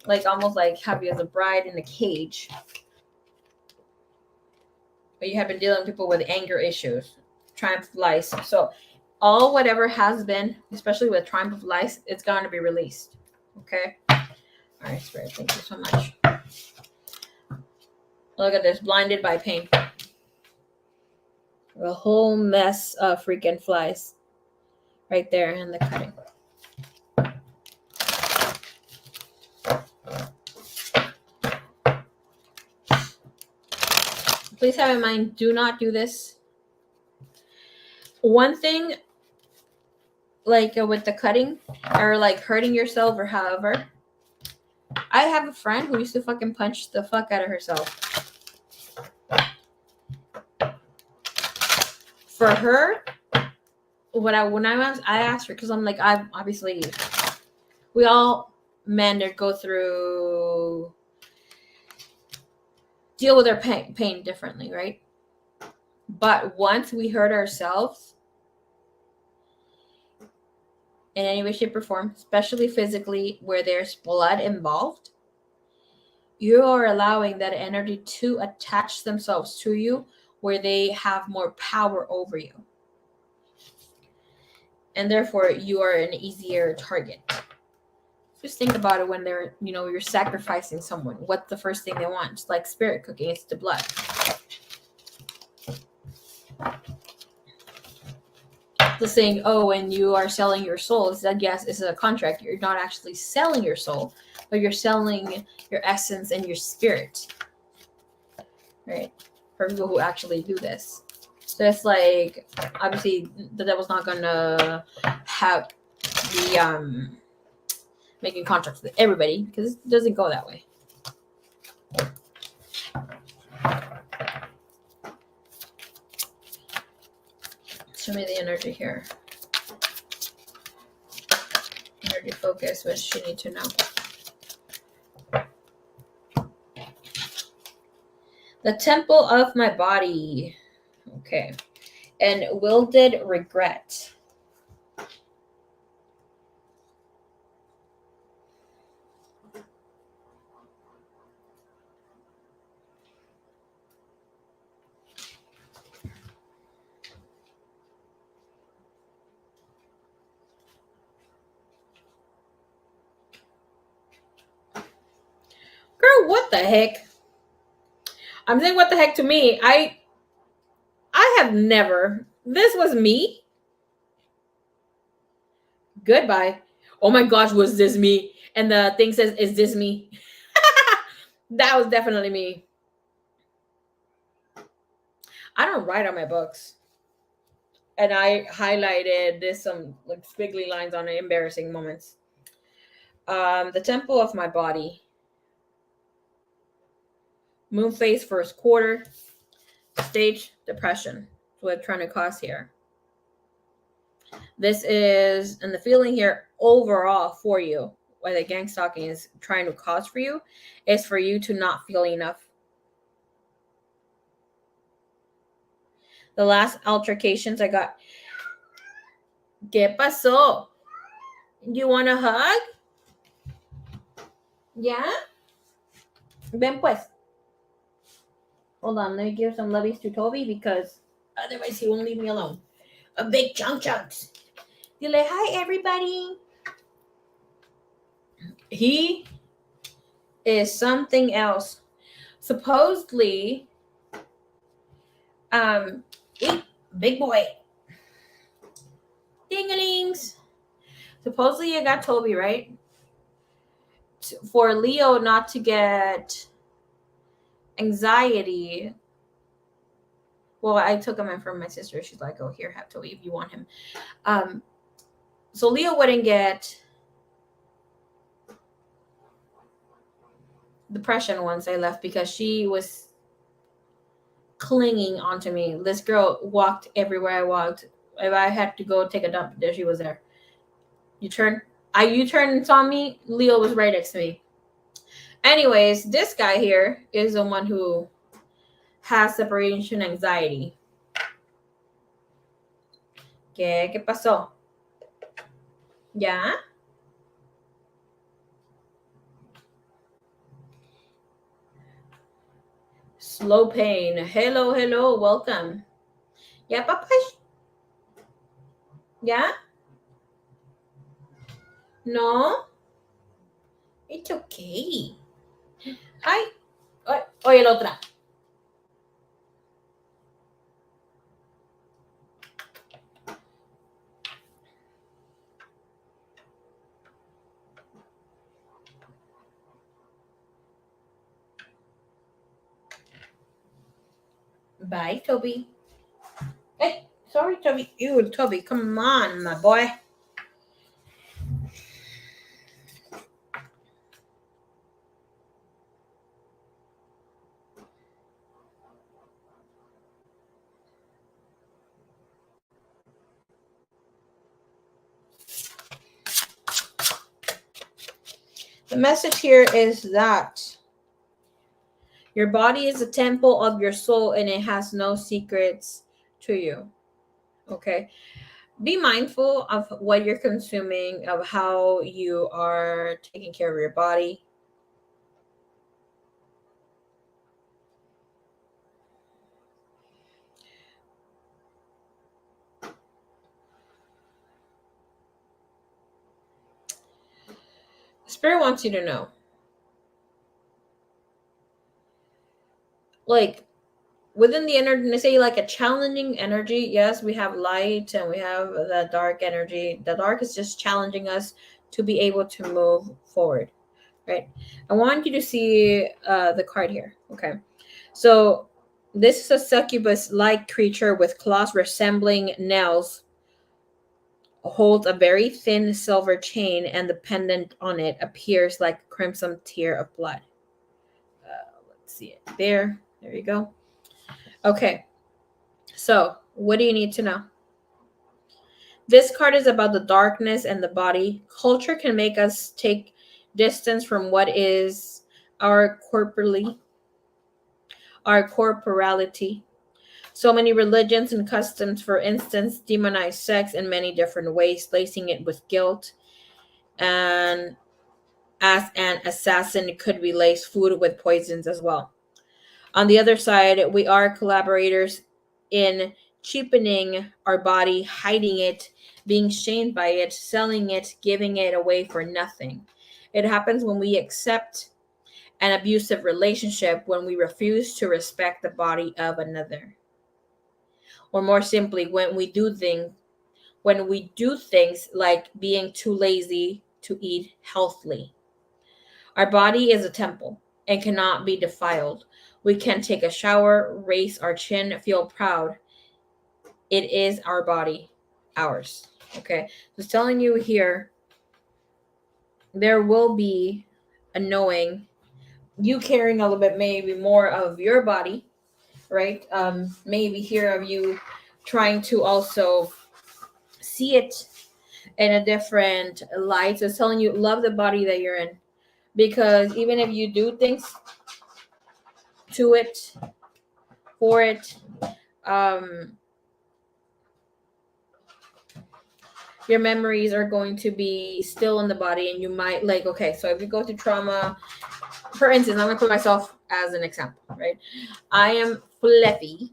Like almost like have you as a bride in a cage. But you have been dealing with people with anger issues, triumph of lies. So whatever has been, especially with triumph of lies, it's going to be released. Okay? All right, Spirit, thank you so much. Look at this, blinded by pain. A whole mess of freaking flies right there in the cutting. Please have in mind, do not do this. One thing, like with the cutting or like hurting yourself or however, I have a friend who used to fucking punch the fuck out of herself. For her, when I asked her, because I'm like, I obviously, we all men that go through, deal with our pain differently, right? But once we hurt ourselves in any way, shape, or form, especially physically, where there's blood involved, you are allowing that energy to attach themselves to you, where they have more power over you. And therefore, you are an easier target. Just think about it when they're, you're sacrificing someone. What's the first thing they want? It's like spirit cooking. It's the blood. The saying, when you are selling your soul, is that yes, it's a contract. You're not actually selling your soul, but you're selling your essence and your spirit. Right? For people who actually do this. So it's like, obviously, the devil's not gonna have the making contracts with everybody, because it doesn't go that way. Show me the energy here. Energy focus. What does she need to know? The temple of my body. Okay. And wielded regret. Girl, what the heck? I'm saying what the heck to me. I have never. This was me. Goodbye. Oh my gosh, was this me? And the thing says, is this me? That was definitely me. I don't write on my books. And I highlighted this, some like squiggly lines on it, embarrassing moments. The temple of my body. Moon phase first quarter. Stage depression. That's what I'm trying to cause here. This is, and the feeling here overall for you, what the gang stalking is trying to cause for you, is for you to not feel enough. the last altercations I got. ¿Qué pasó? You want a hug? Yeah? Ven pues. Hold on, let me give some lovies to Toby because otherwise he won't leave me alone. A big chunks. Dile hi everybody. He is something else. Supposedly, eat, big boy. Ding-a-lings. Supposedly you got Toby, right? For Leo not to get anxiety. Well, I took him in from my sister. She's like, oh, here, have Toby if you want him. So Leo wouldn't get depression once I left because she was clinging onto me. This girl walked everywhere I walked. If I had to go take a dump, there she was there. You turned and saw me. Leo was right next to me. Anyways, this guy here is the one who has separation anxiety. ¿Qué pasó? ¿Ya? Slow pain. Hello, welcome. Yeah, papa. Yeah? No? It's okay. Hi. Oye, la otra. Bye, Toby. Hey, sorry, Toby. Ew, Toby, come on, my boy. The message here is that your body is a temple of your soul and it has no secrets to you. Okay? Be mindful of what you're consuming, of how you are taking care of your body. Spirit wants you to know. Like, within the energy, say like a challenging energy. Yes, we have light and we have the dark energy. The dark is just challenging us to be able to move forward, right? I want you to see the card here. Okay, so this is a succubus-like creature with claws resembling nails. Holds a very thin silver chain, and the pendant on it appears like a crimson tear of blood. Let's see it there. There you go. Okay. So, what do you need to know? This card is about the darkness and the body. Culture can make us take distance from what is our corporality. So many religions and customs, for instance, demonize sex in many different ways, placing it with guilt. And as an assassin could relace food with poisons as well. On the other side, we are collaborators in cheapening our body, hiding it, being shamed by it, selling it, giving it away for nothing. It happens when we accept an abusive relationship, when we refuse to respect the body of another. Or more simply, when we do things like being too lazy to eat healthily. Our body is a temple and cannot be defiled. We can take a shower, raise our chin, feel proud. It is our body, ours. Okay, just telling you here, there will be a knowing, you caring a little bit, maybe more of your body, right? Maybe here of you trying to also see it in a different light. So it's telling you, love the body that you're in. Because even if you do things to it, for it, your memories are going to be still in the body, and you might like, okay, so if you go through trauma, for instance, I'm going to put myself as an example, right? I am fluffy.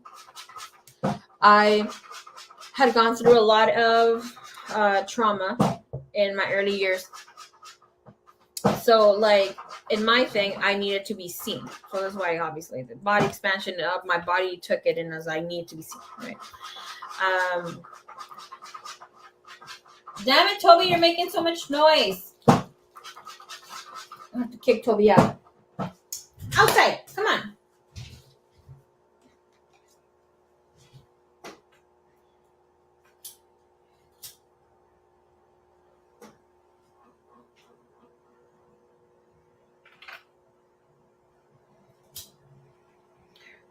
I had gone through a lot of trauma in my early years. So, like, in my thing, I needed to be seen. So that's why, obviously, the body expansion of my body took it, and as I need to be seen, right? Damn it, Toby, you're making so much noise. I have to kick Toby out. Outside, come on.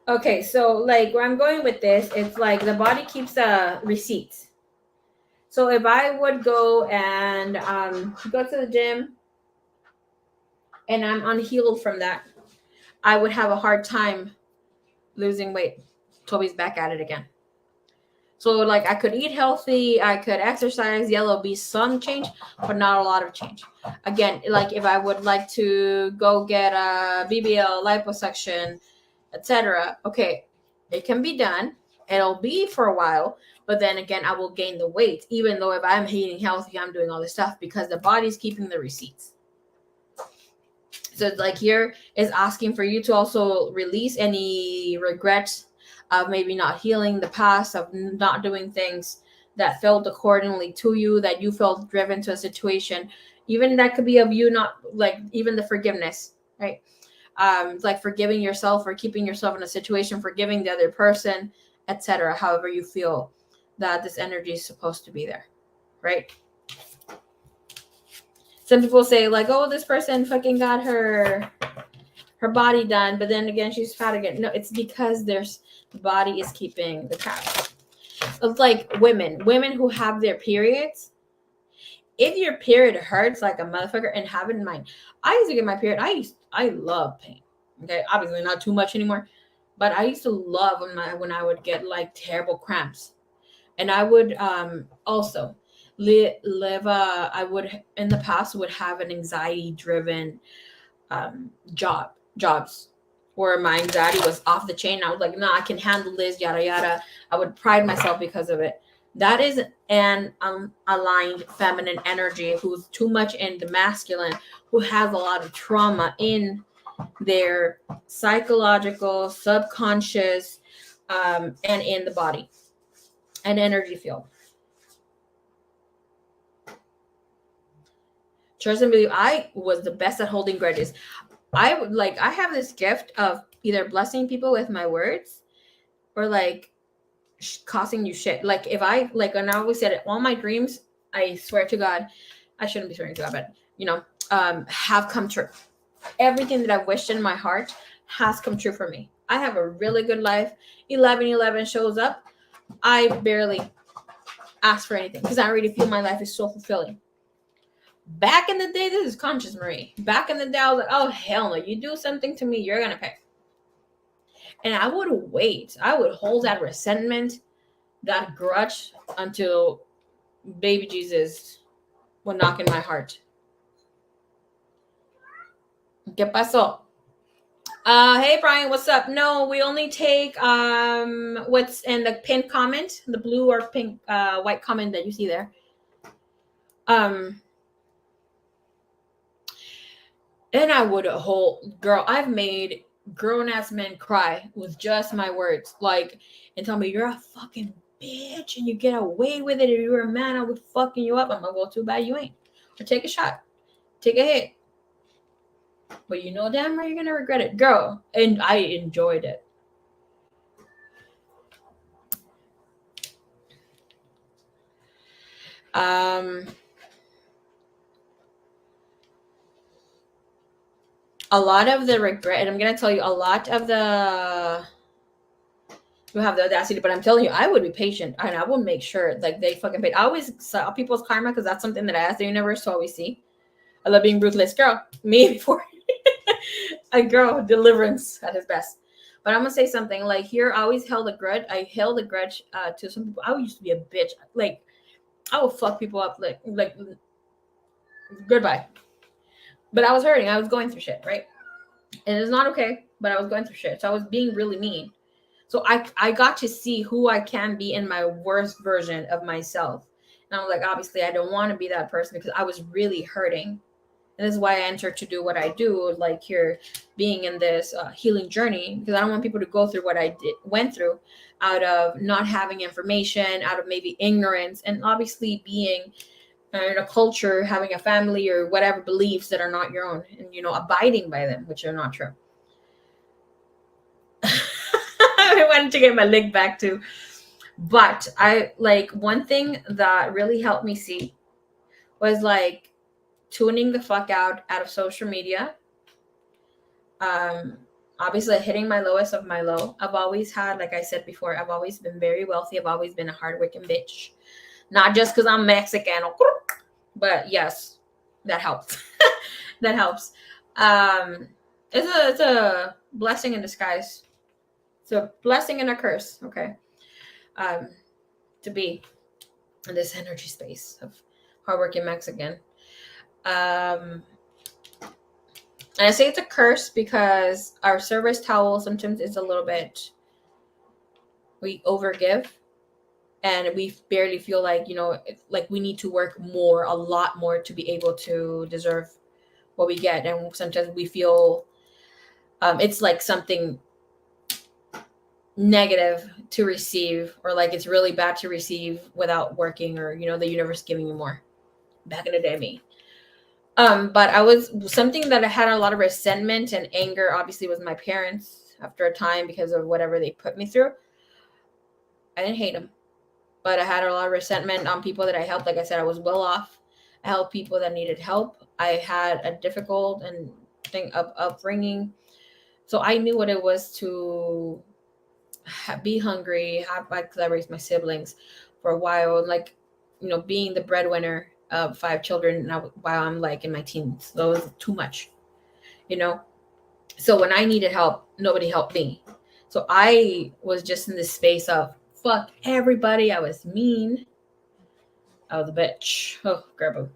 Okay, so like where I'm going with this, it's like the body keeps receipts. So if I would go and go to the gym and I'm unhealed from that, I would have a hard time losing weight. Toby's back at it again. So like I could eat healthy, I could exercise, there'll be some change, but not a lot of change. Again, like if I would like to go get a BBL, liposuction, etc. Okay, it can be done. It'll be for a while, but then again, I will gain the weight, even though if I'm eating healthy, I'm doing all this stuff because the body's keeping the receipts. So it's like here is asking for you to also release any regrets of maybe not healing the past, of not doing things that felt accordingly to you, that you felt driven to a situation. Even that could be of you not like even the forgiveness, right? Like forgiving yourself or keeping yourself in a situation, forgiving the other person, etc. However you feel that this energy is supposed to be there, right? Some people say like, oh, this person fucking got her body done, but then again she's fat again. No, it's because the body is keeping the tabs. It's like women who have their periods. If your period hurts like a motherfucker, and have it in mind, I used to get my period. I love pain. Okay, obviously not too much anymore, but I used to love when I would get like terrible cramps, and I would also live. I would in the past would have an anxiety driven jobs where my anxiety was off the chain. I was like, no, I can handle this, yada yada. I would pride myself because of it. That is an aligned feminine energy who's too much in the masculine, who has a lot of trauma in their psychological, subconscious, and in the body and energy field. Trust and believe, I was the best at holding grudges. I have this gift of either blessing people with my words or like causing you shit. Like if I like, and I always said it, all my dreams, I swear to God, I shouldn't be swearing to God, but have come true. Everything that I've wished in my heart has come true for me. I have a really good life. 1111 shows up. I barely ask for anything because I already feel my life is so fulfilling. Back in the day, this is conscious Marie. Back in the day, I was like, oh, hell no. You do something to me, you're going to pay. And I would wait. I would hold that resentment, that grudge until baby Jesus would knock in my heart. ¿Qué pasó? Hey, Brian, what's up? No, we only take what's in the pinned comment, the blue or pink, white comment that you see there. And I would girl, I've made grown-ass men cry with just my words. Like, and tell me, you're a fucking bitch and you get away with it. If you were a man, I would fucking you up. I'm like, well, too bad you ain't. Or take a shot. Take a hit. But you know damn well you're going to regret it. Girl, and I enjoyed it. A lot of the regret, and I'm going to tell you, a lot of the, you have the audacity, but I'm telling you, I would be patient and I would make sure like they fucking paid. I always saw people's karma because that's something that I ask the universe to always see. I love being ruthless. Girl, me before a girl, deliverance at his best. But I'm going to say something like here, I always held a grudge. I held a grudge to some people. I used to be a bitch. Like, I will fuck people up like goodbye. But I was hurting. I was going through shit, right? And it's not okay, but I was going through shit. So I was being really mean. So I got to see who I can be in my worst version of myself. And I was like, obviously, I don't want to be that person because I was really hurting. And this is why I entered to do what I do, like here, being in this healing journey, because I don't want people to go through what I went through out of not having information, out of maybe ignorance, and obviously being in a culture, having a family or whatever beliefs that are not your own, and abiding by them, which are not true. I wanted to get my leg back too. But I like one thing that really helped me see was like tuning the fuck out of social media. Obviously hitting my lowest of my low. I've always had, like I said before, I've always been very wealthy. I've always been a hardworking bitch. Not just because I'm Mexican, but yes, that helps. That helps. It's a blessing in disguise. It's a blessing and a curse, okay? To be in this energy space of hardworking Mexican. And I say it's a curse because our service towel sometimes is a little bit, we overgive and we barely feel like, like we need to work more, a lot more to be able to deserve what we get. And sometimes we feel it's like something negative to receive, or like it's really bad to receive without working, or the universe giving you more. Back in the day, me. But I was something that I had a lot of resentment and anger, obviously, with my parents after a time because of whatever they put me through. I didn't hate them, but I had a lot of resentment on people that I helped. Like I said, I was well off. I helped people that needed help. I had a difficult and thing of upbringing, so I knew what it was to be hungry. Because I raised my siblings for a while, like being the breadwinner of 5 children now while I'm like in my teens. So it was too much, So when I needed help, nobody helped me. So I was just in this space of fuck everybody. I was mean. I was a bitch. Oh, grab.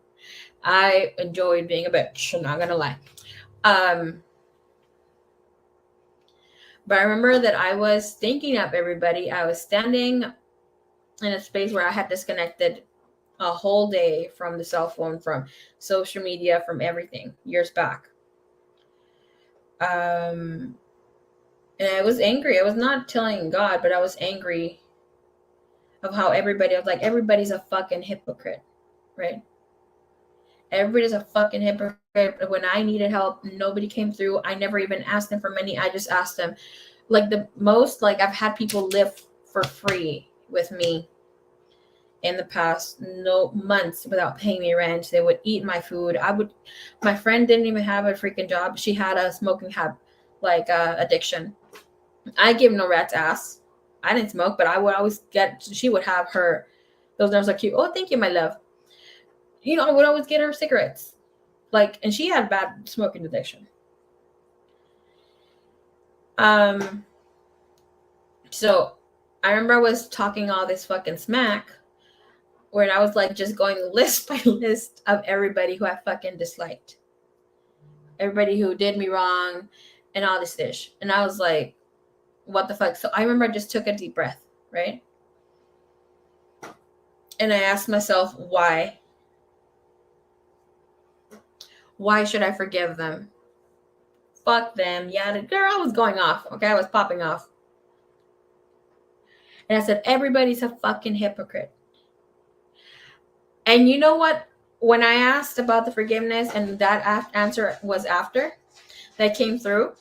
I enjoyed being a bitch. I'm not gonna lie. But I remember that I was thinking of everybody. I was standing in a space where I had disconnected a whole day from the cell phone, from social media, from everything years back. And I was angry. I was not telling God, but I was angry of how everybody, I was like, everybody's a fucking hypocrite, right? Everybody's a fucking hypocrite. When I needed help, nobody came through. I never even asked them for money. I just asked them. Like the most, like I've had people live for free with me in the past months without paying me rent. They would eat my food. My friend didn't even have a freaking job. She had a smoking addiction. I give no rat's ass. I didn't smoke, but I would always she would have her, those nerves are cute. Oh, thank you, my love. I would always get her cigarettes. And she had bad smoking addiction. So I remember I was talking all this fucking smack where I was like just going list by list of everybody who I fucking disliked. Everybody who did me wrong and all this ish. And I was like, what the fuck? So I remember I just took a deep breath, right? And I asked myself, why? Why should I forgive them? Fuck them. Yeah, the girl, I was going off. Okay, I was popping off. And I said, everybody's a fucking hypocrite. And you know what? When I asked about the forgiveness and that answer was after that came through,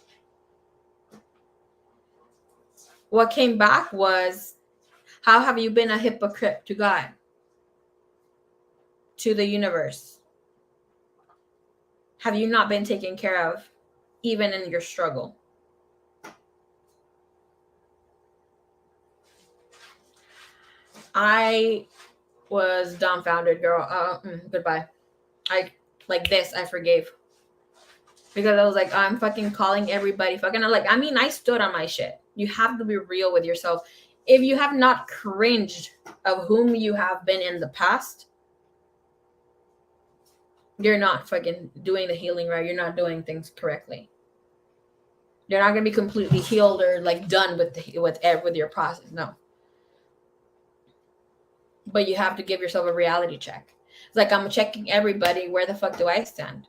what came back was, how have you been a hypocrite to God? To the universe? Have you not been taken care of even in your struggle? I was dumbfounded, girl. Goodbye. I forgave. Because I was like, I'm fucking calling everybody fucking. I mean, I stood on my shit. You have to be real with yourself if you have not cringed of whom you have been in the past, you're not fucking doing the healing right. You're not doing things correctly. You're not gonna be completely healed or like done with your process. No. But you have to give yourself a reality check. It's like I'm checking everybody. Where the fuck do I stand?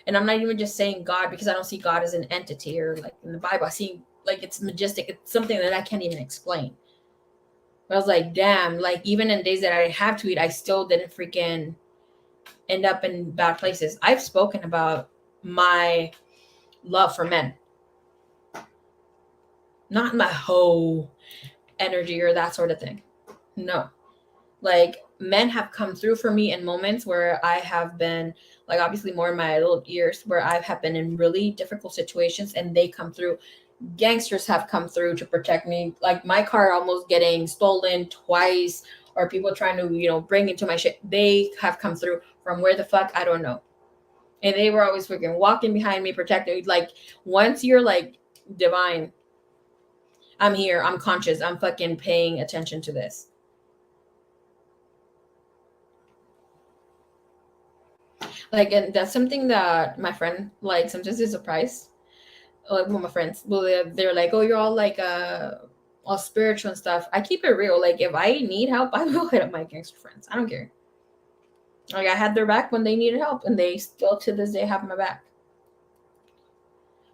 And I'm not even just saying God, because I don't see God as an entity or like in the Bible. I see like it's majestic. It's something that I can't even explain. But I was like, damn, like even in days that I have to eat, I still didn't freaking end up in bad places. I've spoken about my love for men, not my whole energy or that sort of thing. No. Like men have come through for me in moments where I have been like, obviously more in my adult years, where I have been in really difficult situations and they come through. Gangsters have come through to protect me. Like my car almost getting stolen twice, or people trying to, bring into my shit. They have come through from where the fuck, I don't know. And they were always freaking walking behind me, protecting. Like once you're like divine, I'm here, I'm conscious, I'm fucking paying attention to this. Like, and that's something that my friend like sometimes is surprised. Like one of my friends, well, they're like, "Oh, you're all like all spiritual and stuff." I keep it real. Like, if I need help, I will hit up my gangster friends. I don't care. Like, I had their back when they needed help, and they still to this day have my back.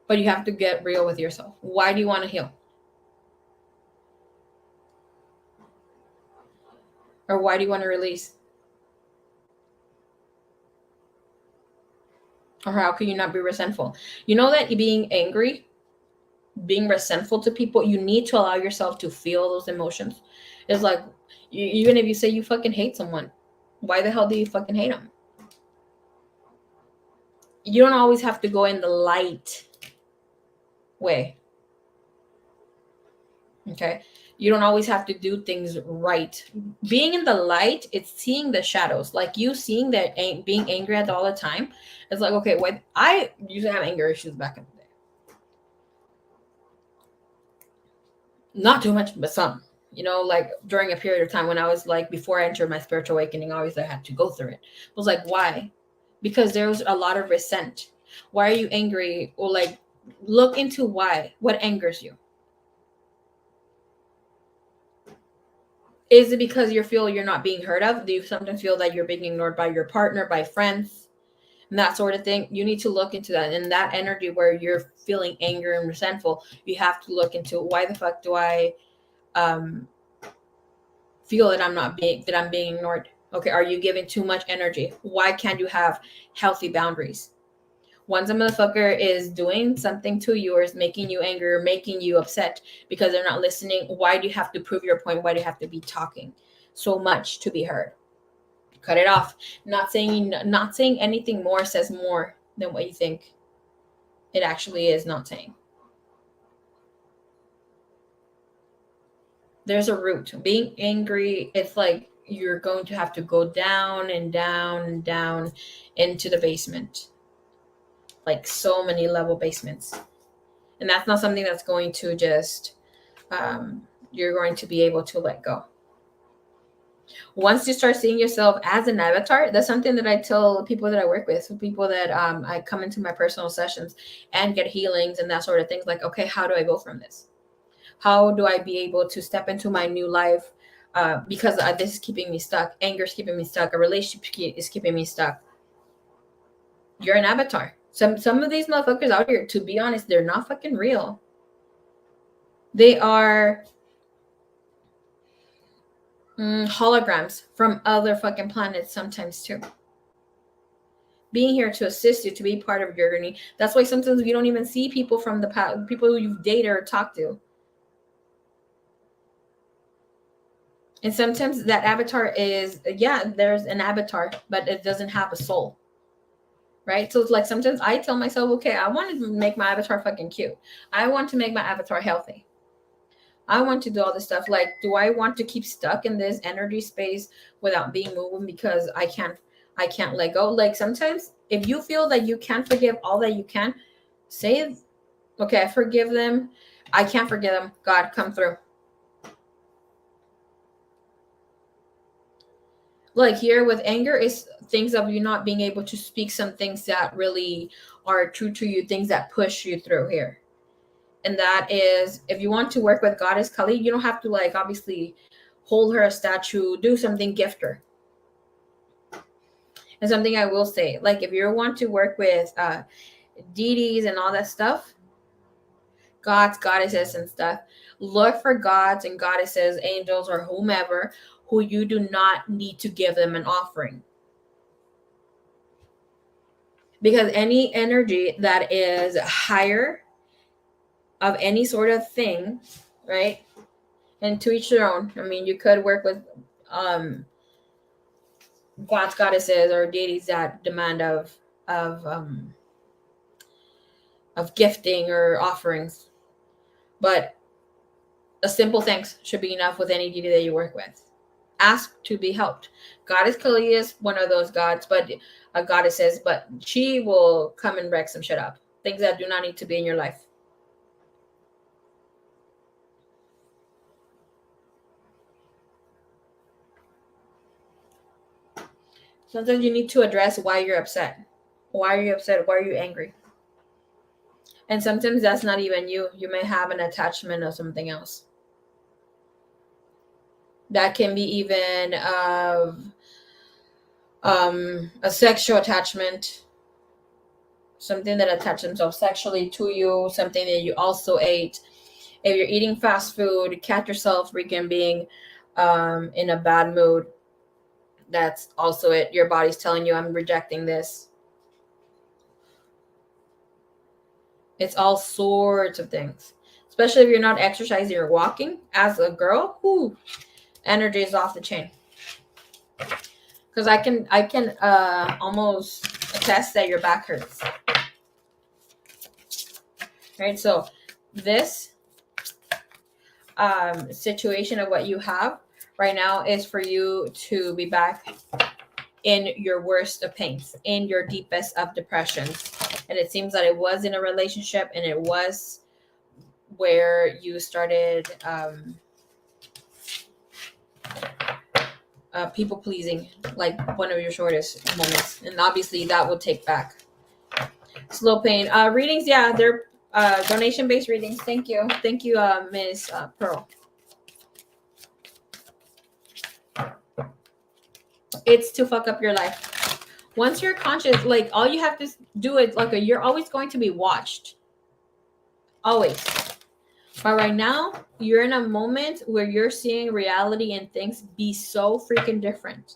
But you have to get real with yourself. Why do you want to heal? Or why do you want to release? Or how can you not be resentful? You know that being angry, being resentful to people, you need to allow yourself to feel those emotions. It's like, even if you say you fucking hate someone, why the hell do you fucking hate them? You don't always have to go in the light way. Okay. You don't always have to do things right. Being in the light, it's seeing the shadows. Like you seeing that being angry at all the time. It's like, okay, when I used to have anger issues back in the day. Not too much, but some. Like during a period of time when I was like, before I entered my spiritual awakening, obviously I had to go through it. I was like, why? Because there was a lot of resent. Why are you angry? Or like, look into why. What angers you? Is it because you feel you're not being heard of? Do you sometimes feel that you're being ignored by your partner, by friends, and that sort of thing? You need to look into that. And that energy where you're feeling anger and resentful, you have to look into why the fuck do I feel that I'm being ignored? Okay, are you giving too much energy? Why can't you have healthy boundaries? Once a motherfucker is doing something to you or is making you angry or making you upset because they're not listening, why do you have to prove your point? Why do you have to be talking so much to be heard? Cut it off. Not saying anything more says more than what you think it actually is not saying. There's a root. Being angry, it's like you're going to have to go down and down and down into the basement. Like so many level basements. And that's not something that's going to just you're going to be able to let go. Once you start seeing yourself as an avatar, that's something that I tell people that I work with, people that I come into my personal sessions and get healings and that sort of things. Like, okay, how do I go from this? How do I be able to step into my new life? Because this is keeping me stuck. Anger is keeping me stuck. A relationship is keeping me stuck. You're an avatar. Some of these motherfuckers out here, to be honest, they're not fucking real. They are holograms from other fucking planets sometimes too. Being here to assist you, to be part of your journey. That's why sometimes we don't even see people from the past, people who you've dated or talked to. And sometimes that avatar is, there's an avatar, but it doesn't have a soul. Right? So it's like sometimes I tell myself, okay, I want to make my avatar fucking cute. I want to make my avatar healthy. I want to do all this stuff. Like, do I want to keep stuck in this energy space without being moving because I can't let go? Like sometimes if you feel that you can't forgive all that you can, say, okay, I forgive them. I can't forgive them. God, come through. Like here with anger is things of you not being able to speak some things that really are true to you, things that push you through here. And that is, if you want to work with Goddess Kali, you don't have to like obviously hold her a statue, do something, gift her. And something I will say, like if you want to work with deities and all that stuff, gods, goddesses, and stuff, look for gods and goddesses, angels, or whomever who you do not need to give them an offering. Because any energy that is higher of any sort of thing, right? And to each their own. I mean, you could work with gods, goddesses, or deities that demand of of gifting or offerings, but a simple thanks should be enough with any deity that you work with. Ask to be helped. Goddess Kali is one of those gods, but goddesses, but she will come and wreck some shit up. Things that do not need to be in your life. Sometimes you need to address why you're upset. Why are you upset? Why are you angry? And sometimes that's not even you. You may have an attachment of something else. That can be even a sexual attachment, something that attaches themselves sexually to you, something that you also ate. If you're eating fast food, catch yourself freaking being in a bad mood. That's also it. Your body's telling you, I'm rejecting this. It's all sorts of things. Especially if you're not exercising or walking. As a girl, energy is off the chain. Because I can almost attest that your back hurts. Right? So this situation of what you have right now is for you to be back in your worst of pains, in your deepest of depressions. And it seems that it was in a relationship, and it was where you started people pleasing, like one of your shortest moments. And obviously that will take back. Slow pain. Readings, yeah, they're donation-based readings. Thank you. Thank you, Ms. Pearl. It's to fuck up your life. Once you're conscious, like all you have to do is like you're always going to be watched. Always. But right now, you're in a moment where you're seeing reality and things be so freaking different.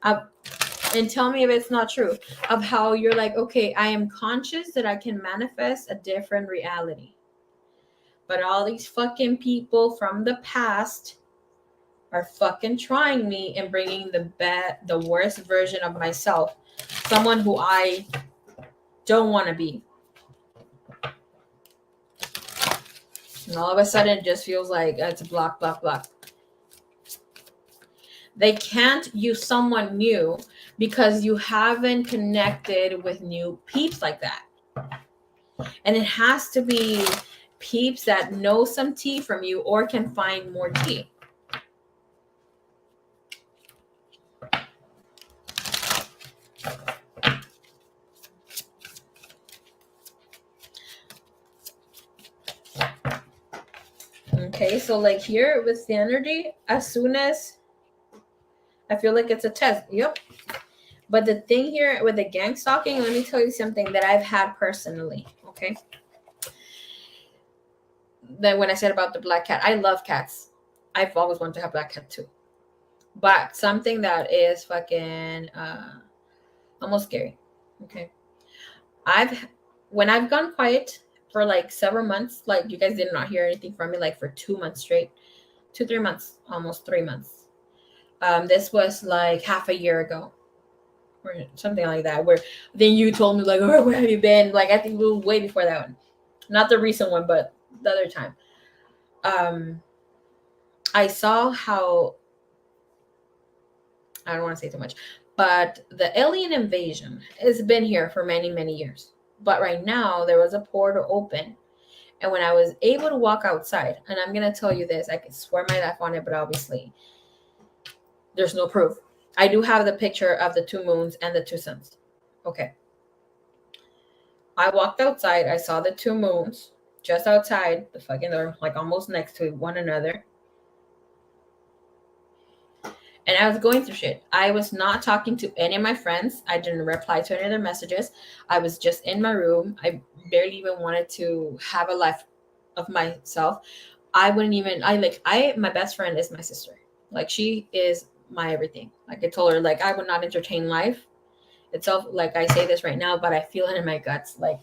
And tell me if it's not true, of how you're like, okay, I am conscious that I can manifest a different reality. But all these fucking people from the past are fucking trying me and bringing the worst version of myself, someone who I don't want to be. And all of a sudden it just feels like it's block, block, block. They can't use someone new because you haven't connected with new peeps like that. And it has to be peeps that know some tea from you or can find more tea. Okay, so like here with the energy, as soon as I feel like it's a test. Yep. But the thing here with the gang stalking, let me tell you something that I've had personally. Okay. Then when I said about the black cat, I love cats. I've always wanted to have a black cat too. But something that is fucking almost scary. Okay. When I've gone quiet for like several months, like you guys did not hear anything from me like for 2 months straight. 2-3 months, almost 3 months. This was like half a year ago. Or something like that, where then you told me like, oh, where have you been? Like I think it was way before that one. Not the recent one, but the other time. I saw how, I don't want to say too much, but the alien invasion has been here for many, many years. But right now there was a portal open. And when I was able to walk outside, and I'm going to tell you this, I could swear my life on it, but obviously there's no proof. I do have the picture of the 2 moons and the 2 suns. Okay. I walked outside. I saw the 2 moons just outside the fucking door, like almost next to one another. And I was going through shit. I was not talking to any of my friends. I didn't reply to any of their messages. I was just in my room. I barely even wanted to have a life of myself. I wouldn't even, my best friend is my sister. Like, she is my everything. Like, I told her, like, I would not entertain life itself. Like, I say this right now, but I feel it in my guts. Like,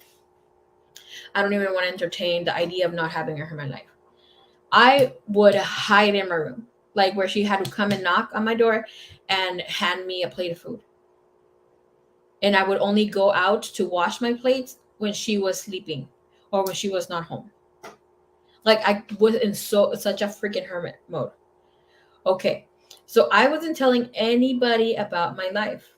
I don't even want to entertain the idea of not having her in my life. I would hide in my room, like where she had to come and knock on my door and hand me a plate of food. And I would only go out to wash my plates when she was sleeping or when she was not home. Like, I was in such a freaking hermit mode. Okay. So I wasn't telling anybody about my life.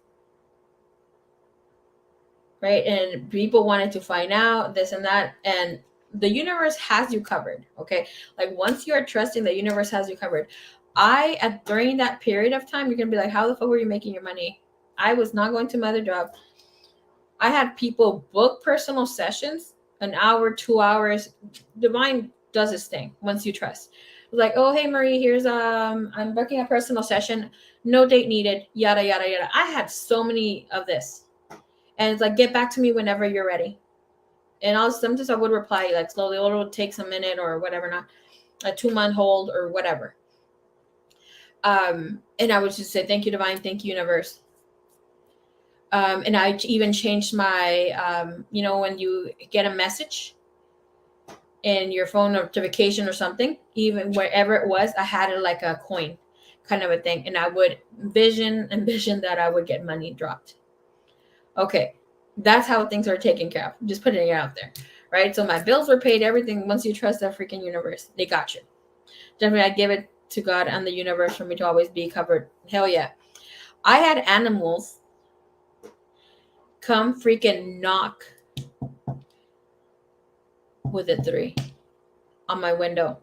Right? And people wanted to find out this and that. And the universe has you covered. Okay. Like, once you're trusting, the universe has you covered. During that period of time, you're gonna be like, how the fuck were you making your money? I was not going to my other job. I had people book personal sessions, an hour, 2 hours. Divine does this thing once you trust. Like, oh, hey Marie, here's I'm booking a personal session, no date needed, yada yada yada. I had so many of this. And it's like, get back to me whenever you're ready. And sometimes I would reply like slowly, or it would take a minute or whatever, not a 2-month hold or whatever. And I would just say, thank you, divine, thank you, universe. And I even changed my, when you get a message in your phone notification or something, even wherever it was, I had it like a coin kind of a thing. And I would envision that I would get money dropped. Okay. That's how things are taken care of. Just putting it out there. Right. So my bills were paid, everything. Once you trust that freaking universe, they got you. Definitely, I give it to God and the universe for me to always be covered. Hell yeah. I had animals come freaking knock with a 3 on my window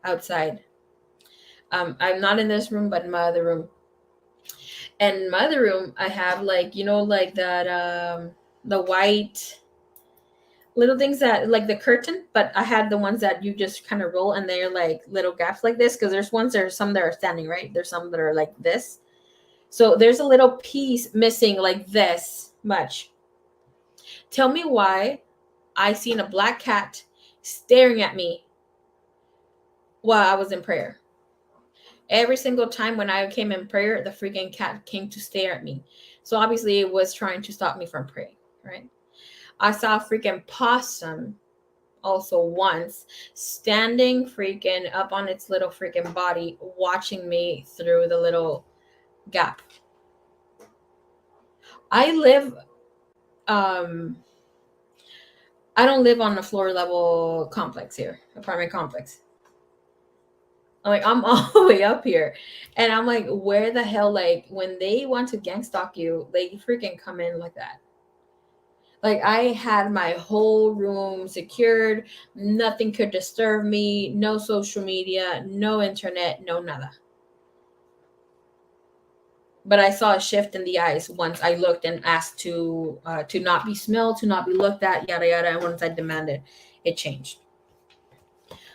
outside. I'm not in this room, but in my other room. And in my other room, I have like that, the white little things that like the curtain, but I had the ones that you just kind of roll and they're like little gaps like this, because there's some that are standing, right? There's some that are like this. So there's a little piece missing like this much. Tell me why I seen a black cat staring at me while I was in prayer. Every single time when I came in prayer, the freaking cat came to stare at me. So obviously it was trying to stop me from praying, right? I saw a freaking possum also once standing freaking up on its little freaking body, watching me through the little gap. I live, I don't live on a floor level complex here, apartment complex. I'm all the way up here. And I'm like, where the hell, like, when they want to gang stalk you, they freaking come in like that. Like, I had my whole room secured. Nothing could disturb me. No social media, no internet, no nada. But I saw a shift in the eyes once I looked and asked to not be smelled, to not be looked at, yada yada. And once I demanded, it changed.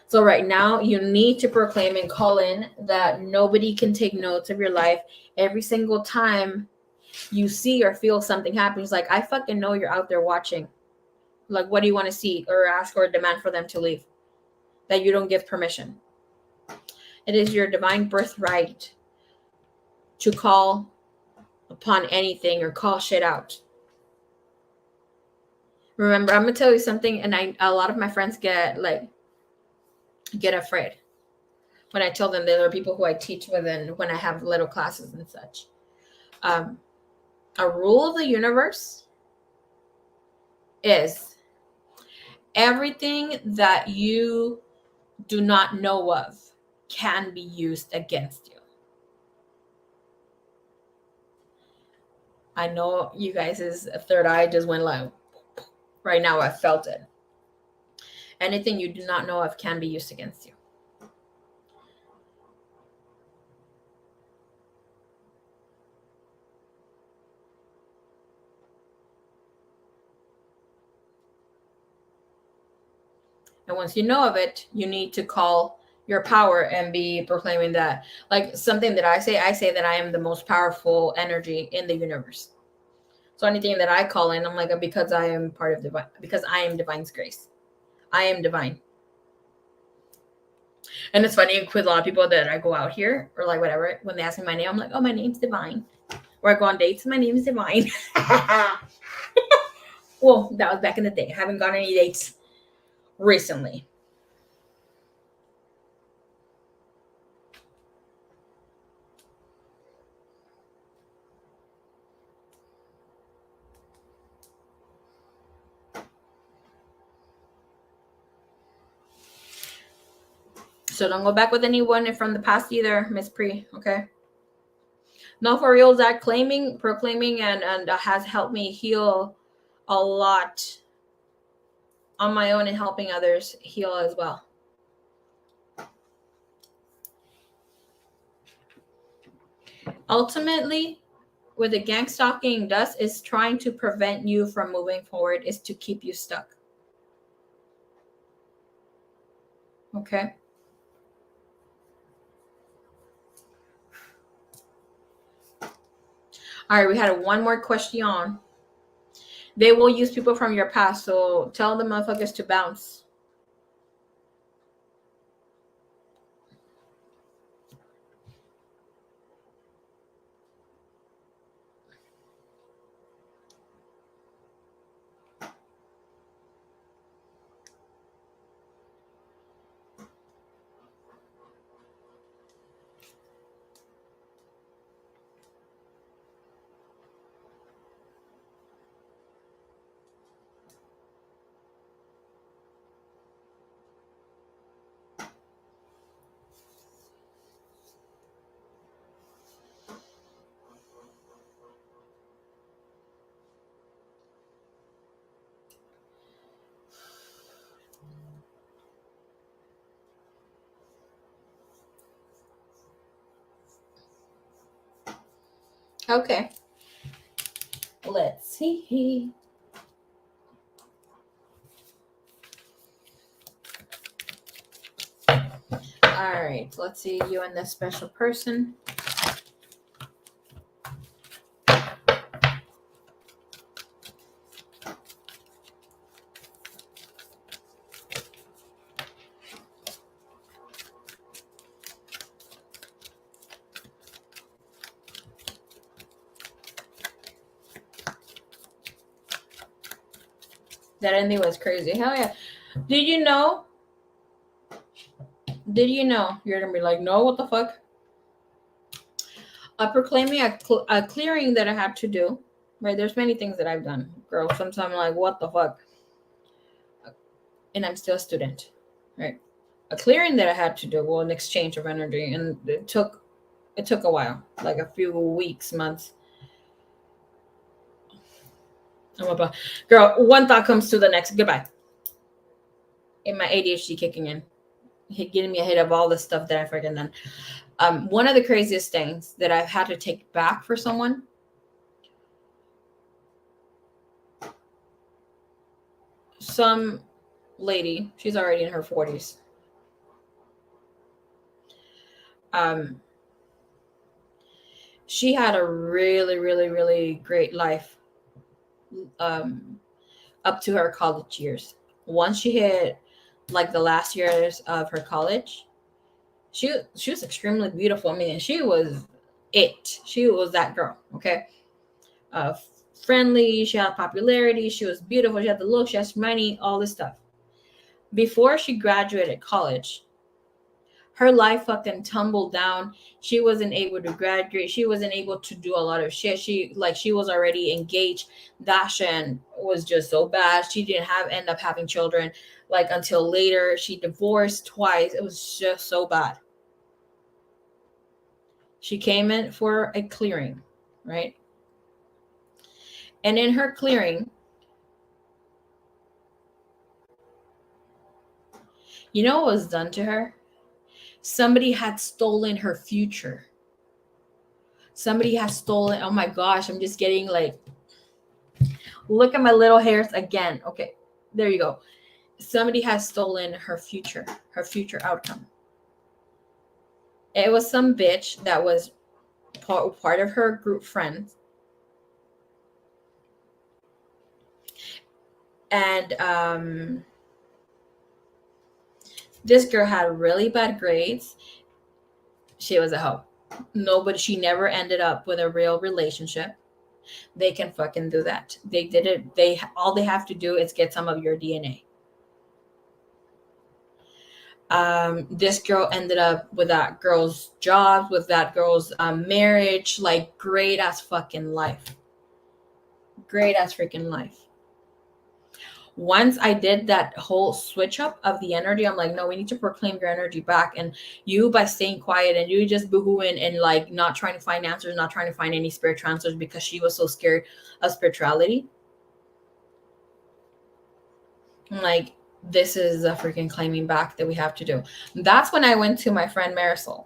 So right now, you need to proclaim and call in that nobody can take notes of your life. Every single time you see or feel something happen, it's like, I fucking know you're out there watching. Like, what do you want to see or ask or demand for them to leave? That you don't give permission. It is your divine birthright to call upon anything or call shit out. Remember, I'm gonna tell you something, and a lot of my friends get afraid when I tell them there are people who I teach with and when I have little classes and such. A rule of the universe is everything that you do not know of can be used against you. I know you guys' third eye just went like, right now I felt it. Anything you do not know of can be used against you. And once you know of it, you need to call your power and be proclaiming that. Like something that I say that I am the most powerful energy in the universe. So anything that I call in, I'm like, because I am part of divine, because I am divine's grace. I am divine. And it's funny with a lot of people that I go out here or like whatever, when they ask me my name, I'm like, oh, my name's Divine. Or I go on dates, my name is Divine. Well, that was back in the day. I haven't gone on any dates recently. So don't go back with anyone from the past either, Miss Pre, okay? No, for real, that proclaiming, and has helped me heal a lot on my own and helping others heal as well. Ultimately, what the gang stalking does is trying to prevent you from moving forward, is to keep you stuck. Okay? All right, we had one more question. They will use people from your past, so tell the motherfuckers to bounce. Okay. Let's see. All right, let's see you and this special person. That ending was crazy. Hell yeah. Did you know? You're going to be like, no, what the fuck? Proclaiming a clearing that I had to do. Right? There's many things that I've done. Girl, sometimes I'm like, what the fuck? And I'm still a student. Right? A clearing that I had to do, well, an exchange of energy. And it took a while. Like a few weeks, months. Girl, one thought comes to the next. Goodbye. And my ADHD kicking in. Getting me ahead of all the stuff that I've freaking done. One of the craziest things that I've had to take back for someone, some lady, she's already in her 40s. She had a really, really, really great life up to her college years. Once she hit like the last years of her college, she was extremely beautiful. I mean, she was it. She was that girl. Okay. Friendly. She had popularity. She was beautiful. She had the look. She has money. All this stuff. Before she graduated college, her life fucking tumbled down. She wasn't able to graduate. She wasn't able to do a lot of shit. She was already engaged. That shit was just so bad. She didn't end up having children like until later. She divorced twice. It was just so bad. She came in for a clearing, right? And in her clearing, you know what was done to her? Somebody had stolen her future. Somebody has stolen. Oh my gosh, I'm just getting like, look at my little hairs again. Okay, there you go. somebody has stolen her future outcome. It was some bitch that was part of her group friends. And this girl had really bad grades. She was a hoe. She never ended up with a real relationship. They can fucking do that. They did it. All they have to do is get some of your DNA. This girl ended up with that girl's job, with that girl's marriage, like great ass fucking life. Great ass freaking life. Once I did that whole switch up of the energy, I'm like, no, we need to proclaim your energy back. And you, by staying quiet and you just boohooing and like not trying to find answers, not trying to find any spiritual answers because she was so scared of spirituality. I'm like, this is a freaking claiming back that we have to do. That's when I went to my friend Marisol.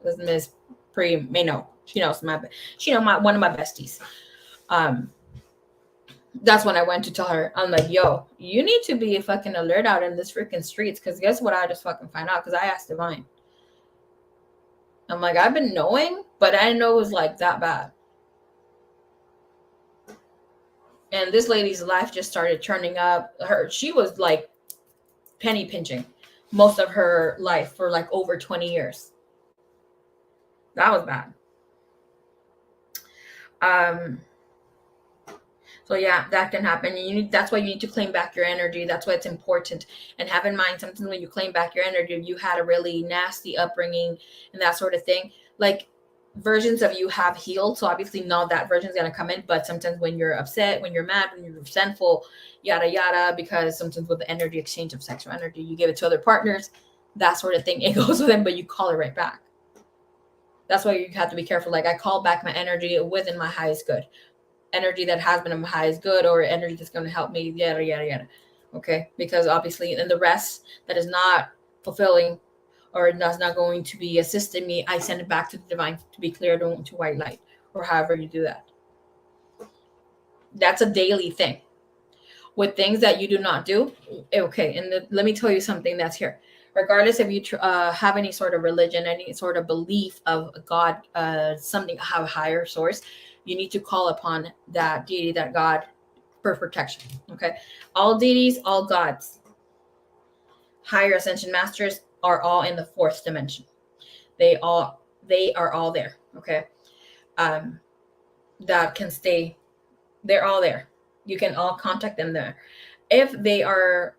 This Miss Pre may know. She knows one of my besties. That's when I went to tell her, I'm like, yo, you need to be fucking alert out in this freaking streets. Because guess what I just fucking find out? Because I asked Divine. I'm like, I've been knowing, but I didn't know it was like that bad. And this lady's life just started turning up. She was like penny pinching most of her life for like over 20 years. That was bad. So yeah, that can happen. That's why you need to claim back your energy. That's why it's important. And have in mind, sometimes when you claim back your energy, you had a really nasty upbringing and that sort of thing. Like versions of you have healed. So obviously not that version is going to come in, but sometimes when you're upset, when you're mad, when you're resentful, yada, yada, because sometimes with the energy exchange of sexual energy, you give it to other partners, that sort of thing. It goes with them, but you call it right back. That's why you have to be careful. Like I call back my energy within my highest good. Energy that has been in my highest good, or energy that's going to help me, yada, yada, yada. Okay? Because obviously, and the rest that is not fulfilling or that's not going to be assisting me, I send it back to the divine to be cleared to white light, or however you do that. That's a daily thing. With things that you do not do, okay, and let me tell you something that's here. Regardless if you have any sort of religion, any sort of belief of God, something, have a higher source, you need to call upon that deity, that God, for protection. Okay, all deities, all gods, higher ascension masters are all in the fourth dimension. They are all there. Okay, that can stay. They're all there. You can all contact them there. If they are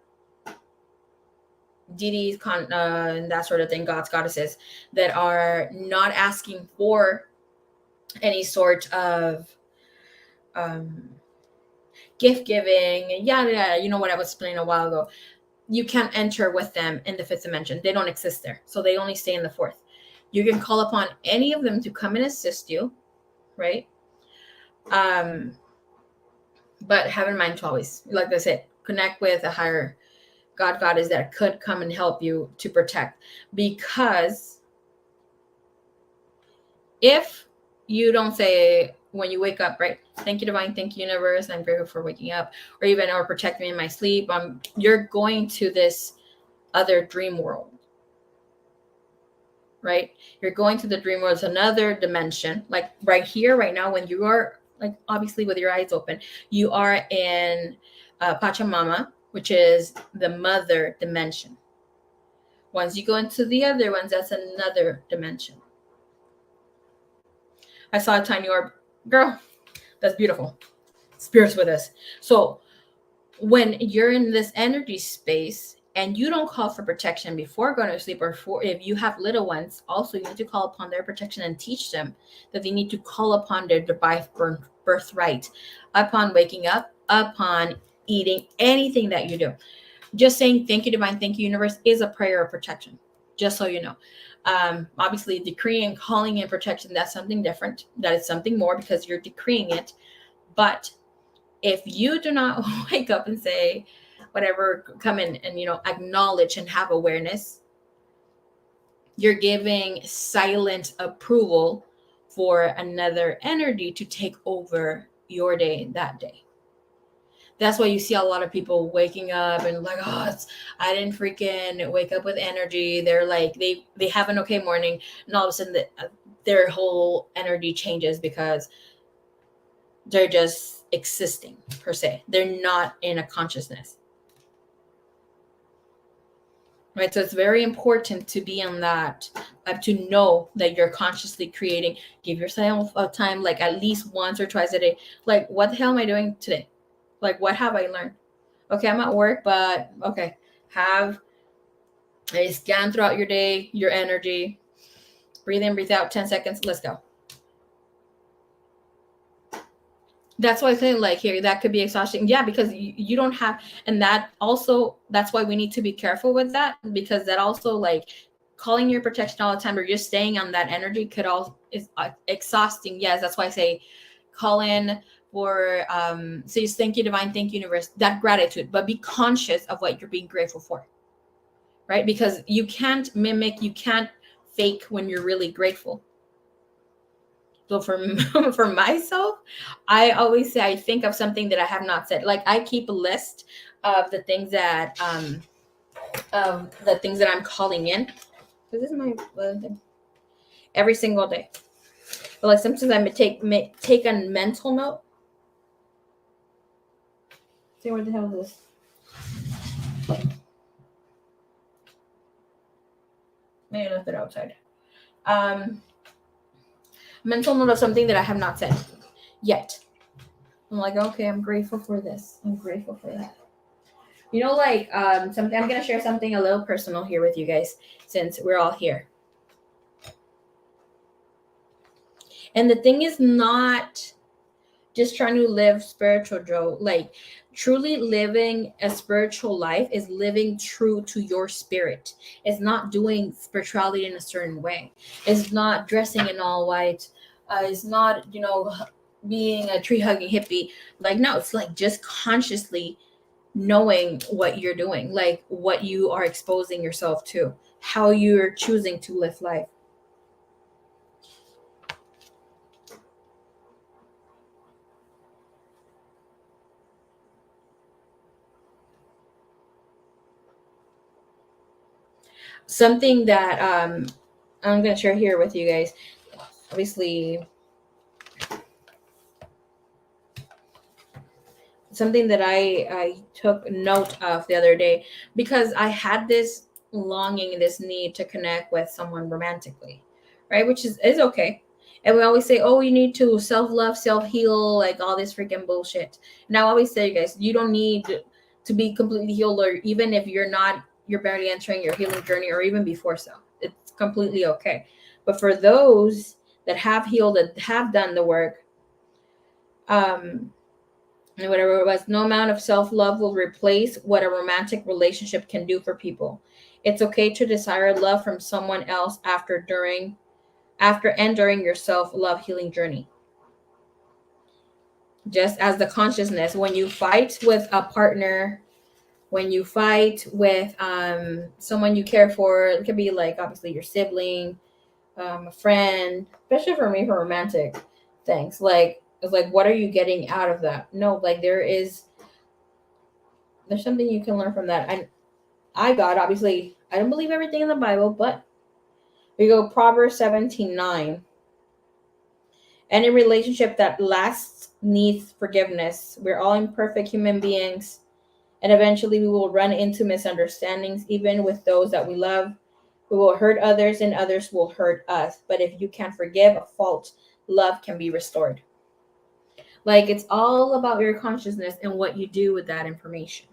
deities, and that sort of thing, gods, goddesses, that are not asking for any sort of gift giving, yada, yada, you know what I was explaining a while ago, you can't enter with them in the fifth dimension. They don't exist there. So they only stay in the fourth. You can call upon any of them to come and assist you, right? But have in mind to always, like I said, connect with a higher God, goddess that could come and help you to protect. Because if you don't say when you wake up, right, thank you, divine, thank you, universe, I'm grateful for waking up, or protect me in my sleep, you're going to this other dream world, right? You're going to the dream world. It's another dimension. Like right here, right now, when you are, like, obviously with your eyes open, you are in Pachamama, which is the mother dimension. Once you go into the other ones, that's another dimension. I saw a tiny orb. Girl, that's beautiful. Spirit's with us. So when you're in this energy space and you don't call for protection before going to sleep, or if you have little ones, also you need to call upon their protection and teach them that they need to call upon their divine birthright upon waking up, upon eating, anything that you do. Just saying thank you, divine, thank you, universe, is a prayer of protection, just so you know. Obviously, decreeing, calling in protection, that's something different. That is something more, because you're decreeing it. But if you do not wake up and say whatever, come in and acknowledge and have awareness, you're giving silent approval for another energy to take over your day that day. That's why you see a lot of people waking up and like, oh, I didn't freaking wake up with energy. They're like, they have an okay morning, and all of a sudden their whole energy changes because they're just existing per se. They're not in a consciousness. Right, so it's very important to be on that, to know that you're consciously creating. Give yourself a time, like at least once or twice a day. Like, what the hell am I doing today? Like, what have I learned? Okay, I'm at work, but okay, have a scan throughout your day, your energy. Breathe in, breathe out, 10 seconds. Let's go. That's why I say, like, here, that could be exhausting. Yeah, because you don't have, and that also, that's why we need to be careful with that, because that also, like, calling your protection all the time or just staying on that energy could all is exhausting. Yes, that's why I say call in for so just thank you, divine, thank you, universe, that gratitude, but be conscious of what you're being grateful for, right? Because you can't mimic, you can't fake when you're really grateful. So for myself, I always say I think of something that I have not said. Like, I keep a list of the things that I'm calling in. So this is my thing. Every single day. But like sometimes I take a mental note. See, what the hell is this? Maybe I left it outside. Mental note of something that I have not said yet. I'm like, okay, I'm grateful for this. I'm grateful for that. You know, like something. I'm gonna share something a little personal here with you guys, since we're all here. And the thing is not just trying to live spiritual, Joe. Like, truly living a spiritual life is living true to your spirit. It's not doing spirituality in a certain way. It's not dressing in all white. It's not, being a tree hugging hippie. Like, no, it's like just consciously knowing what you're doing, like what you are exposing yourself to, how you're choosing to live life. Something that I'm going to share here with you guys, obviously something that I took note of the other day, because I had this longing, this need to connect with someone romantically, right? Which is okay. And we always say, oh, you need to self-love, self-heal, like all this freaking bullshit. And I always say, guys, you don't need to be completely healed, or even if you're barely entering your healing journey, or even before so. It's completely okay. But for those that have healed, that have done the work, and whatever it was, no amount of self-love will replace what a romantic relationship can do for people. It's okay to desire love from someone else after and during your self-love healing journey. Just as the consciousness, when you fight with a partner, when you fight with someone you care for, it could be like obviously your sibling, a friend, especially for me for romantic things. Like, it's like, what are you getting out of that? No, like there's something you can learn from that. And I got, obviously, I don't believe everything in the Bible, but we go Proverbs 17:9. Any relationship that lasts needs forgiveness. We're all imperfect human beings, and eventually we will run into misunderstandings, even with those that we love. We will hurt others, and others will hurt us. But if you can forgive a fault, love can be restored. Like, it's all about your consciousness and what you do with that information.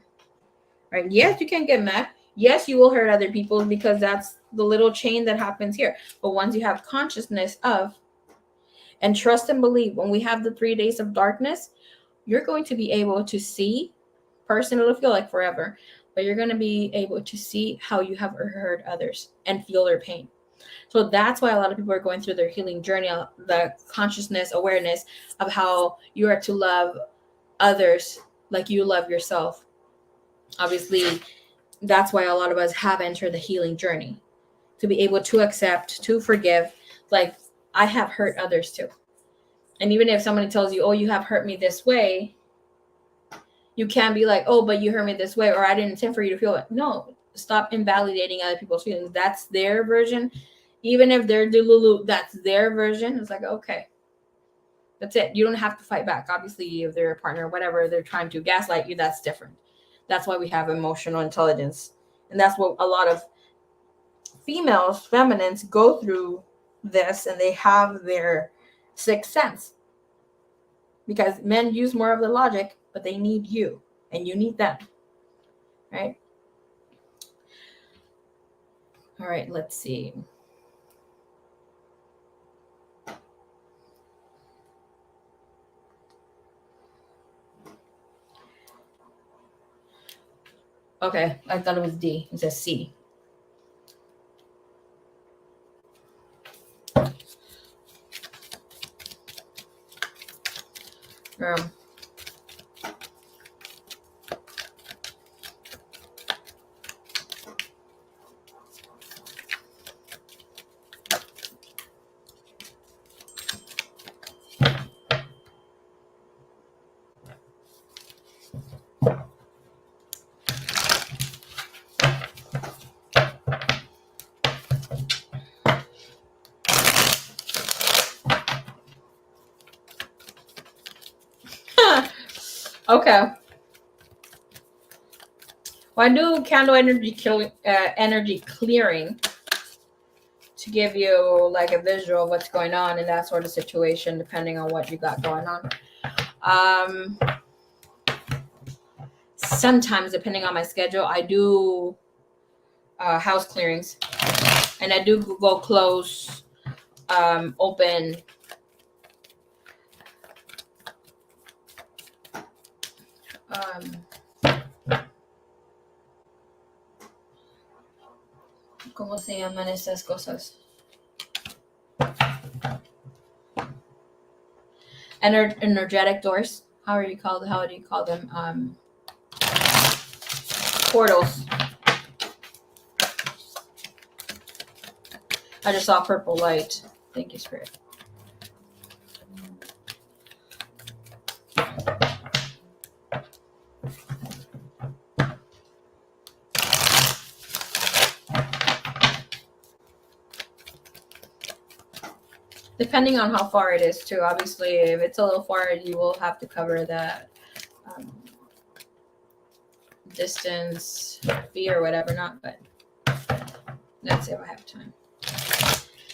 Right? Yes, you can get mad. Yes, you will hurt other people, because that's the little chain that happens here. But once you have consciousness of, and trust and believe, when we have the 3 days of darkness, you're going to be able to see, personally, it'll feel like forever, but you're going to be able to see how you have hurt others and feel their pain. So that's why a lot of people are going through their healing journey, the consciousness, awareness of how you are to love others like you love yourself. Obviously, that's why a lot of us have entered the healing journey, to be able to accept, to forgive. Like, I have hurt others too. And even if somebody tells you, oh, you have hurt me this way, You can't be like, oh, but you hurt me this way, or I didn't intend for you to feel it. No, stop invalidating other people's feelings. That's their version. Even if they're delulu, that's their version. It's like, okay, that's it. You don't have to fight back. Obviously, if they're a partner, whatever, they're trying to gaslight you, that's different. That's why we have emotional intelligence. And that's what a lot of females, feminines, go through this, and they have their sixth sense. Because men use more of the logic, but they need you, and you need them. Right? All right, let's see. Okay, I thought it was D. It says C. Um, okay. Well, I do candle energy clearing to give you like a visual of what's going on in that sort of situation, depending on what you got going on. Sometimes, depending on my schedule, I do house clearings, and I do go close, open. ¿Cómo se llaman esas cosas? Energetic doors. How do you call them? Portals. I just saw purple light. Thank you, Spirit. Depending on how far it is, too. Obviously, if it's a little far, you will have to cover that distance fee or whatever. Not, but that's if I have time.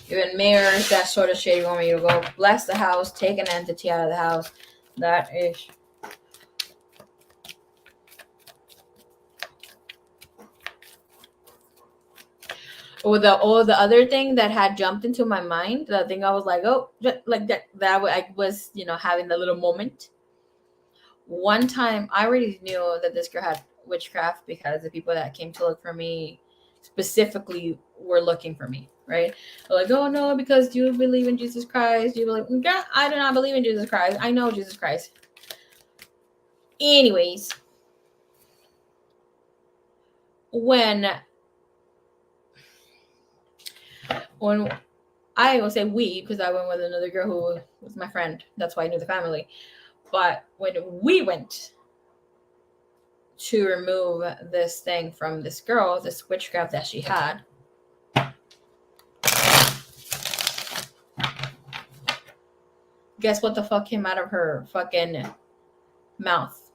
Even mirrors, that sort of shit. You want me to go bless the house, take an entity out of the house. That is. Or the other thing that had jumped into my mind, the thing I was like, oh, like that I was, having the little moment. One time, I already knew that this girl had witchcraft because the people that came to look for me specifically were looking for me, right? They're like, oh no, because you believe in Jesus Christ. You believe, yeah, I do not believe in Jesus Christ. I know Jesus Christ. Anyways, when I will say we, because I went with another girl who was my friend. That's why I knew the family. But when we went to remove this thing from this girl, this witchcraft that she had, guess what the fuck came out of her fucking mouth?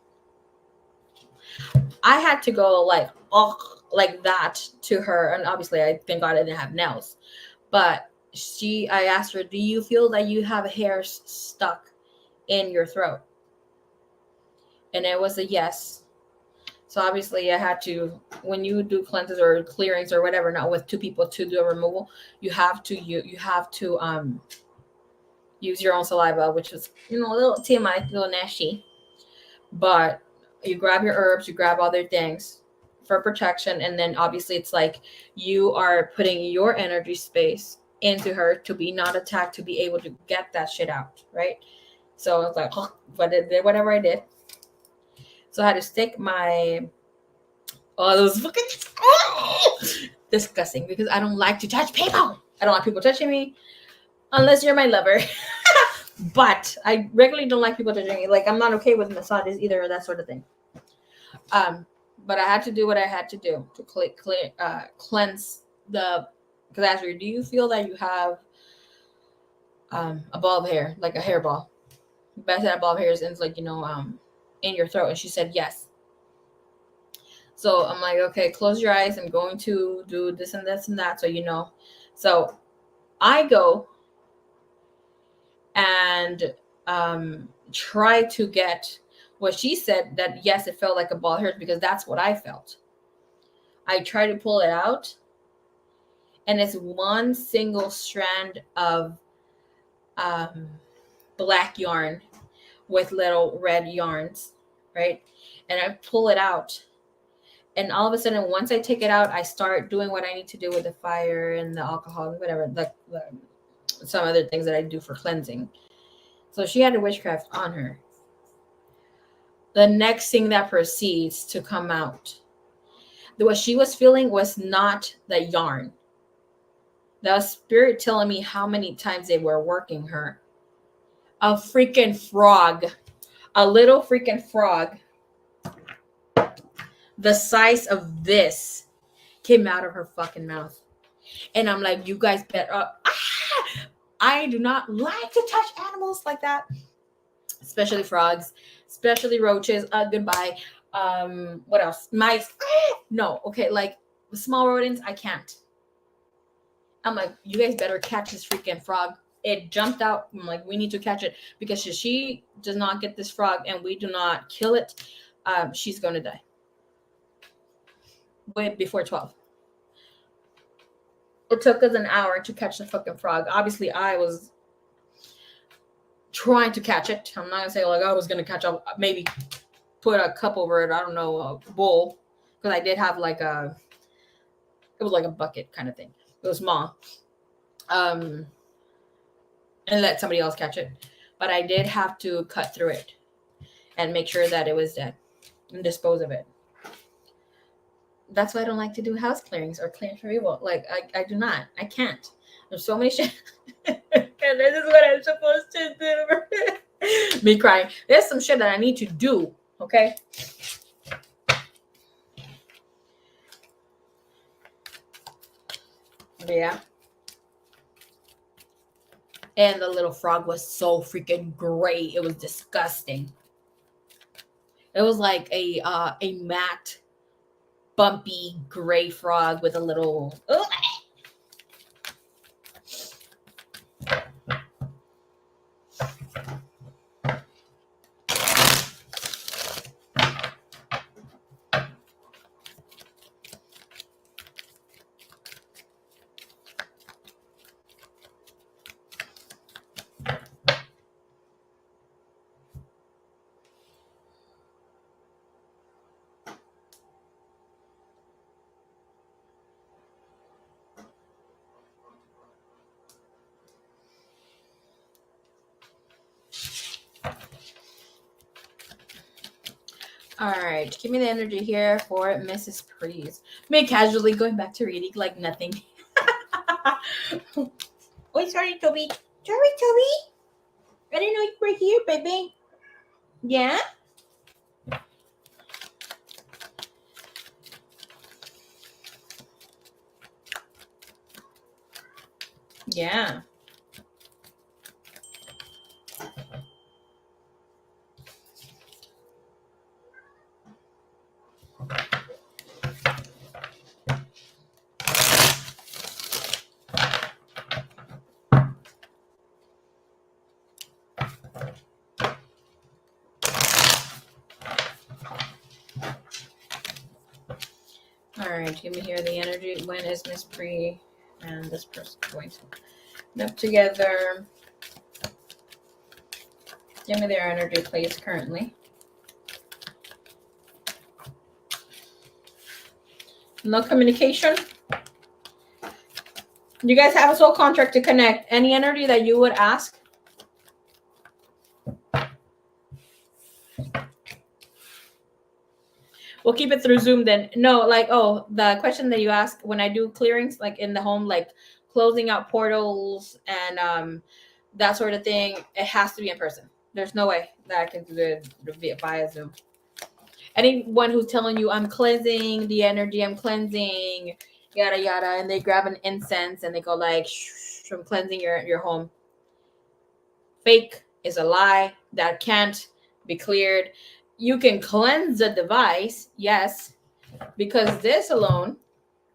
I had to go like that to her, and obviously I thank God I didn't have nails. But I asked her, do you feel that you have hairs stuck in your throat? And it was a yes. So obviously I had to, when you do cleanses or clearings or whatever, not with two people to do a removal, you have to use your own saliva, which is, a little TMI, a little nasty. But you grab your herbs, you grab other things for protection, and then obviously it's like you are putting your energy space into her to be not attacked, to be able to get that shit out, right? So I was like, but I did whatever I did. So I had to stick my those fucking disgusting, because I don't like to touch people. I don't like people touching me unless you're my lover. But I regularly don't like people touching me. Like, I'm not okay with massages either, or that sort of thing. But I had to do what I had to do to cleanse the. Because I asked her, do you feel that you have a ball of hair, like a hairball? Best that ball of hair is in, like, in your throat. And she said yes. So I'm like, okay, close your eyes. I'm going to do this and this and that. So, So I go and try to get what she said, that yes, it felt like a ball of hair, because that's what I felt. I try to pull it out, and it's one single strand of black yarn with little red yarns, right? And I pull it out, and all of a sudden, once I take it out, I start doing what I need to do with the fire and the alcohol and whatever, some other things that I do for cleansing. So she had a witchcraft on her. The next thing that proceeds to come out, what she was feeling was not the yarn. That was spirit telling me how many times they were working her. A freaking frog, a little freaking frog, the size of this, came out of her fucking mouth. And I'm like, you guys better. I do not like to touch animals like that, especially frogs, especially roaches. Goodbye. What else? Mice. No. Okay. Like small rodents, I can't. I'm like, you guys better catch this freaking frog. It jumped out. I'm like, we need to catch it, because if she does not get this frog and we do not kill it, she's going to die. Way before 12. It took us an hour to catch the fucking frog. Obviously, I was trying to catch it. I'm not going to say like I was going to catch up, maybe put a cup over it. I don't know, a bowl. Because I did have it was like a bucket kind of thing. It was small. And let somebody else catch it. But I did have to cut through it and make sure that it was dead and dispose of it. That's why I don't like to do house clearings or clearings for evil. Like, I do not. I can't. There's so many shit. And this is what I'm supposed to do. Me crying. There's some shit that I need to do. Okay? Yeah. And the little frog was so freaking gray. It was disgusting. It was like a matte, bumpy gray frog with a little. All right, give me the energy here for Mrs. Priest. Me casually going back to reading like nothing. Oh, sorry, Toby. Sorry, Toby. I didn't know you were here, baby. Yeah? Yeah. All right, give me here the energy. When is Miss Bree and this person going to end up together? Give me their energy, please, currently. No communication. You guys have a soul contract to connect. Any energy that you would ask? We'll keep it through Zoom then. No, like, the question that you ask when I do clearings, like in the home, like closing out portals and that sort of thing, it has to be in person. There's no way that I can do it via Zoom. Anyone who's telling you, I'm cleansing the energy, I'm cleansing, yada yada, and they grab an incense and they go like, shh, I'm cleansing your home. Fake, is a lie that can't be cleared. You can cleanse the device, yes, because this alone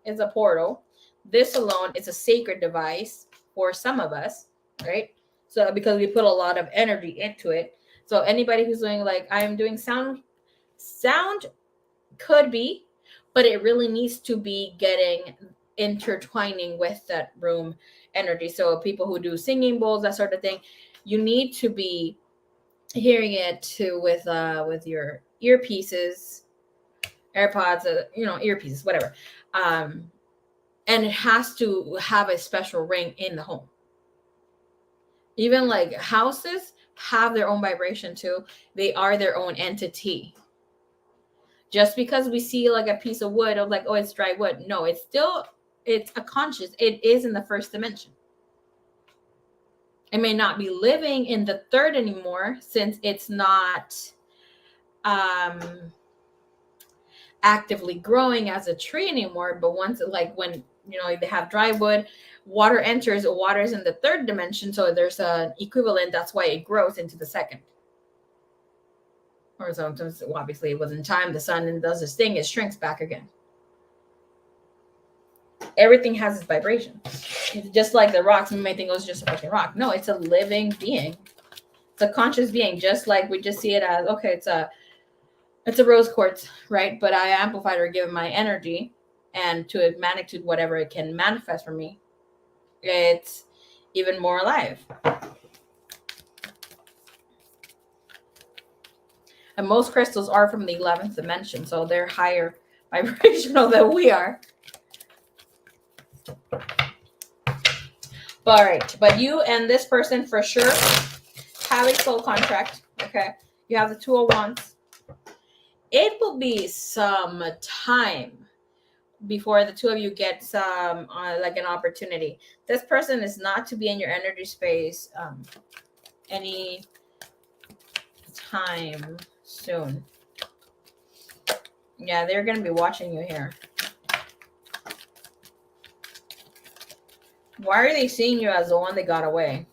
is a portal. This alone is a sacred device for some of us, right? So because we put a lot of energy into it. So anybody who's doing like I am doing sound could be, but it really needs to be getting intertwining with that room energy. So people who do singing bowls, that sort of thing, you need to be hearing it too with your earpieces, AirPods, earpieces, whatever. And it has to have a special ring in the home. Even like houses have their own vibration too. They are their own entity. Just because we see like a piece of wood of like, oh, it's dry wood. No, it's a conscious. It is in the first dimension. It may not be living in the third anymore since it's not actively growing as a tree anymore. But once, like when they have dry wood, water enters. Water is in the third dimension, so there's an equivalent. That's why it grows into the second. Or sometimes, obviously, within time, the sun does this thing. It shrinks back again. Everything has its vibration. It's just like the rocks. You may think, oh, it's just a fucking rock. No, it's a living being. It's a conscious being. Just like we just see it as, okay, it's a rose quartz, right? But I amplified or given my energy and to a magnitude, whatever it can manifest for me, it's even more alive. And most crystals are from the 11th dimension, so they're higher vibrational than we are. All right, but you and this person for sure have a soul contract. Okay, you have the Two of Wands. It will be some time before the two of you get some like an opportunity. This person is not to be in your energy space any time soon. Yeah, they're gonna be watching you here. Why are they seeing you as the one that got away?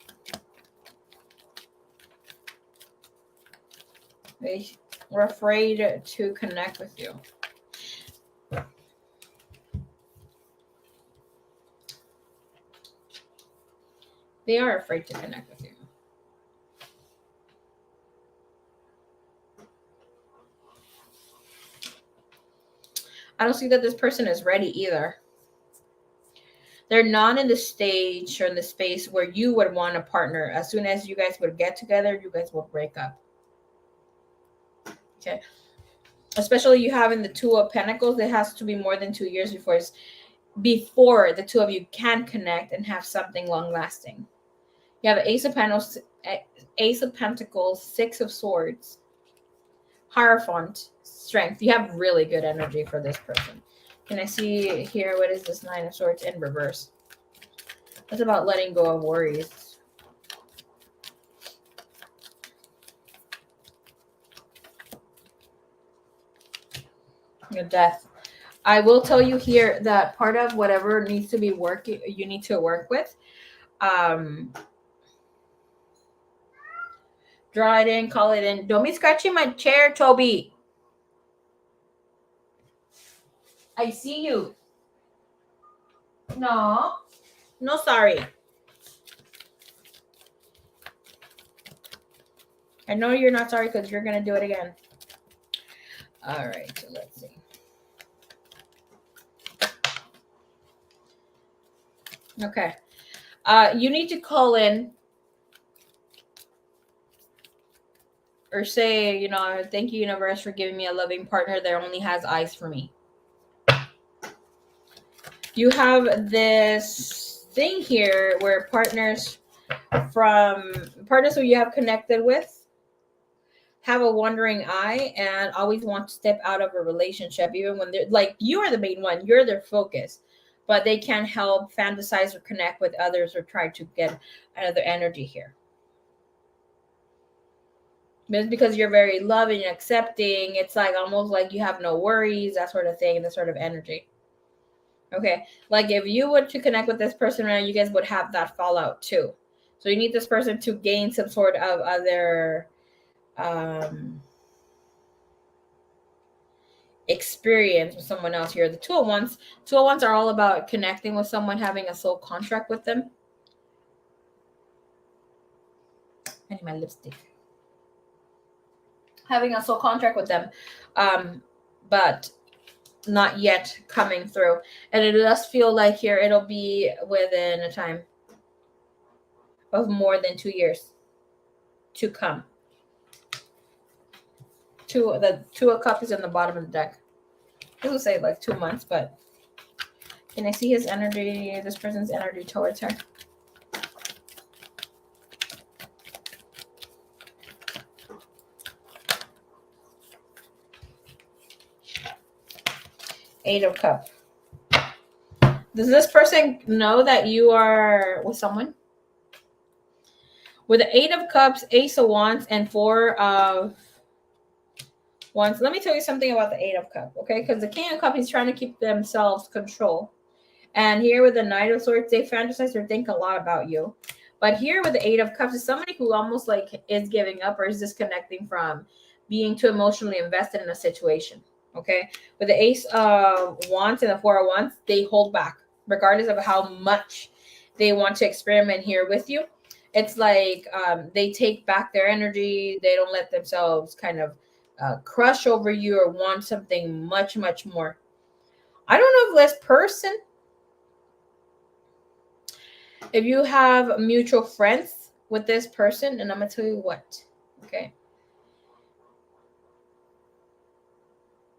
They were afraid to connect with you. They are afraid to connect with you. I don't see that this person is ready either. They're not in the stage or in the space where you would want a partner. As soon as you guys would get together, you guys will break up. Okay. Especially you having the Two of Pentacles, it has to be more than 2 years before the two of you can connect and have something long lasting. You have Ace of Pentacles, Six of Swords, Hierophant, Strength. You have really good energy for this person. Can I see here, what is this Nine of Swords in reverse? That's about letting go of worries. Your Death. I will tell you here that part of whatever needs to be you need to work with. Draw it in, call it in. Don't be scratching my chair, Toby. I see you. No, sorry. I know you're not sorry because you're going to do it again. All right, so let's see. Okay. You need to call in or say, thank you, universe, for giving me a loving partner that only has eyes for me. You have this thing here where partners who you have connected with have a wandering eye and always want to step out of a relationship, even when they're like, you are the main one, you're their focus, but they can't help fantasize or connect with others or try to get another energy here. But it's because you're very loving and accepting. It's like almost like you have no worries, that sort of thing, that sort of energy. Okay, like if you were to connect with this person right now, you guys would have that fallout too. So you need this person to gain some sort of other experience with someone else here. The 201s are all about connecting with someone, having a soul contract with them. I need my lipstick. Having a soul contract with them, but not yet coming through. And it does feel like here it'll be within a time of more than 2 years to come. The Two of Cups is in the bottom of the deck. It will say like 2 months, but can I see his energy, this person's energy towards her? Eight of Cups. Does this person know that you are with someone? With the Eight of Cups, Ace of Wands, and Four of Wands. Let me tell you something about the Eight of Cups, okay? Because the King of Cups is trying to keep themselves control. And here with the Knight of Swords, they fantasize or think a lot about you. But here with the Eight of Cups is somebody who almost like is giving up or is disconnecting from being too emotionally invested in a situation, okay? With the Ace of Wands and the Four of Wands, they hold back, regardless of how much they want to experiment here with you. It's like they take back their energy. They don't let themselves kind of crush over you or want something much, much more. I don't know if this person, if you have mutual friends with this person, and I'm going to tell you what, okay?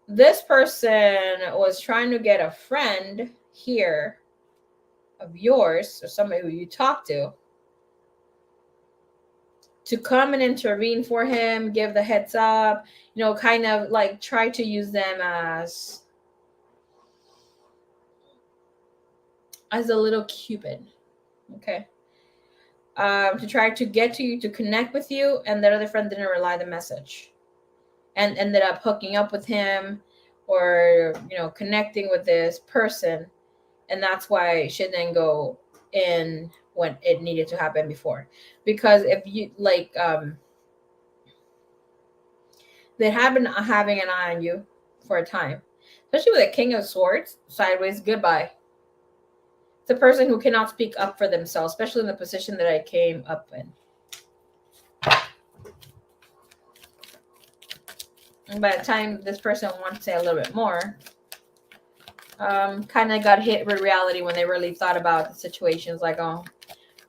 This person was trying to get a friend here of yours or somebody who you talk to come and intervene for him, give the heads up, you know, kind of like try to use them as a little Cupid, okay? To try to get to you, to connect with you, and that other friend didn't relay the message and ended up hooking up with him or, you know, connecting with this person. And that's why shit didn't go in when it needed to happen before. Because if you, like, they have been having an eye on you for a time. Especially with a King of Swords, sideways, goodbye. It's a person who cannot speak up for themselves, especially in the position that I came up in. And by the time this person wants to say a little bit more, kind of got hit with reality when they really thought about the situations. Like, oh,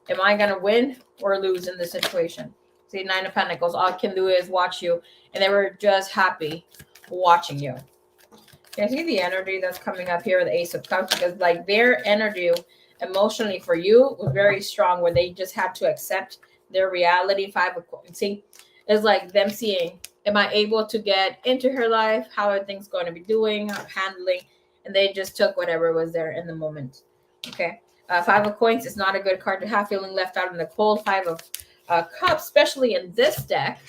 am I going to win or lose in this situation? See, Nine of Pentacles, all I can do is watch you. And they were just happy watching you. Can I see the energy that's coming up here with the Ace of Cups? Because like their energy emotionally for you was very strong, where they just had to accept their reality. Five of Coins. See, it's like them seeing, am I able to get into her life? How are things going to be doing, handling? And they just took whatever was there in the moment. Okay. Five of Coins is not a good card to have, feeling left out in the cold. Five of Cups, especially in this deck,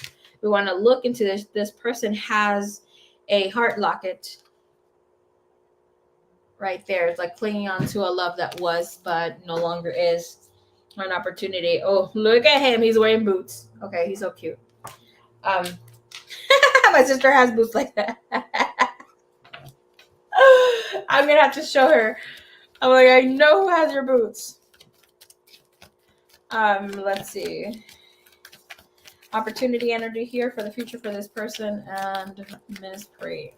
we want to look into this. This person has a heart locket right there. It's like clinging on to a love that was, but no longer is, or an opportunity. Oh, look at him. He's wearing boots. Okay, he's so cute. My sister has boots like that. I'm going to have to show her. I'm like, I know who has your boots. Let's see. Opportunity energy here for the future for this person and Ms. Pre.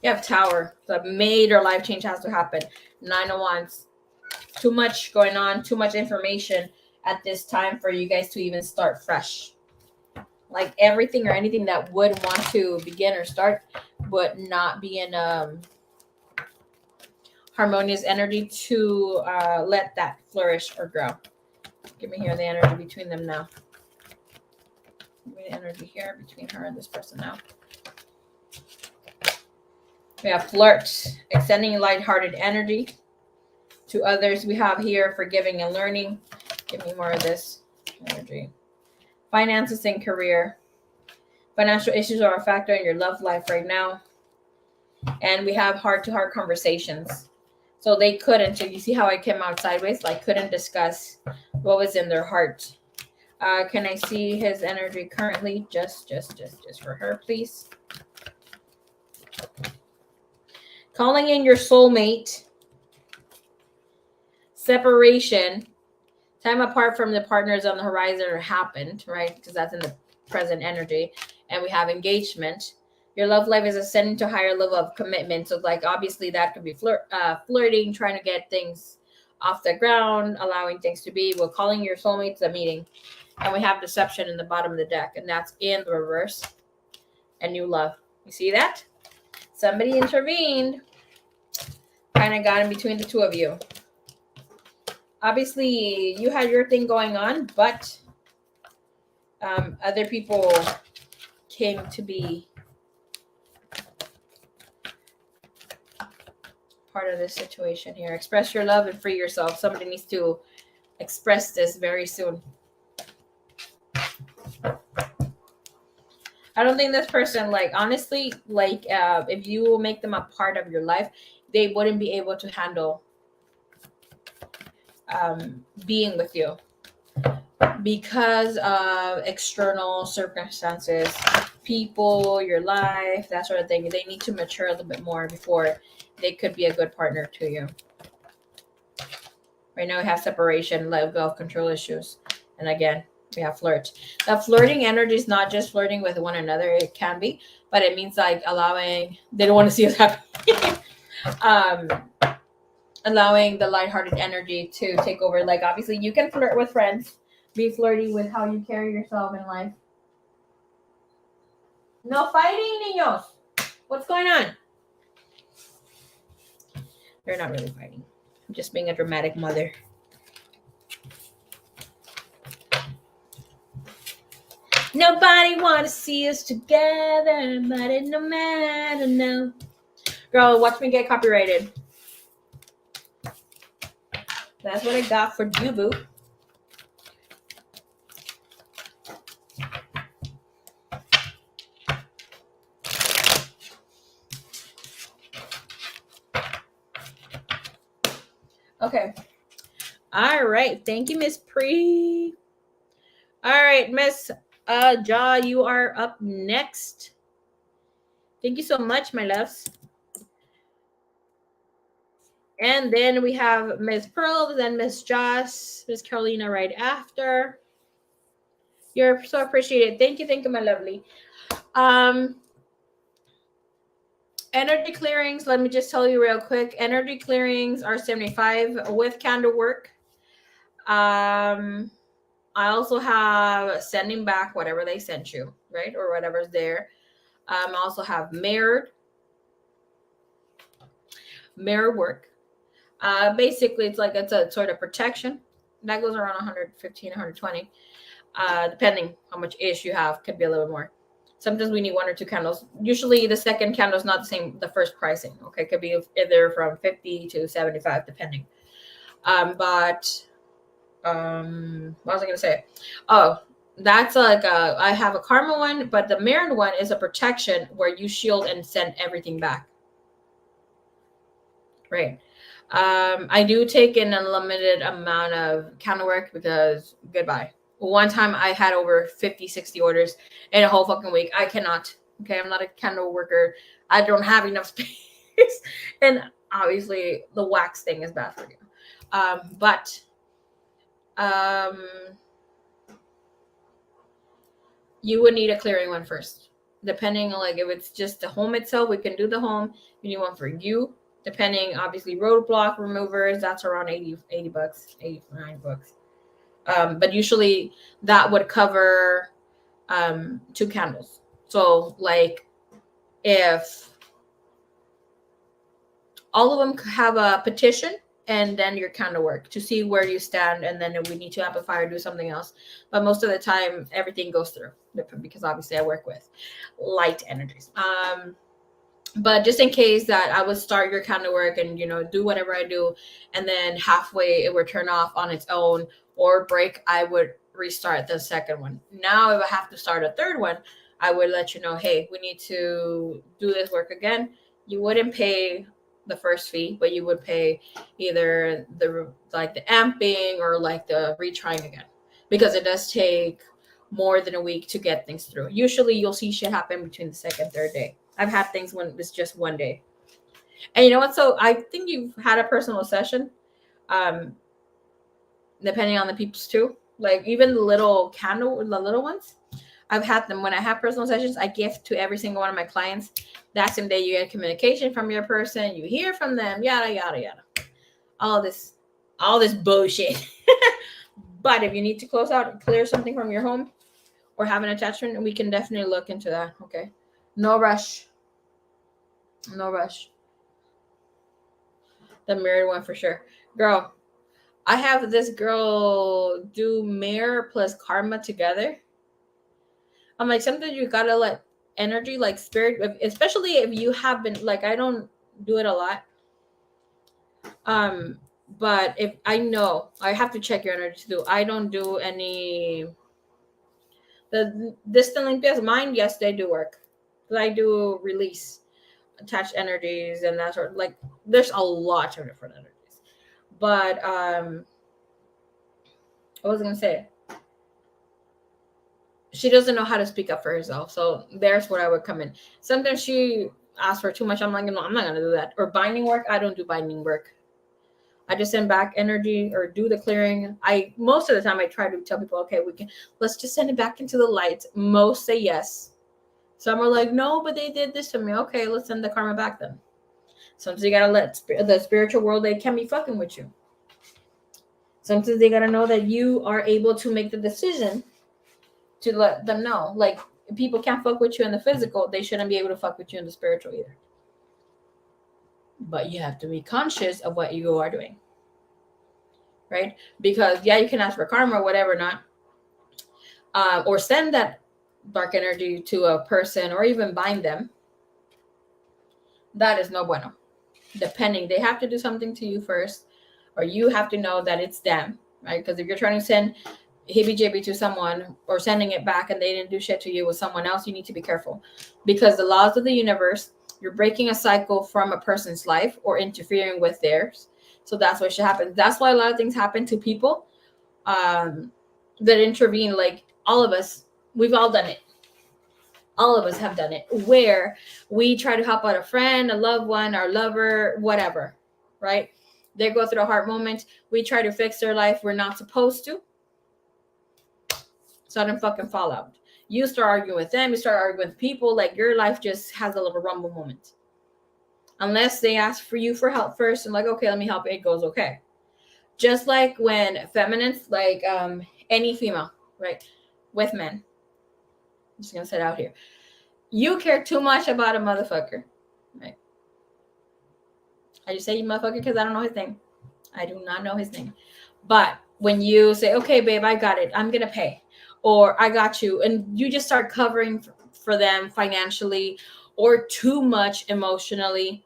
You have Tower. The major life change has to happen. Nine of Wands. Too much going on. Too much information at this time for you guys to even start fresh. Like everything or anything that would want to begin or start would not be in harmonious energy to let that flourish or grow. Give me here the energy between them now. Give me the energy here between her and this person now. We have flirt, extending lighthearted energy to others. We have here forgiving and learning. Give me more of this energy. Finances and career. Financial issues are a factor in your love life right now. And we have heart-to-heart conversations. So they couldn't, so you see how I came out sideways? Like, couldn't discuss what was in their heart. Can I see his energy currently? Just for her, please. Calling in your soulmate. Separation. Time apart from the partners on the horizon happened, right? Because that's in the present energy. And we have engagement. Your love life is ascending to a higher level of commitment. So, like, obviously that could be flirting, trying to get things off the ground, allowing things to be. We're calling your soulmate to the meeting. And we have deception in the bottom of the deck. And that's in the reverse. And new love. You see that? Somebody intervened. Kind of got in between the two of you. Obviously, you had your thing going on, but other people came to be part of this situation here. Express your love and free yourself. Somebody needs to express this very soon. I don't think this person, like, honestly, like, if you make them a part of your life, they wouldn't be able to handle being with you because of external circumstances, people, your life, that sort of thing. They need to mature a little bit more before they could be a good partner to you. Right now we have separation, let go of control issues. And again, we have flirt. The flirting energy is not just flirting with one another. It can be, but it means like allowing, they don't want to see us happy. Allowing the lighthearted energy to take over. Like, obviously you can flirt with friends, be flirty with how you carry yourself in life. No fighting, niños. What's going on? They're not really fighting. I'm just being a dramatic mother. Nobody want to see us together, but it no matter now. Girl, watch me get copyrighted. That's what I got for you, boo. Okay. All right. Thank you, Miss Pre. All right, Miss Jaw, you are up next. Thank you so much, my loves. And then we have Miss Pearl, then Miss Joss, Miss Carolina right after. You're so appreciated. Thank you, my lovely. Energy clearings, let me just tell you real quick. Energy clearings are 75 with candle work. I also have sending back whatever they sent you, right? Or whatever's there. I also have mirror work. Basically, it's a sort of protection. That goes around 115, 120. Depending how much ish you have, could be a little bit more. Sometimes we need one or two candles. Usually the second candle is not the same, the first pricing. Okay, could be either from 50 to 75, depending. What was I gonna say? Oh, that's like I have a karma one, but the mirrored one is a protection where you shield and send everything back. Right. I do take an unlimited amount of candle work because goodbye. One time I had over 50, 60 orders in a whole fucking week. I cannot. Okay, I'm not a candle worker. I don't have enough space. And obviously the wax thing is bad for you. But you would need a clearing one first. Depending on, like, if it's just the home itself, we can do the home. You need one for you. Depending, obviously, roadblock removers, that's around 80 bucks, 89 bucks. But usually that would cover 2 candles. So, like, if all of them have a petition and then your candle work to see where you stand, and then we need to amplify or do something else. But most of the time, everything goes through because obviously I work with light energies. But just in case that I would start your candle work and, do whatever I do, and then halfway it would turn off on its own, or break, I would restart the second one. Now, if I have to start a third one, I would let you know, hey, we need to do this work again. You wouldn't pay the first fee, but you would pay either the amping or like the retrying again, because it does take more than a week to get things through. Usually you'll see shit happen between the second, third day. I've had things when it's just one day. And you know what? So I think you've had a personal session, depending on the peeps too. Like even the little ones, I've had them when I have personal sessions. I gift to every single one of my clients. That same day you get communication from your person, you hear from them, yada yada yada. All this bullshit. But if you need to close out and clear something from your home or have an attachment, we can definitely look into that. Okay. No rush. No rush. The married one for sure. Girl, I have this girl do mirror plus karma together. I'm like, sometimes you gotta let energy, like spirit, especially if you have been, like, I don't do it a lot. But if I know, I have to check your energy too. I don't do any, the distant limpias, mine, yes, they do work. But I do release attached energies and that sort of, like, there's a lot of different energies. But what was I gonna say? She doesn't know how to speak up for herself. So there's where I would come in. Sometimes she asks for too much. I'm like, no, I'm not gonna do that. Or binding work, I don't do binding work. I just send back energy or do the clearing. I most of the time I try to tell people, okay, let's just send it back into the light. Most say yes. Some are like, no, but they did this to me. Okay, let's send the karma back then. Sometimes you gotta let the spiritual world, they can be fucking with you. Sometimes they gotta know that you are able to make the decision to let them know. Like, if people can't fuck with you in the physical, they shouldn't be able to fuck with you in the spiritual either. But you have to be conscious of what you are doing. Right? Because, yeah, you can ask for karma or whatever, not. Or send that dark energy to a person or even bind them. That is no bueno. Depending, they have to do something to you first, or you have to know that it's them, right? Because if you're trying to send heebie-jeebie to someone or sending it back and they didn't do shit to you with someone else, you need to be careful, because the laws of the universe, you're breaking a cycle from a person's life or interfering with theirs. So that's what should happen. That's why a lot of things happen to people that intervene. Like, all of us, we've all done it. All of us have done it, where we try to help out a friend, a loved one, our lover, whatever, right? They go through a hard moment. We try to fix their life. We're not supposed to. Sudden fucking fallout. You start arguing with them. You start arguing with people. Like, your life just has a little rumble moment. Unless they ask for you for help first and like, okay, let me help. It goes okay. Just like when feminists, like any female, right, with men. I'm just gonna set out here. You care too much about a motherfucker, right? I just say you motherfucker because I don't know his name. I do not know his name. But when you say, okay, babe, I got it, I'm going to pay, or I got you, and you just start covering for them financially or too much emotionally,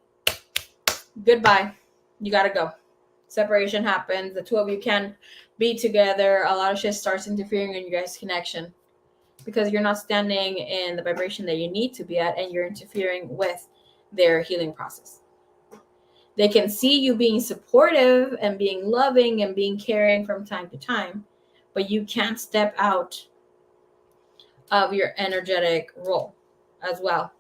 goodbye. You got to go. Separation happens. The two of you can't be together. A lot of shit starts interfering in your guys' connection because you're not standing in the vibration that you need to be at, and you're interfering with their healing process. They can see you being supportive and being loving and being caring from time to time, but you can't step out of your energetic role as well,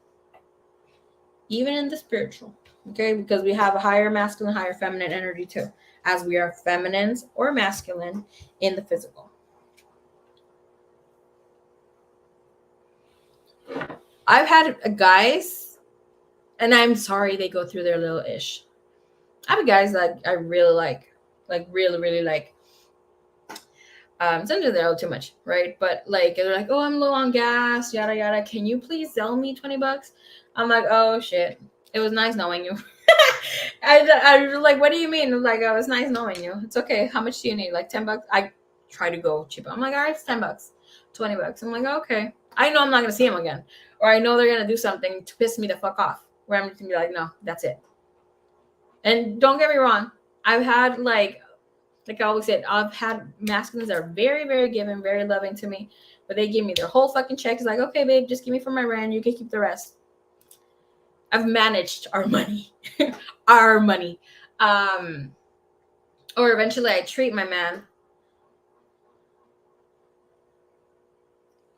even in the spiritual, okay? Because we have a higher masculine, higher feminine energy too, as we are feminines or masculine in the physical. I've had guys, and I'm sorry they go through their little ish. I have guys that I really like really, really like. Sometimes they're a little too much, right? But like, they're like, oh, I'm low on gas, yada yada. Can you please sell me $20? I'm like, oh shit, it was nice knowing you. I was like, what do you mean? I'm like, oh, it's nice knowing you. It's okay. How much do you need? Like $10? I try to go cheaper. I'm like, all right, it's $10, $20. I'm like, okay. I know I'm not gonna see him again, or I know they're gonna do something to piss me the fuck off, where I'm just gonna be like, no, that's it. And don't get me wrong, I've had like Like I always said, I've had masculines that are very, very giving, very loving to me, but they give me their whole fucking check. It's like, okay, babe, just give me for my rent. You can keep the rest. I've managed our money, our money. Or eventually I treat my man.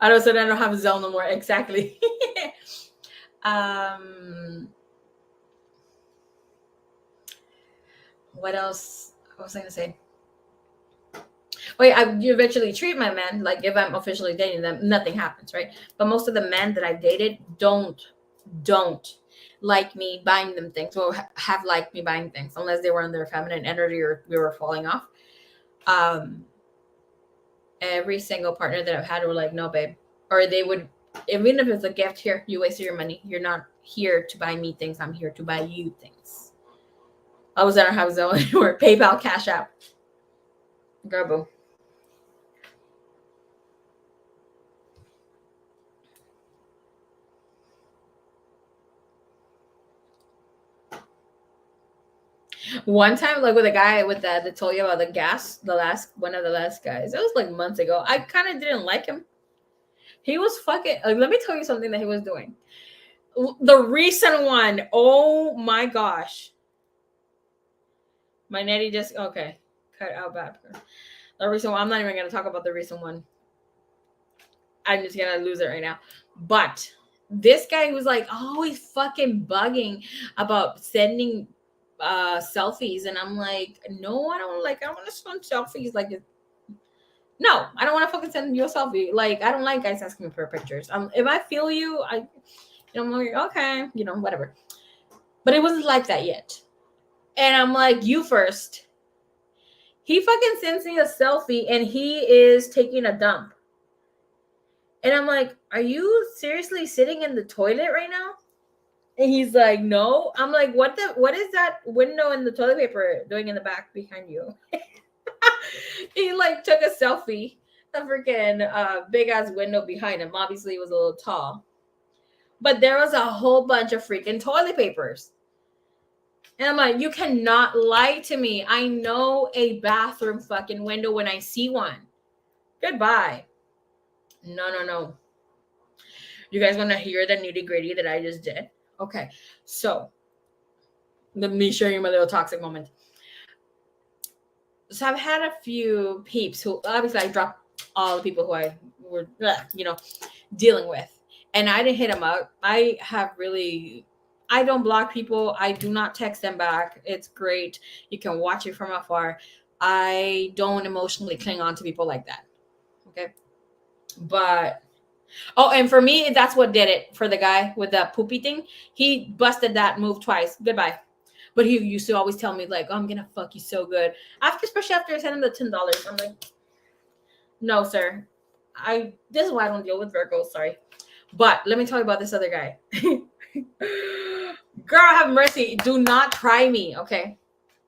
I don't have a Zelle no more. Exactly. What else? What was I gonna say? Wait, you eventually treat my man like if I'm officially dating them, nothing happens, right? But most of the men that I've dated don't like me buying them things, or have liked me buying things, unless they were in their feminine energy or we were falling off. Every single partner that I've had were like, no, babe, or they would, even if it's a gift, here, you wasted your money. You're not here to buy me things. I'm here to buy you things. I was at our house though, or PayPal, Cash App. Garbo. One time, like with a guy with that told you about the gas, one of the last guys. It was like months ago. I kind of didn't like him. He was fucking. Like, let me tell you something that he was doing. The recent one. Oh my gosh. My netty just okay. Cut out bad. The recent one. I'm not even gonna talk about the recent one. I'm just gonna lose it right now. But this guy was like always fucking bugging about sending selfies, and I'm like, no, I don't want to send selfies. Like, no, I don't want to fucking send you a selfie. Like, I don't like guys asking me for pictures. If I feel you, I'm like, okay, whatever. But it wasn't like that yet. And I'm like, you first. He fucking sends me a selfie, and he is taking a dump. And I'm like, are you seriously sitting in the toilet right now? And he's like, no. I'm like, what is that window in the toilet paper doing in the back behind you? He like took a selfie. A freaking big ass window behind him. Obviously, it was a little tall. But there was a whole bunch of freaking toilet papers. And I'm like, you cannot lie to me. I know a bathroom fucking window when I see one. Goodbye. No. You guys want to hear the nitty gritty that I just did? Okay. So, let me show you my little toxic moment. So, I've had a few peeps who, obviously, I dropped all the people who I were, dealing with. And I didn't hit them up. I don't block people. I do not text them back. It's great. You can watch it from afar. I don't emotionally cling on to people like that. Okay. But, and for me, that's what did it for the guy with the poopy thing. He busted that move twice. Goodbye. But he used to always tell me, like, oh, I'm going to fuck you so good. Especially after I sent him the $10. I'm like, no, sir. This is why I don't deal with Virgos. Sorry. But let me tell you about this other guy. Girl, have mercy. Do not try me, okay?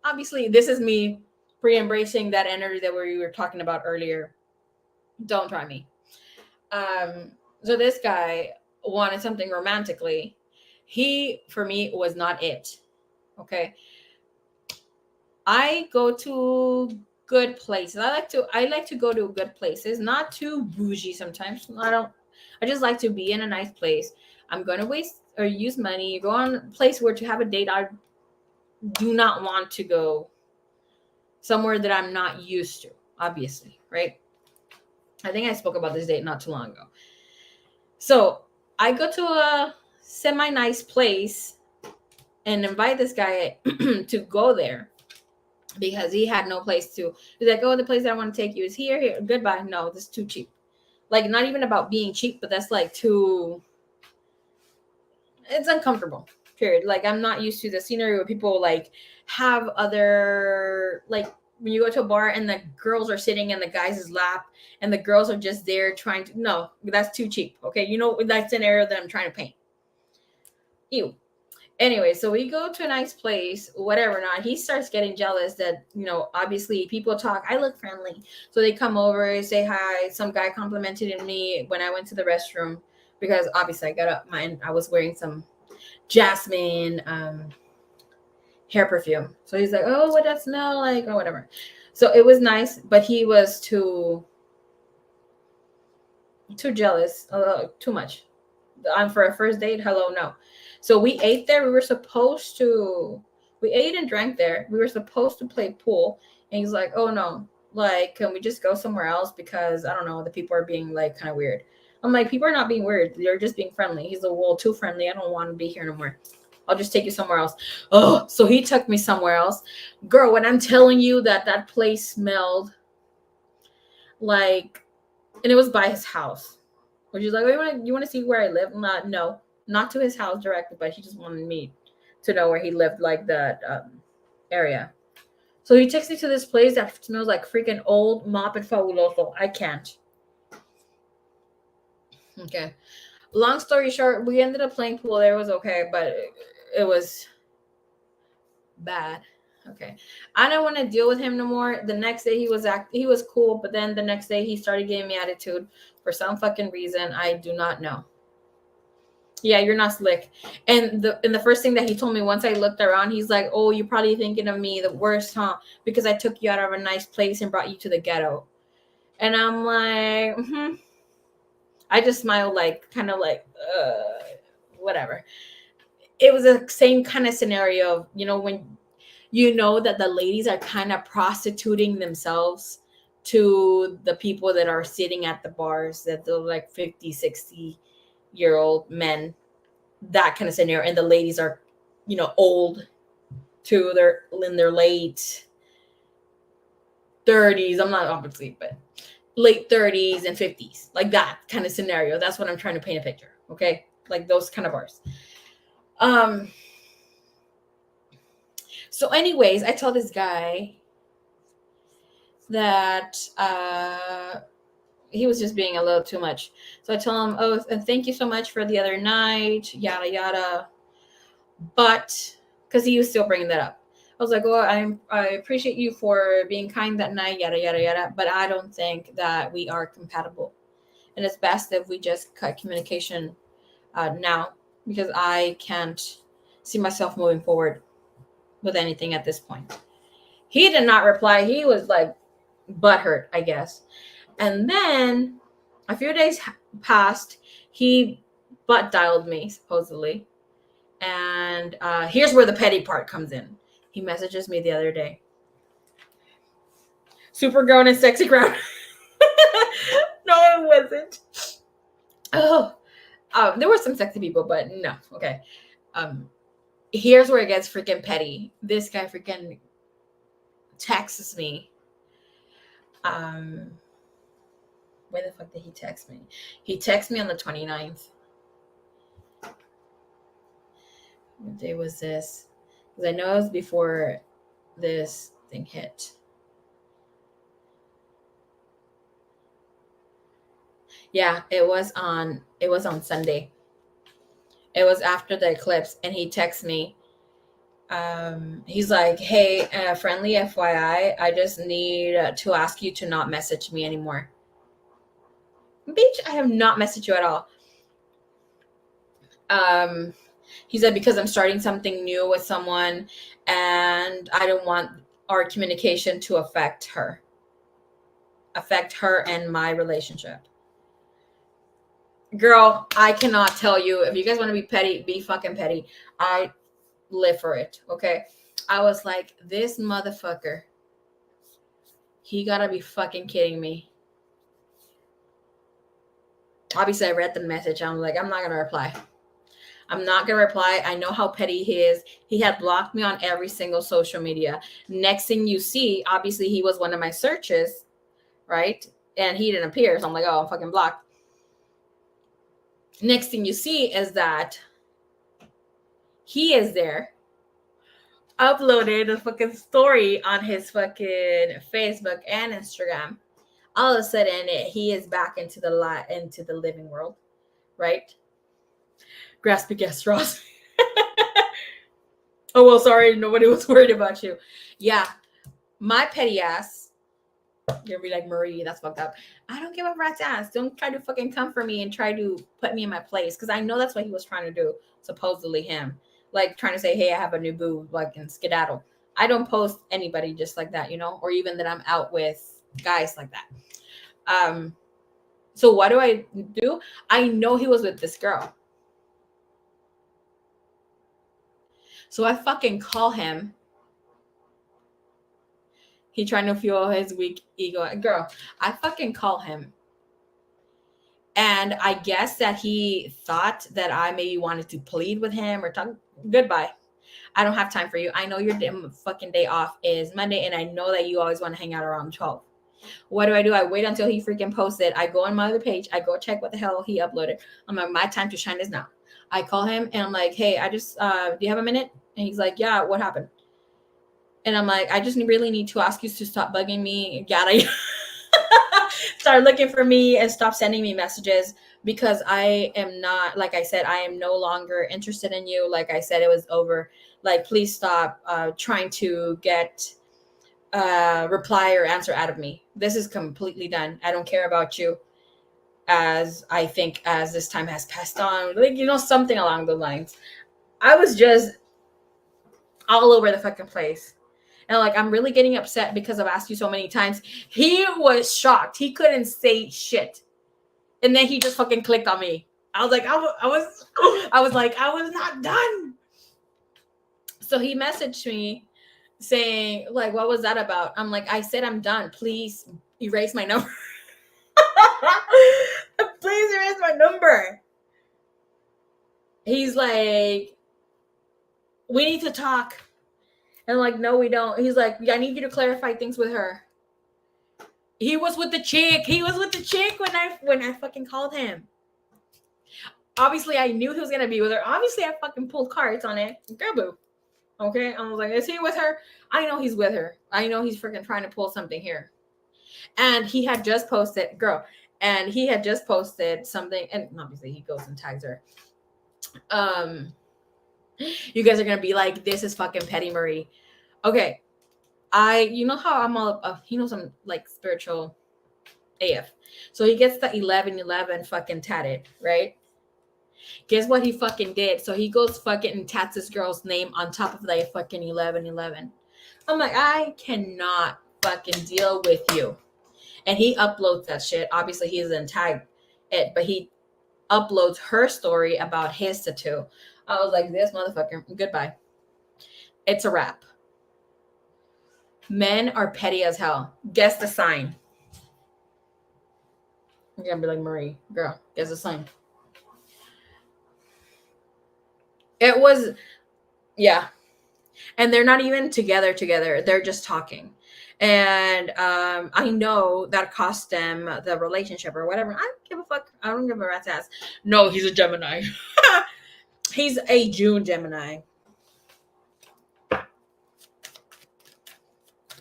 Obviously, this is me pre-embracing that energy that we were talking about earlier. Don't try me. So this guy wanted something romantically. He, for me, was not it. Okay. I go to good places. I like to go to good places, not too bougie sometimes. I just like to be in a nice place. I'm going to waste or use money, go on a place where to have a date. I do not want to go somewhere that I'm not used to, obviously, right? I think I spoke about this date not too long ago. So I go to a semi-nice place and invite this guy to go there because he had no place to. He's like, oh, the place that I want to take you is here. Goodbye. No, this is too cheap. Like, not even about being cheap, but that's like too... It's uncomfortable, period. Like, I'm not used to the scenery where people like have other, like, when you go to a bar and the girls are sitting in the guys' lap and the girls are just there trying to... No, that's too cheap. Okay. That's an area that I'm trying to paint. Ew. Anyway, so we go to a nice place, whatever not. He starts getting jealous that, obviously people talk. I look friendly. So they come over, say hi. Some guy complimented me when I went to the restroom because obviously I got up I was wearing some jasmine hair perfume. So he's like, oh, what does that smell like? Or whatever. So it was nice, but he was too jealous, too much. For a first date, hello, no. So we ate there. We ate and drank there. We were supposed to play pool, and he's like, "Oh no, like, can we just go somewhere else? Because I don't know, the people are being like kind of weird." I'm like, "People are not being weird. They're just being friendly." He's like, "Well, too friendly. I don't want to be here no more. I'll just take you somewhere else." Oh, so he took me somewhere else, girl. When I'm telling you that place smelled like, and it was by his house. Which is like, oh, you want to see where I live? No, not to his house directly, but he just wanted me to know where he lived, like that area. So he takes me to this place that smells like freaking old mop and fabuloso. I can't. Okay. Long story short, we ended up playing pool there. It was okay, but it was bad. Okay. I don't want to deal with him no more. The next day he was cool, but then the next day he started giving me attitude for some fucking reason. I do not know. Yeah, you're not slick. And the first thing that he told me once I looked around, he's like, "Oh, you're probably thinking of me the worst, huh? Because I took you out of a nice place and brought you to the ghetto." And I'm like, mm-hmm. I just smiled, like, kind of like, whatever. It was the same kind of scenario of, when you know that the ladies are kind of prostituting themselves to the people that are sitting at the bars, that they're like 50, 60-year-old men, that kind of scenario. And the ladies are, old too. They're in their late 30s. I'm not obviously, but late 30s and 50s, like that kind of scenario. That's what I'm trying to paint a picture. Okay. Like those kind of bars. So anyways, I told this guy that he was just being a little too much. So I told him, "Oh, and thank you so much for the other night, yada yada." But because he was still bringing that up, I was like, "Well, I appreciate you for being kind that night, yada yada yada. But I don't think that we are compatible, and it's best if we just cut communication now, because I can't see myself moving forward with anything at this point." He did not reply. He was like butthurt, I guess. And then a few days passed. He butt dialed me, supposedly. And here's where the petty part comes in. He messages me the other day. Super grown and sexy ground. No, it wasn't. Oh, there were some sexy people, but no. Okay. Here's where it gets freaking petty. This guy freaking texts me. Where the fuck did he text me? He texted me on the 29th. What day was this? Because I know it was before this thing hit. Yeah, it was on Sunday. It was after the eclipse, and he texts me. He's like, "Hey, friendly FYI, I just need to ask you to not message me anymore." Bitch, I have not messaged you at all. He said, "Because I'm starting something new with someone, and I don't want our communication to affect her and my relationship." Girl, I cannot tell you. If you guys want to be petty, be fucking petty. I live for it. Okay. I was like, this motherfucker, he gotta be fucking kidding me. Obviously, I read the message. I'm like, I'm not gonna reply. I'm not gonna reply. I know how petty he is. He had blocked me on every single social media. Next thing you see, obviously he was one of my searches, right? And he didn't appear. So I'm like, oh, I'm fucking blocked. Next thing you see is that he is there, uploaded a fucking story on his fucking Facebook and Instagram. All of a sudden, he is back into the living world, right? Grasping at straws. Oh, well, sorry, nobody was worried about you. Yeah, my petty ass. You're gonna be like, "Marie, that's fucked up." I don't give a rat's ass. Don't try to fucking come for me and try to put me in my place, because I know that's what he was trying to do. Supposedly him, like trying to say, "Hey, I have a new boo," like, and skedaddle. I don't post anybody just like that, or even that I'm out with guys like that. So what do? I know he was with this girl. So I fucking call him. He trying to fuel his weak ego. Girl, I fucking call him. And I guess that he thought that I maybe wanted to plead with him or talk. Goodbye. I don't have time for you. I know your fucking day off is Monday, and I know that you always want to hang out around 12. What do? I wait until he freaking posted. I go on my other page. I go check what the hell he uploaded. I'm like, my time to shine is now. I call him, and I'm like, hey, I just, do you have a minute? And he's like, yeah, what happened? And I'm like, I just really need to ask you to stop bugging me. Yada. Start looking for me and stop sending me messages, because I am not, like I said, I am no longer interested in you. Like I said, it was over. Like, please stop trying to get reply or answer out of me. This is completely done. I don't care about you. As I think as this time has passed on, like, something along the lines. I was just all over the fucking place. And like, I'm really getting upset because I've asked you so many times. He was shocked. He couldn't say shit. And then he just fucking clicked on me. I was like, I was not done. So he messaged me saying, like, what was that about? I'm like, I said I'm done. Please erase my number. Please erase my number. He's like, we need to talk. And I'm like, no, we don't. He's like, I need you to clarify things with her. He was with the chick. When I fucking called him. Obviously, I knew he was gonna be with her. Obviously, I fucking pulled cards on it. Girl, boo. Okay, I was like, is he with her? I know he's with her. I know he's freaking trying to pull something here. And he had just posted, something, and obviously he goes and tags her. You guys are gonna be like, this is fucking petty Marie. Okay, you know how I'm all, he knows I'm like spiritual AF. So he gets the 1111 fucking tatted, right? Guess what he fucking did? So he goes fucking and tats this girl's name on top of that fucking 1111. I'm like, I cannot fucking deal with you. And he uploads that shit. Obviously, he doesn't tag it, but he uploads her story about his tattoo. I was like, this motherfucker, goodbye. It's a wrap. Men are petty as hell. Guess the sign. I'm gonna be like, Marie, girl, guess the sign. It was, yeah. And they're not even together. They're just talking. And I know that cost them the relationship or whatever. I don't give a fuck. I don't give a rat's ass. No, he's a Gemini. He's a June Gemini.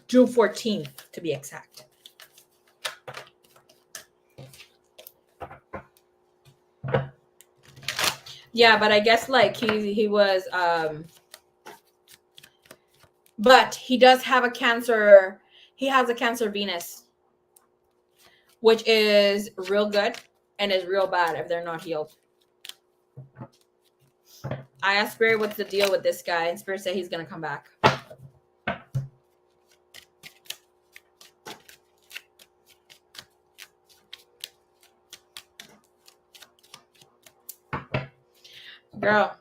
June 14th, to be exact. Yeah, but I guess like he was but he does have a Cancer. He has a Cancer Venus, which is real good and is real bad if they're not healed. I asked Spirit what's the deal with this guy, and Spirit said he's gonna come back. Girl,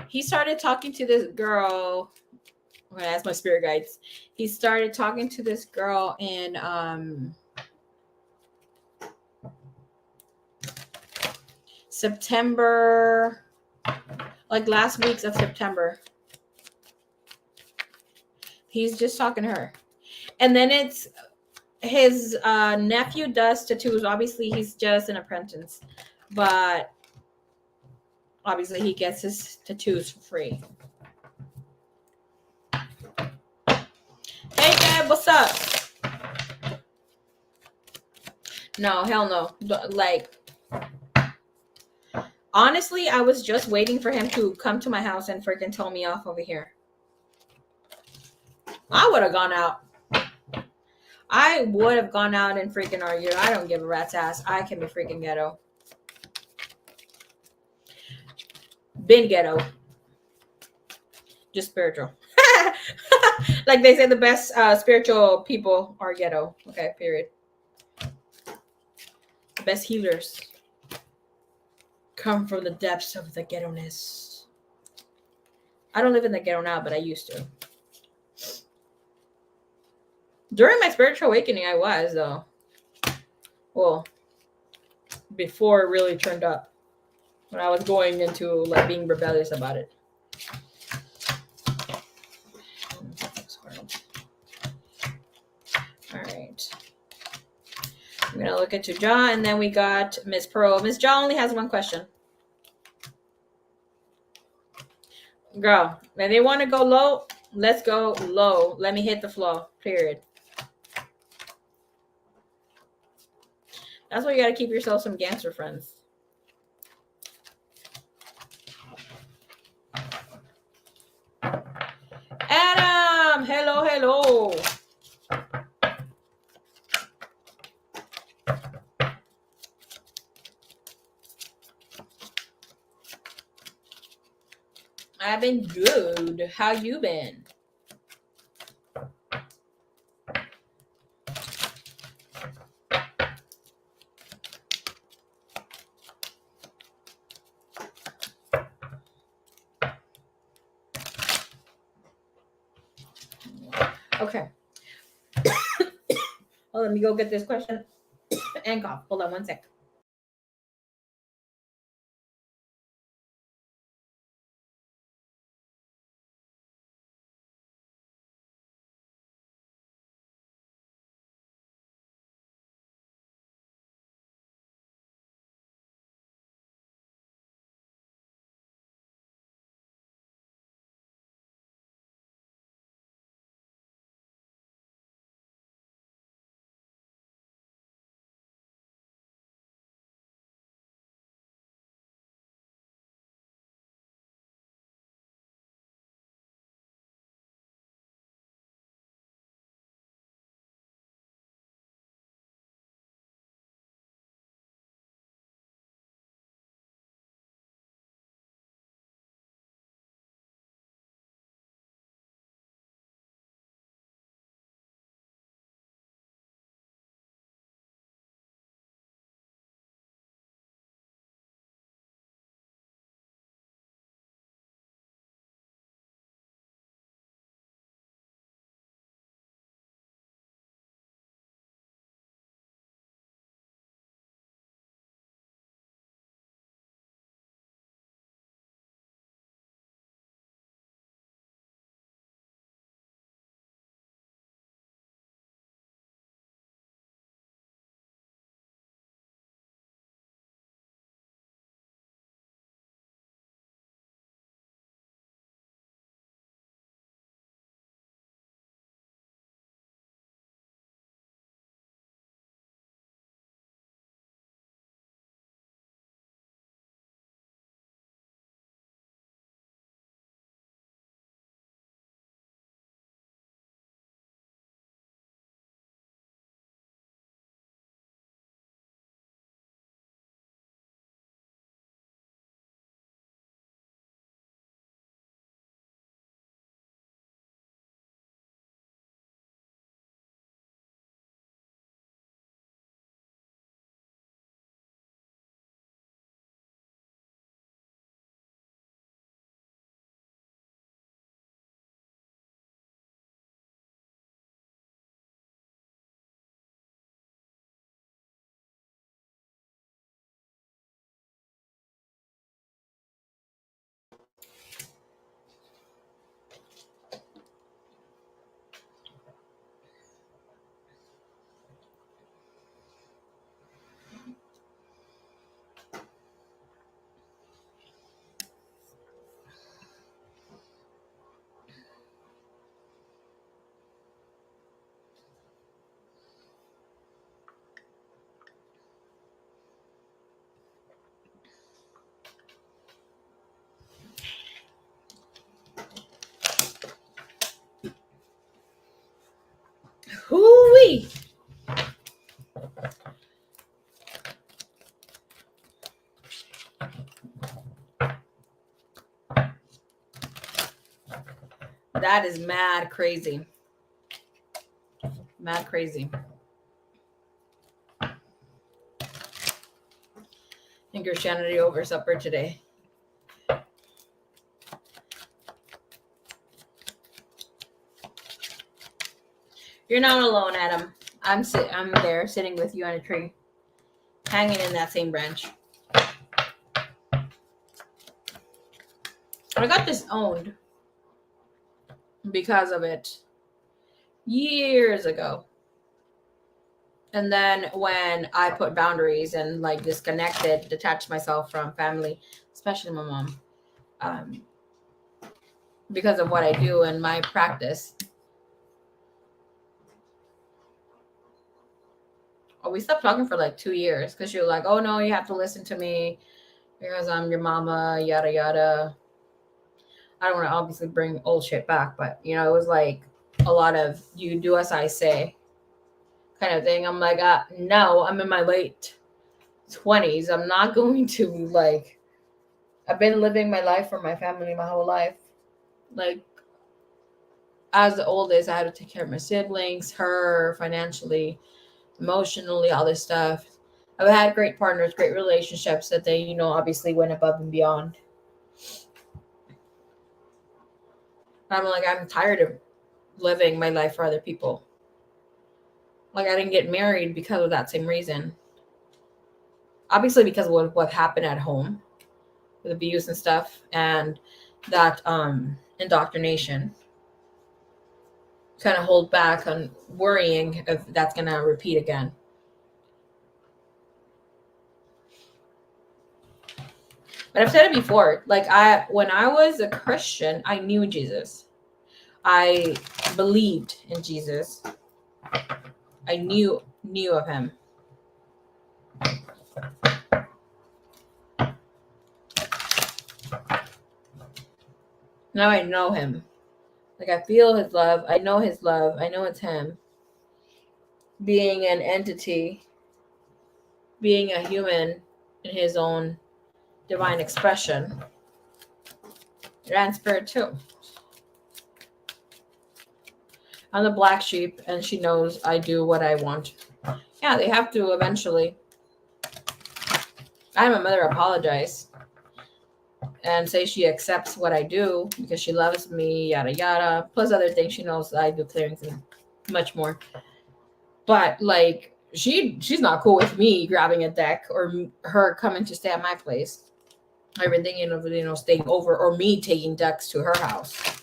he started talking to this girl. I'm gonna ask my spirit guides. He started talking to this girl in September, like last weeks of September. He's just talking to her. And then it's his nephew does tattoos. Obviously, he's just an apprentice, but obviously he gets his tattoos for free. Hey, Dad, what's up? No, hell no. Like, honestly, I was just waiting for him to come to my house and freaking tell me off over here. I would have gone out. I would have gone out and freaking argued. I don't give a rat's ass. I can be freaking ghetto. Been ghetto. just spiritual. Like they say, the best spiritual people are ghetto. Okay, period. The best healers come from the depths of the ghetto-ness. I don't live in the ghetto now, but I used to. During my spiritual awakening, I was, though. Well, before it really turned up. When I was going into like being rebellious about it. All right. I'm gonna look at Ja, and then we got Miss Pearl. Miss Ja only has one question. Girl, when they want to go low, let's go low. Let me hit the flow. Period. That's why you gotta keep yourself some gangster friends. Adam, hello, hello. I've been good. How you been? Okay. Oh, let me go get this question and cough. Hold on one sec. That is mad crazy. Mad crazy. And Christianity over supper today. You're not alone, Adam. I'm there sitting with you on a tree, hanging in that same branch. I got this owned because of it years ago. And then when I put boundaries and like disconnected, detached myself from family, especially my mom, because of what I do and my practice, we stopped talking for like 2 years because she was like, oh no, you have to listen to me because I'm your mama, yada yada. I don't want to obviously bring old shit back, but it was like a lot of you do as I say kind of thing. I'm like, no, I'm in my late 20s. I'm not going to like, I've been living my life for my family my whole life. Like, as the oldest, I had to take care of my siblings, her, financially, emotionally, all this stuff. I've had great partners, great relationships that they, obviously went above and beyond. I'm like, I'm tired of living my life for other people. Like, I didn't get married because of that same reason. Obviously, because of what happened at home with abuse and stuff, and that indoctrination. Kind of hold back on worrying if that's going to repeat again. But I've said it before. Like, when I was a Christian, I knew Jesus. I believed in Jesus. I knew of him. Now I know him. Like, I feel his love. I know his love. I know it's him. Being an entity, being a human in his own divine expression, and spirit too. I'm the black sheep, and she knows I do what I want. Yeah, they have to eventually. I had my mother apologize and say she accepts what I do because she loves me, yada yada. Plus other things, she knows I do clearings and much more. But like, she's not cool with me grabbing a deck or her coming to stay at my place. Everything, staying over, or me taking decks to her house.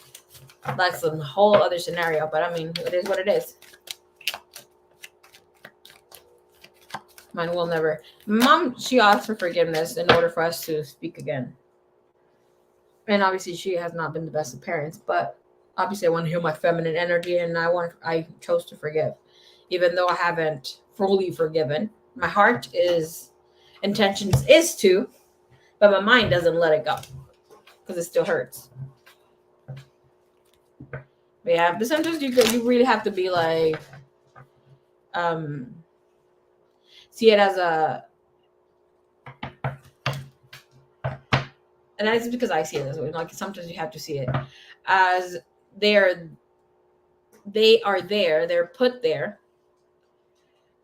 That's a whole other scenario. But I mean, it is what it is. Mine will never. Mom, she asked for forgiveness in order for us to speak again. And obviously, she has not been the best of parents, but obviously, I want to heal my feminine energy, and I chose to forgive, even though I haven't fully forgiven. My heart intentions is to, but my mind doesn't let it go because it still hurts. But yeah, but sometimes you really have to be like, see it as a. And that's because I see it this way. Like, sometimes you have to see it as they're there. They're put there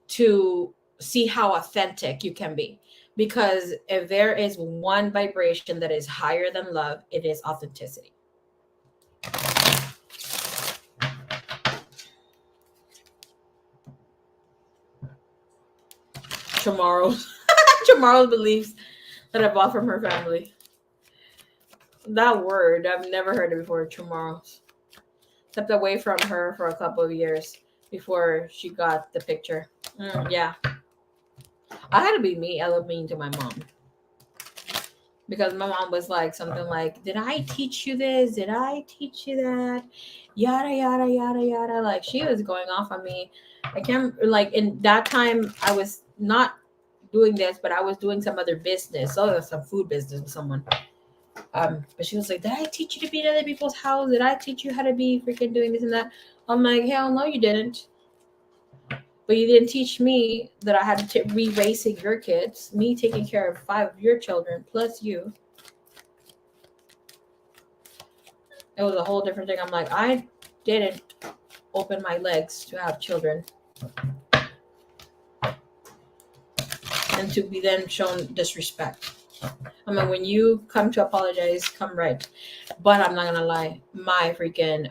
to see how authentic you can be. Because if there is one vibration that is higher than love, it is authenticity. Tomorrow's beliefs that I bought from her family. That word, I've never heard it before, tomorrow's. Stepped away from her for a couple of years before she got the picture. Yeah. I had to be me. I love being to my mom. Because my mom was like something like, did I teach you this? Did I teach you that? Yada, yada, yada, yada. Like, she was going off on me. I can't, like, in that time, I was not doing this, but I was doing some other business. So, some food business with someone. But she was like, did I teach you to be at other people's house? Did I teach you how to be freaking doing this and that? I'm like, hell no, you didn't. But you didn't teach me that I had to be raising your kids, me taking care of 5 of your children, plus you. it was a whole different thing. I'm like, I didn't open my legs to have children and to be then shown disrespect. I mean, when you come to apologize, come right. But I'm not gonna lie, my freaking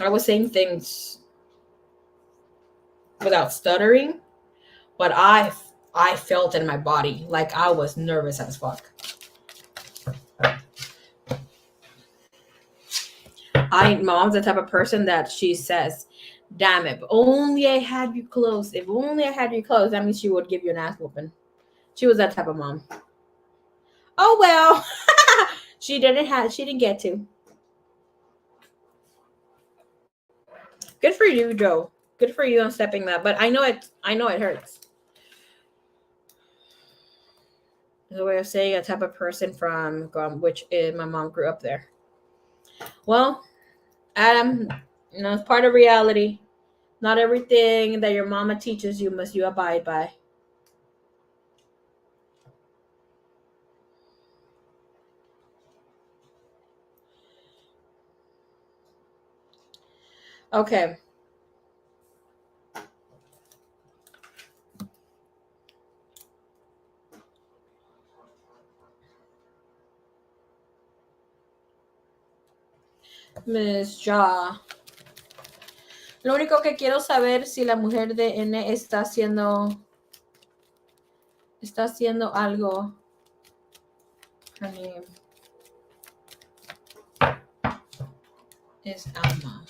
I was saying things without stuttering, but I felt in my body like I was nervous as fuck. My mom's the type of person that she says, damn it, if only I had you close. If only I had you close, that means she would give you an ass whooping. She was that type of mom. Oh well. she didn't get to. Good for you, Joe. Good for you on stepping that. But I know it hurts. The way of saying a type of person from which is my mom grew up there. Well, Adam, it's part of reality. Not everything that your mama teaches you must you abide by. Okay. Miss Ja. Lo único que quiero saber si la mujer de N está haciendo algo. Her name is Alma.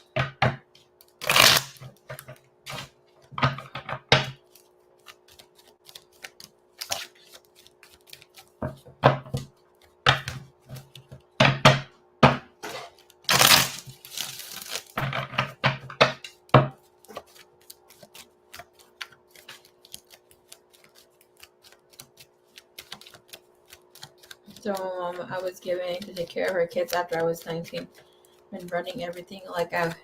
So I was given to take care of her kids after I was 19. Been running everything like I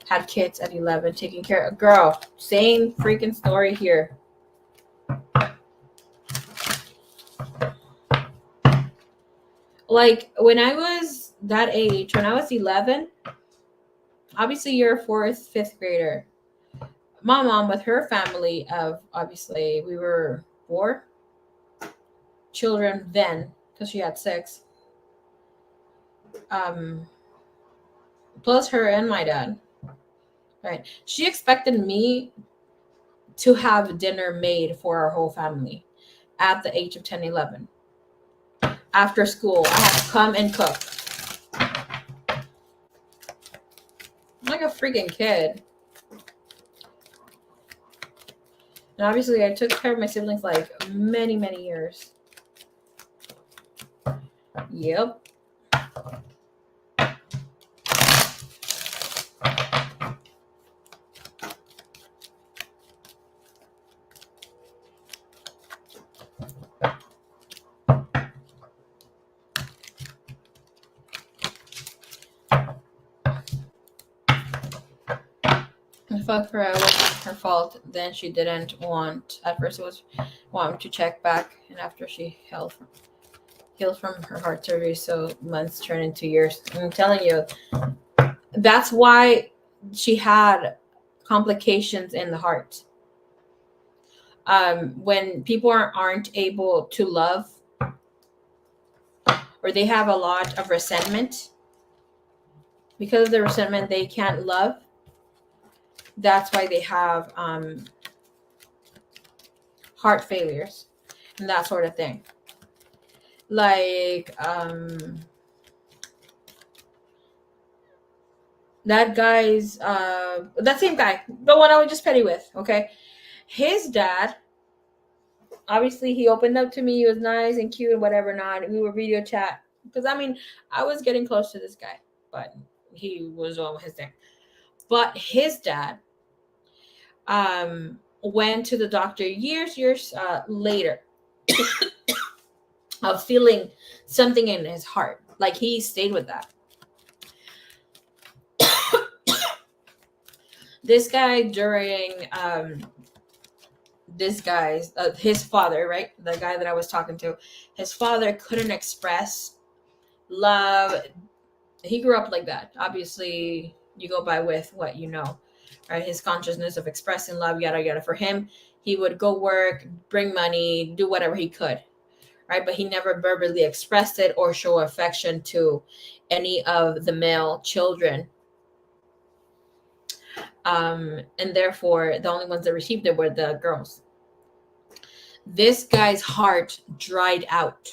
had kids at 11, taking care of girl. Same freaking story here. Like when I was that age, when I was 11, obviously you're a 4th, 5th grader. My mom with her family of obviously we were 4 children then because she had 6. Plus her and my dad. Right. She expected me to have dinner made for our whole family at the age of 10, 11. After school, I had to come and cook. I'm like a freaking kid. And obviously, I took care of my siblings like many, many years. Yep. Fuck her, it wasn't her fault. Then she didn't want, at first it was want to check back, and after she healed from her heart surgery, so months turned into years. I'm telling you, that's why she had complications in the heart. When people aren't able to love, or they have a lot of resentment, because of the resentment they can't love. That's why they have heart failures and that sort of thing. Like that guy's that same guy, the one I was just petty with, okay? His dad, obviously he opened up to me, he was nice and cute and whatever not. We were video chat. Because I mean, I was getting close to this guy, but he was on his thing. But his dad went to the doctor years later of feeling something in his heart. Like he stayed with that. This guy during this guy's his father, right? The guy that I was talking to, his father couldn't express love. He grew up like that. Obviously, you go by with what you know, right? His consciousness of expressing love, yada yada. For him, he would go work, bring money, do whatever he could, right? But he never verbally expressed it or show affection to any of the male children. And therefore, the only ones that received it were the girls. This guy's heart dried out.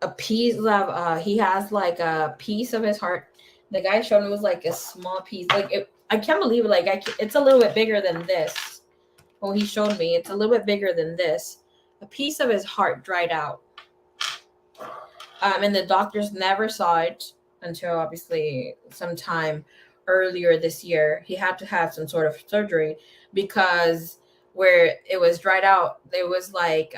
A piece of he has like a piece of his heart. The guy showed me was like a small piece. Like I can't believe it. Like it's a little bit bigger than this. Well, he showed me it's a little bit bigger than this. A piece of his heart dried out. And the doctors never saw it until obviously sometime earlier this year. He had to have some sort of surgery because where it was dried out, there was like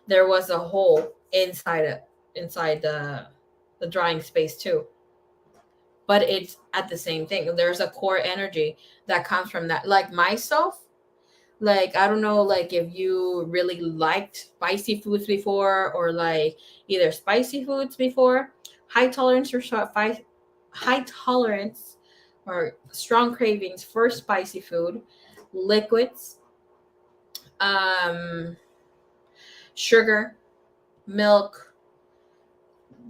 there was a hole inside the drying space too. But it's at the same thing. There's a core energy that comes from that. Like myself, like I don't know, like if you really liked spicy foods before, or like either spicy foods before, high tolerance or high tolerance or strong cravings for spicy food, liquids, sugar, milk,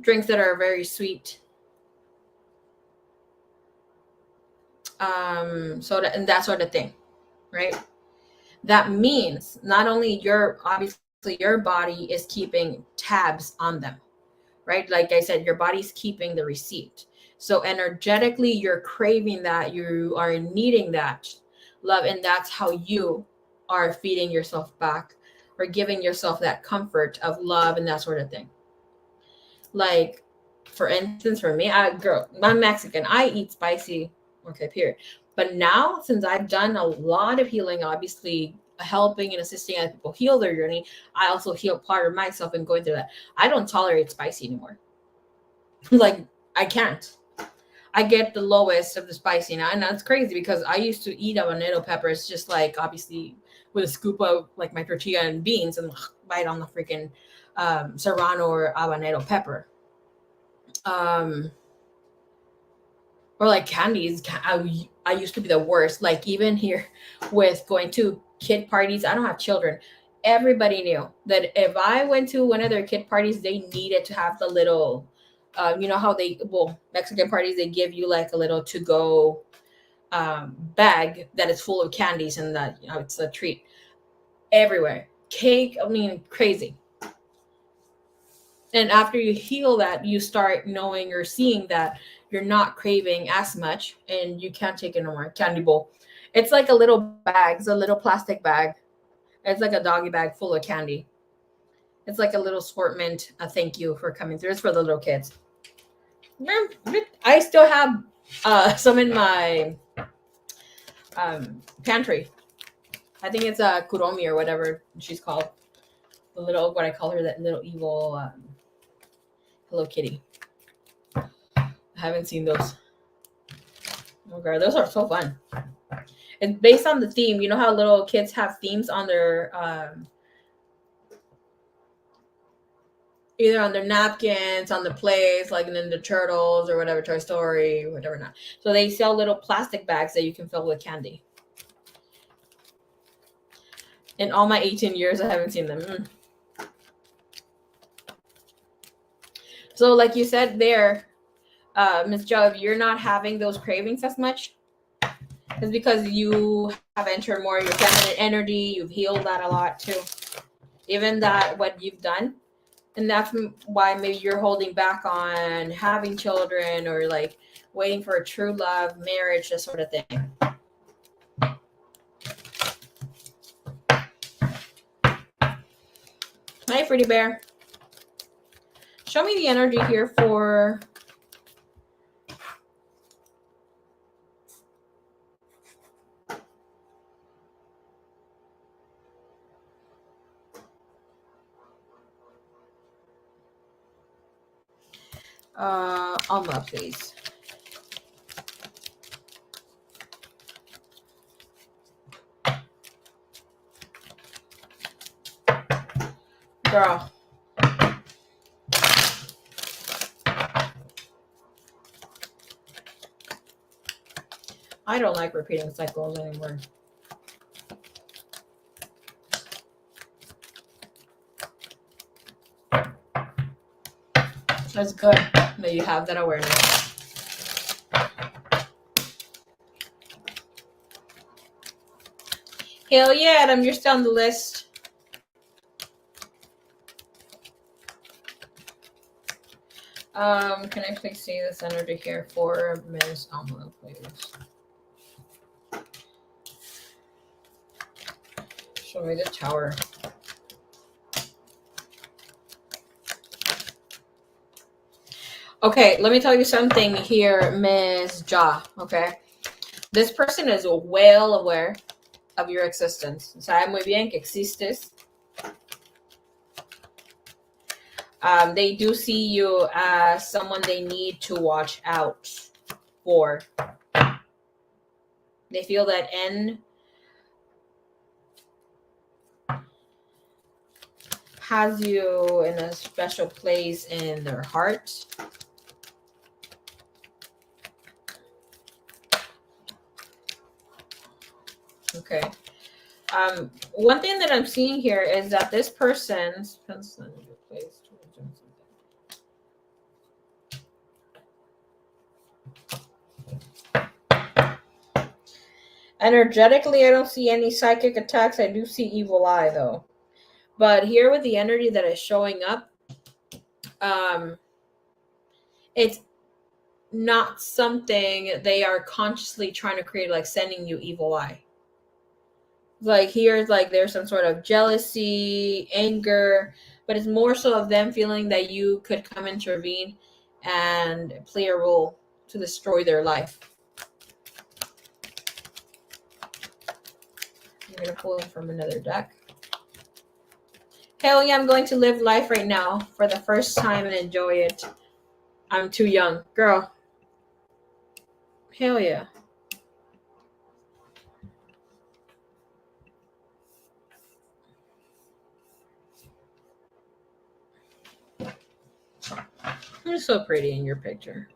drinks that are very sweet, soda, and that sort of thing, right? That means not only obviously your body is keeping tabs on them, right? Like I said, your body's keeping the receipt. So energetically, you're craving that, you are needing that love, and that's how you are feeding yourself back or giving yourself that comfort of love and that sort of thing. Like, for instance, for me, I'm Mexican. I eat spicy. Okay, period. But now, since I've done a lot of healing, obviously helping and assisting other people heal their journey, I also heal part of myself and going through that. I don't tolerate spicy anymore. Like, I can't. I get the lowest of the spicy now. And that's crazy because I used to eat habanero peppers just like obviously with a scoop of like my tortilla and beans and bite on the freaking serrano or habanero pepper. Or like candies. I used to be the worst. Like even here with going to kid parties, I don't have children. Everybody knew that if I went to one of their kid parties, they needed to have the little, you know how Mexican parties, they give you like a little to go bag that is full of candies and that, you know, it's a treat everywhere. Cake, I mean, crazy. And after you heal that, you start knowing or seeing that you're not craving as much and you can't take it no more. Candy bowl. It's like a little bag. It's a little plastic bag. It's like a doggy bag full of candy. It's like a little assortment. A thank you for coming through. It's for the little kids. I still have some in my pantry. I think it's a Kuromi or whatever she's called. The little, what I call her, that little evil Hello Kitty. I haven't seen those. Oh god, those are so fun. It's based on the theme. You know how little kids have themes on their either on their napkins, on the plates, like in the Turtles or whatever, Toy Story, whatever not. So they sell little plastic bags that you can fill with candy. In all my 18 years, I haven't seen them. So like you said there, Ms. Jo, if you're not having those cravings as much, it's because you have entered more your feminine energy. You've healed that a lot too. Even that, what you've done. And that's why maybe you're holding back on having children or like waiting for a true love, marriage, that sort of thing. Hi, Pretty Bear. Show me the energy here for Alma, please. Girl, I don't like repeating cycles anymore. It's good that you have that awareness. Hell yeah, Adam, you're still on the list. Can I please see this energy here for Ms. Alma, please? Show me the Tower. Okay, let me tell you something here, Ms. Ja, okay? This person is well aware of your existence. Sabe muy bien que existes. They do see you as someone they need to watch out for. They feel that N has you in a special place in their heart. Okay. One thing that I'm seeing here is that this person's energetically, I don't see any psychic attacks. I do see evil eye though. But here with the energy that is showing up, it's not something they are consciously trying to create, like sending you evil eye. Like here's like there's some sort of jealousy, anger, but it's more so of them feeling that you could come intervene and play a role to destroy their life. I'm going to pull it from another deck. Hell yeah, I'm going to live life right now for the first time and enjoy it. I'm too young. Girl. Hell yeah. You're so pretty in your picture.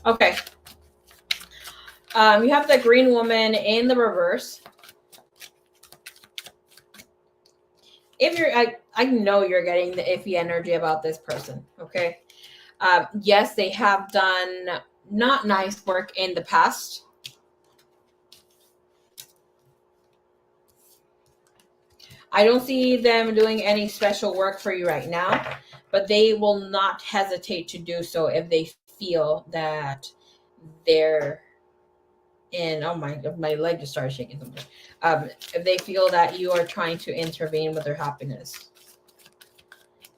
Okay. You have the green woman in the reverse. If you're, I know you're getting the iffy energy about this person. Okay. Yes, they have done not nice work in the past. I don't see them doing any special work for you right now, but they will not hesitate to do so if they feel that they're in, oh my leg just started shaking something. If they feel that you are trying to intervene with their happiness.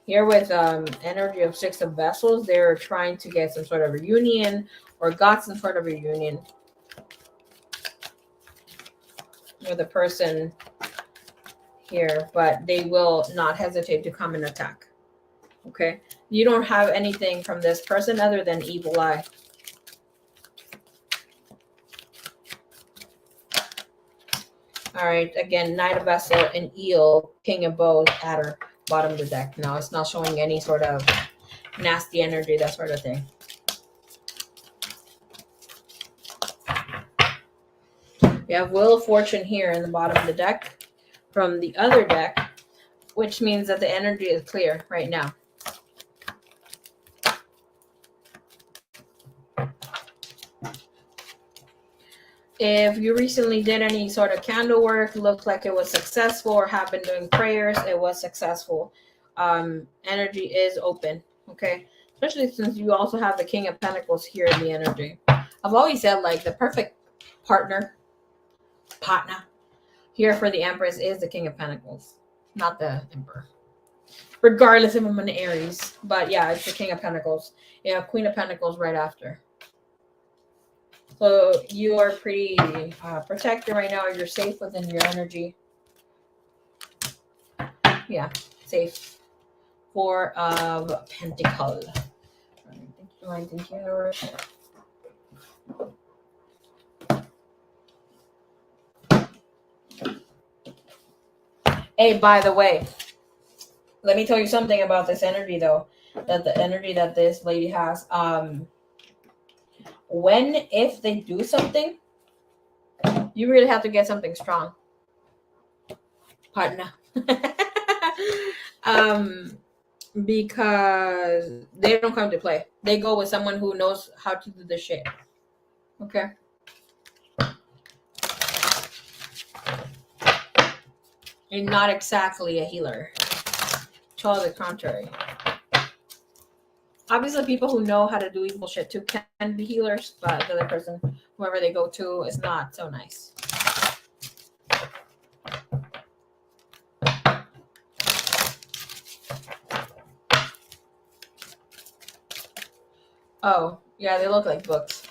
Here with energy of 6 of Vessels, they're trying to get some sort of reunion or got some sort of reunion with a person here, but they will not hesitate to come and attack. Okay, you don't have anything from this person other than evil eye. All right, again, Knight of Vessel and Eel, King of Bows at her bottom of the deck. No, it's not showing any sort of nasty energy, that sort of thing. We have Wheel of Fortune here in the bottom of the deck from the other deck, which means that the energy is clear right now. If you recently did any sort of candle work, looked like it was successful, or have been doing prayers, it was successful. Energy is open, okay? Especially since you also have the King of Pentacles here in the energy. I've always said, like, the perfect partner here for the Empress is the King of Pentacles, not the Emperor. Regardless if I'm an Aries. But yeah, it's the King of Pentacles. You have Queen of Pentacles right after. So you are pretty protected right now. You're safe within your energy. Yeah, safe. Four of Pentacles. Thank you, universe. Hey, by the way, let me tell you something about this energy, though. That the energy that this lady has. If they do something, you really have to get something strong, partner. Because they don't come to play. They go with someone who knows how to do the shit. Okay. You're not exactly a healer. To all the contrary. Obviously, people who know how to do evil shit too can be healers, but the other person, whoever they go to, is not so nice. Oh, yeah, they look like books.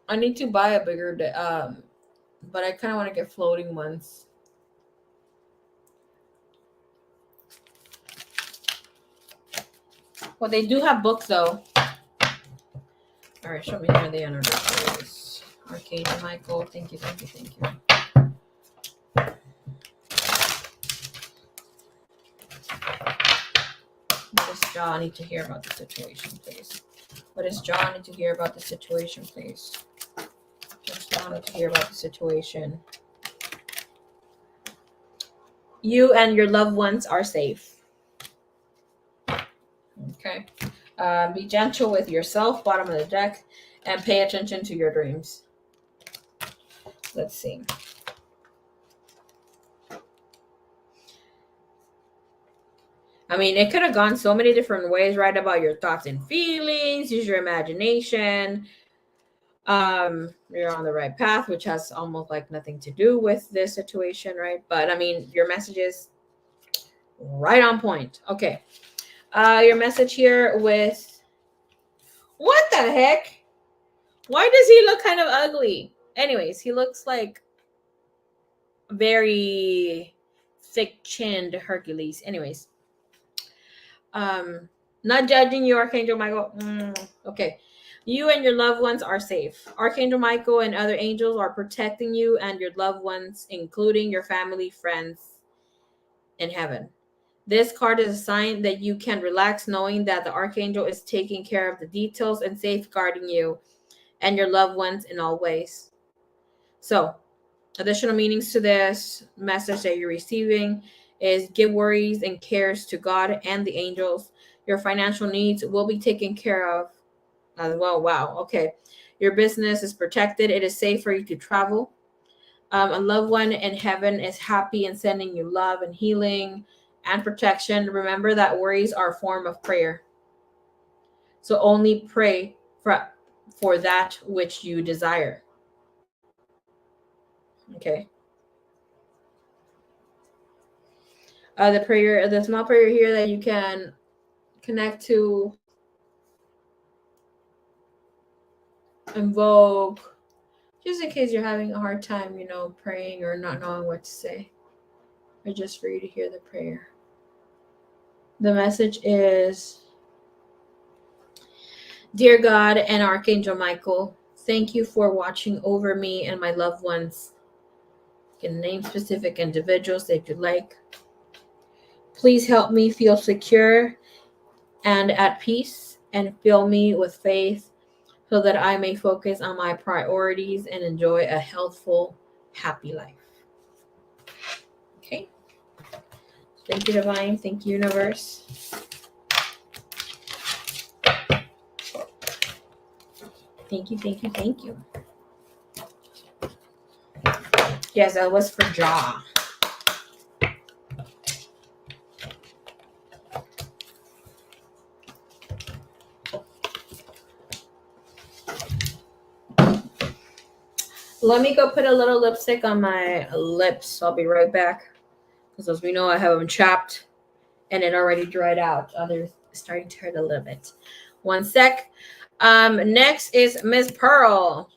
I need to buy a bigger, but I kind of want to get floating ones. Well, they do have books, though. All right, show me here the energy, please. Archangel Michael, thank you. What does John need to hear about the situation, please? What does John need to hear about the situation, please? What's John need to hear about the situation? You and your loved ones are safe. Okay. Be gentle with yourself, bottom of the deck, and pay attention to your dreams. Let's see. I mean, it could have gone so many different ways. Write about your thoughts and feelings. Use your imagination. You're on the right path, which has almost like nothing to do with this situation, right? But I mean, your message is right on point. Okay. Your message here with what the heck? Why does he look kind of ugly? Anyways, he looks like very thick-chinned Hercules. Anyways, not judging you, Archangel Michael. Okay. You and your loved ones are safe. Archangel Michael and other angels are protecting you and your loved ones, including your family, friends in heaven. This card is a sign that you can relax knowing that the Archangel is taking care of the details and safeguarding you and your loved ones in all ways. So, additional meanings to this message that you're receiving is give worries and cares to God and the angels. Your financial needs will be taken care of as well. Wow. Okay. Your business is protected. It is safe for you to travel. A loved one in heaven is happy and sending you love and healing and protection. Remember that worries are a form of prayer. So only pray for that which you desire. Okay. The small prayer here that you can connect to, invoke, just in case you're having a hard time, praying or not knowing what to say, or just for you to hear the prayer. The message is, Dear God and Archangel Michael, thank you for watching over me and my loved ones. You can name specific individuals if you like. Please help me feel secure and at peace, and fill me with faith so that I may focus on my priorities and enjoy a healthful, happy life. Okay. Thank you, Divine. Thank you, Universe. Thank you. Yes, that was for Jaw. Let me go put a little lipstick on my lips. I'll be right back. Because as we know, I have them chapped and it already dried out. They're starting to hurt a little bit. One sec. Next is Miss Pearl.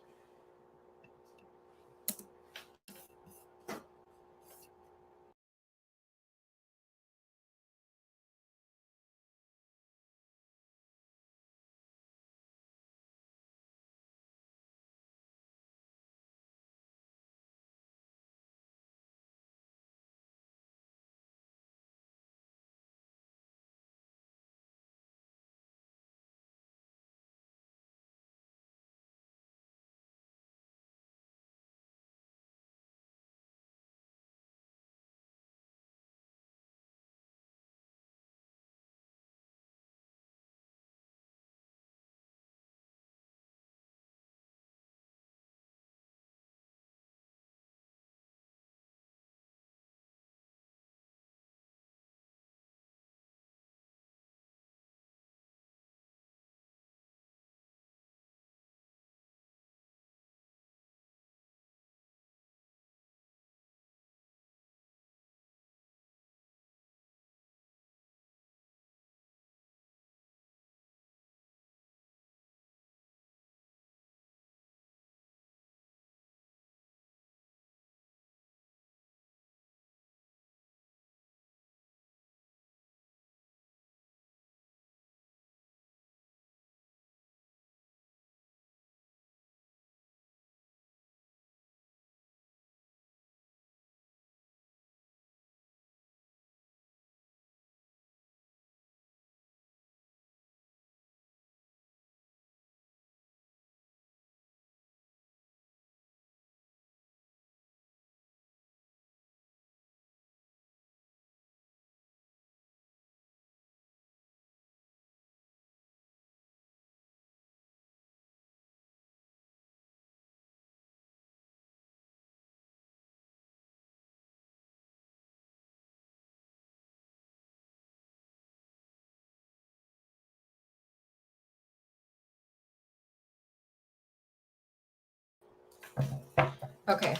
Okay.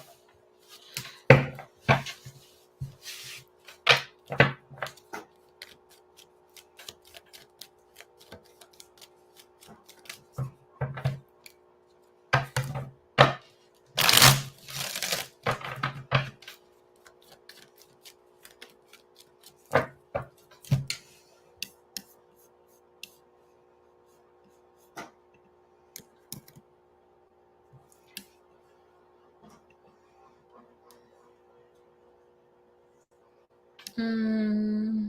Hmm.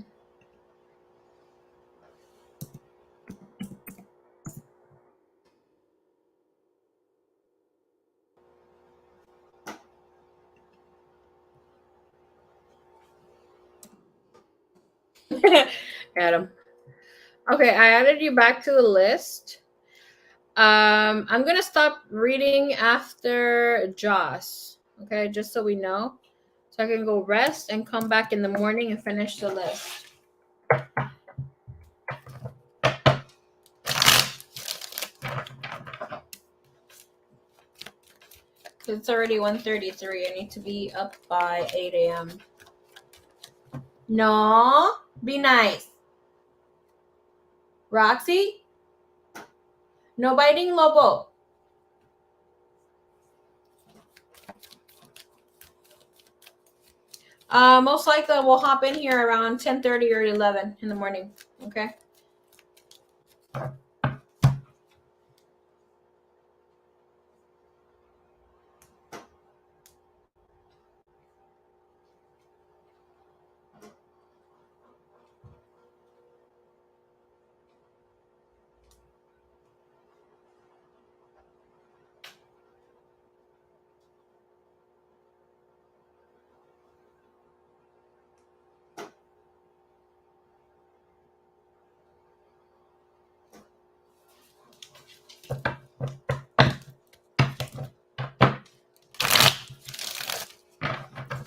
Adam. Okay, I added you back to the list. I'm gonna stop reading after Joss. Okay, just so we know. So I can go rest and come back in the morning and finish the list. It's already 1:33. I need to be up by 8 a.m. No, be nice. Roxy, no biting, Lobo. Most likely we'll hop in here around 10:30 or 11 in the morning. Okay.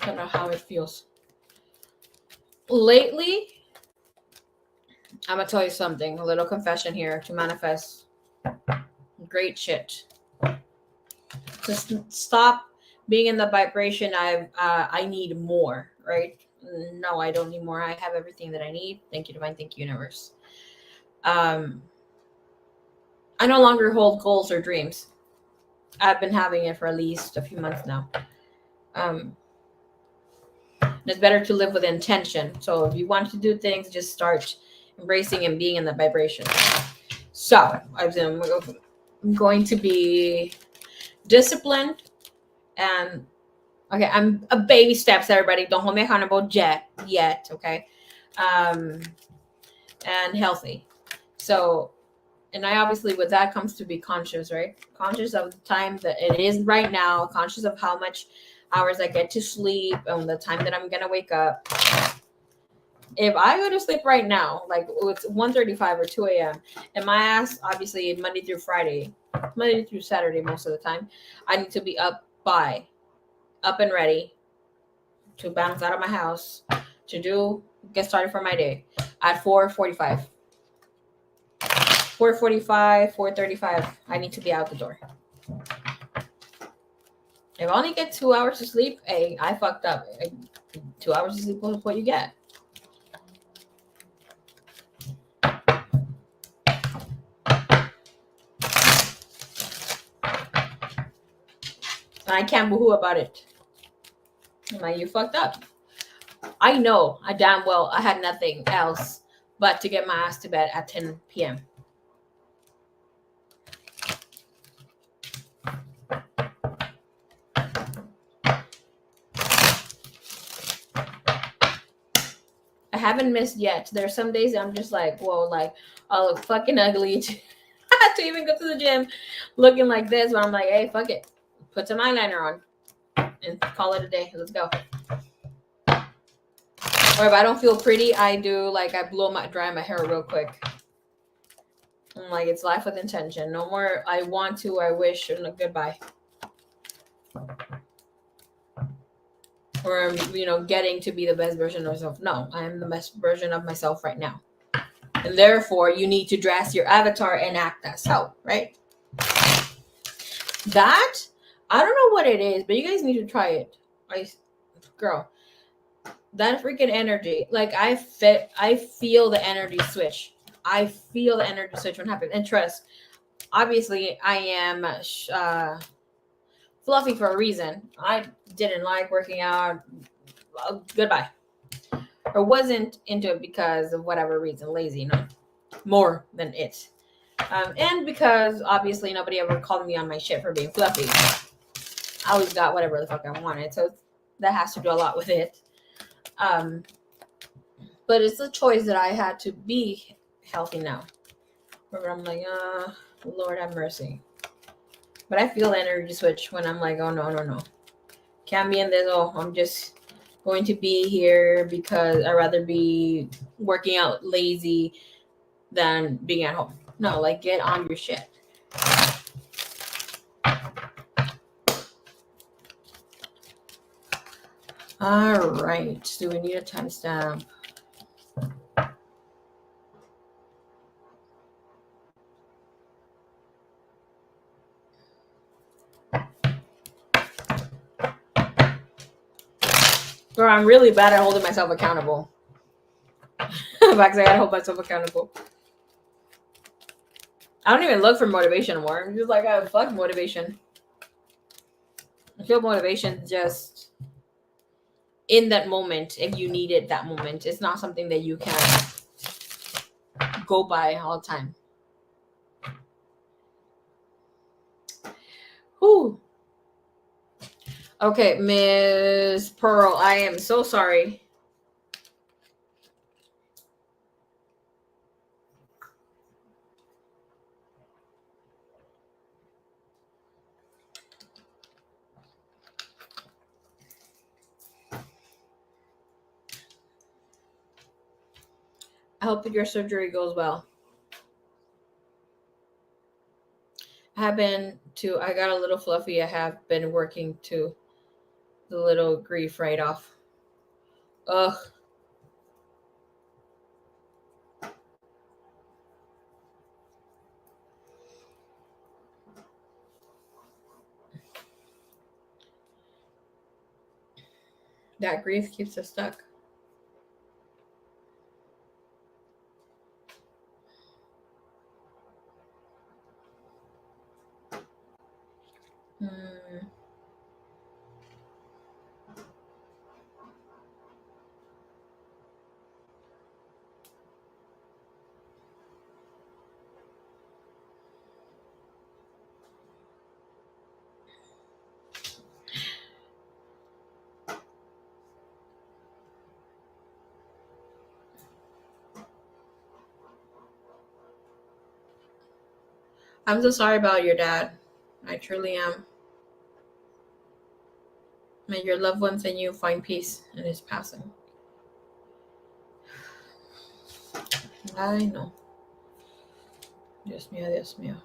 I don't know how it feels. Lately, I'm gonna tell you something. A little confession here to manifest great shit. Just stop being in the vibration. I need more. Right? No, I don't need more. I have everything that I need. Thank you, divine. Thank you, universe. Um, I no longer hold goals or dreams. I've been having it for at least a few months now. And it's better to live with intention. So if you want to do things, just start embracing and being in the vibration. So I'm going to be disciplined and okay. I'm a baby steps. Everybody, don't hold me accountable yet. Okay, and healthy. So, and I obviously with that comes to be conscious, right? Conscious of the time that it is right now. Conscious of how much hours I get to sleep and the time that I'm gonna wake up. If I go to sleep right now, like it's 1:35 or 2 a.m., and my ass, obviously Monday through Saturday most of the time, I need to be up and ready to bounce out of my house to get started for my day at 4:45. 4:45, 4:35, I need to be out the door. If I only get 2 hours of sleep, hey, I fucked up. 2 hours of sleep is what you get. And I can't boo-hoo about it. I'm like, you fucked up. I know, I damn well, I had nothing else but to get my ass to bed at 10 p.m. I haven't missed yet. There's some days I'm just like, whoa, like, I look fucking ugly to even go to the gym looking like this. But I'm like, hey, fuck it. Put some eyeliner on and call it a day. Let's go. Or if I don't feel pretty, I dry my hair real quick. I'm like, it's life with intention. No more, I want to, I wish, and goodbye. Or, getting to be the best version of myself. No, I am the best version of myself right now. And therefore, you need to dress your avatar and act as so, right? That, I don't know what it is, but you guys need to try it. Girl, that freaking energy. Like, I feel the energy switch. I feel the energy switch when it happens. And trust, obviously, I am fluffy for a reason. I didn't like working out. Goodbye. Or wasn't into it because of whatever reason, lazy, more than it. And because obviously nobody ever called me on my shit for being fluffy. I always got whatever the fuck I wanted, so that has to do a lot with it. But it's a choice that I had to be healthy now. Where I'm like, Lord have mercy. But I feel the energy switch when I'm like, oh no. Can't be in this. Oh, I'm just going to be here because I'd rather be working out lazy than being at home. No, like, get on your shit. All right. Do we need a timestamp? Or I'm really bad at holding myself accountable. Because I gotta hold myself accountable. I don't even look for motivation anymore. I'm just like, oh, fuck motivation. I feel motivation just in that moment, if you need it that moment. It's not something that you can go by all the time. Whew. Okay, Ms. Pearl, I am so sorry. I hope that your surgery goes well. I got a little fluffy. I have been working to the little grief right off. Ugh. That grief keeps us stuck. Hmm. I'm so sorry about your dad. I truly am. May your loved ones and you find peace in his passing. I know. Dios mío, Dios mío.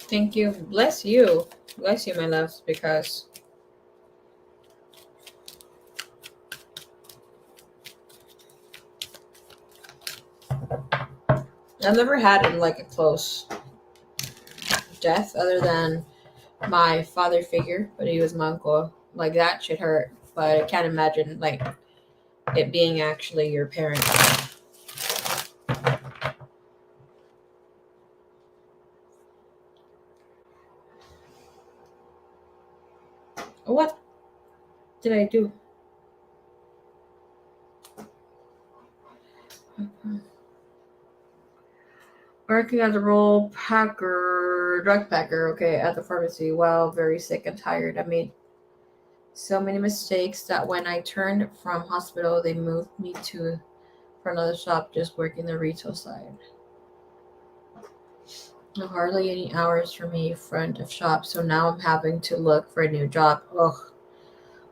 Thank you. Bless you. Bless you, my loves, because I've never had like a close death other than my father figure, but he was my uncle. Like that shit hurt. But I can't imagine like it being actually your parent. What did I do? Working as a drug packer, okay, at the pharmacy while very sick and tired. I made so many mistakes that when I turned from hospital, they moved me to for another shop, just working the retail side. Hardly any hours for me front of shop, so now I'm having to look for a new job. Ugh.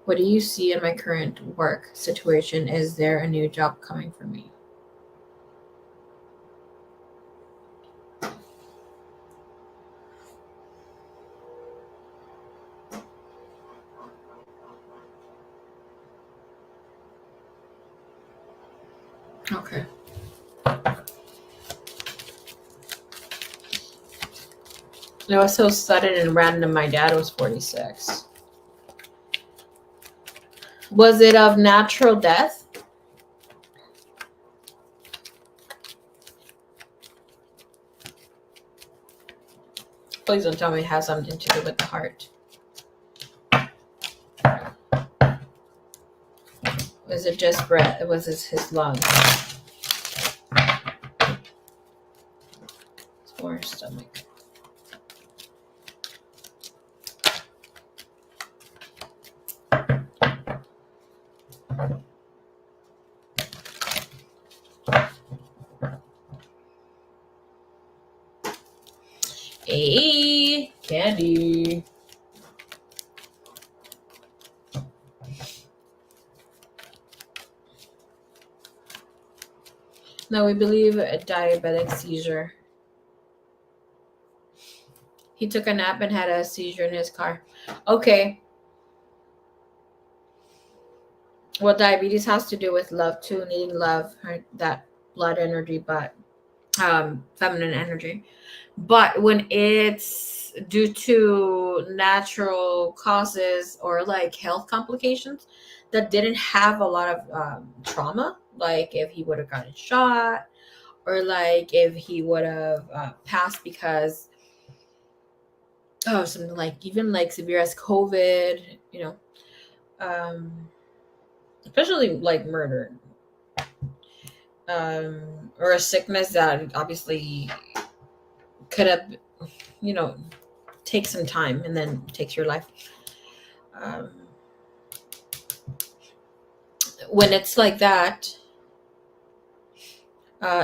What do you see in my current work situation? Is there a new job coming for me? Okay. It was so sudden and random. My dad was 46. Was it of natural death? Please don't tell me it has something to do with the heart. Was it just breath? Was it his lungs? Or stomach? Hey, candy. No, we believe a diabetic seizure. He took a nap and had a seizure in his car. Okay. Well, diabetes has to do with love too, needing love, right? That blood energy, but feminine energy. But when it's due to natural causes or like health complications that didn't have a lot of trauma, like if he would have gotten shot or like if he would have passed because something like even like severe as COVID, especially like murder, or a sickness that obviously could have, you know, take some time and then takes your life. Um, when it's like that,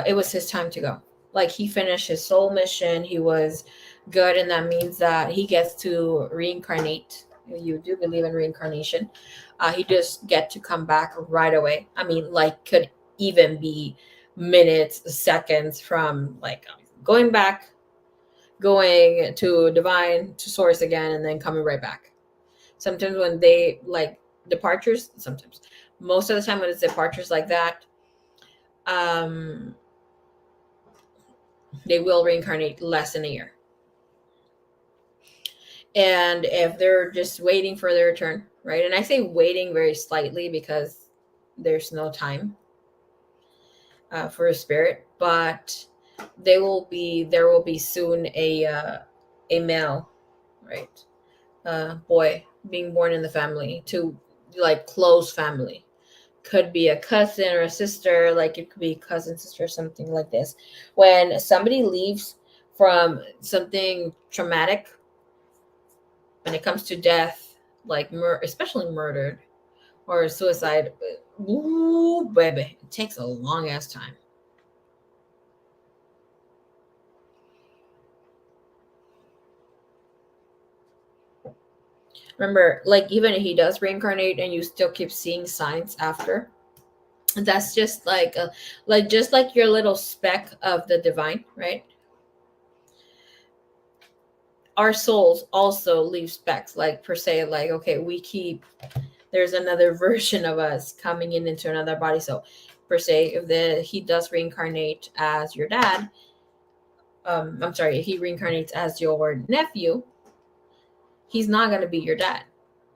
it was his time to go. Like he finished his soul mission. He was good, and that means that he gets to reincarnate. You do believe in reincarnation. He just get to come back right away. I mean, like could even be minutes, seconds from like going back, going to divine, to source again, and then coming right back. Sometimes when they like departures, sometimes most of the time when it's departures like that, um they will reincarnate less than a year. And if they're just waiting for their turn, right? And I say waiting very slightly because there's no time for a spirit, but there will be soon a male, right? Boy being born in the family, to like close family. Could be a cousin or a sister, like it could be cousin, sister, something like this. When somebody leaves from something traumatic, when it comes to death, like especially murdered or suicide, ooh, baby, it takes a long ass time. Remember, like even if he does reincarnate and you still keep seeing signs after, that's just like just like your little speck of the divine, right? Our souls also leave specks, like per se, like okay, we keep, there's another version of us coming into another body. So per se, if he does reincarnate as your dad, I'm sorry, if he reincarnates as your nephew, he's not going to be your dad.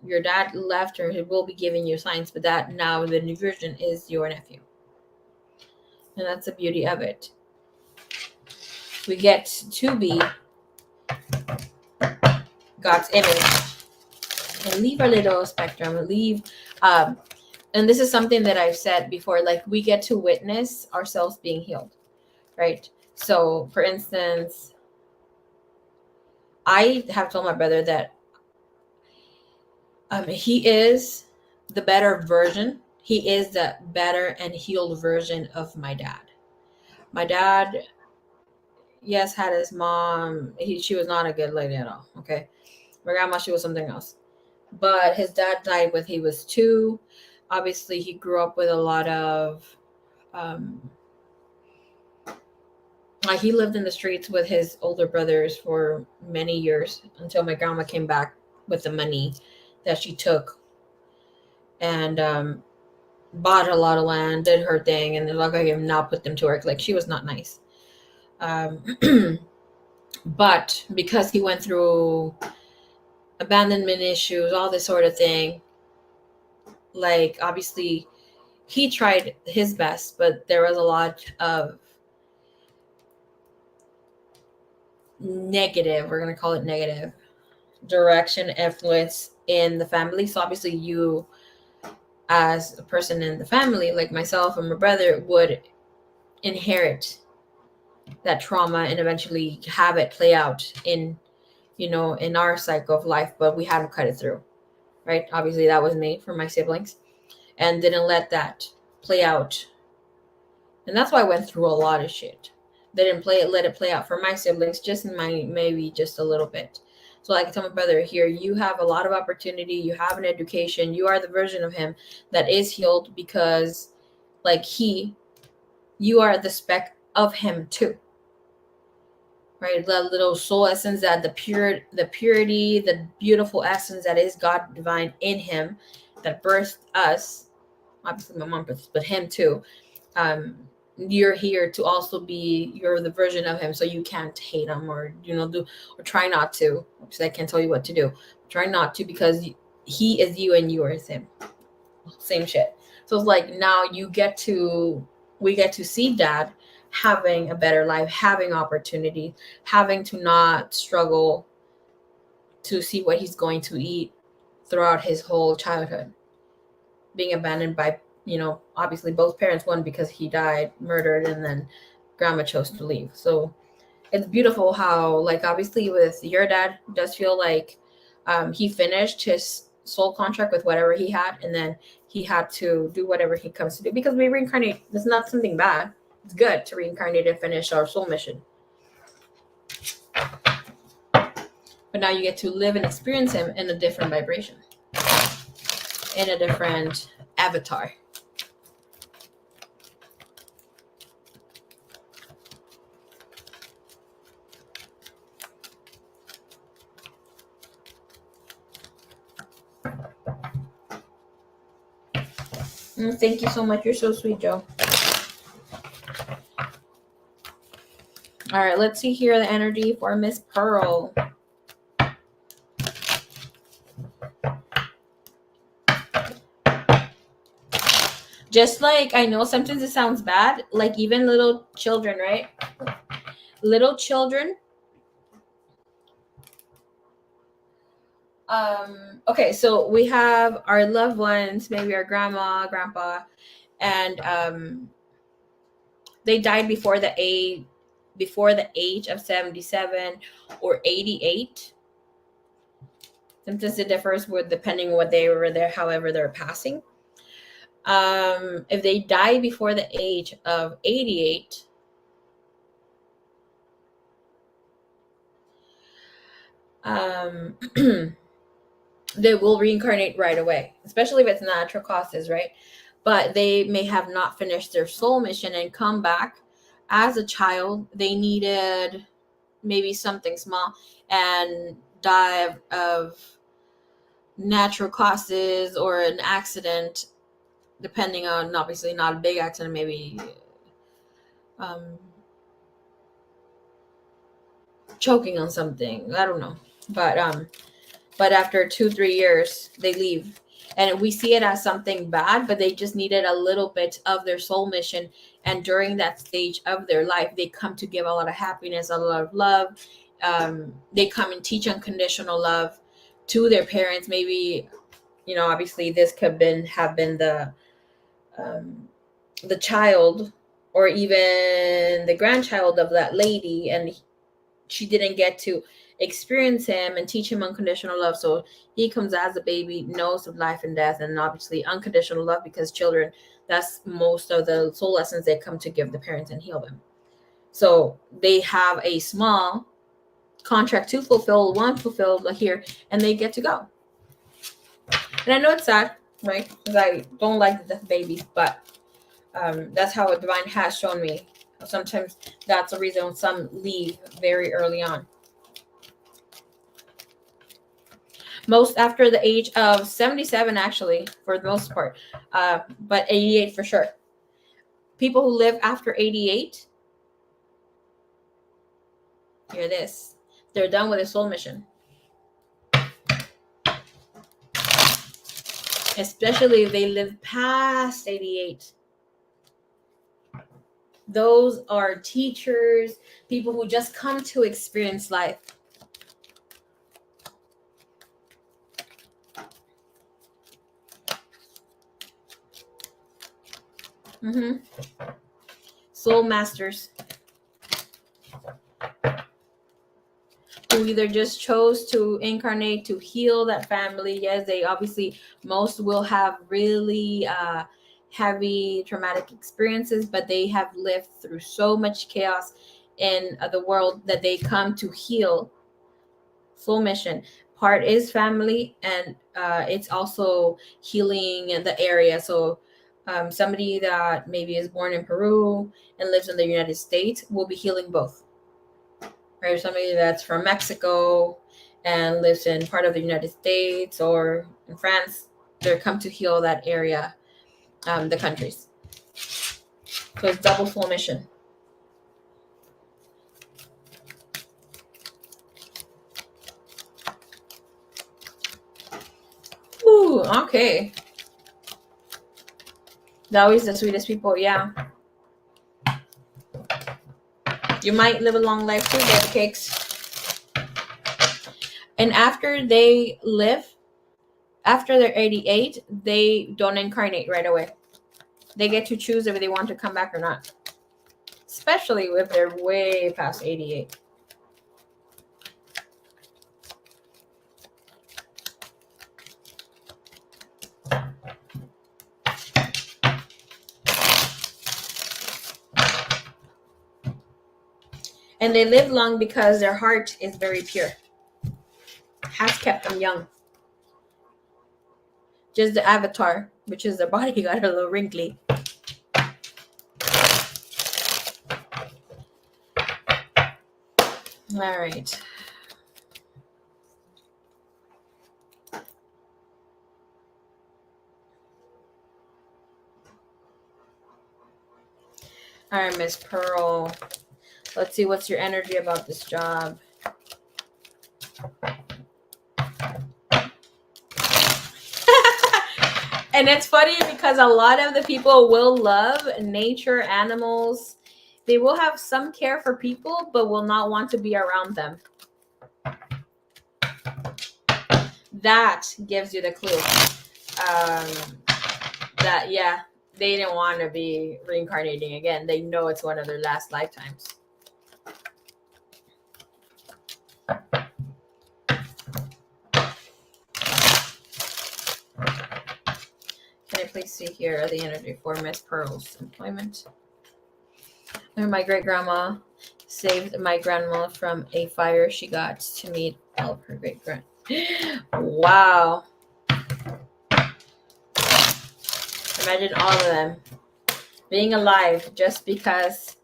Your dad left, or he will be giving you signs, but that now the new version is your nephew. And that's the beauty of it. We get to be God's image and leave our little spectrum, leave and this is something that I've said before, like we get to witness ourselves being healed, right? So for instance, I have told my brother that he is the better version. He is the better and healed version of my dad. My dad, yes, had his mom. She was not a good lady at all. Okay, my grandma, she was something else. But his dad died when he was 2. Obviously, he grew up with a lot of, like he lived in the streets with his older brothers for many years until my grandma came back with the money that she took and bought a lot of land, did her thing, and like I have not put them to work. Like she was not nice. But because he went through abandonment issues, all this sort of thing, like obviously he tried his best, but there was a lot of negative, we're going to call it negative direction, influence in the family. So obviously you as a person in the family, like myself and my brother, would inherit that trauma and eventually have it play out in, in our cycle of life, but we had to cut it through, right? Obviously that was me for my siblings and didn't let that play out. And that's why I went through a lot of shit. They didn't let it play out for my siblings, just in my, maybe just a little bit. So like I tell my brother here, you have a lot of opportunity, you have an education, you are the version of him that is healed because like you are the speck of him too. Right? The little soul essence, that the purity, the beautiful essence that is God divine in him that birthed us. Obviously my mom birthed, but him too. You're here to also be, you're the version of him, so you can't hate him or do or try not to, because I can't tell you what to do. Try not to, because he is you and you are him. Same shit. So it's like now we get to see dad having a better life, having opportunity, having to not struggle to see what he's going to eat throughout his whole childhood, being abandoned by obviously both parents, one because he died murdered, and then grandma chose to leave. So it's beautiful how, like, obviously with your dad, does feel like he finished his soul contract with whatever he had, and then he had to do whatever he comes to do, because we reincarnate. It's not something bad. It's good to reincarnate and finish our soul mission. But now you get to live and experience him in a different vibration, in a different avatar. Thank you so much. You're so sweet, Joe. All right, let's see here the energy for Miss Pearl. Just like, I know sometimes it sounds bad, like even little children, right? Little children. Okay, so we have our loved ones, maybe our grandma, grandpa, and they died before the age of 77 or 88. Sometimes it differs with depending on what they were there, however they're passing. If they die before the age of 88, they will reincarnate right away, especially if it's natural causes, right? But they may have not finished their soul mission and come back as a child. They needed maybe something small and die of natural causes or an accident, depending on, obviously not a big accident, maybe um, choking on something. I don't know, but after 2-3 years they leave, and we see it as something bad, but they just needed a little bit of their soul mission, and during that stage of their life they come to give a lot of happiness, a lot of love. They come and teach unconditional love to their parents. Maybe, obviously this could have been the child or even the grandchild of that lady, and she didn't get to experience him and teach him unconditional love. So he comes as a baby, knows of life and death, and obviously unconditional love, because children, that's most of the soul lessons they come to give the parents and heal them. So they have a small contract to fulfill, one fulfilled here, and they get to go. And I know it's sad, right? Because I don't like the death babies, but that's how a divine has shown me. Sometimes that's the reason some leave very early on. Most after the age of 77, actually, for the most part, but 88 for sure. People who live after 88, hear this, they're done with their soul mission. Especially if they live past 88. Those are teachers, people who just come to experience life. Soul masters who either just chose to incarnate to heal that family. Yes, they obviously, most will have really heavy traumatic experiences, but they have lived through so much chaos in the world that they come to heal. Soul mission part is family, and it's also healing in the area. So somebody that maybe is born in Peru and lives in the United States will be healing both. Right? Somebody that's from Mexico and lives in part of the United States or in France, they're come to heal that area, the countries. So it's double soul mission. Ooh, okay. They're always the sweetest people, yeah. You might live a long life too, get cakes. And after they live, after they're 88, they don't incarnate right away. They get to choose if they want to come back or not. Especially if they're way past 88. And they live long because their heart is very pure. Has kept them young. Just the avatar, which is their body, got a little wrinkly. All right. All right, Miss Pearl. Let's see what's your energy about this job. And it's funny because a lot of the people will love nature, animals. They will have some care for people, but will not want to be around them. That gives you the clue. That, yeah, they didn't want to be reincarnating again. They know it's one of their last lifetimes. Can I please see here the energy for Miss Pearl's employment? My great-grandma saved my grandma from a fire. She got to meet all of her great-grand. Wow. Imagine all of them being alive just because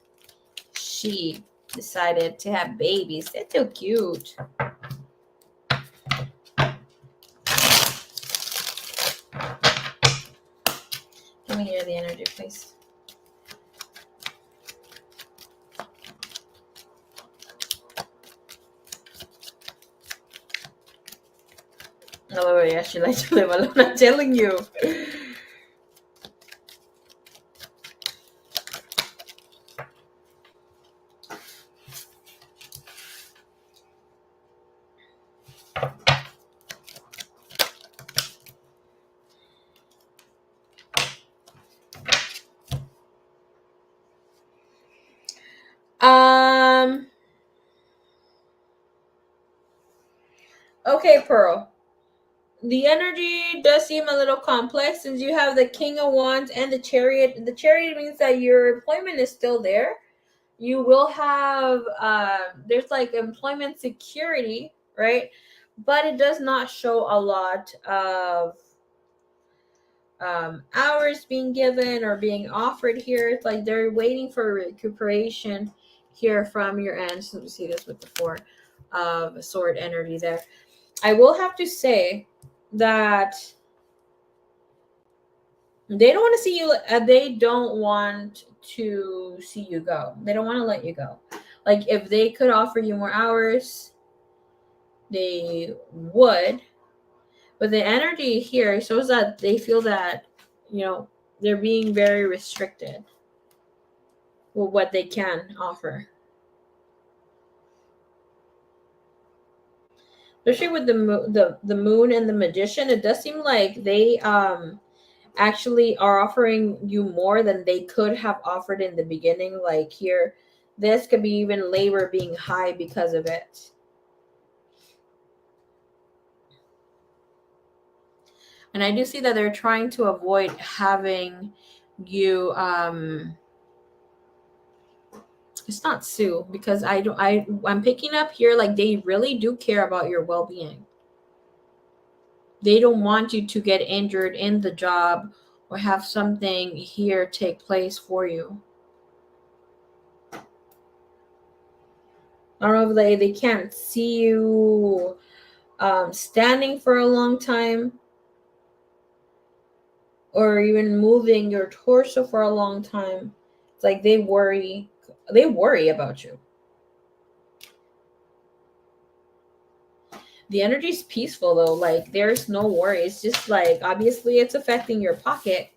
she decided to have babies. They're so cute. Let me hear the energy, please. Oh, yeah, she likes to live alone. I'm telling you. Okay, Pearl. The energy does seem a little complex since you have the King of Wands and the Chariot. The Chariot means that your employment is still there. You will have, there's like employment security, right? But it does not show a lot of hours being given or being offered here. It's like they're waiting for recuperation here from your end. So we see this with the Four of Sword energy there. I will have to say that they don't want to see you. They don't want to see you go. They don't want to let you go. Like if they could offer you more hours, they would. But the energy here shows that they feel that, they're being very restricted with what they can offer. Especially with the moon and the magician, it does seem like they actually are offering you more than they could have offered in the beginning. Like here, this could be even labor being high because of it. And I do see that they're trying to avoid having you it's not sue, because I'm picking up here like they really do care about your well-being. They don't want you to get injured in the job or have something here take place for you. I don't know if they can't see you standing for a long time or even moving your torso for a long time. It's like they worry about you. The energy is peaceful though. Like there's no worry. It's just like obviously it's affecting your pocket.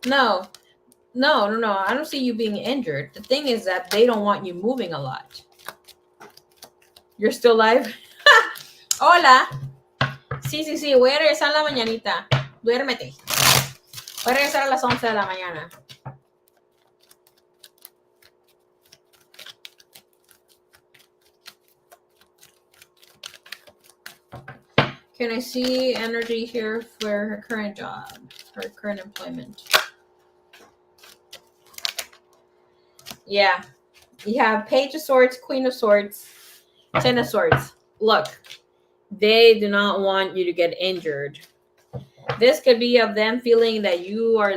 No. I don't see you being injured. The thing is that they don't want you moving a lot. You're still live? Hola. Sí. Voy a regresar en la mañanita. Duérmete. Voy a regresar a las 11 de la mañana. Can I see energy here for her current job, her current employment? Yeah. You have Page of Swords, Queen of Swords, Ten of Swords. Look, they do not want you to get injured. This could be of them feeling that you are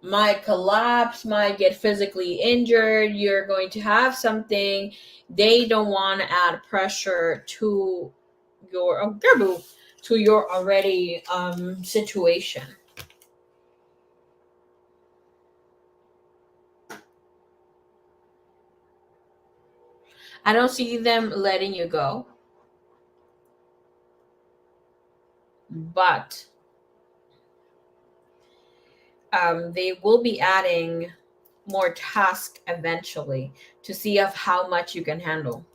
might collapse, might get physically injured. You're going to have something. They don't want to add pressure to your to your already situation. I don't see them letting you go, but they will be adding more tasks eventually to see of how much you can handle.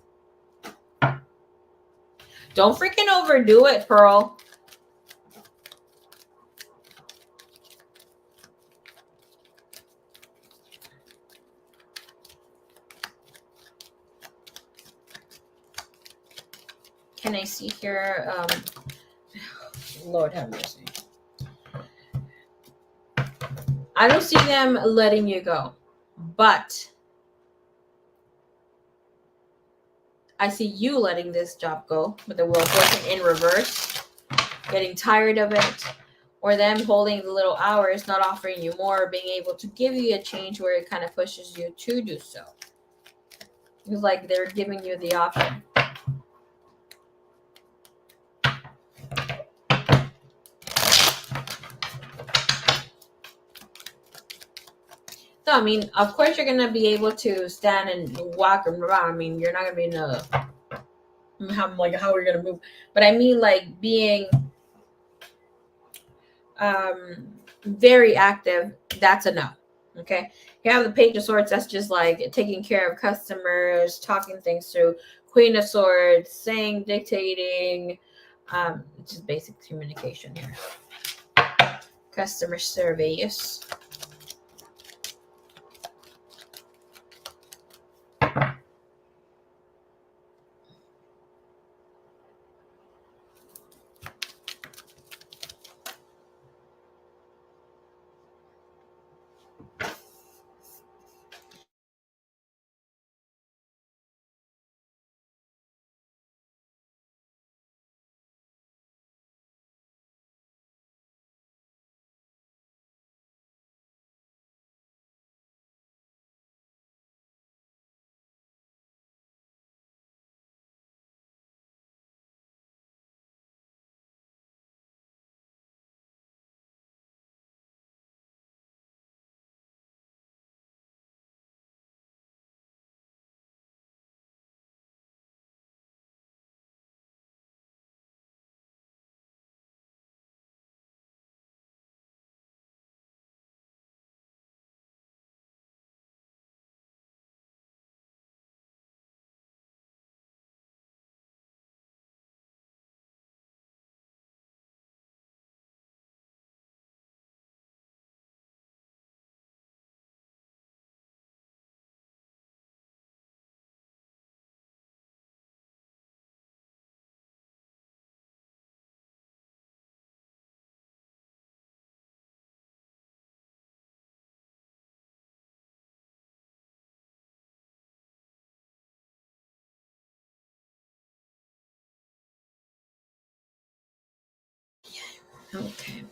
Don't freaking overdo it, Pearl. Can I see here? Lord have mercy. I don't see them letting you go, but I see you letting this job go with the Wheel of Fortune in reverse, getting tired of it, or them holding the little hours, not offering you more, being able to give you a change where it kind of pushes you to do so. It's like they're giving you the option. So, I mean, of course you're going to be able to stand and walk around. I mean, you're not going to be in a, how are you going to move? But I mean, like, being very active, that's a no. Okay. You have the Page of Swords, that's just like taking care of customers, talking things through. Queen of Swords, saying, dictating, just basic communication here. Customer service. Okay.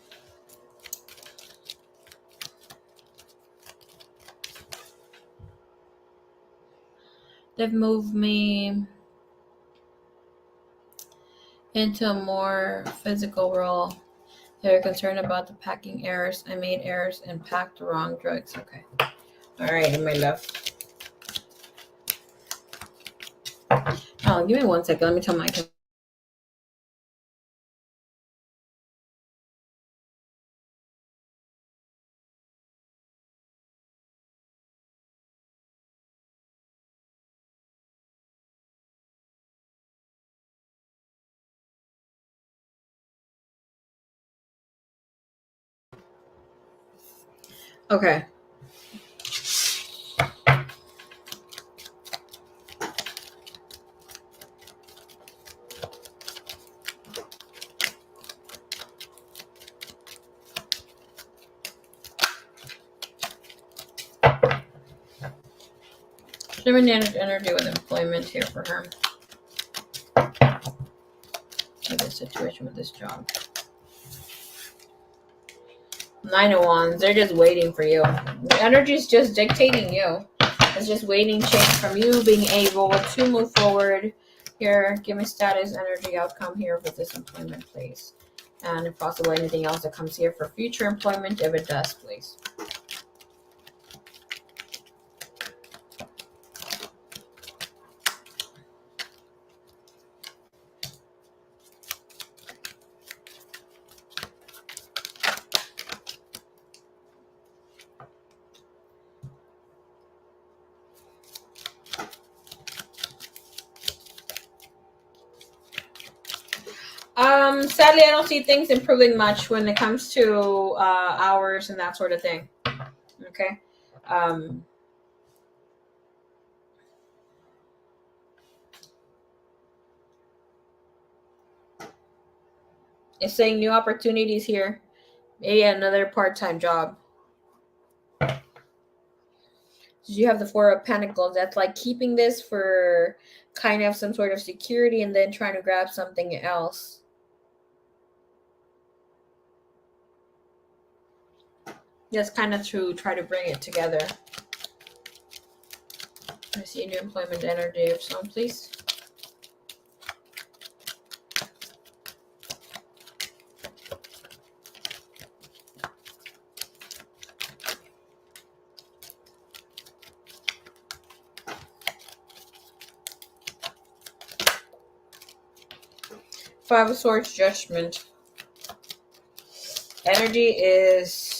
They've moved me into a more physical role. They're concerned about the packing errors. I made errors and packed the wrong drugs. Okay. All right, my love. Oh, give me 1 second. Let me tell my. Okay. Feminine energy with employment here for her. With this situation with this job. 9 of Wands, they're just waiting for you. The energy is just dictating you. It's just waiting change from you being able to move forward. Here, give me status, energy, outcome here with this employment, please. And if possible, anything else that comes here for future employment, if it does, please. Sadly, I don't see things improving much when it comes to hours and that sort of thing. Okay. It's saying new opportunities here. Maybe another part-time job. You have the Four of Pentacles. That's like keeping this for kind of some sort of security and then trying to grab something else. Just kind of to try to bring it together. I see a new employment energy of some, please. Five of Swords, Judgment. Energy is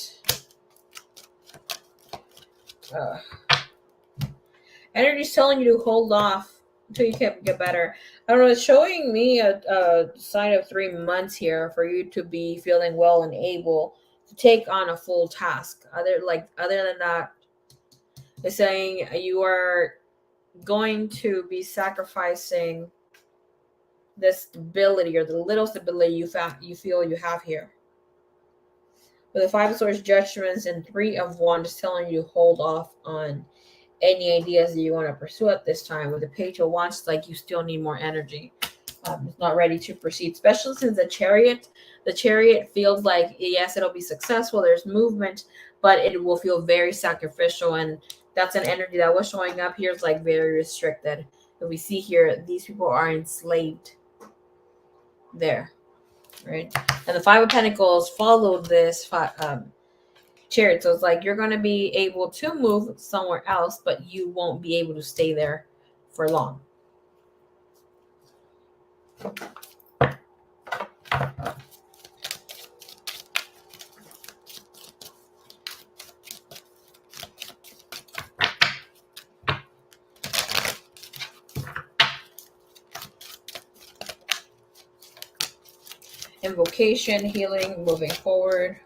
energy's telling you to hold off until you can get better. I don't know, it's showing me a sign of 3 months here for you to be feeling well and able to take on a full task. Other than that, it's saying you are going to be sacrificing the stability or the little stability you feel you have here. With the Five of Swords, Judgments, and Three of Wands telling you to hold off on any ideas that you want to pursue at this time. With the Page of Wands, it's like you still need more energy. It's not ready to proceed, especially since the Chariot feels like, yes, it'll be successful. There's movement, but it will feel very sacrificial, and that's an energy that was showing up here is like very restricted. But we see here, these people are enslaved there, right? And the Five of Pentacles followed this Chariot, so it's like you're going to be able to move somewhere else, but you won't be able to stay there for long. Invocation, healing, moving forward,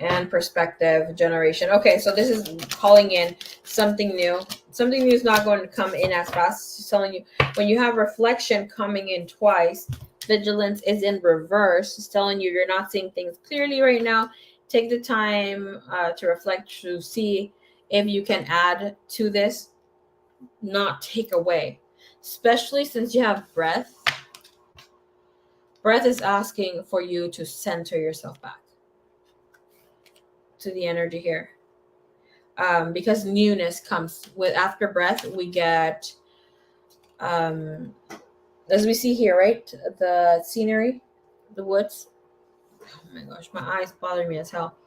and perspective, generation. Okay, so this is calling in something new. Something new is not going to come in as fast. It's telling you when you have reflection coming in twice, vigilance is in reverse. It's telling you you're not seeing things clearly right now. Take the time to reflect, to see if you can add to this, not take away. Especially since you have breath. Breath is asking for you to center yourself back to the energy here. Because newness comes with after breath. We get, as we see here, right? The scenery, the woods. Oh my gosh, my eyes bother me as hell.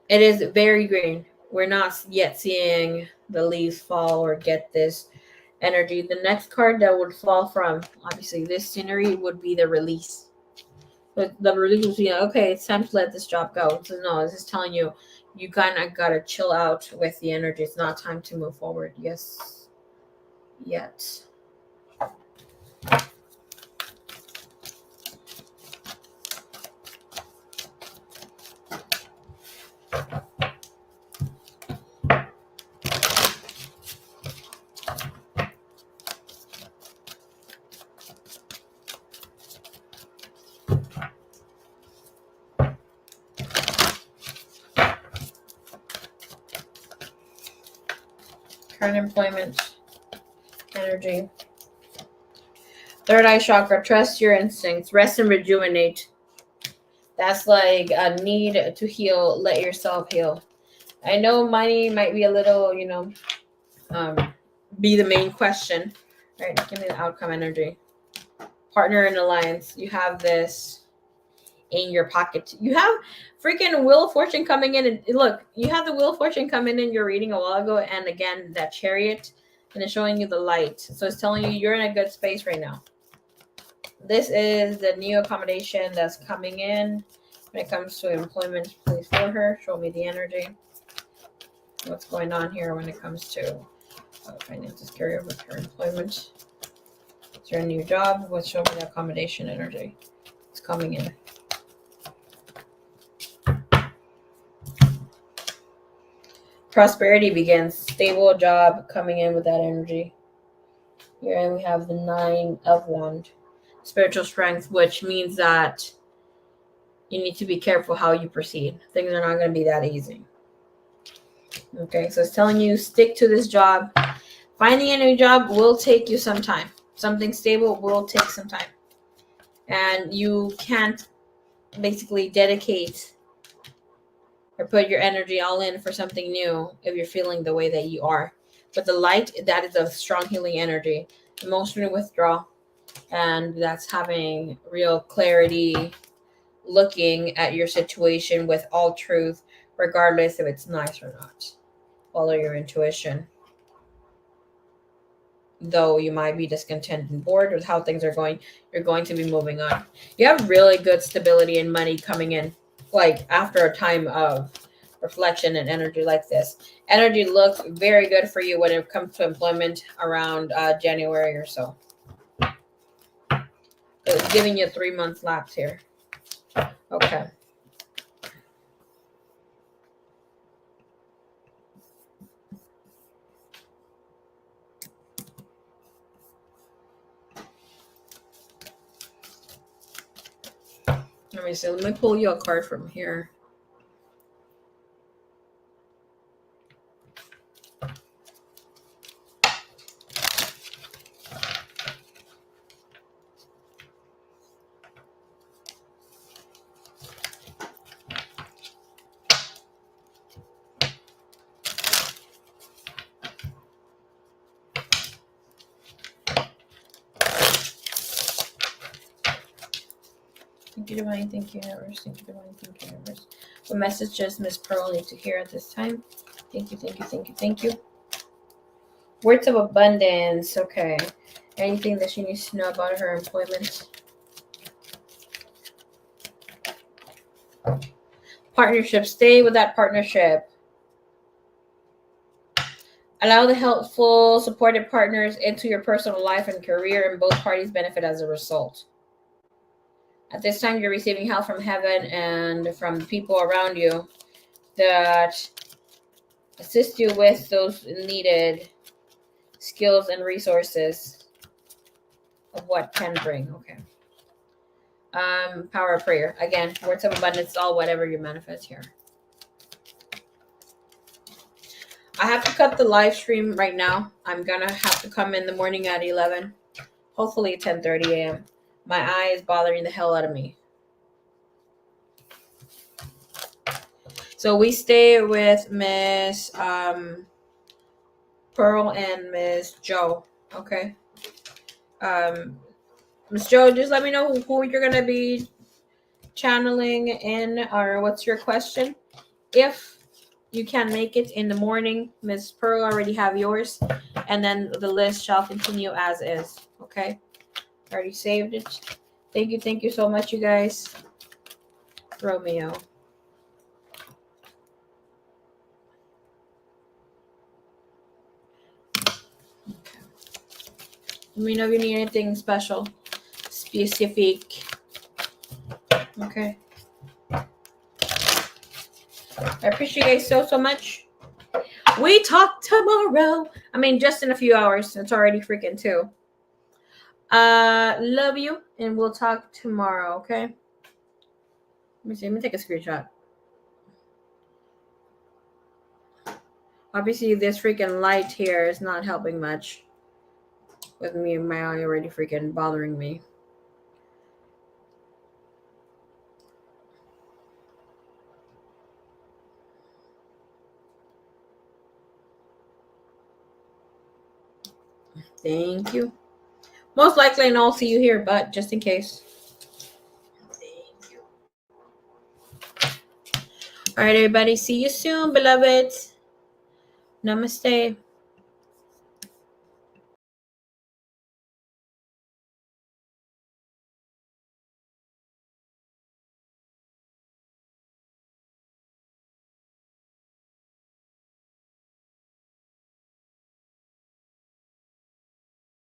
It is very green. We're not yet seeing the leaves fall or get this energy. The next card that would fall from, obviously, this scenery would be the release. But the release would be, okay, it's time to let this job go. So no, this is telling you, you kind of got to chill out with the energy. It's not time to move forward. Yes. Yet. Current employment energy. Third eye chakra, trust your instincts, rest and rejuvenate. That's like a need to heal, let yourself heal. I know money might be a little, be the main question. All right, give me the outcome energy. Partner and alliance. You have this in your pocket. You have freaking Wheel of Fortune coming in. And look, you have the Wheel of Fortune coming in your reading a while ago. And again, that Chariot. And it's showing you the light. So it's telling you you're in a good space right now. This is the new accommodation that's coming in. When it comes to employment, please for her. Show me the energy. What's going on here when it comes to finances, career with her employment. Is there a new job? What's showing me the accommodation energy? It's coming in. Prosperity begins. Stable job coming in with that energy. Here we have the 9 of Wands. Spiritual strength, which means that you need to be careful how you proceed. Things are not going to be that easy. Okay, so it's telling you stick to this job. Finding a new job will take you some time. Something stable will take some time. And you can't basically dedicate or put your energy all in for something new if you're feeling the way that you are. But the light, that is a strong healing energy. Emotional withdrawal. And that's having real clarity, looking at your situation with all truth, regardless if it's nice or not. Follow your intuition. Though you might be discontent and bored with how things are going, you're going to be moving on. You have really good stability and money coming in, like after a time of reflection and energy like this. Energy looks very good for you when it comes to employment around January or so. It's giving you a 3-month lapse here. Okay. Let me see. Let me pull you a card from here. Thank you, Divine. Thank you, Universe. Thank you, Divine. Thank you, Universe. What message does Miss Pearl need to hear at this time? Thank you, thank you, thank you, thank you. Words of abundance. Okay. Anything that she needs to know about her employment? Partnership. Stay with that partnership. Allow the helpful, supportive partners into your personal life and career, and both parties benefit as a result. At this time, you're receiving help from heaven and from the people around you that assist you with those needed skills and resources of what can bring. Okay. Power of prayer. Again, words of abundance, all whatever you manifest here. I have to cut the live stream right now. I'm gonna have to come in the morning at 11, hopefully 10:30 a.m. My eye is bothering the hell out of me. So we stay with Miss Pearl and Miss Joe. Okay. Miss Joe, just let me know who you're gonna be channeling in, or what's your question. If you can make it in the morning, Miss Pearl already have yours, and then the list shall continue as is. Okay. Already saved it. Thank you so much, you guys. Romeo. Okay. Let me know if you need anything special, specific. Okay. I appreciate you guys so much. We talk tomorrow. I mean, just in a few hours. It's already freaking 2. Love you, and we'll talk tomorrow, okay? Let me see. Let me take a screenshot. Obviously, this freaking light here is not helping much with me and my eye already freaking bothering me. Thank you. Most likely, and I'll see you here, but just in case. Thank you. All right, everybody. See you soon, beloveds. Namaste.